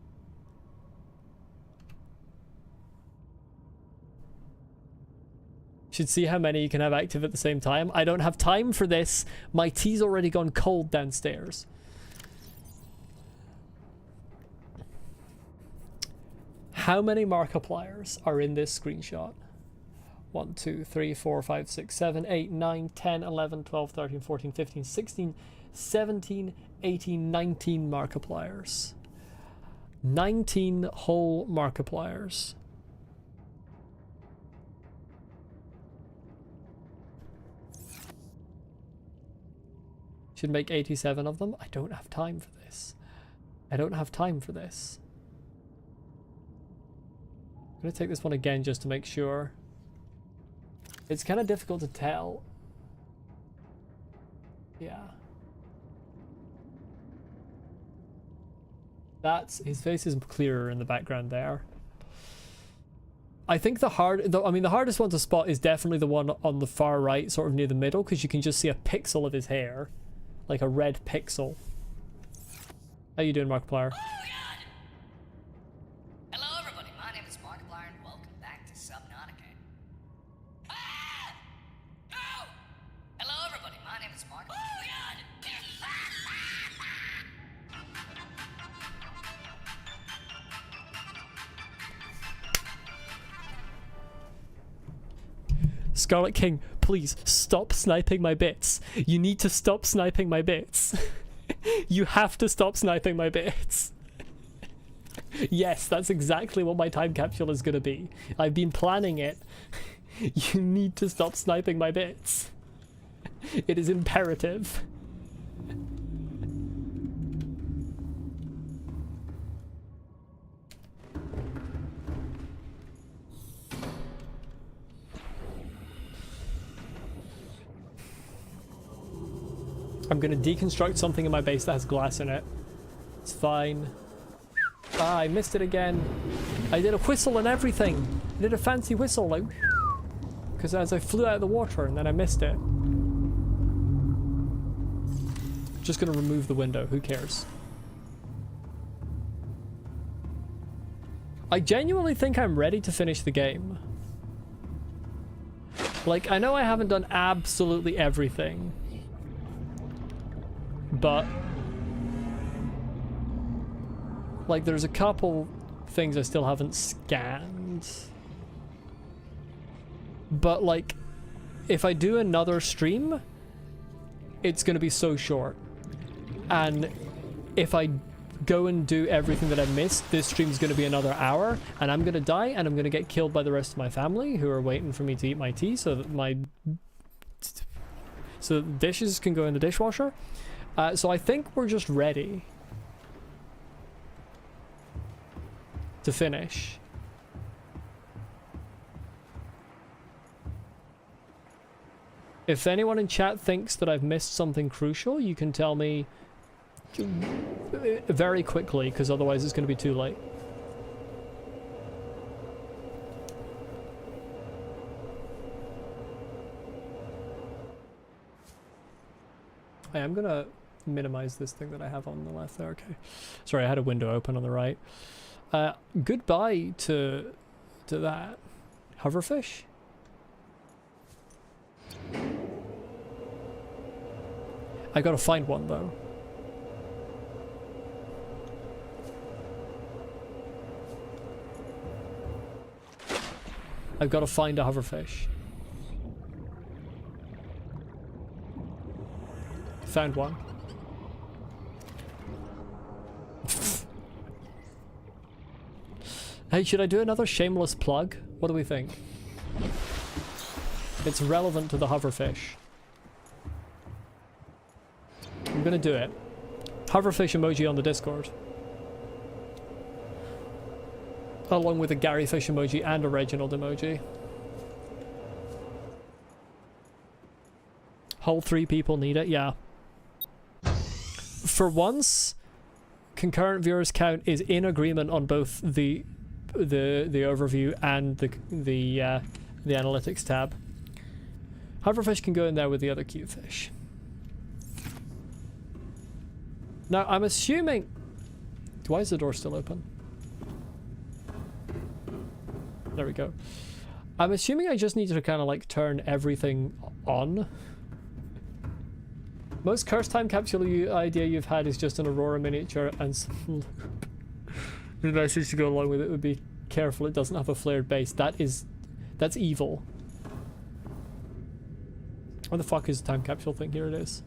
Should see how many you can have active at the same time. I don't have time for this. My tea's already gone cold downstairs. How many Markipliers are in this screenshot? 1, 2, 3, 4, 5, 6, 7, 8, 9, 10, 11, 12, 13, 14, 15, 16, 17, 18, 19 Markipliers. 19 whole Markipliers. Should make 87 of them. I don't have time for this. I don't have time for this. I'm going to take this one again just to make sure. It's kind of difficult to tell. Yeah. That's, his face is clearer in the background there. I think the hardest one to spot is definitely the one on the far right, sort of near the middle, because you can just see a pixel of his hair. Like a red pixel. How you doing, Markiplier? Oh my god! Hello everybody, my name is Markiplier and welcome back to Subnautica. Ah! No! Hello everybody, my name is Markiplier. Oh my god! Scarlet King, please stop sniping my bits. You need to stop sniping my bits. You have to stop sniping my bits. Yes, that's exactly what my time capsule is gonna be. I've been planning it. You need to stop sniping my bits. It is imperative. I'm gonna deconstruct something in my base that has glass in it. It's fine. Ah, I missed it again. I did a whistle and everything. I did a fancy whistle, like, because as I flew out of the water and then I missed it. Just gonna remove the window, who cares? I genuinely think I'm ready to finish the game. Like, I know I haven't done absolutely everything. But like there's a couple things I still haven't scanned. But like if I do another stream, it's gonna be so short. And if I go and do everything that I missed, this stream's gonna be another hour and I'm gonna die and I'm gonna get killed by the rest of my family who are waiting for me to eat my tea so that dishes can go in the dishwasher. So I think we're just ready to finish. If anyone in chat thinks that I've missed something crucial, you can tell me very quickly, because otherwise it's going to be too late. Hey, I'm going to minimize this thing that I have on the left there. Okay. Sorry, I had a window open on the right. Goodbye to that. Hoverfish? I gotta find one though. I've got to find a hoverfish. Found one. Hey, should I do another shameless plug? What do we think? It's relevant to the hoverfish. I'm gonna do it. Hoverfish emoji on the Discord. Along with a Gary Fish emoji and a Reginald emoji. Whole 3 people need it, yeah. For once, concurrent viewers count is in agreement on both the overview and the analytics tab. Hoverfish can go in there with the other cute fish. Now I'm assuming. Why is the door still open? There we go. I'm assuming I just need to kind of like turn everything on. Most cursed time capsule idea you've had is just an Aurora miniature and some loop. The message to go along with it would be careful it doesn't have a flared base. That's evil. Where the fuck is the time capsule thing? Here it is.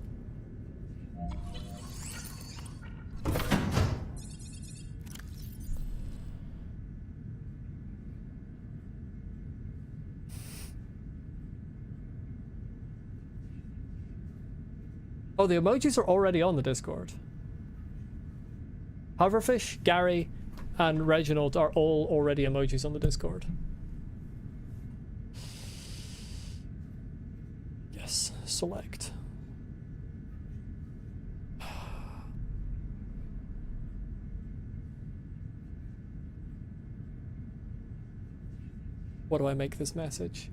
Oh, the emojis are already on the Discord. Hoverfish, Gary, and Reginald are all already emojis on the Discord. Yes, select. What do I make this message?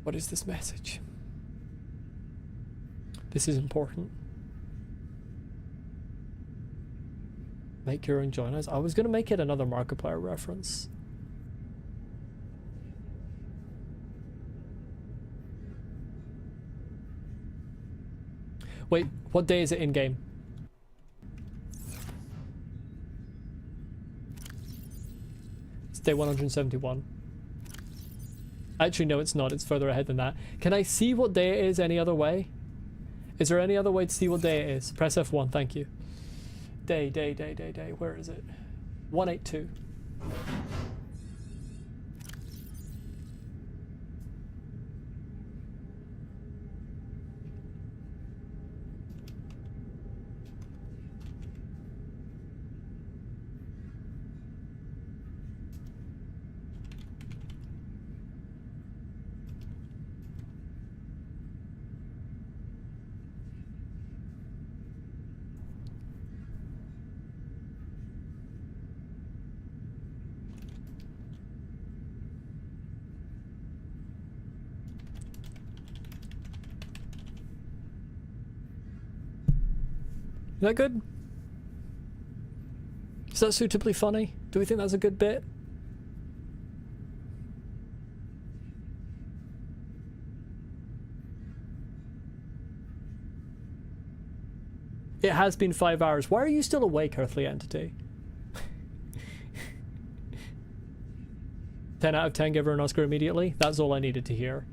What is this message? This is important. Make your own join us. I was going to make it another Markiplier reference. Wait, what day is it in game? It's day 171. Actually, no, it's not. It's further ahead than that. Can I see what day it is any other way? Is there any other way to see what day it is? Press F1, thank you. Day. Where is it? 182. Is that good? Is that suitably funny? Do we think that's a good bit? It has been 5 hours. Why are you still awake, Earthly Entity? 10 out of 10, give her an Oscar immediately. That's all I needed to hear.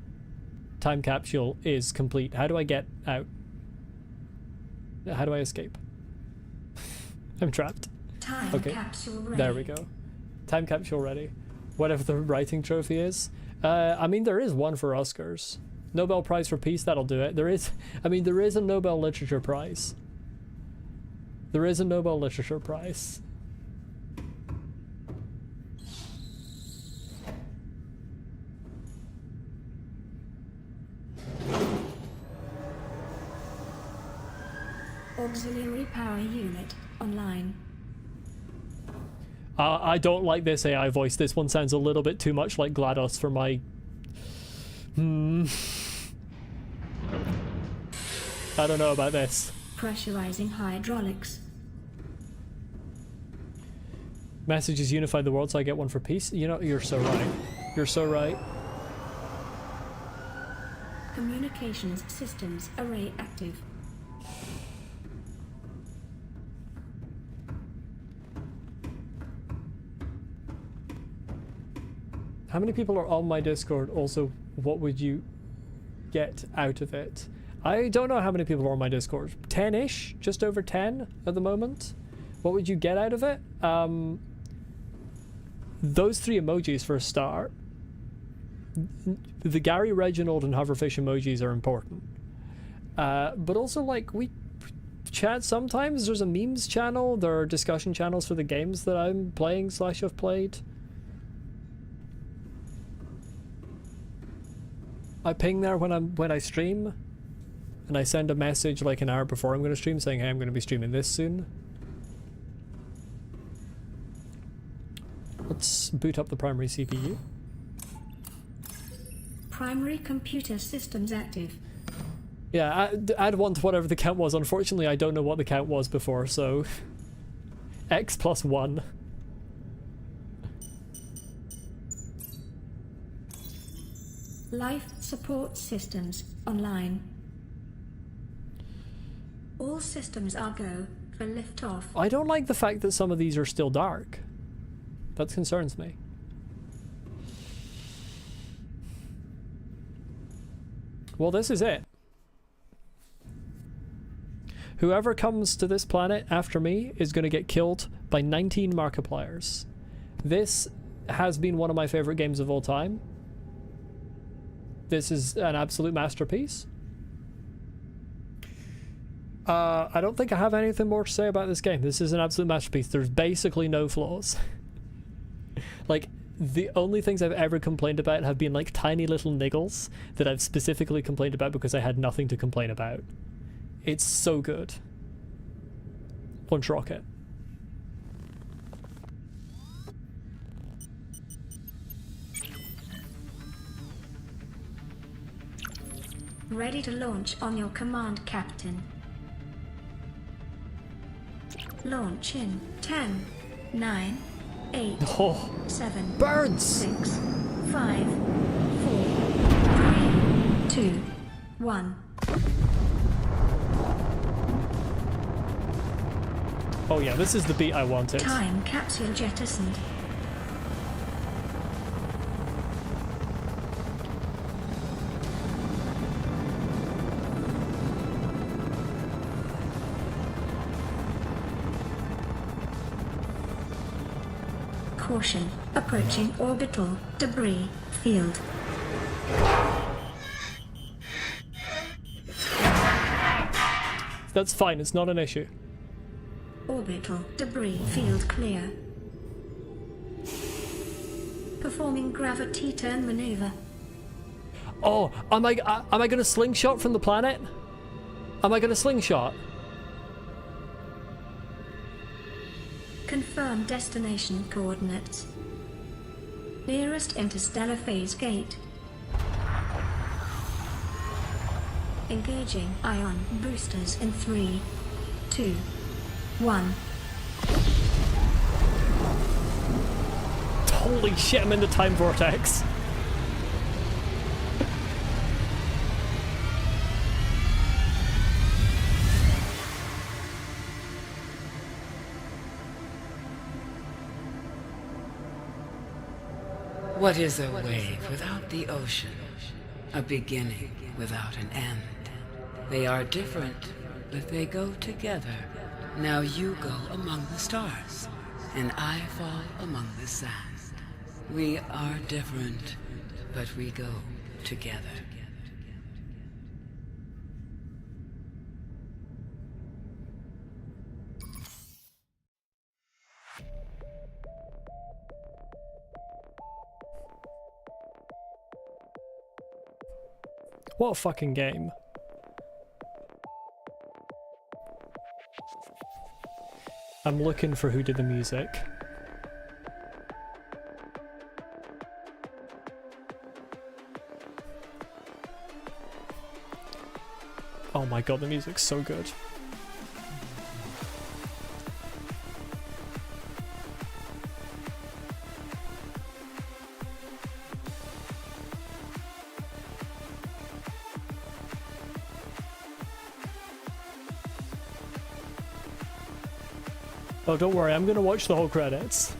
Time capsule is complete. How do I get out? How do I escape? I'm trapped. Time okay. Capsule ready. There we go. Time capsule ready. Whatever the writing trophy is. I mean, there is one for Oscars. Nobel Prize for Peace, that'll do it. There is a Nobel Literature Prize. There is a Nobel Literature Prize. Auxiliary power unit online. I don't like this AI voice. This one sounds a little bit too much like GLaDOS for my... I don't know about this. Pressurizing hydraulics. Messages unify the world, so I get one for peace. You know, you're so right. You're so right. Communications systems array active. How many people are on my Discord? Also, what would you get out of it? I don't know how many people are on my Discord. 10-ish? Just over 10 at the moment? What would you get out of it? Those 3 emojis for a start. The Gary, Reginald, and Hoverfish emojis are important. But also, like, we chat sometimes. There's a memes channel. There are discussion channels for the games that I'm playing / have played. I ping there when I stream, and I send a message like an hour before I'm going to stream saying, hey, I'm going to be streaming this soon. Let's boot up the primary CPU. Primary computer systems active. Yeah, add 1 to whatever the count was. Unfortunately, I don't know what the count was before, so... X plus 1. Life support systems online. All systems are go for liftoff. I don't like the fact that some of these are still dark. That concerns me. Well, this is it. Whoever comes to this planet after me is going to get killed by 19 Markipliers. This has been one of my favorite games of all time. This is an absolute masterpiece. I don't think I have anything more to say about this game. This is an absolute masterpiece. There's basically no flaws. Like, the only things I've ever complained about have been like tiny little niggles that I've specifically complained about because I had nothing to complain about. It's so good. Launch rocket. Ready to launch on your command, Captain. Launch in 10, 9, 8, Oh, 7, birds! 6, 5, 4, 3, 2, 1. Oh yeah, this is the beat I wanted. Time capsule jettisoned. Caution, approaching orbital debris field. That's fine, it's not an issue. Orbital debris field clear. Performing gravity turn maneuver. Oh, am I gonna slingshot from the planet? Am I gonna slingshot? Confirm destination coordinates. Nearest interstellar phase gate. Engaging ion boosters in 3, 2, 1. Holy shit, I'm in the time vortex. What is a wave without the ocean? A beginning without an end. They are different, but they go together. Now you go among the stars, and I fall among the sand. We are different, but we go together. What a fucking game. I'm looking for who did the music. Oh my god, the music's so good. Oh, don't worry, I'm gonna watch the whole credits.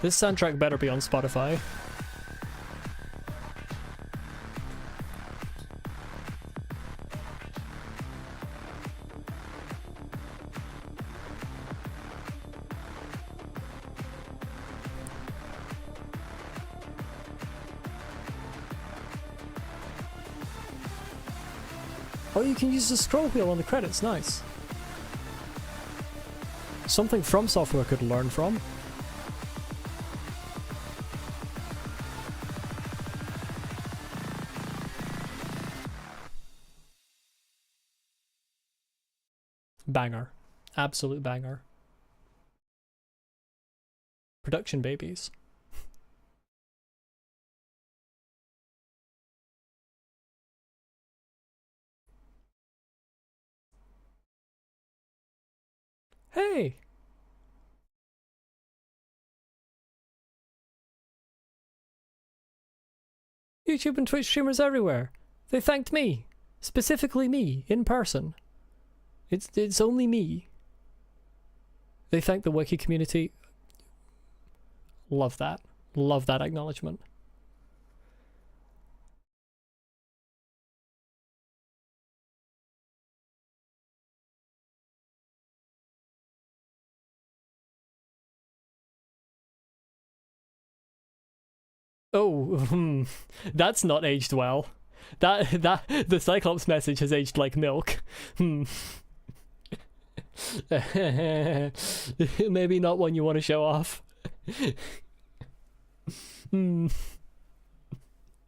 This soundtrack better be on Spotify. Oh, you can use the scroll wheel on the credits. Nice. Something From Software could learn from. Banger. Absolute banger. Production babies. Hey! YouTube and Twitch streamers everywhere. They thanked me. Specifically me, in person. It's only me. They thank the wiki community. Love that. Love that acknowledgement. Oh, that's not aged well. The Cyclops message has aged like milk. Maybe not one you want to show off.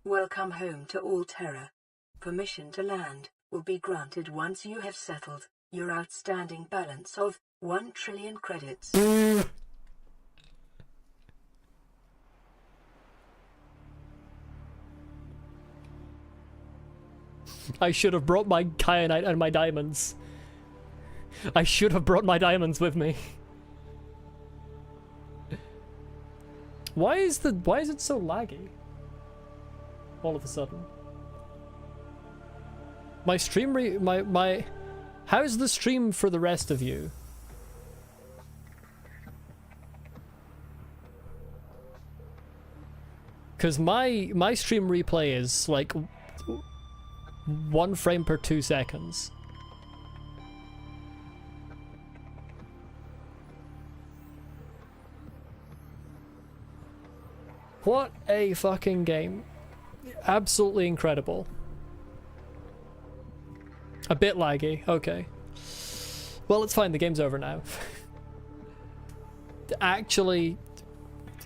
Welcome home to all terror. Permission to land will be granted once you have settled your outstanding balance of 1 trillion credits. I should have brought my kyanite and my diamonds. I should have brought my diamonds with me. Why is it so laggy? All of a sudden. My stream how's the stream for the rest of you? Cause my stream replay is like 1 frame per 2 seconds. What a fucking game. Absolutely incredible. A bit laggy, okay. Well, it's fine, the game's over now. Actually,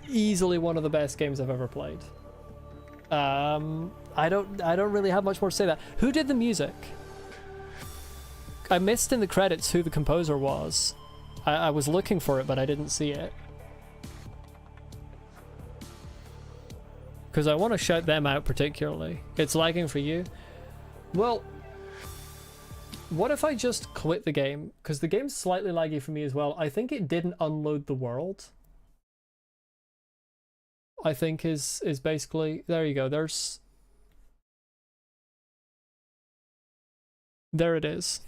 easily one of the best games I've ever played. I don't really have much more to say that. Who did the music? I missed in the credits who the composer was. I was looking for it, but I didn't see it. Because I want to shout them out particularly. It's lagging for you. Well, what if I just quit the game? Because the game's slightly laggy for me as well. I think it didn't unload the world. I think is basically... There you go. There it is.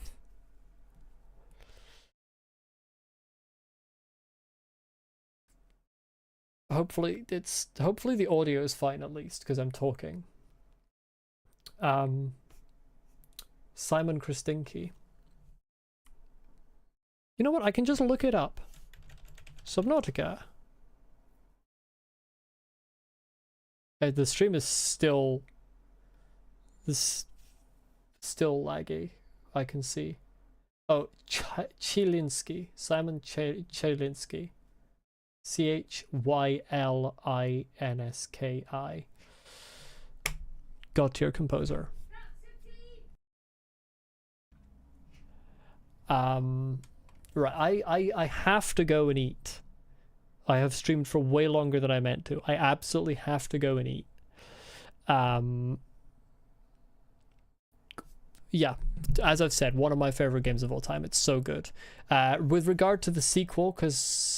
Hopefully the audio is fine at least because I'm talking. Simon Kristinky. You know what? I can just look it up. Subnautica. The stream is still laggy. I can see. Oh, Chylinski. Simon Chylinski. Chylinski. God tier composer. Right, I have to go and eat. I have streamed for way longer than I meant to. I absolutely have to go and eat. Yeah, as I've said, one of my favorite games of all time. It's so good. With regard to the sequel, because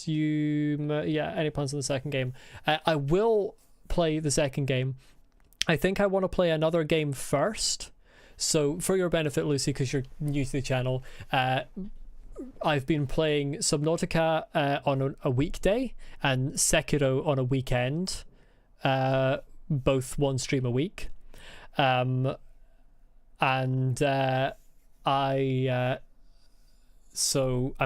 any plans on the second game? I will play the second game. I think I want to play another game first. So for your benefit, Lucy, because you're new to the channel, I've been playing Subnautica on a weekday and Sekiro on a weekend, both one stream a week. So I'm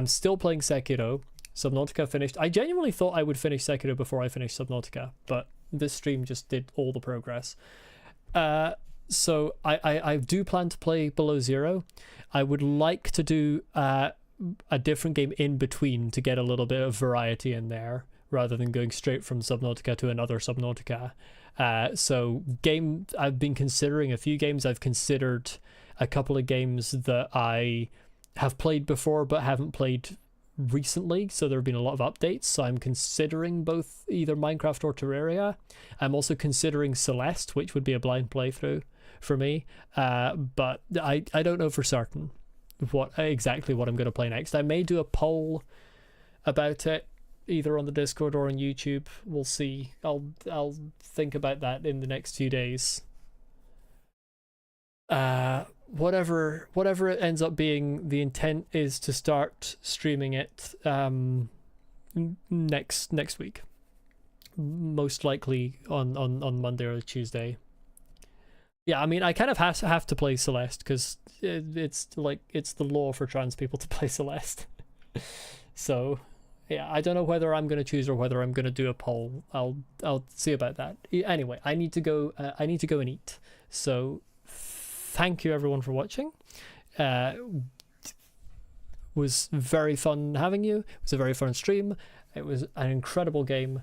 still playing Sekiro. Subnautica finished. I genuinely thought I would finish Sekiro before I finished Subnautica, but this stream just did all the progress. So I do plan to play Below Zero. I would like to do a different game in between to get a little bit of variety in there, rather than going straight from Subnautica to another Subnautica. So I've been considering a few games. I've considered a couple of games that I have played before but haven't played recently, so there have been a lot of updates. So I'm considering both either Minecraft or Terraria. I'm also considering Celeste, which would be a blind playthrough for me, but I don't know for certain exactly what I'm going to play next. I may do a poll about it either on the Discord or on YouTube. We'll see. I'll think about that in the next few days. Whatever it ends up being, the intent is to start streaming it next week, most likely on Monday or Tuesday. Yeah, I mean, I kind of have to play Celeste because it's the law for trans people to play Celeste. So yeah, I don't know whether I'm going to choose or whether I'm going to do a poll. I'll see about that. Anyway, I need to go and eat. So thank you everyone for watching. Was very fun having you. It was a very fun stream. It was an incredible game,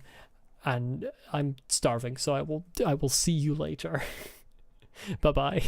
and I'm starving, so I will see you later. Bye bye.